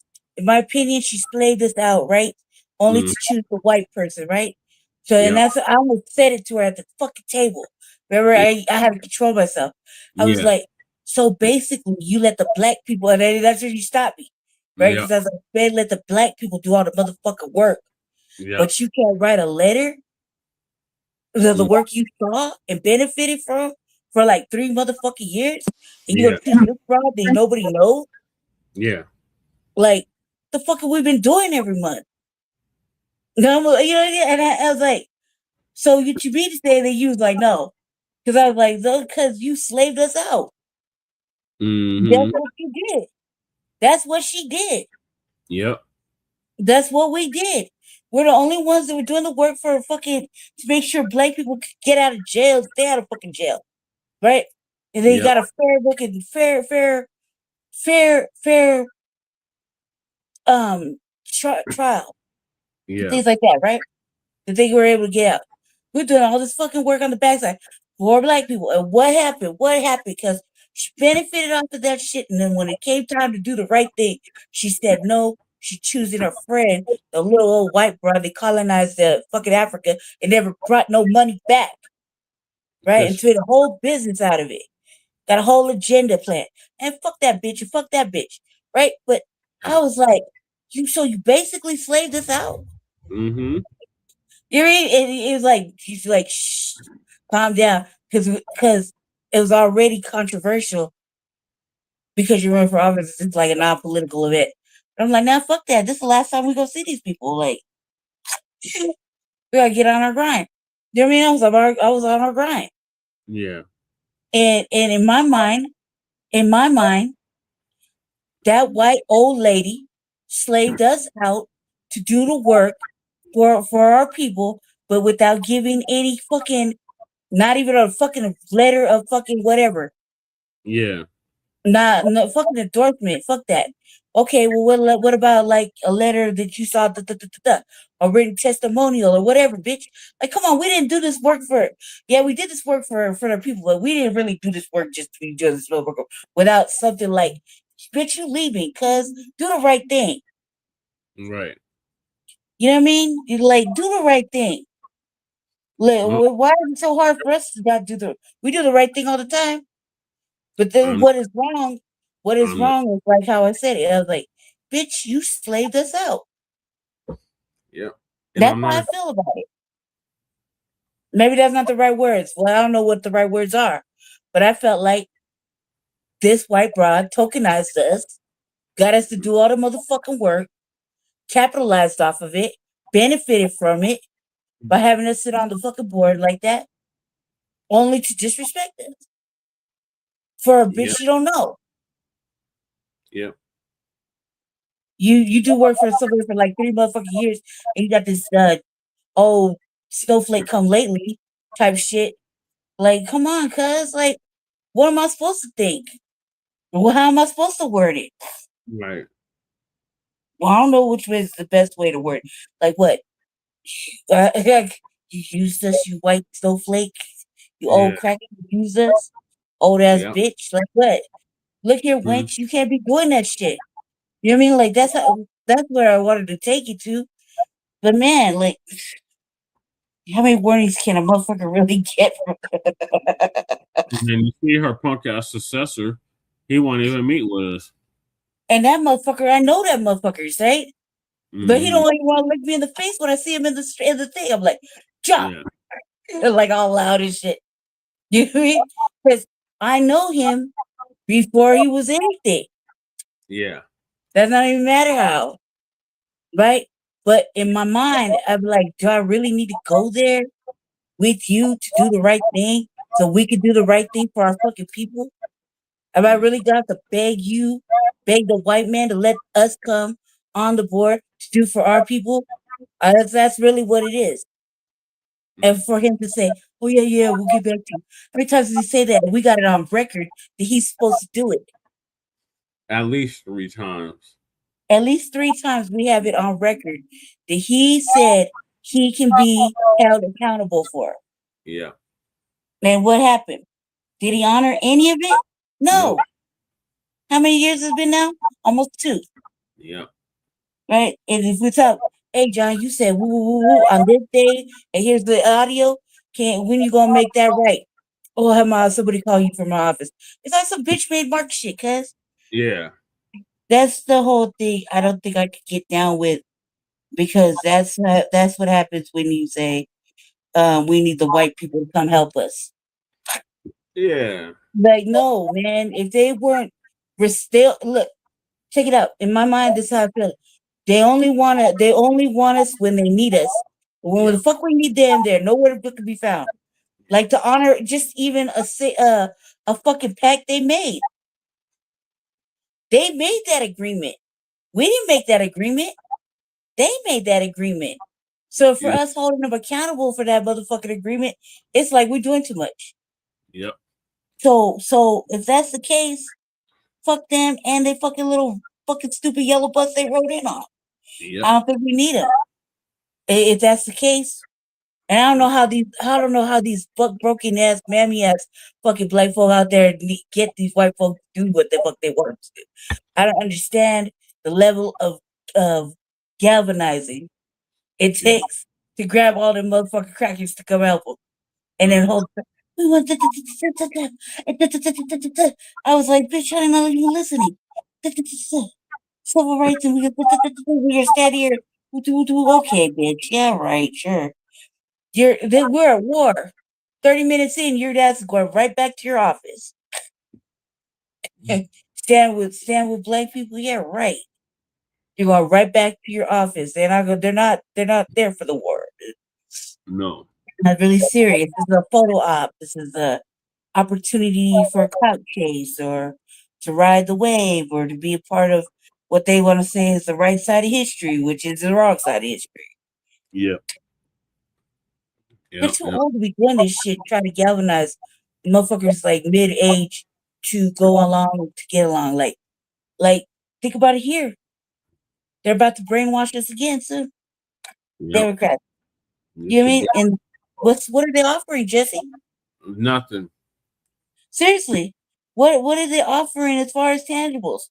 she slaved us out, right? Only to choose the white person, right? So, and Yep. I almost said it to her at the fucking table. Remember, I had to control myself. I was Yeah. like, so basically, you let the black people, and that's where you stopped me, right? Yep. Because I was like, man, let the black people do all the motherfucking work. Yep. But you can't write a letter the Mm. work you saw and benefited from for like 3 motherfucking years, and you Yeah. gonna choose this fraud that nobody knows? Yeah. Like, the fuck have we been doing every month? You know what I mean? And I was like, so you mean to say that you was like, no? Because I was like, no, because you slaved us out. Mm-hmm. That's what you did. That's what she did. Yep. That's what we did. We're the only ones that were doing the work for fucking to make sure black people could get out of jail, stay out of fucking jail. Right? And they Yep. got a fair looking, fair trial. Yeah. Things like that, right? That they were able to get out. We're doing all this fucking work on the backside for black people. And what happened? What happened? Because she benefited off of that shit. And then when it came time to do the right thing, she said no. She choosing her friend, the little old white brother. They colonized the fucking Africa and never brought no money back. Right? And made a whole business out of it. Got a whole agenda plan. And fuck that bitch and fuck that bitch. Right? But I was like, you basically slaved us out. Mm-hmm. You mean it was like she's like, shh, calm down, because it was already controversial because you run for office. It's like a non-political event. But I'm like, nah, fuck that. This is the last time we gonna see these people. Like, we gotta get on our grind. You know what I mean? I was on our grind. Yeah. And in my mind, that white old lady slaved us out to do the work for our people, but without giving any fucking, not even a fucking letter of fucking whatever. Yeah. No fucking endorsement. Fuck that. Okay, well, what about like a letter that you saw, a written testimonial or whatever, bitch? Like, come on, we didn't do this work for. Yeah, we did this work for the people, but we didn't really do this work just to be doing this work without something like, bitch, you leaving, cuz do the right thing. Right. You know what I mean? You like do the right thing. Like, why is it so hard for us to not do we do the right thing all the time? But then what is wrong? What is wrong is like how I said it. I was like, bitch, you slaved us out. Yeah. That's how I feel about it. Maybe that's not the right words. Well, I don't know what the right words are. But I felt like this white broad tokenized us, got us to do all the motherfucking work, capitalized off of it, benefited from it by having us sit on the fucking board like that, only to disrespect us for a bitch you don't know. Yep. You do work for somebody for like 3 motherfucking years, and you got this old snowflake come lately type shit. Like, come on, cuz, like, what am I supposed to think? Well, how am I supposed to word it? Right. Well, I don't know which way is the best way to word it. Like what? You used us, you white snowflake. You old Yeah. cracker, you use us. Old ass Yep. bitch. Like what? Look here, Mhm. wench. You can't be doing that shit. You know what I mean? Like that's where I wanted to take you to. But man, like, how many warnings can a motherfucker really get from? And then you see her punk ass successor, he won't even meet with us. And that motherfucker, I know that motherfucker, right? But he Mhm. don't even want to look me in the face when I see him in the thing. I'm like, jump, Yeah. like all loud and shit. You know what I mean? Because I know him before he was anything. Yeah. Does not even matter how, right? But in my mind, I'm like, do I really need to go there with you to do the right thing so we can do the right thing for our fucking people? Have I really got to beg you, beg the white man to let us come on the board to do for our people? That's really what it is. And for him to say, oh, yeah, yeah, we'll get back to you. How many times does he say that? We got it on record that he's supposed to do it. At least 3 times. At least 3 times we have it on record that he said he can be held accountable for. Yeah. And what happened? Did he honor any of it? No. Nope. How many years has it been now? Almost 2. Yeah. Right? And if we talk, hey John, you said woo woo woo on this day, and here's the audio. When you gonna make that right? Oh, have somebody call you from my office. It's like some bitch made mark shit, cuz. Yeah. That's the whole thing. I don't think I could get down with, because that's what happens when you say we need the white people to come help us. Yeah. Like, no, man, if they weren't still look, check it out. In my mind, this is how I feel. They only want us when they need us. When the fuck we need them, there nowhere to be found. Like, to honor just even a fucking pact they made. They made that agreement. We didn't make that agreement. They made that agreement. So for Yeah. us holding them accountable for that motherfucking agreement, it's like we're doing too much. Yep. So if that's the case, fuck them and they fucking little fucking stupid yellow bus they rode in on. Yep. I don't think we need them. If that's the case, and I don't know how these broken ass, mammy ass fucking black folk out there get these white folks to do what the fuck they want to do. I don't understand the level of galvanizing it takes to grab all them motherfucking crackers to come help them, and then hold. We want. I was like, bitch, I'm not even listening. Civil rights, and we're standing here. Okay, bitch. Yeah, right, sure. We're at war. 30 minutes in, your dad's going right back to your office. stand with black people. Yeah, right. You're going right back to your office. They're not there for the war. No. Not really serious. This is a photo op. This is a opportunity for a clout chase, or to ride the wave, or to be a part of what they want to say is the right side of history, which is the wrong side of history. Yep. We're too old to be doing this shit, trying to galvanize motherfuckers like mid-age to go along, to get along. Like, think about it here. They're about to brainwash us again soon. Yep. Democrats. You know what I mean? And what are they offering, Jesse? Nothing. Seriously. What are they offering as far as tangibles?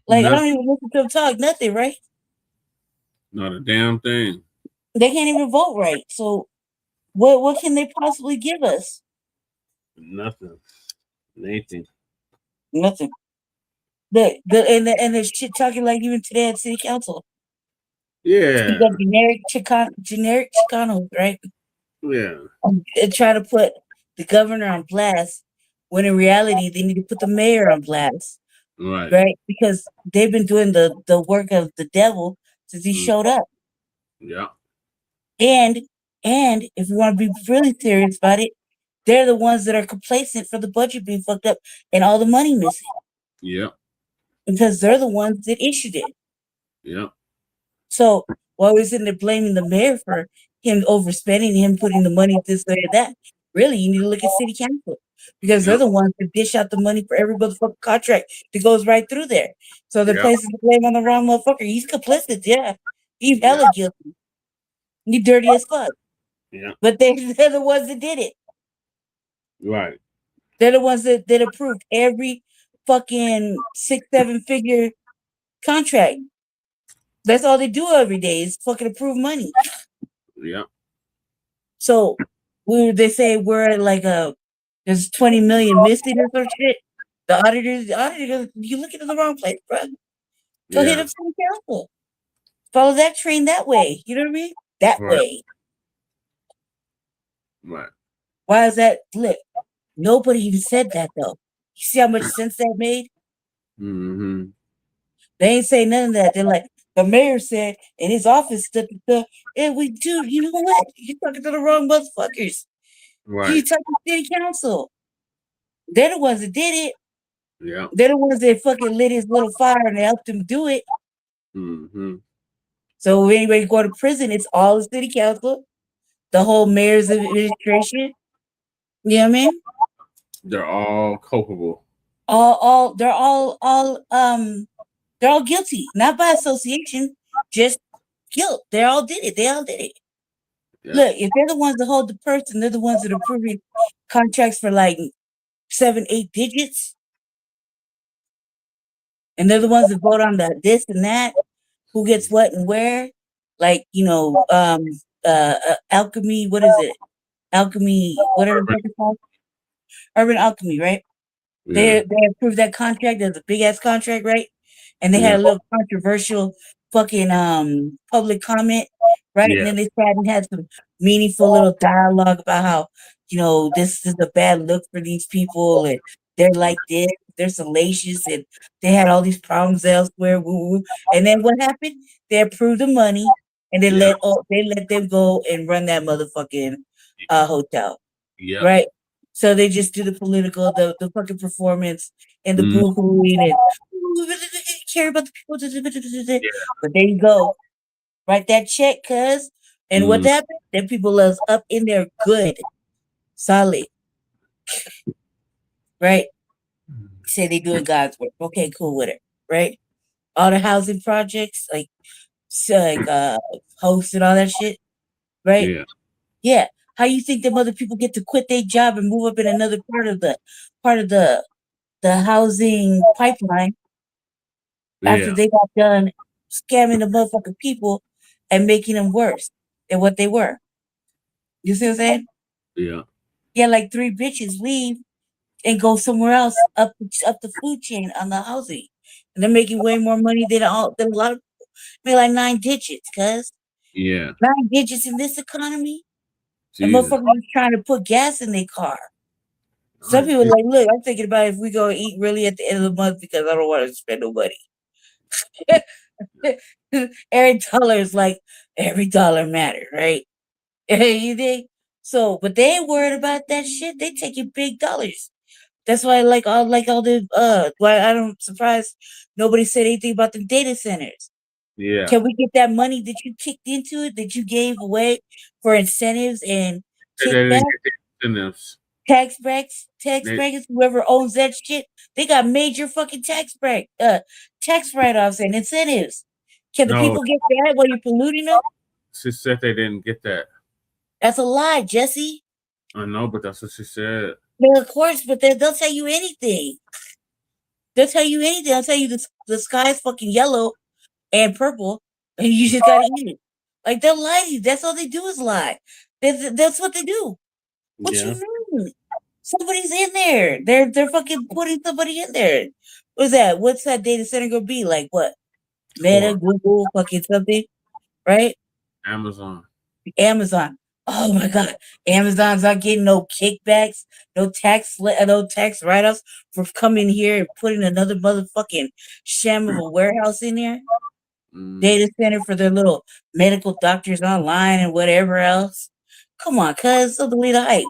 Like, I don't even listen to them talk, nothing, right? Not a damn thing. They can't even vote right. So what can they possibly give us? Nothing. Anything. Nothing. The shit talking like even today at city council. Yeah. You got generic Chicanos, right? Yeah. And try to put the governor on blast, when in reality they need to put the mayor on blast. Right? Because they've been doing the work of the devil since he showed up. Yeah. And if you want to be really serious about it, they're the ones that are complacent for the budget being fucked up and all the money missing. Yeah. Because they're the ones that issued it. Yeah. So while we're sitting there blaming the mayor for him overspending, him putting the money this way or that, Really, you need to look at city council because they're the ones that dish out the money for every motherfucking contract that goes right through there. So the places to blame on the wrong motherfucker. He's complicit, yeah. He's hella guilty. He dirty as fuck. Yeah. But they're the ones that did it. Right. They're the ones that approved every fucking 6-7 figure contract. That's all they do every day is fucking approve money. Yeah. So they say we're at like there's 20 million missing or some shit. The auditors, you looking in the wrong place, bro. Go hit up city council. Follow that train that way. You know what I mean? That way. Right. Why is that flip? Nobody even said that though. You see how much sense that made? Mm-hmm. They ain't say none of that. They're like, the mayor said in his office, and we do, you know what? You're talking to the wrong motherfuckers. Right. You talking to city council. They're the ones that did it. Yeah. They're the ones that fucking lit his little fire and they helped him do it. Mm-hmm. So if anybody go to prison, it's all the city council, the whole mayor's administration. You know what I mean? They're all culpable. They're all guilty, not by association, just guilt. They all did it. Yeah. Look, if they're the ones that hold the purse and they're the ones that are approving contracts for like 7-8 digits, and they're the ones that vote on the this and that, who gets what and where, like alchemy. What is it? Alchemy, whatever it's called. Urban Alchemy, right? Yeah. They approved that contract. There's a big ass contract, right? And they had a little controversial fucking public comment, right? And then they sat and had some meaningful little dialogue about how, this is a bad look for these people and they're like this, they're salacious and they had all these problems elsewhere. Woo, woo. And then what happened? They approved the money and they let them go and run that motherfucking hotel. Yeah. Right. So they just do the political, the fucking performance and the boo-hooing and care about the people. But there you go. Write that check, cuz. And what happened? Them people was up in there good. Solid. Right? Say they doing God's work. Okay, cool with it. Right? All the housing projects, like hosts and all that shit. Right? Yeah. Yeah. How you think them other people get to quit their job and move up in another part of the housing pipeline after they got done scamming the motherfucking people and making them worse than what they were? You see what I'm saying? Yeah. Yeah, like 3 bitches leave and go somewhere else up the food chain on the housing, and they're making way more money than a lot of people. Be like 9 digits, cuz. Yeah. 9 digits in this economy. The motherfucker was trying to put gas in their car. Some people like, look, I'm thinking about if we go eat really at the end of the month because I don't want to spend no money. Every dollar is like, every dollar matter, right? You think? So, but they ain't worried about that shit. They taking big dollars. That's why why I'm surprised nobody said anything about the data centers. Yeah. Can we get that money that you kicked into it, that you gave away for incentives and kickbacks? Tax breaks, whoever owns that shit, they got major fucking tax write-offs and incentives. Can the people get that while you're polluting them? She said they didn't get that. That's a lie, Jesse. I know, but that's what she said. Well, of course, but they'll tell you anything. They'll tell you the sky's fucking yellow and purple, and you just gotta eat it. Like, they'll lie to you. That's all they do is lie. That's what they do. What you mean? Somebody's in there. They're fucking putting somebody in there. What is that? What's that data center gonna be? Like what? Meta, Google, fucking something, right? Amazon. Oh my God. Amazon's not getting no kickbacks, no tax write-offs for coming here and putting another motherfucking sham of a warehouse in there. Data center for their little medical doctors online and whatever else. Come on, cuz, don't believe the hype.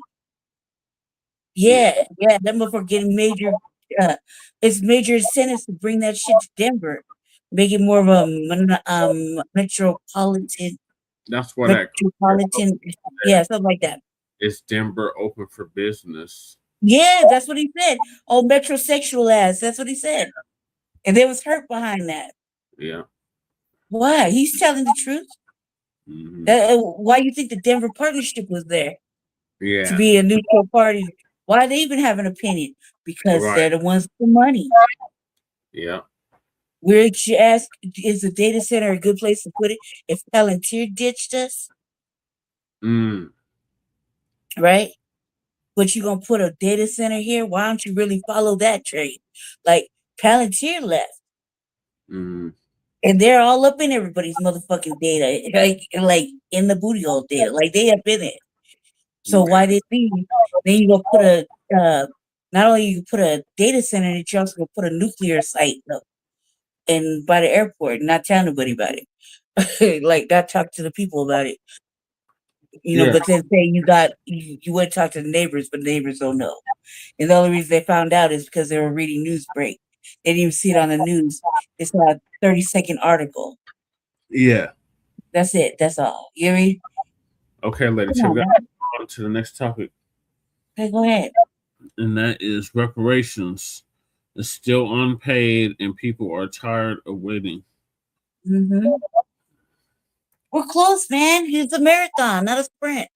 Yeah, that motherfucker getting major incentives to bring that shit to Denver, make it more of a metropolitan. That's what yeah, something like that. Is Denver open for business? Yeah, that's what he said. Oh, metrosexual ass. That's what he said. And there was hurt behind that. Yeah. Why? He's telling the truth. Why you think the Denver Partnership was there? Yeah. To be a neutral party. Why they even have an opinion? Because they're the ones with the money. Yeah. Where you ask, is the data center a good place to put it? If Palantir ditched us, right? But you're gonna put a data center here. Why don't you really follow that trade? Like Palantir left, and they're all up in everybody's motherfucking data, like in the booty hole data, like they up in it. So why did they? Then you go put a not only you put a data center, but you also go put a nuclear site up and by the airport, not tell nobody about it. Like not talk to the people about it. You know, but then say you would talk to the neighbors, but the neighbors don't know. And the only reason they found out is because they were reading news break. They didn't even see it on the news. It's not a 30-second article. Yeah. That's it. That's all. You read? Okay, ladies. We got on to the next topic. Okay, go ahead. And that is reparations. It's still unpaid, and people are tired of waiting. We're close, man. It's a marathon, not a sprint.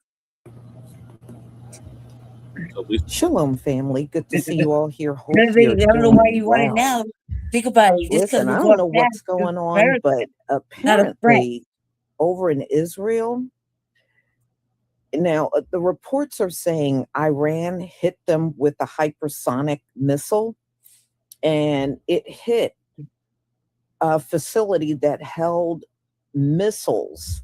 Shalom, family. Good to see you all here. Hope I you're don't know doing why you want it well. now. Think about it. Just Listen, I don't know what's going on, but apparently over in Israel, now the reports are saying Iran hit them with a hypersonic missile, and it hit a facility that held missiles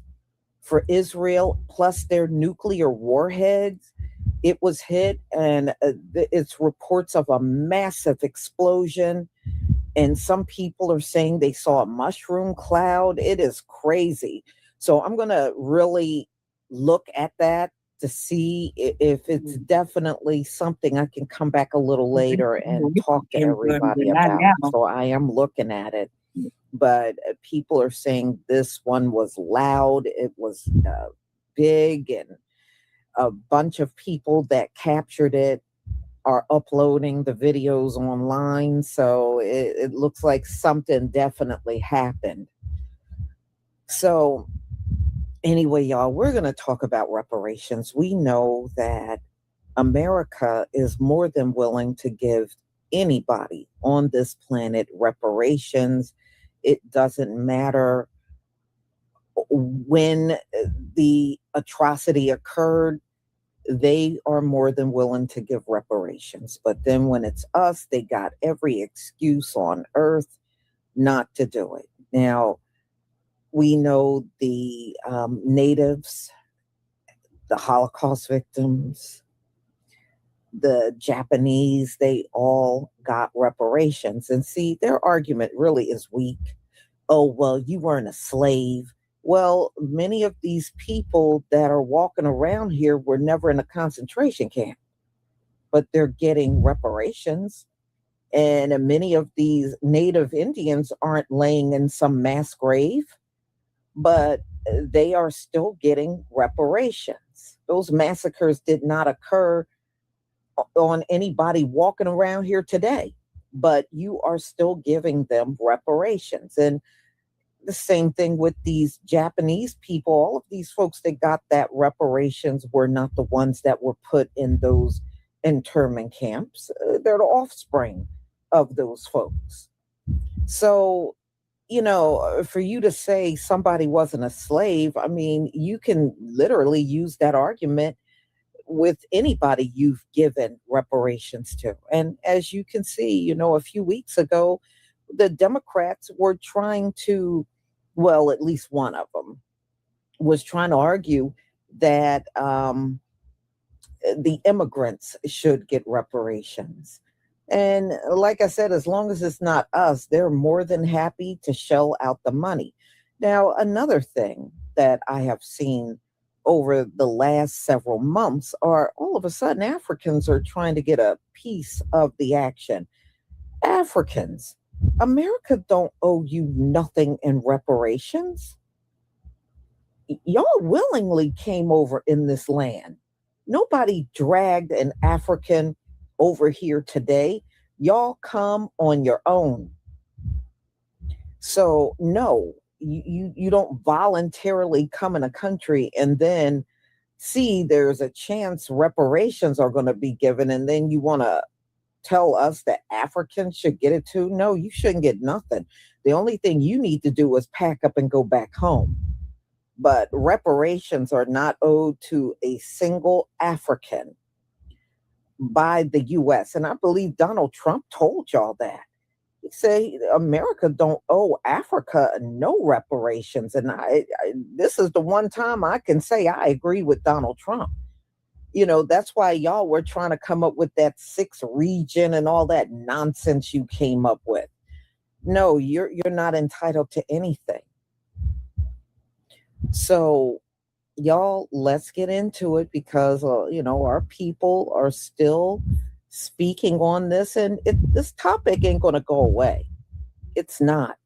for Israel plus their nuclear warheads. It was hit, and it's reports of a massive explosion. And some people are saying they saw a mushroom cloud. It is crazy. So I'm going to really look at that to see if it's definitely something I can come back a little later and talk to everybody about. So I am looking at it. But people are saying this one was loud. It was big, and a bunch of people that captured it are uploading the videos online. So it looks like something definitely happened. So anyway, y'all, we're going to talk about reparations. We know that America is more than willing to give anybody on this planet reparations. It doesn't matter when the atrocity occurred. They are more than willing to give reparations. But then when it's us, they got every excuse on earth not to do it. Now, we know the natives, the Holocaust victims, the Japanese, they all got reparations. And see, their argument really is weak. Oh, well, you weren't a slave. Well, many of these people that are walking around here were never in a concentration camp, but they're getting reparations. And many of these native Indians aren't laying in some mass grave, but they are still getting reparations. Those massacres did not occur on anybody walking around here today, but you are still giving them reparations. And the same thing with these Japanese people. All of these folks that got that reparations were not the ones that were put in those internment camps. They're the offspring of those folks. So, you know, for you to say somebody wasn't a slave, I mean, you can literally use that argument with anybody you've given reparations to. And as you can see, you know, a few weeks ago, the Democrats were trying to, well, at least one of them was trying to argue that the immigrants should get reparations. And like I said, as long as it's not us, they're more than happy to shell out the money. Now, another thing that I have seen over the last several months are all of a sudden Africans are trying to get a piece of the action. Africans, America don't owe you nothing in reparations. Y'all willingly came over in this land. Nobody dragged an African over here today. Y'all come on your own. So no, you don't voluntarily come in a country and then see there's a chance reparations are going to be given, and then you want to tell us that Africans should get it too. No, you shouldn't get nothing. The only thing you need to do is pack up and go back home. But reparations are not owed to a single African by the U.S. And I believe Donald Trump told y'all that. He said America don't owe Africa no reparations. And this is the one time I can say I agree with Donald Trump. You know, that's why y'all were trying to come up with that 6th region and all that nonsense you came up with. No, you're not entitled to anything. So y'all, let's get into it, because our people are still speaking on this, and this topic ain't going to go away. It's not.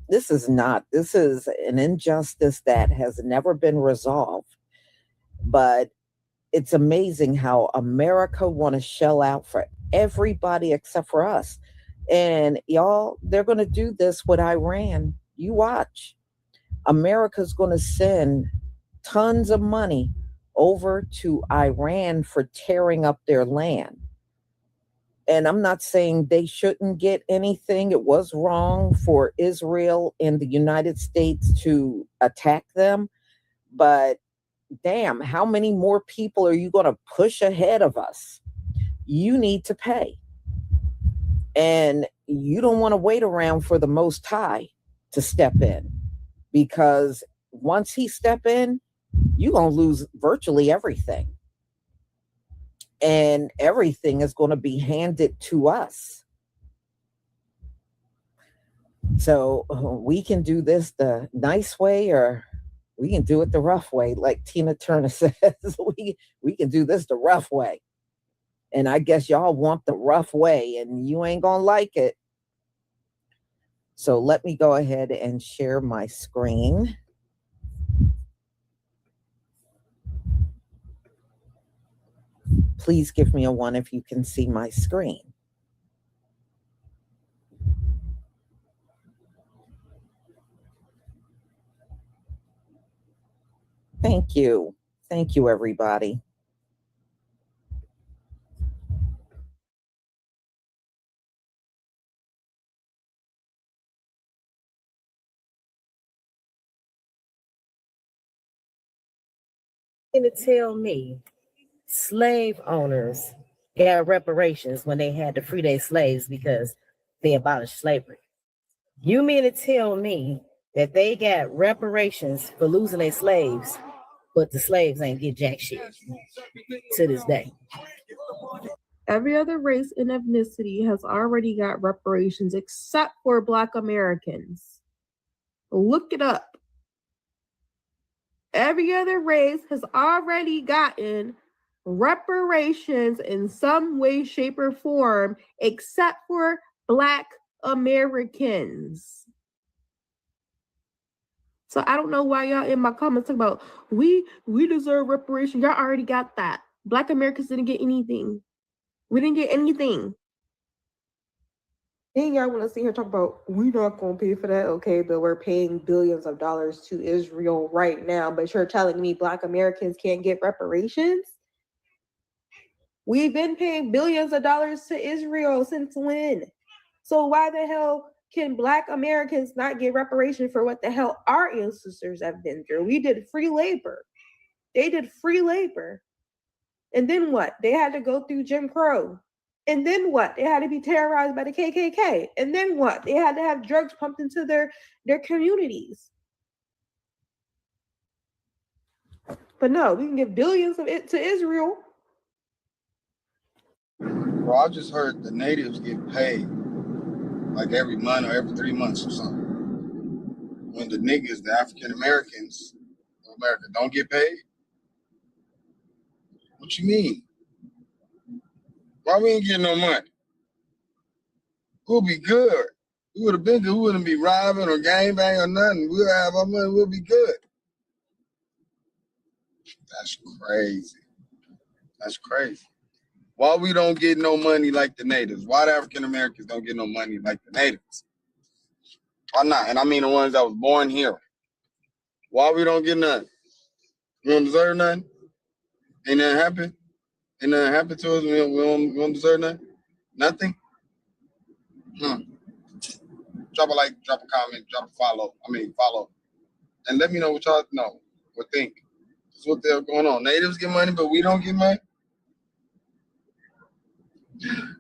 This is an injustice that has never been resolved. But it's amazing how America want to shell out for everybody except for us. And y'all, they're going to do this with Iran. You watch. America's going to send tons of money over to Iran for tearing up their land. And I'm not saying they shouldn't get anything. It was wrong for Israel and the United States to attack them. But damn, how many more people are you going to push ahead of us? You need to pay. And you don't want to wait around for the Most High to step in, because once he step in, you're going to lose virtually everything. And everything is going to be handed to us. So we can do this the nice way, or we can do it the rough way. Like Tina Turner says, we can do this the rough way. And I guess y'all want the rough way, and you ain't going to like it. So let me go ahead and share my screen. Please give me a 1 if you can see my screen. Thank you. Thank you, everybody. To tell me slave owners got reparations when they had to free their slaves because they abolished slavery? You mean to tell me that they got reparations for losing their slaves, but the slaves ain't get jack shit to this day? Every other race and ethnicity has already got reparations except for Black Americans. Look it up. Every other race has already gotten reparations in some way, shape, or form, except for Black Americans. So I don't know why y'all in my comments talk about we deserve reparations. Y'all already got that. Black Americans didn't get anything. We didn't get anything. Then y'all want to sit here and talk about we're not going to pay for that. Okay, but we're paying billions of dollars to Israel right now. But you're telling me Black Americans can't get reparations? We've been paying billions of dollars to Israel since when? So why the hell can Black Americans not get reparations for what the hell our ancestors have been through? We did free labor. They did free labor. And then what? They had to go through Jim Crow. And then what? They had to be terrorized by the KKK. And then what? They had to have drugs pumped into their communities. But no, we can give billions of it to Israel. Bro, I just heard the natives get paid like every month or every 3 months or something. When the niggas, the African Americans of America, don't get paid? What you mean? Why we ain't getting no money? We'll be good. We would have been good. We wouldn't be robbing or gangbang or nothing. We'll have our money. We'll be good. That's crazy. That's crazy. Why we don't get no money like the natives? Why the African Americans don't get no money like the natives? Why not? And I mean the ones that was born here. Why we don't get none? We don't deserve nothing? Ain't nothing happen? Ain't nothing happen to us? We don't deserve nothing? Nothing? Drop a like, drop a comment, drop a follow. Follow. And let me know what y'all know or think. That's what they're going on. Natives get money, but we don't get money?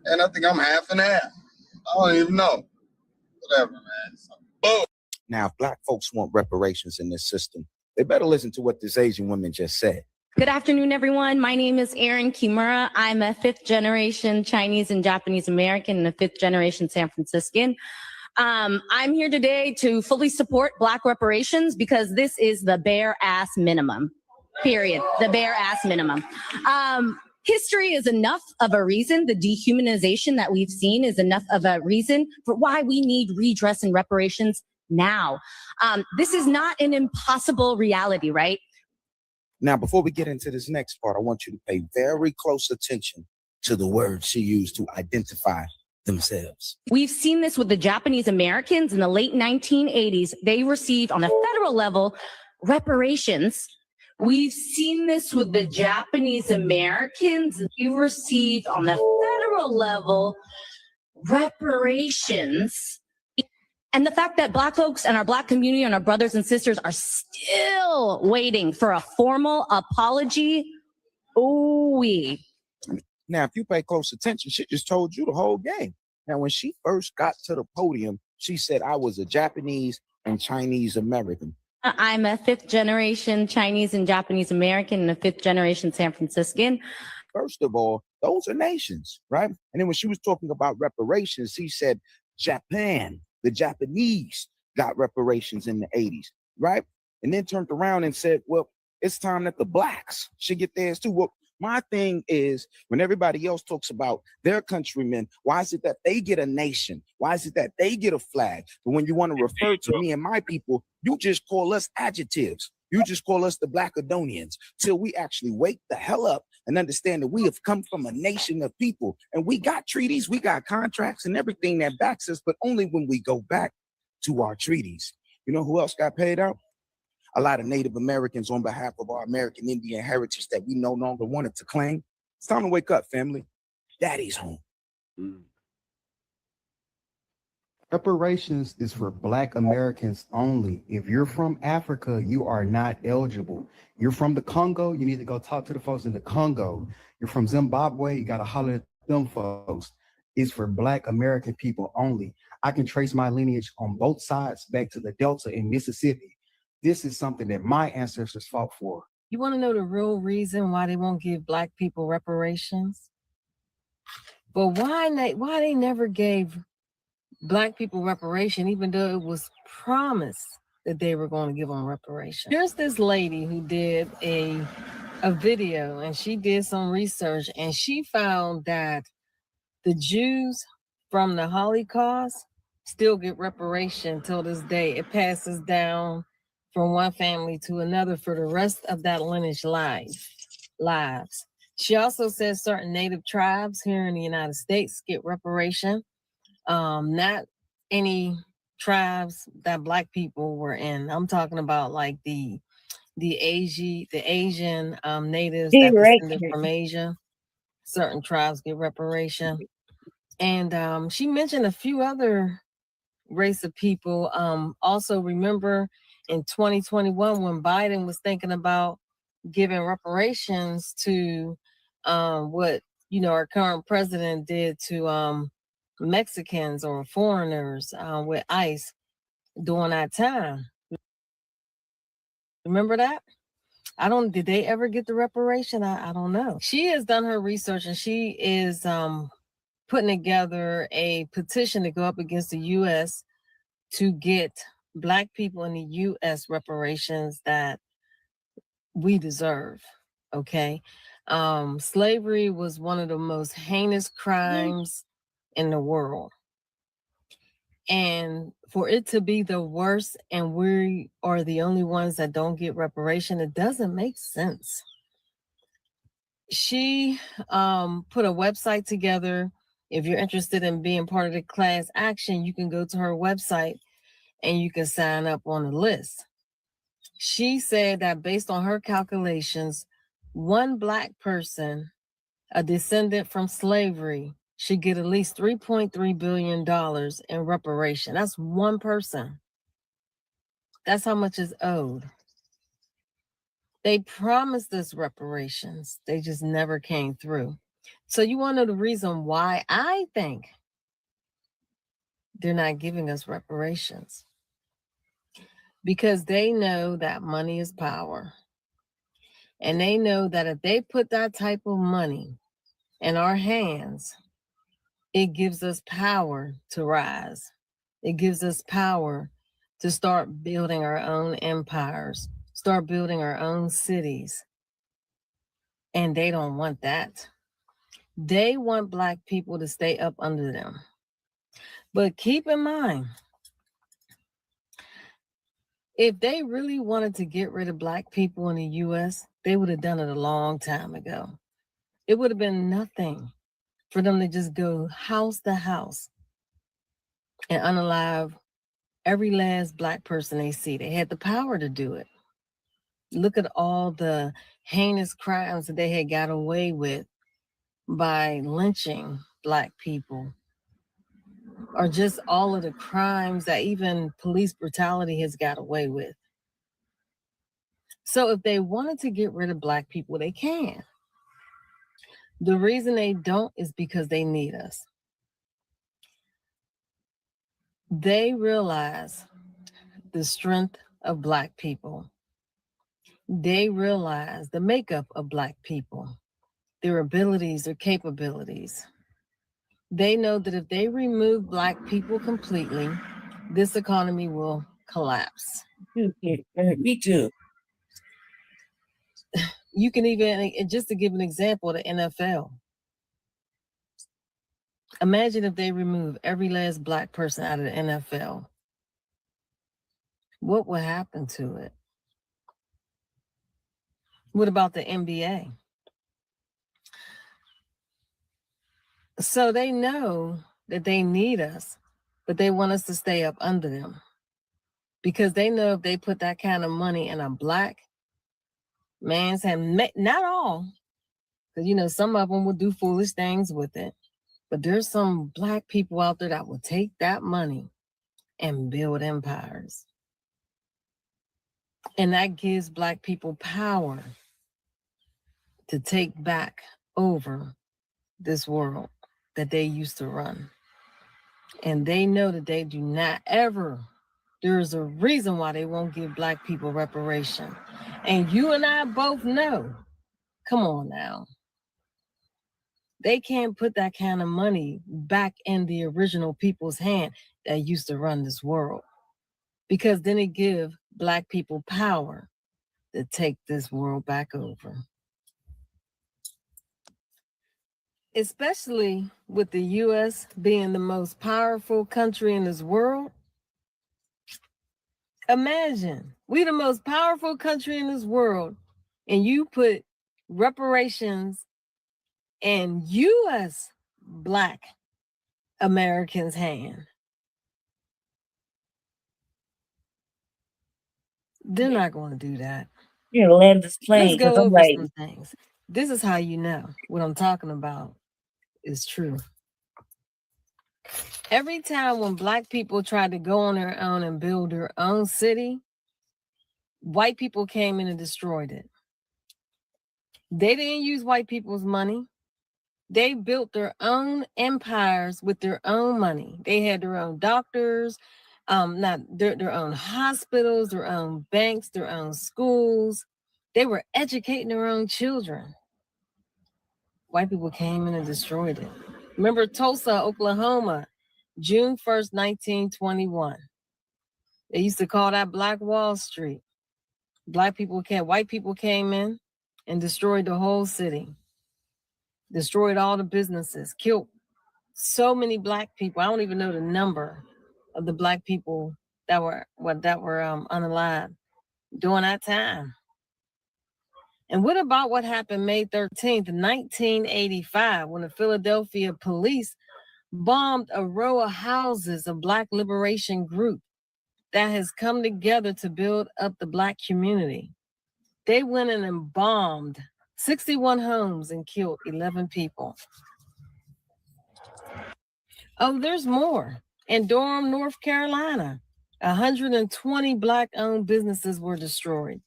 And I think I'm half and half. I don't even know. Whatever, man. Boom. Now, if Black folks want reparations in this system, they better listen to what this Asian woman just said. Good afternoon, everyone. My name is Erin Kimura. I'm a fifth generation Chinese and Japanese American and a fifth generation San Franciscan. I'm here today to fully support Black reparations because this is the bare ass minimum, period. The bare ass minimum. History is enough of a reason. The dehumanization that we've seen is enough of a reason for why we need redress and reparations now. This is not an impossible reality, right? Now, before we get into this next part, I want you to pay very close attention to the words she used to identify themselves. We've seen this with the Japanese Americans in the late 1980s. They received on a federal level reparations. We've seen this with the Japanese Americans. They received on the federal level reparations. And the fact that Black folks and our Black community and our brothers and sisters are still waiting for a formal apology. Ooh-wee. Now, if you pay close attention, she just told you the whole game. Now, when she first got to the podium, she said, I was a Japanese and Chinese American. I'm a fifth generation Chinese and Japanese American and a fifth generation San Franciscan. First of all, those are nations, right? And then when she was talking about reparations, she said, Japan, the Japanese got reparations in the 80s, right? And then turned around and said, well, it's time that the Blacks should get theirs too. Well, my thing is, when everybody else talks about their countrymen, why is it that they get a nation? Why is it that they get a flag? But when you want to refer to me and my people, you just call us adjectives. You just call us the Blackadonians till we actually wake the hell up and understand that we have come from a nation of people. And we got treaties, we got contracts and everything that backs us, but only when we go back to our treaties. You know who else got paid out? A lot of Native Americans on behalf of our American Indian heritage that we no longer wanted to claim. It's time to wake up, family. Daddy's home. Reparations is for Black Americans only. If you're from Africa, you are not eligible. You're from the Congo, you need to go talk to the folks in the Congo. You're from Zimbabwe, you gotta holler at them folks. It's for Black American people only. I can trace my lineage on both sides back to the Delta in Mississippi. This is something that my ancestors fought for. You want to know the real reason why they won't give Black people reparations? But why they never gave Black people reparation, even though it was promised that they were going to give them reparation? Here's this lady who did a video, and she did some research, and she found that the Jews from the Holocaust still get reparation till this day. It passes down from one family to another for the rest of that lineage lives. She also says certain Native tribes here in the United States get reparation. Not any tribes that Black people were in. I'm talking about like the Asian natives that descended from Asia. Certain tribes get reparation. And she mentioned a few other race of people. Also remember in 2021 when Biden was thinking about giving reparations to what our current president did to Mexicans or foreigners with ICE during that time. Remember that? Did they ever get the reparation? I don't know. She has done her research and she is putting together a petition to go up against the U.S. to get Black people in the U.S. reparations that we deserve, okay? Slavery was one of the most heinous crimes in the world. And for it to be the worst and we are the only ones that don't get reparation, it doesn't make sense. she put a website together. If you're interested in being part of the class action, you can go to her website and you can sign up on the list. She said that based on her calculations, one Black person, a descendant from slavery, should get at least $3.3 billion in reparation. That's one person. That's how much is owed. They promised us reparations. They just never came through. So you want to know the reason why I think they're not giving us reparations? Because they know that money is power. And they know that if they put that type of money in our hands, it gives us power to rise. It gives us power to start building our own empires, start building our own cities. And they don't want that. They want Black people to stay up under them. But keep in mind, if they really wanted to get rid of Black people in the U.S., they would have done it a long time ago. It would have been nothing for them to just go house to house and unalive every last Black person they see. They had the power to do it. Look at all the heinous crimes that they had got away with by lynching Black people, or just all of the crimes that even police brutality has got away with. So if they wanted to get rid of Black people, they can. The reason they don't is because they need us. They realize the strength of Black people. They realize the makeup of Black people, their abilities, their capabilities. They know that if they remove Black people completely, this economy will collapse. Me too. You can even, just to give an example, the NFL. Imagine if they remove every last Black person out of the NFL. What would happen to it? What about the NBA? So they know that they need us, but they want us to stay up under them. Because they know if they put that kind of money in a Black man's hand, not all, because some of them will do foolish things with it, but there's some Black people out there that will take that money and build empires. And that gives Black people power to take back over this world that they used to run. And they know that they do not ever, there's a reason why they won't give Black people reparation. And you and I both know, come on now, they can't put that kind of money back in the original people's hand that used to run this world. Because then it gives Black people power to take this world back over. Especially with the U.S. being the most powerful country in this world. Imagine, we the most powerful country in this world, and you put reparations in U.S. Black Americans' hand. They're not going to do that. You're gonna land this plane. Let's go I'm over like, some things. This is how you know what I'm talking about is true. Every time when Black people tried to go on their own and build their own city, white people came in and destroyed it. They didn't use white people's money. They built their own empires with their own money. They had their own doctors, their own hospitals, their own banks, their own schools. They were educating their own children. White people came in and destroyed it. Remember Tulsa, Oklahoma, June 1st, 1921. They used to call that Black Wall Street. White people came in and destroyed the whole city. Destroyed all the businesses, killed so many Black people. I don't even know the number of the Black people that were unalive during that time. And what about what happened May 13th, 1985, when the Philadelphia police bombed a row of houses of Black liberation group that has come together to build up the Black community? They went in and bombed 61 homes and killed 11 people. Oh, there's more. In Durham, North Carolina, 120 Black-owned businesses were destroyed.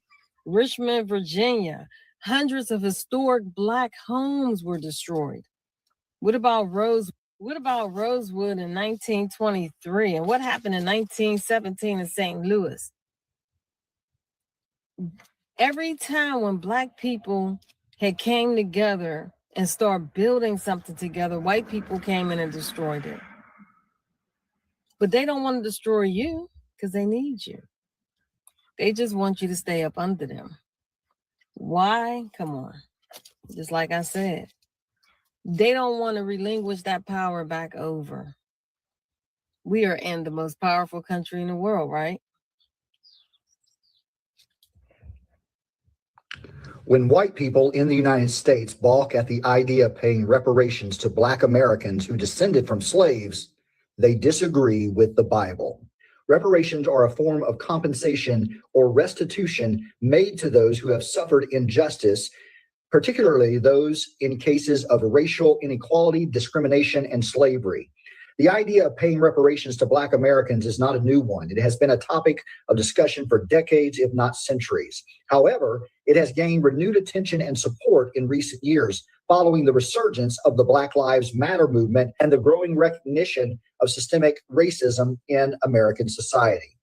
Richmond, Virginia, hundreds of historic Black homes were destroyed. What about Rosewood in 1923? And what happened in 1917 in St. Louis? Every time when Black people had came together and started building something together, white people came in and destroyed it. But they don't want to destroy you because they need you. They just want you to stay up under them. Why? Come on. Just like I said, they don't want to relinquish that power back over. We are in the most powerful country in the world, right? When white people in the United States balk at the idea of paying reparations to Black Americans who descended from slaves, they disagree with the Bible. Reparations are a form of compensation or restitution made to those who have suffered injustice, particularly those in cases of racial inequality, discrimination, and slavery. The idea of paying reparations to Black Americans is not a new one. It has been a topic of discussion for decades, if not centuries. However, it has gained renewed attention and support in recent years, following the resurgence of the Black Lives Matter movement and the growing recognition of systemic racism in American society.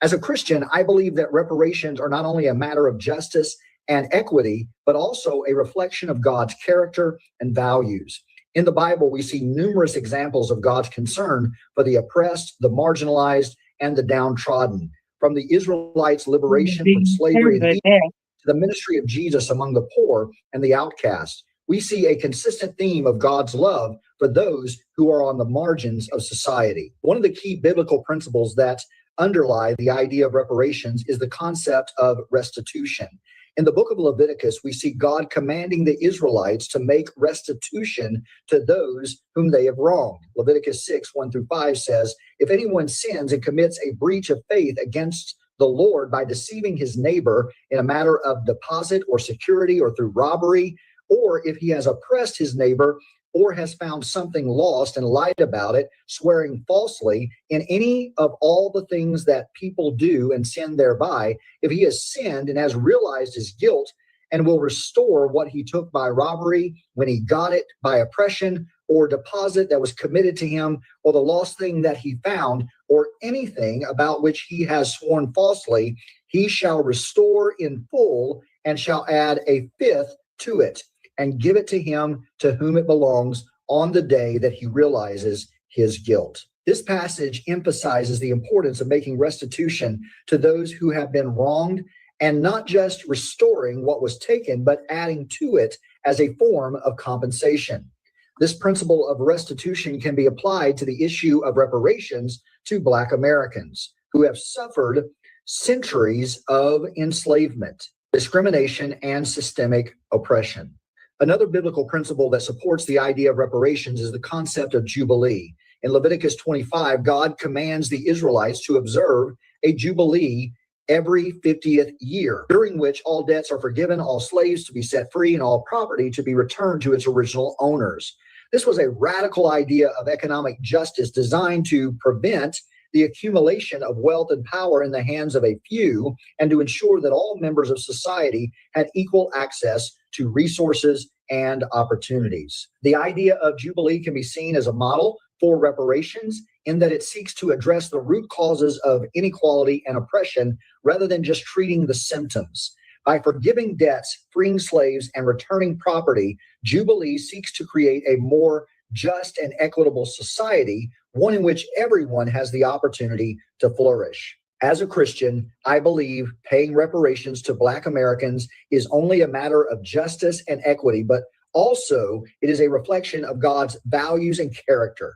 As a Christian, I believe that reparations are not only a matter of justice and equity, but also a reflection of God's character and values. In the Bible, we see numerous examples of God's concern for the oppressed, the marginalized, and the downtrodden. From the Israelites' liberation from slavery in Egypt to the ministry of Jesus among the poor and the outcast, we see a consistent theme of God's love for those who are on the margins of society. One of the key biblical principles that underlie the idea of reparations is the concept of restitution. In the book of Leviticus, we see God commanding the Israelites to make restitution to those whom they have wronged. Leviticus 6:1-5 says, if anyone sins and commits a breach of faith against the Lord by deceiving his neighbor in a matter of deposit or security or through robbery, or if he has oppressed his neighbor or has found something lost and lied about it, swearing falsely in any of all the things that people do and sin thereby, if he has sinned and has realized his guilt and will restore what he took by robbery when he got it by oppression or deposit that was committed to him, or the lost thing that he found, or anything about which he has sworn falsely, he shall restore in full and shall add a fifth to it, and give it to him to whom it belongs on the day that he realizes his guilt. This passage emphasizes the importance of making restitution to those who have been wronged, and not just restoring what was taken, but adding to it as a form of compensation. This principle of restitution can be applied to the issue of reparations to Black Americans who have suffered centuries of enslavement, discrimination, and systemic oppression. Another biblical principle that supports the idea of reparations is the concept of Jubilee. In Leviticus 25, God commands the Israelites to observe a Jubilee every 50th year, during which all debts are forgiven, all slaves to be set free, and all property to be returned to its original owners. This was a radical idea of economic justice designed to prevent the accumulation of wealth and power in the hands of a few, and to ensure that all members of society had equal access to resources and opportunities. The idea of Jubilee can be seen as a model for reparations in that it seeks to address the root causes of inequality and oppression rather than just treating the symptoms. By forgiving debts, freeing slaves, and returning property, Jubilee seeks to create a more just and equitable society, one in which everyone has the opportunity to flourish. As a Christian, I believe paying reparations to Black Americans is only a matter of justice and equity, but also it is a reflection of God's values and character.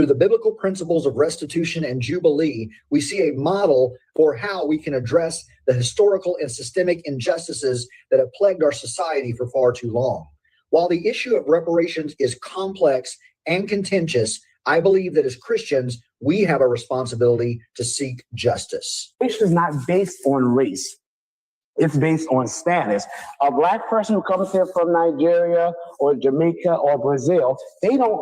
Through the biblical principles of restitution and jubilee, we see a model for how we can address the historical and systemic injustices that have plagued our society for far too long. While the issue of reparations is complex and contentious, I believe that as Christians, we have a responsibility to seek justice. Race is not based on race. It's based on status. A Black person who comes here from Nigeria or Jamaica or Brazil, they're not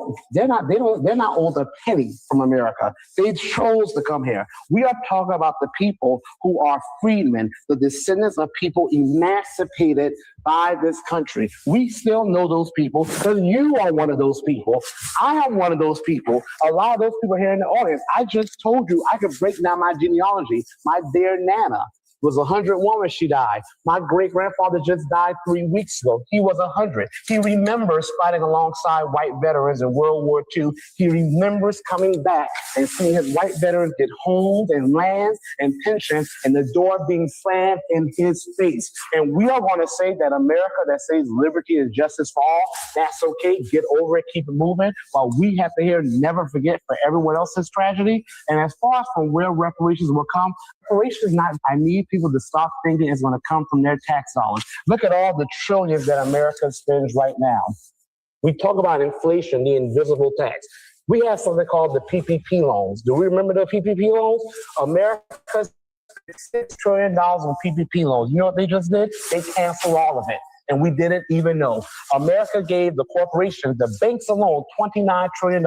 owed a penny from America. They chose to come here. We are talking about the people who are freedmen, the descendants of people emancipated by this country. We still know those people because you are one of those people. I am one of those people. A lot of those people here in the audience, I just told you I could break down my genealogy. My dear Nana was 101 when she died. My great-grandfather just died 3 weeks ago. He was 100. He remembers fighting alongside white veterans in World War II. He remembers coming back and seeing his white veterans get homes and lands and pensions and the door being slammed in his face. And we are going to say that America that says liberty and justice for all, that's okay, get over it, keep it moving, while we have to hear never forget for everyone else's tragedy. And as far as from where reparations will come, reparations not, I need people to stop thinking it's going to come from their tax dollars. Look at all the trillions that America spends right now. We talk about inflation, the invisible tax. We have something called the PPP loans. Do we remember the PPP loans? America spent $6 trillion on PPP loans. You know what they just did? They canceled all of it. And we didn't even know. America gave the corporations, the banks alone, $29 trillion.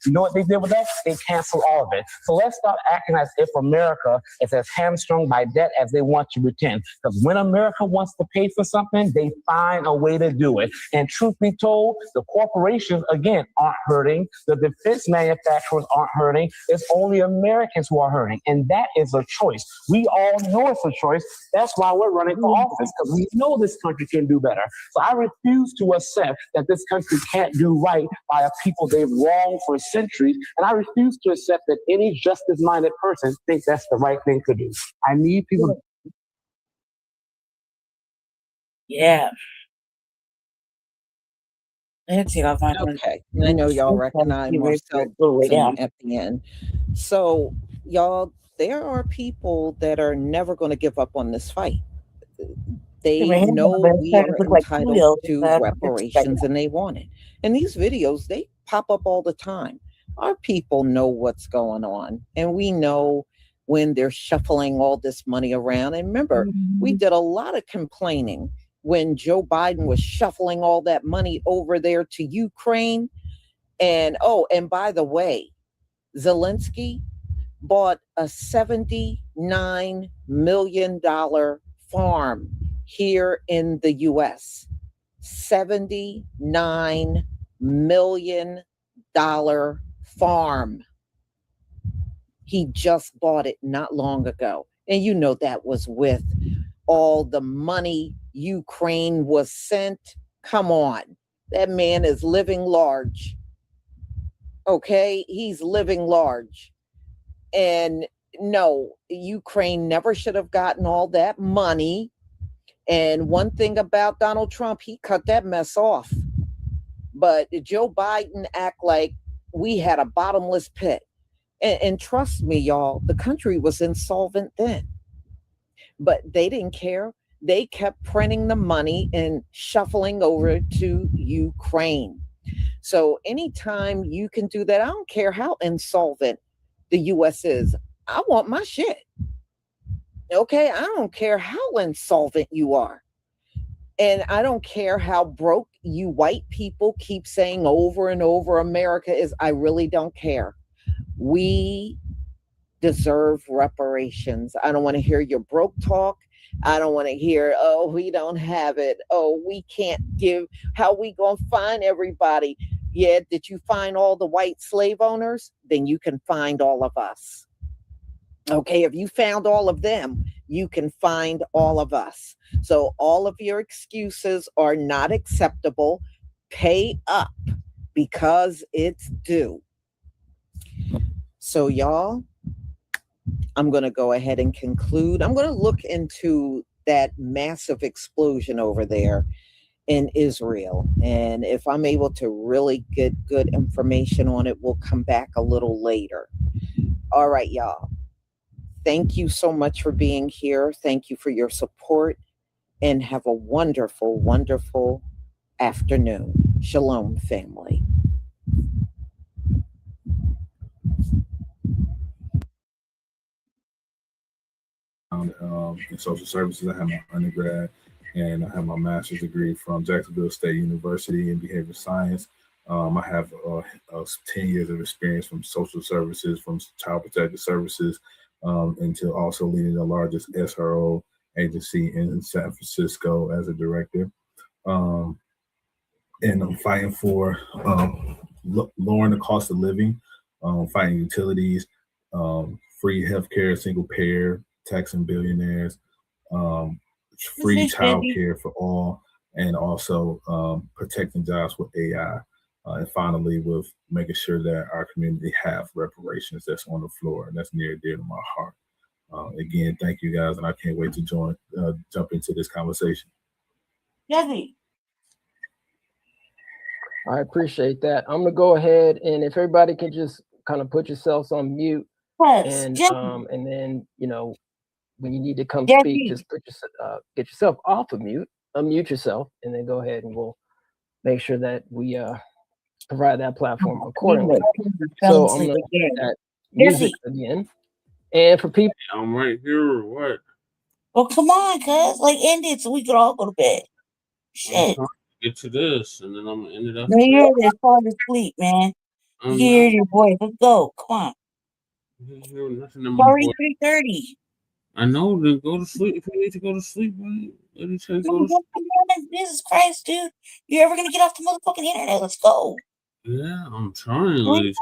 You know what they did with that? They canceled all of it. So let's stop acting as if America is as hamstrung by debt as they want to pretend. Because when America wants to pay for something, they find a way to do it. And truth be told, the corporations, again, aren't hurting. The defense manufacturers aren't hurting. It's only Americans who are hurting. And that is a choice. We all know it's a choice. That's why we're running for office, because we know this country can do better. So I refuse to accept that this country can't do right by a people they've wronged for centuries. And I refuse to accept that any justice-minded person thinks that's the right thing to do. I need people to... Yeah. Okay, I know y'all recognize Marcel at the end. So, y'all, there are people that are never going to give up on this fight. They know we are entitled to reparations and they want it. And these videos, they pop up all the time. Our people know what's going on. And we know when they're shuffling all this money around. And remember, we did a lot of complaining when Joe Biden was shuffling all that money over there to Ukraine. And and by the way, Zelensky bought a $79 million farm here in the US. $79 million farm. He just bought it not long ago. And you know that was with all the money Ukraine was sent. Come on. That man is living large. Okay? He's living large. And no, Ukraine never should have gotten all that money. And one thing about Donald Trump, he cut that mess off. But Joe Biden act like we had a bottomless pit. And trust me, y'all, the country was insolvent then. But they didn't care. They kept printing the money and shuffling over to Ukraine. So anytime you can do that, I don't care how insolvent the U.S. is. I want my shit. Okay, I don't care how insolvent you are. And I don't care how broke you white people keep saying over and over America is. I really don't care. We deserve reparations. I don't want to hear your broke talk. I don't want to hear, oh, we don't have it. Oh, we can't give. How we going to find everybody? Yeah, did you find all the white slave owners? Then you can find all of us. Okay, if you found all of them, you can find all of us. So all of your excuses are not acceptable. Pay up because it's due. So y'all, I'm going to go ahead and conclude. I'm going to look into that massive explosion over there in Israel. And if I'm able to really get good information on it, we'll come back a little later. All right, y'all. Thank you so much for being here. Thank you for your support, and have a wonderful, wonderful afternoon. Shalom, family. In social services, I have my undergrad, and I have my master's degree from Jacksonville State University in behavior science. I have 10 years of experience from social services, from child protective services, into also leading the largest SRO agency in San Francisco as a director. And I'm fighting for lowering the cost of living, fighting utilities, free healthcare, single payer, taxing billionaires, free child care for all, and also protecting jobs with AI. And finally, with making sure that our community have reparations that's on the floor, and that's near and dear to my heart. Again, thank you guys, and I can't wait to jump into this conversation. Jesse. I appreciate that. I'm gonna go ahead, and if everybody can just kind of put yourselves on mute, and then when you need to come speak, just get yourself off of mute, unmute yourself, and then go ahead, and we'll make sure that we provide that platform accordingly. So I'm gonna play that music again, and for people, I'm right here or what? Well, come on, cuz end it so we could all go to bed. Shit. Get to this, and then I'm gonna end it up. No, you're there. Fall asleep, man. You can hear your voice. Let's go. Come on. It's already 3:30. I know. Then go to sleep. If you need to go to sleep, let me tell you go to sleep. Jesus Christ, dude. You ever gonna get off the motherfucking internet? Let's go. Yeah, I'm trying, ladies.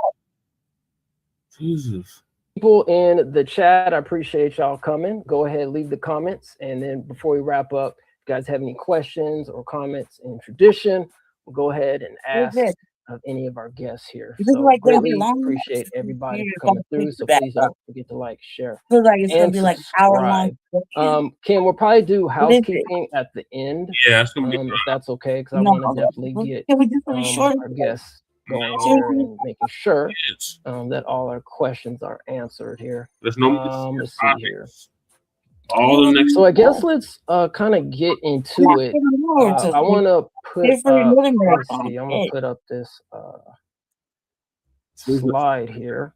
Jesus. People in the chat, I appreciate y'all coming. Go ahead, leave the comments, and then before we wrap up, if you guys have any questions or comments in tradition, we'll go ahead and ask of any of our guests here. So greatly appreciate everybody for coming through. So please don't forget to like, share, and subscribe. Kim, we'll probably do housekeeping at the end. Yeah, that's gonna be if that's okay, because I want to definitely get our guests going here and making sure that all our questions are answered here. There's no let's see here. All the next. So I guess let's kind of get into it. I want to put let's see, I'm gonna put up this slide here,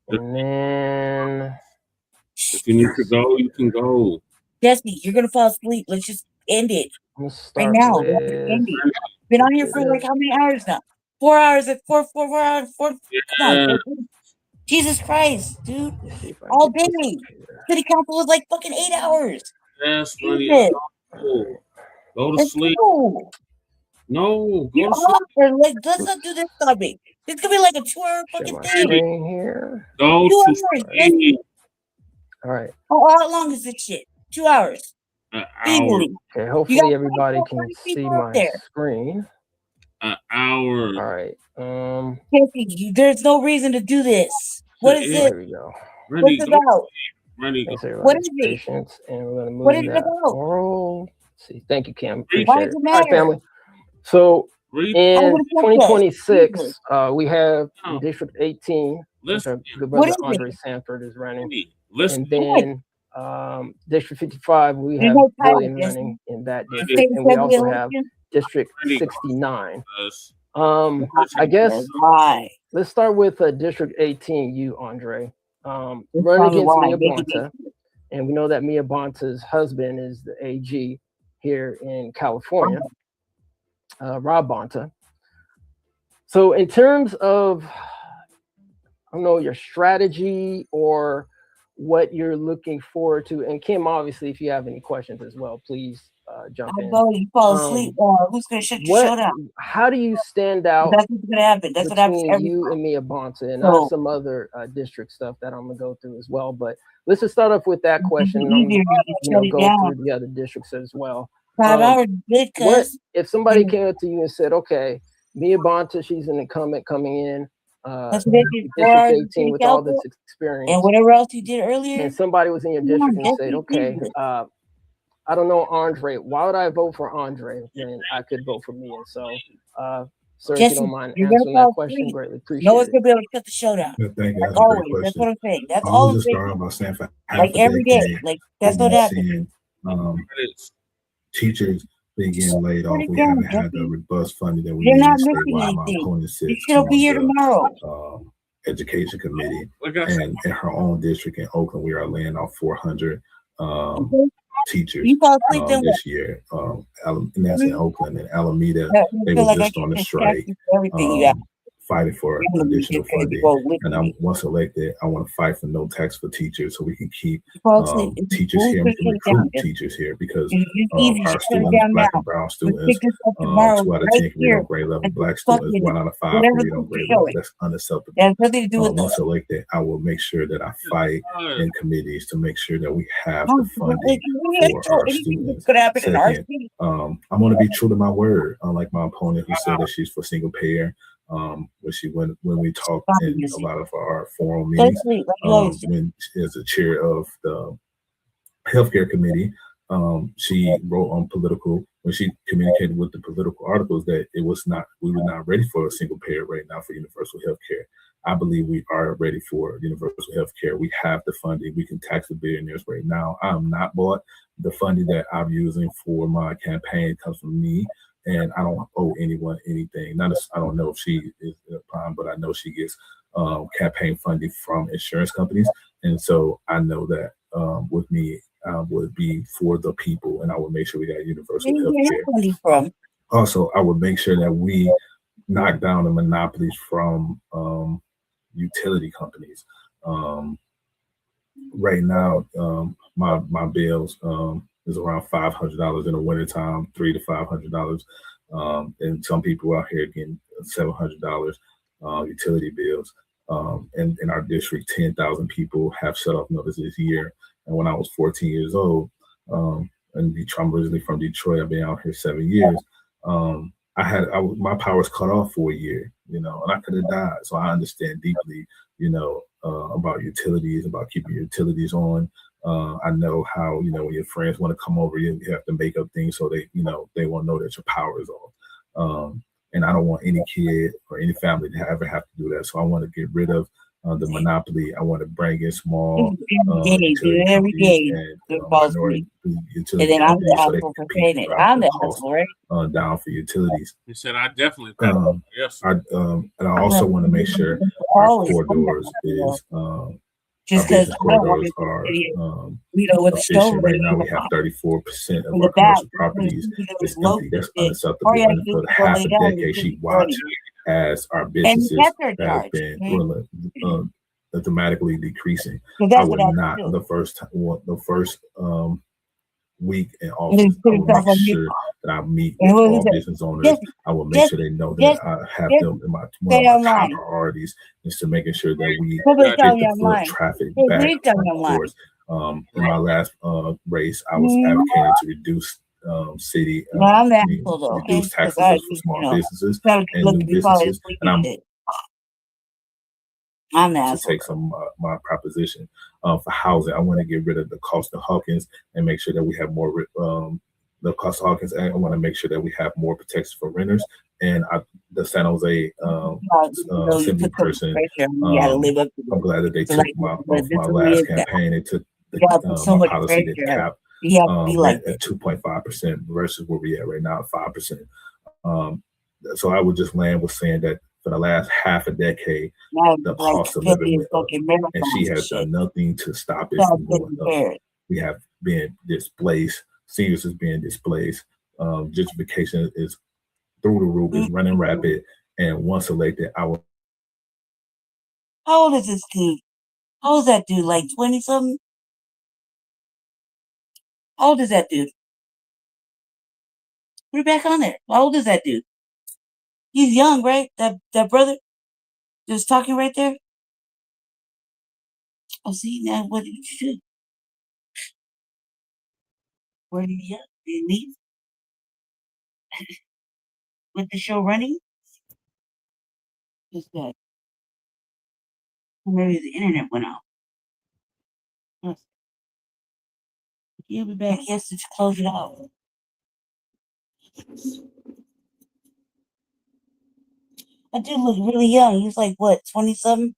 and then if you need to go, you can go. Jesse, you're gonna fall asleep. Let's just end it right now. End it. Been on here for like how many hours now? 4 hours at 4 hours. Come on. Jesus Christ, dude. All day. City council was like fucking 8 hours. Yes, buddy. Go to sleep. No, go to sleep. Let's not do this topic. It's gonna be like a 2 hour fucking thing. Here. Go to sleep. All right. How long is this shit? 2 hours. An hour. Okay, hopefully everybody can see my screen. An hour. All right. There's no reason to do this. What is it? There we go. What's it about? What is it? Patience, and we're gonna move what is it that about? oral. Let's see. Thank you, Cam. Why Appreciate does it. it All right, matter? family. So in 2026, we have District 18, which our good brother Andre Sandford is running. And then District 55, we have William running in that district. And we also have District 69. I guess let's start with District 18, you, Andre. Run against Mia Bonta. And we know that Mia Bonta's husband is the AG here in California, Rob Bonta. So in terms of, I don't know, your strategy or what you're looking forward to, and Kim, obviously, if you have any questions as well, please jump in. You fall asleep. Who's gonna shut your show down? How do you stand out? That's what's gonna happen. That's what happens between you and Mia Bonta, and I have some other district stuff that I'm gonna go through as well. But let's just start off with that question. And I'm gonna go through the other districts as well. 5 hours, what if somebody came up to you and said, "Okay, Mia Bonta, she's an incumbent coming in, District 18 with all this experience, and whatever else you did earlier," and somebody was in your district and said, "Okay, I don't know Andre. Why would I vote for Andre when I could vote for me? And so, sir, if you don't mind answering that question, greatly appreciate No one's it. gonna be able to shut the show down. Yeah, thank you. Like That's a great always. That's question. what I'm saying. That's I all was I'm just saying. starting by saying for half Like a every day. decade, Like that's we've what been happens. seeing teachers being getting laid off. We haven't had the robust funding that we You're need. not So missing why my anything. opponent You sits should be on here the tomorrow. education committee, and in her own district in Oakland, we are laying off 400 teachers You fall asleep then this year. And that's in Oakland and Alameda. They feel were like I just on should a just strike, you for everything you have. fighting for additional funding. And I'm once elected, I want to fight for no tax for teachers, so we can keep teachers here and recruit teachers here, because our students, Black and brown students, 2 out of 10 can read on grade level. Black students, 1 out of 5 can read on grade level. That's unacceptable. Once elected, I will make sure that I fight in committees to make sure that we have the funding for our students. Second, I'm going to be true to my word, unlike my opponent who said that she's for single payer. When we talk in a lot of our forum meetings, when as the chair of the healthcare committee, she wrote on political, when she communicated with the political articles, that we were not ready for a single payer right now for universal healthcare. I believe we are ready for universal healthcare. We have the funding. We can tax the billionaires right now. I'm not bought. The funding that I'm using for my campaign comes from me, and I don't owe anyone anything. I don't know if she is a prime, but I know she gets campaign funding from insurance companies. And so I know that with me, would be for the people, and I would make sure we got universal health care. Also, I would make sure that we knock down the monopolies from utility companies. Right now, my bills is around $500 in the wintertime, $300 to $500. And some people out here getting $700 utility bills. And in our district, 10,000 people have shut off notice this year. And when I was 14 years old, and I'm originally from Detroit, I've been out here 7 years. My power was cut off for a year, and I could have died. So I understand deeply, about utilities, about keeping utilities on. I know how, when your friends want to come over, you have to make up things so they won't know that your power is off. And I don't want any kid or any family to ever have to do that. So I want to get rid of the monopoly. I want to bring in small utility companies and minority utility companies so they can compete and drive the cost down for utilities. He said, "I definitely." Yes. And I also want to make sure our corridors is our business corridors are efficient. Right now, we have 34% of our commercial properties is empty. That's unacceptable. And for half a decade, she watched as our businesses have been dramatically decreasing. I would not the first week in office, I will make sure that I meet with all business owners. I will make sure they know that I have them in one of my top priorities is to making sure that we get the foot traffic back on course. In my last race, I was advocating to reduce reduce taxes for small businesses and new businesses, and to take some my proposition for housing. I want to get rid of the cost of Hawkins and make sure that we have more the cost of Hawkins. And I want to make sure that we have more protection for renters. And the San Jose assembly person, I'm glad that they took my last campaign. They took my policy that cap rent at 2.5% versus where we at right now at 5%. So I would just land with saying that for the last half a decade, the cost of living went up, and she has done nothing to stop it from going up. We have been displaced. Seniors is being displaced. Gentrification is through the roof, is running rapid. And once elected, I will. How old is this dude? How old is that dude? Like 20 something? How old is that dude? Put it back on there. How old is that dude? He's young, right? That brother just talking right there. Oh, see now, what did you do? Where did he go? Did he leave? With the show running? What's that? Maybe the internet went out. He'll be back. He has to close it out. That dude look really young. He was like, what, 20-something?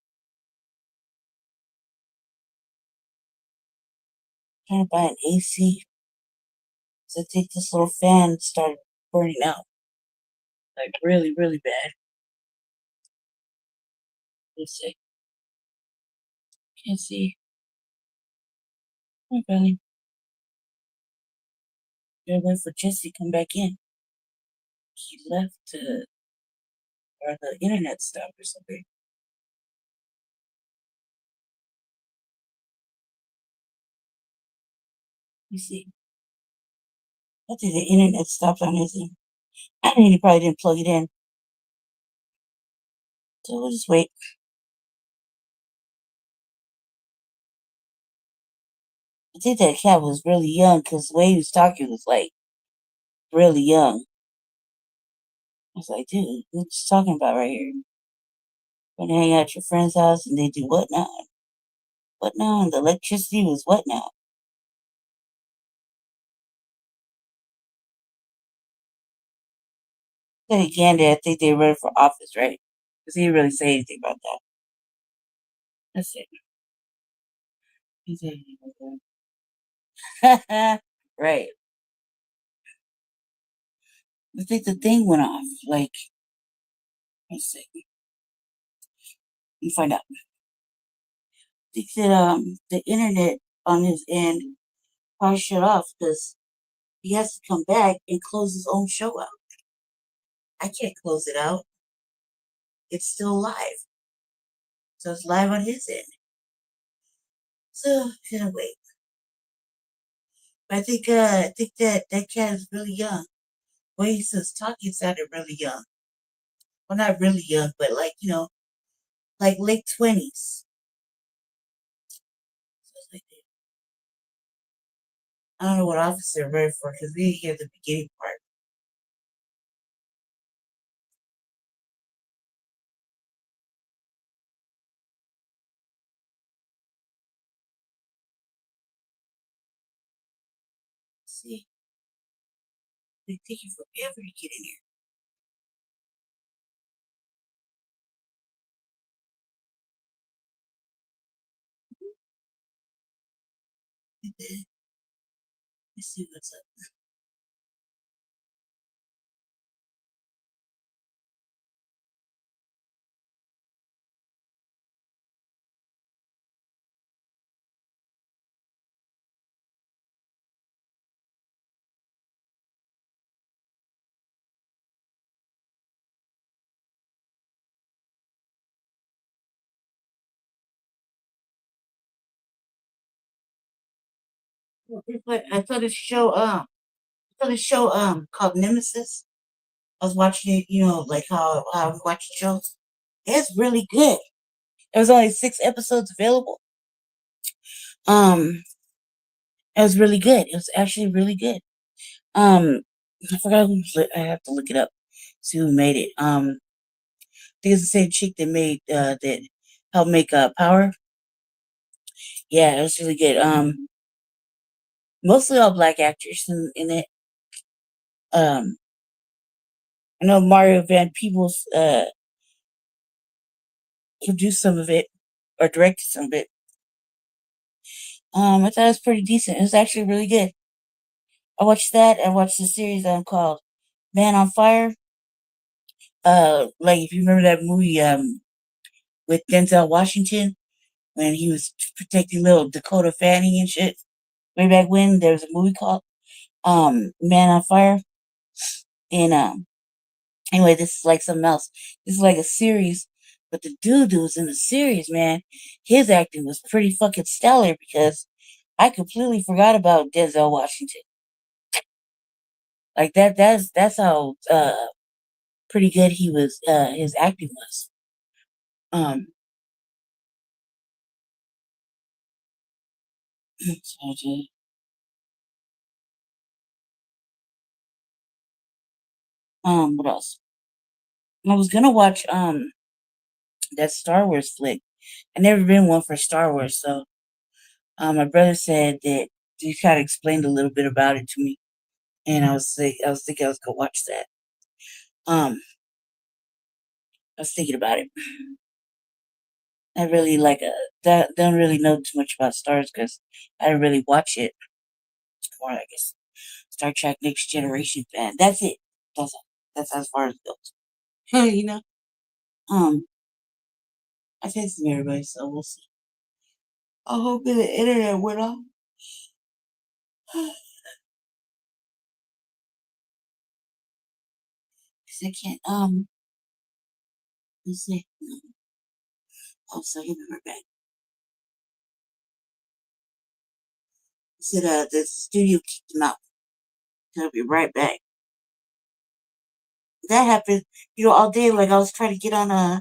Trying to buy an AC. So I think this little fan started burning out. Like, really, really bad. Let's see. Can't see. Oh, really? Gotta wait for Jesse to come back in. He left or the internet stopped or something. You see. I think the internet stopped on his end. I mean, he probably didn't plug it in. So we'll just wait. I think that cat was really young because the way he was talking was like really young. I was like, dude, what you talking about right here? When they hang out at your friend's house and they do what now? What now? And the electricity was what now? Then again, I think they ready for office, right? Because he didn't really say anything about that. That's it. He said anything about that. Right. I think the thing went off. Like, let's see. Let me find out. I think that the internet on his end probably shut off because he has to come back and close his own show out. I can't close it out. It's still live. So it's live on his end. So gotta wait. But I think that cat is really young. When he says talking sounded really young. Well, not really young, but like, like late 20s. I don't know what office they're ready for because we didn't hear the beginning part. Let's see. They take you forever to get in here. Let's see what's up. I saw this show called Nemesis. I was watching it, like how we watch shows. It's really good. There was only 6 episodes available. It was really good. It was actually really good. I forgot who. I have to look it up. See who made it. I think it's the same chick that made that helped make Power. Yeah, it was really good. Mostly all black actors in it. I know Mario Van Peebles produced some of it or directed some of it. I thought it was pretty decent. It was actually really good. I watched that. I watched the series called Man on Fire. Like if you remember that movie with Denzel Washington when he was protecting little Dakota Fanning and shit. Way back when there was a movie called Man on Fire. And anyway, this is like something else. This is like a series, but the dude who was in the series, man, his acting was pretty fucking stellar because I completely forgot about Denzel Washington. Like that's how pretty good he was his acting was. What else? I was gonna watch that Star Wars flick. I never been one for Star Wars, so my brother said that he kind of explained a little bit about it to me, and I was thinking I was gonna watch that. I was thinking about it. I really don't really know too much about stars because I didn't really watch it. More, I guess, Star Trek Next Generation fan. That's it. That's as far as it goes. You know. I can't see everybody, so we'll see. I hope the internet went off. Cause I can't. Let's see. Oh, so give me right back. He said, the studio kicked him out. He'll be right back. That happened, all day. Like I was trying to get onto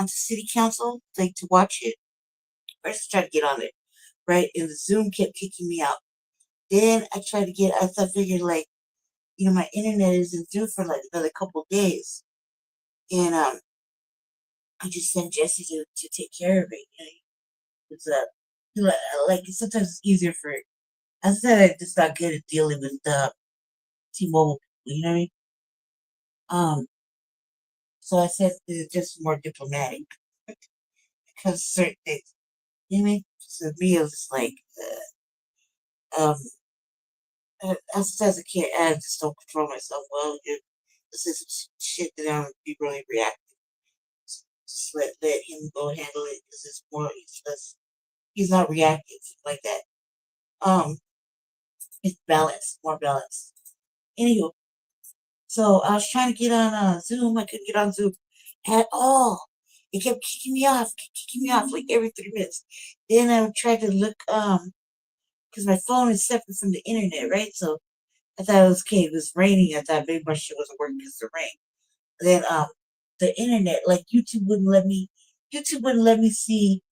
city council, like to watch it. First, I tried to get on it, right? And the Zoom kept kicking me out. Then I tried to get. I figured like, my internet isn't due for like another couple of days, and I just sent Jesse to take care of it. It's like sometimes it's easier for. I said I'm just not good at dealing with T-Mobile. You know what I mean? So I said it's just more diplomatic because certain things. You know what I mean? So me, it was just like, as a kid, I just don't control myself well. This is some shit that I don't be really reacting. Just let him go handle it because it's more. He's not reactive like that. It's balanced, more balanced. Anywho, so I was trying to get on Zoom. I couldn't get on Zoom at all. It kept kicking me off like every 3 minutes. Then I tried to look because my phone is separate from the internet, right? So I thought it was okay. It was raining. I thought maybe my shit wasn't working because of the rain. Then the internet, like YouTube wouldn't let me see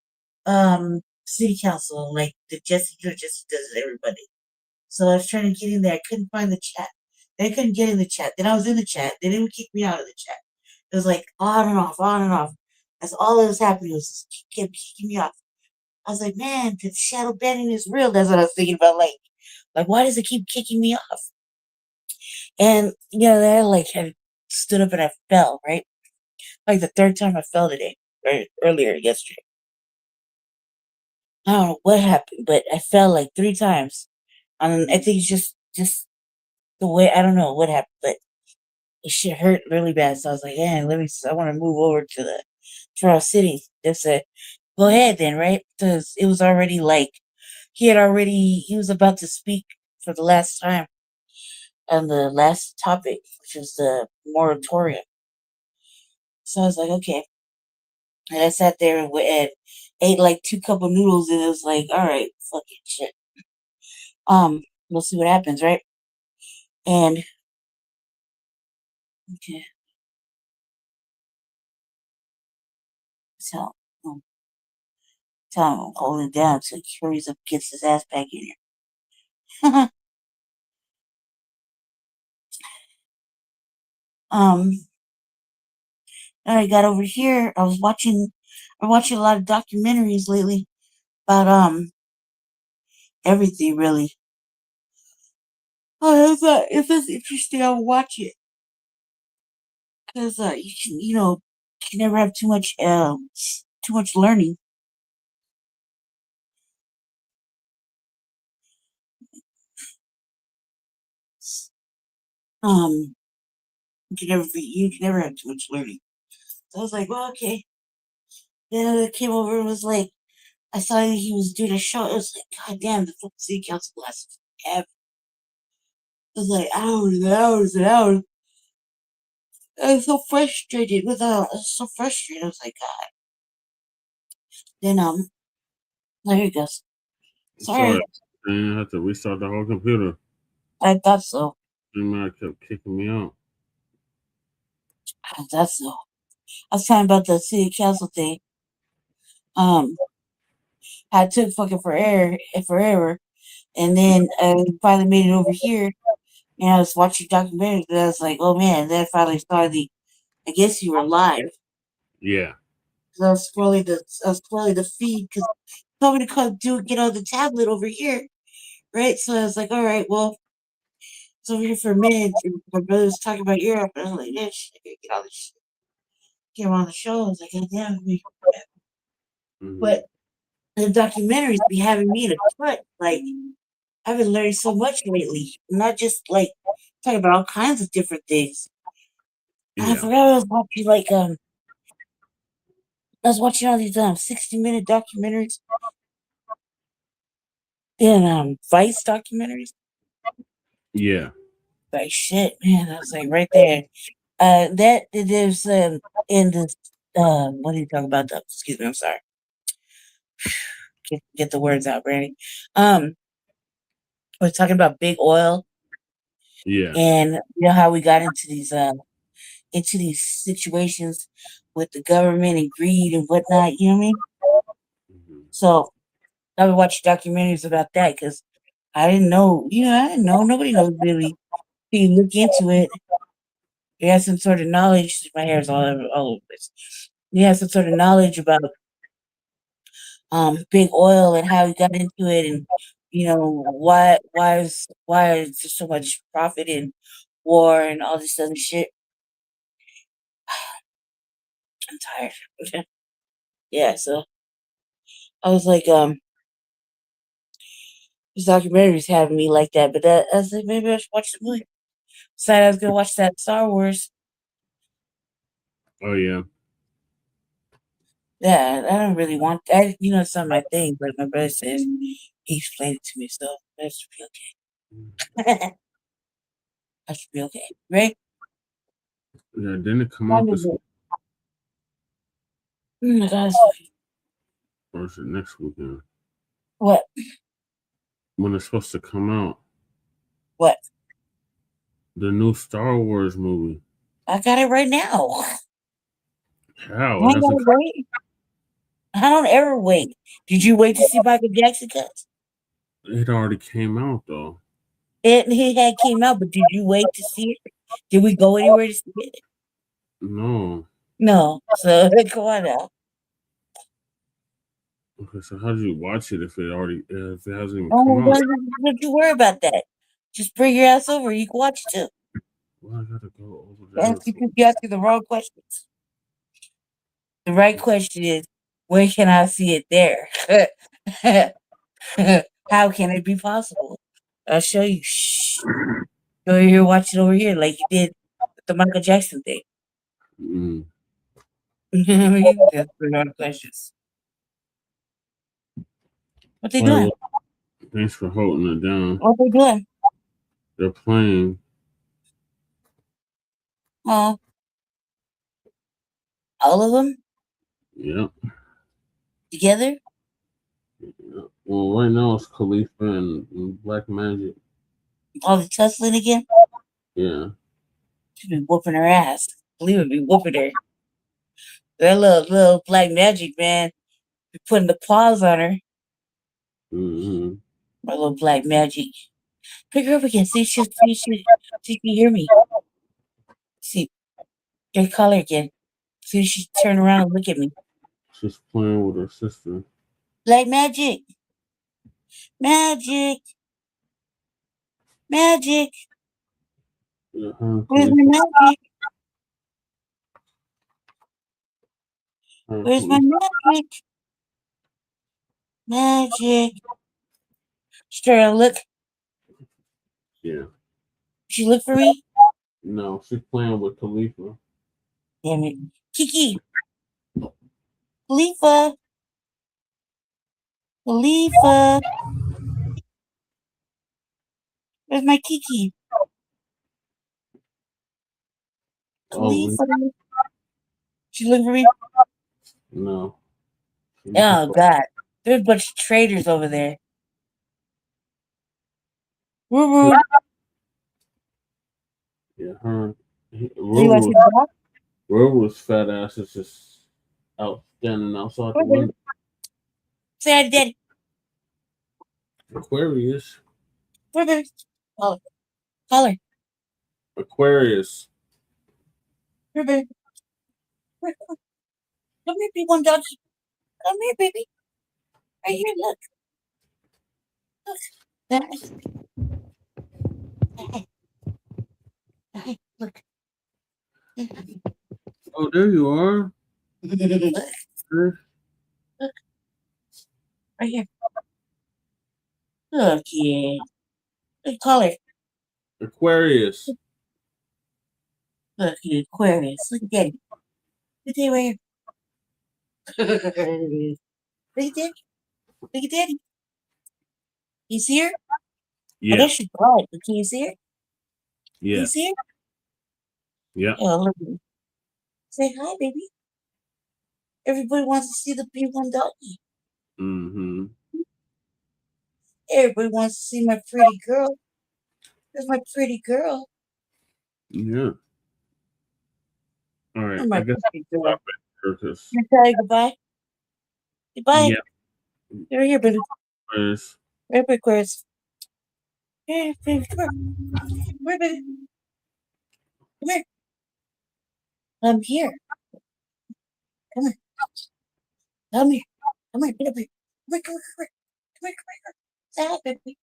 city council like the Jesse does it, everybody. So I was trying to get in there. I couldn't find the chat. Then I couldn't get in the chat. Then I was in the chat. They didn't kick me out of the chat. It was like on and off, on and off. That's all that was happening. It was just kept kicking me off. I was like, man, the shadow banning is real. That's what I was thinking about. Like why does it keep kicking me off? And then I stood up and I fell, right? Like the third time I fell today, or earlier yesterday. I don't know what happened, but I fell like 3 times. I think it's just the way, I don't know what happened, but it shit hurt really bad. So I was like, yeah, I want to move over to our city. They said, go ahead then, right? Because it was already like, he was about to speak for the last time on the last topic, which was the moratorium. So I was like, okay. And I sat there and ate like 2 cup of noodles, and it was like, all right, fucking shit. We'll see what happens, right? And okay, so tell him I'm holding it down so he hurries up, gets his ass back in here. I got over here. I'm watching a lot of documentaries lately about everything really. Oh, if it's interesting, I'll watch it. Because you can never have too much learning. You can never have too much learning. So I was like, well, okay. Then I came over and was like, I saw he was doing a show. It was like, God damn, the fucking city council lasted forever. It was like hours and hours and hours. I was so frustrated I was like, God. Then there he goes. Sorry. Man, I had to restart the whole computer. I thought so. It kept kicking me out. I thought so. I was talking about the city council thing. I took fucking forever, and then I finally made it over here. And I was watching documentaries, and I was like, oh man, then I finally saw I guess you were live. Yeah. So I was scrolling the feed because told me to get on the tablet over here. right? So I was like, all right, well, it's over here for a minute. And my brother was talking about Europe. And I was like, yeah, shit, I gotta get all this shit. Came on the show. I was like, God damn me. But the documentaries be having me in a cut. Like, I've been learning so much lately. Not just like talking about all kinds of different things. I forgot I was watching I was watching all these 60-minute documentaries and Vice documentaries. Yeah. Like shit, man. I was like right there. That there's in this what are you talking about? Excuse me, I'm sorry. Get the words out, Brandy. We're talking about big oil. Yeah. And you know how we got into these situations with the government and greed and whatnot, you know what I mean? So I would watch documentaries about that because I didn't know, nobody knows really. You look into it, you have some sort of knowledge. My hair's all over this. You have some sort of knowledge about big oil and how we got into it, and why is there so much profit in war and all this other shit. I'm tired. Yeah, so I was like, this documentary's having me like that, but I was like, maybe I should watch the movie. Decided I was gonna watch that Star Wars. Oh yeah. Yeah, I don't really want that. It's not my thing, but my brother says he explained it to me, so that should be okay. That should be okay, right? Yeah, didn't it come out this week? Oh my God. Or is it next weekend? What? When it's supposed to come out? What? The new Star Wars movie. I got it right now. How? I gotta wait. I don't ever wait. Did you wait to see Michael Jackson cuts? It already came out though. He had came out, but did you wait to see it? Did we go anywhere to see it? No. No. So come on now. Okay, so how did you watch it if it hasn't even Oh, come out? don't you worry about that. Just bring your ass over. You can watch it too. Well, I gotta go over there. You asking the wrong questions. The right question is, where can I see it there? How can it be possible? I'll show you. Shh. Go over here, watch it over here, like you did with the Michael Jackson thing. Mm. You know what I mean? That's the wrong questions. What they doing? Well, thanks for holding it down. What they doing? They're playing. Oh. All of them? Yep. Together? Yep. Well, right now it's Khalifa and Black Magic. All the tussling again? Yeah. She's been whooping her ass. Khalifa be whooping her. That little Black Magic, man, be putting the paws on her. Mm-hmm. My little Black Magic. Pick her up again. See if she can hear me. See, get call her again. See if she turn around and look at me. She's playing with her sister. Black Magic. Magic. Magic. Yeah, Where's my magic? Where's my magic? Magic. She's trying to look. Yeah. She look for me? No, she's playing with Khalifa. Damn it. Kiki. Khalifa. Khalifa. Where's my Kiki? Khalifa. She looking for me? No. Oh, God. There's a bunch of traitors over there. Woo-woo. Yeah, her. Rover's fat ass is just out standing outside the window. Say hi to Daddy. Aquarius. Call her. Call her. Aquarius. Here, baby. Come here, big one, doggy. Come here, baby. Right here, look. Look. Look. Oh, there you are. Look. Right here. Look, yeah. What color? Aquarius. Look, you Aquarius. Look at Daddy. Look at Daddy right here. Look at Daddy. Look at Daddy. You see her? Yeah. I guess she's bright, but can you see her? Can Yeah. you see her? Yeah. Oh, look. Say hi, baby. Everybody wants to see the B1 doggy. Mm-hmm. Everybody wants to see my pretty girl. That's my pretty girl. Yeah. All right. Oh, my I guess pretty girl. stop it, Curtis. Can I tell you goodbye? Goodbye. Yeah. You're here, baby. Aquarius. Right, Aquarius. Hey, baby, come here. Come here, baby. Come here. I'm here. Come here. Come here. Come here. Get up here. Come here. Come here. Come here. Come here. Come here. Say hi, baby.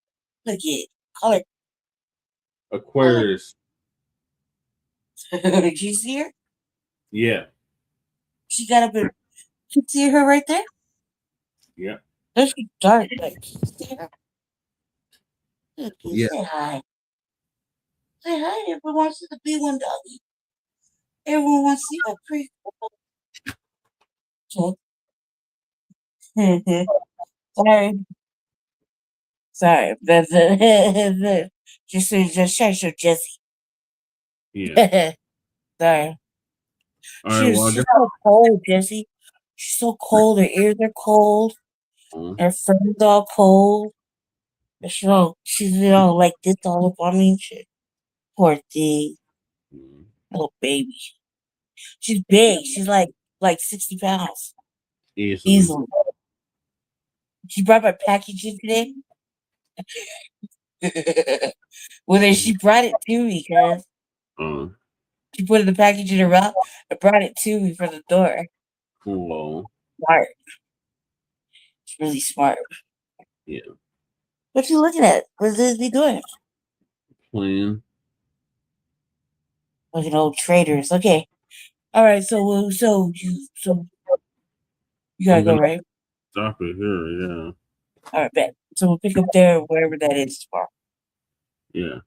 Look at it. Call her. Aquarius. Did you see her? Yeah. She got up and you see her right there? Yeah. There's dark. Like, see her? Look, Yeah. say hi. Say hi. Everyone wants to be one doggy. Everyone wants to see a pretty girl. Sorry. Sorry. Just shush her, Jesse. Yeah. Sorry. All right. Well, I She's guess. so cold, Jesse. She's so cold. Her ears are cold. Her fur's all cold. She's like this all up on me and shit. Poor thing. Little baby. She's big. She's like 60 pounds. Easily. She brought my package in today. Well, then she brought it to me, cuz. She put the package in her mouth and brought it to me from the door. Cool. Smart. It's really smart. Yeah. What you looking at? What is he doing? Playing. Looking old traders. Okay. All right. So you gotta go, right? Stop it here. Yeah. All right, bet. So we'll pick up there wherever that is tomorrow. Yeah.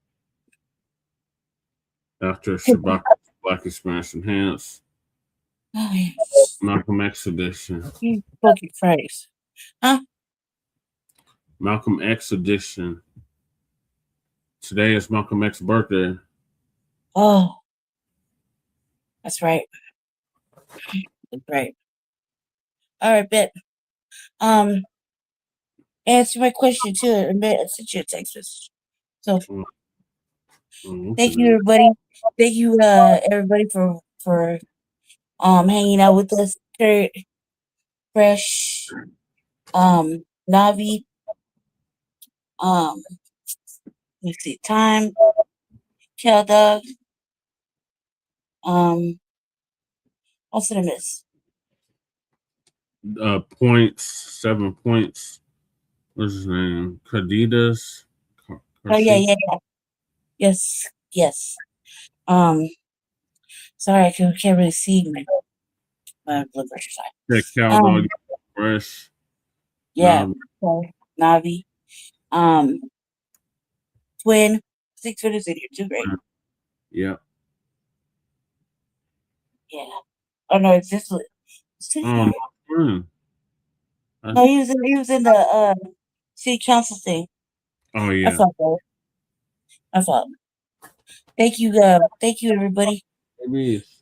After Shabbat Black Experience Enhanced. Oh, yeah. Malcolm X edition. You fucking Christ. Huh? Malcolm X edition. Today is Malcolm X's birthday. Oh. That's right. That's right. All right, bet. Answer my question too. I sent you a text message. So thank you, everybody. Thank you, everybody for hanging out with us. Kurt, Fresh, Navi, let me see, Time, Cal Dog, what's it I miss? Points, 7 points. What's his name? Cadidas. Oh yeah. Yes. Sorry, I can't really see my blood pressure side. Yeah, Cal Dog, Fresh. Yeah, Navi. Twin. 6 minutes in here too, right? Yeah. Yeah. Oh no, it's this one. No, he was in the city council thing. Oh yeah. I thought. Thank you, everybody. Babies.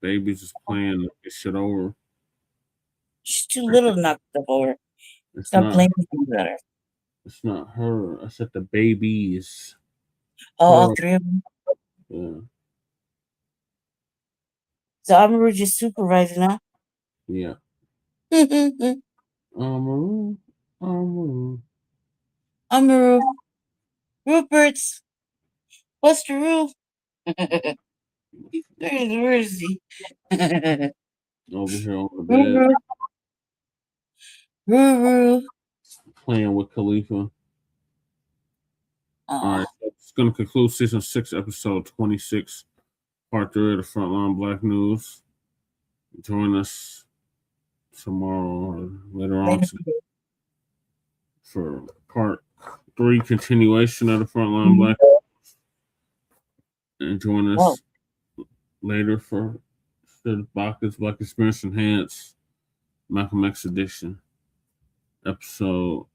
Babies is playing to get shit over. She's too little to knock stuff over. Stop playing with her. It's not her. I said the babies. Oh, all 3 of them? Yeah. So I'm just supervising now. Yeah. Amaru. Rupert's. What's the roof? Where is he? Over here on the bed. Ruru. Playing with Khalifa. All right, so it's going to conclude season 6, episode 26, part 3 of the Frontline Black News. Join us tomorrow or later on today for part 3 continuation of the Frontline Black News. And join us later for the Bacchus Black Experience Enhanced Malcolm X edition episode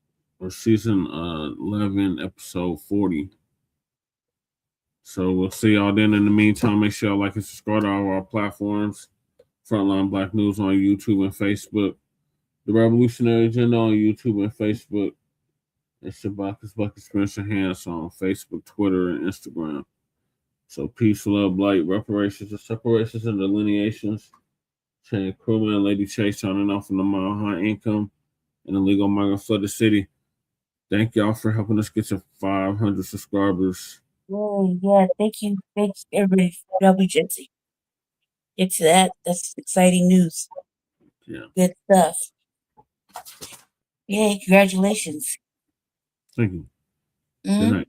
or season 11 episode 40. So we'll see y'all then. In the meantime, make sure y'all like and subscribe to all our platforms. Frontline Black News on YouTube and Facebook. The Revolutionary Agenda on YouTube and Facebook. And Shabaka's Black Experience Enhanced on Facebook, Twitter, and Instagram. So peace, love, blight, reparations, and separations and delineations. Chain Crewman, Lady Chase signing off from the Mile High Income and Illegal Migrant Flooded City. Thank y'all for helping us get to 500 subscribers. Oh, yeah, thank you. Thanks, everybody. WJC. Get to that. That's exciting news. Yeah. Good stuff. Yay, congratulations. Thank you. Good night.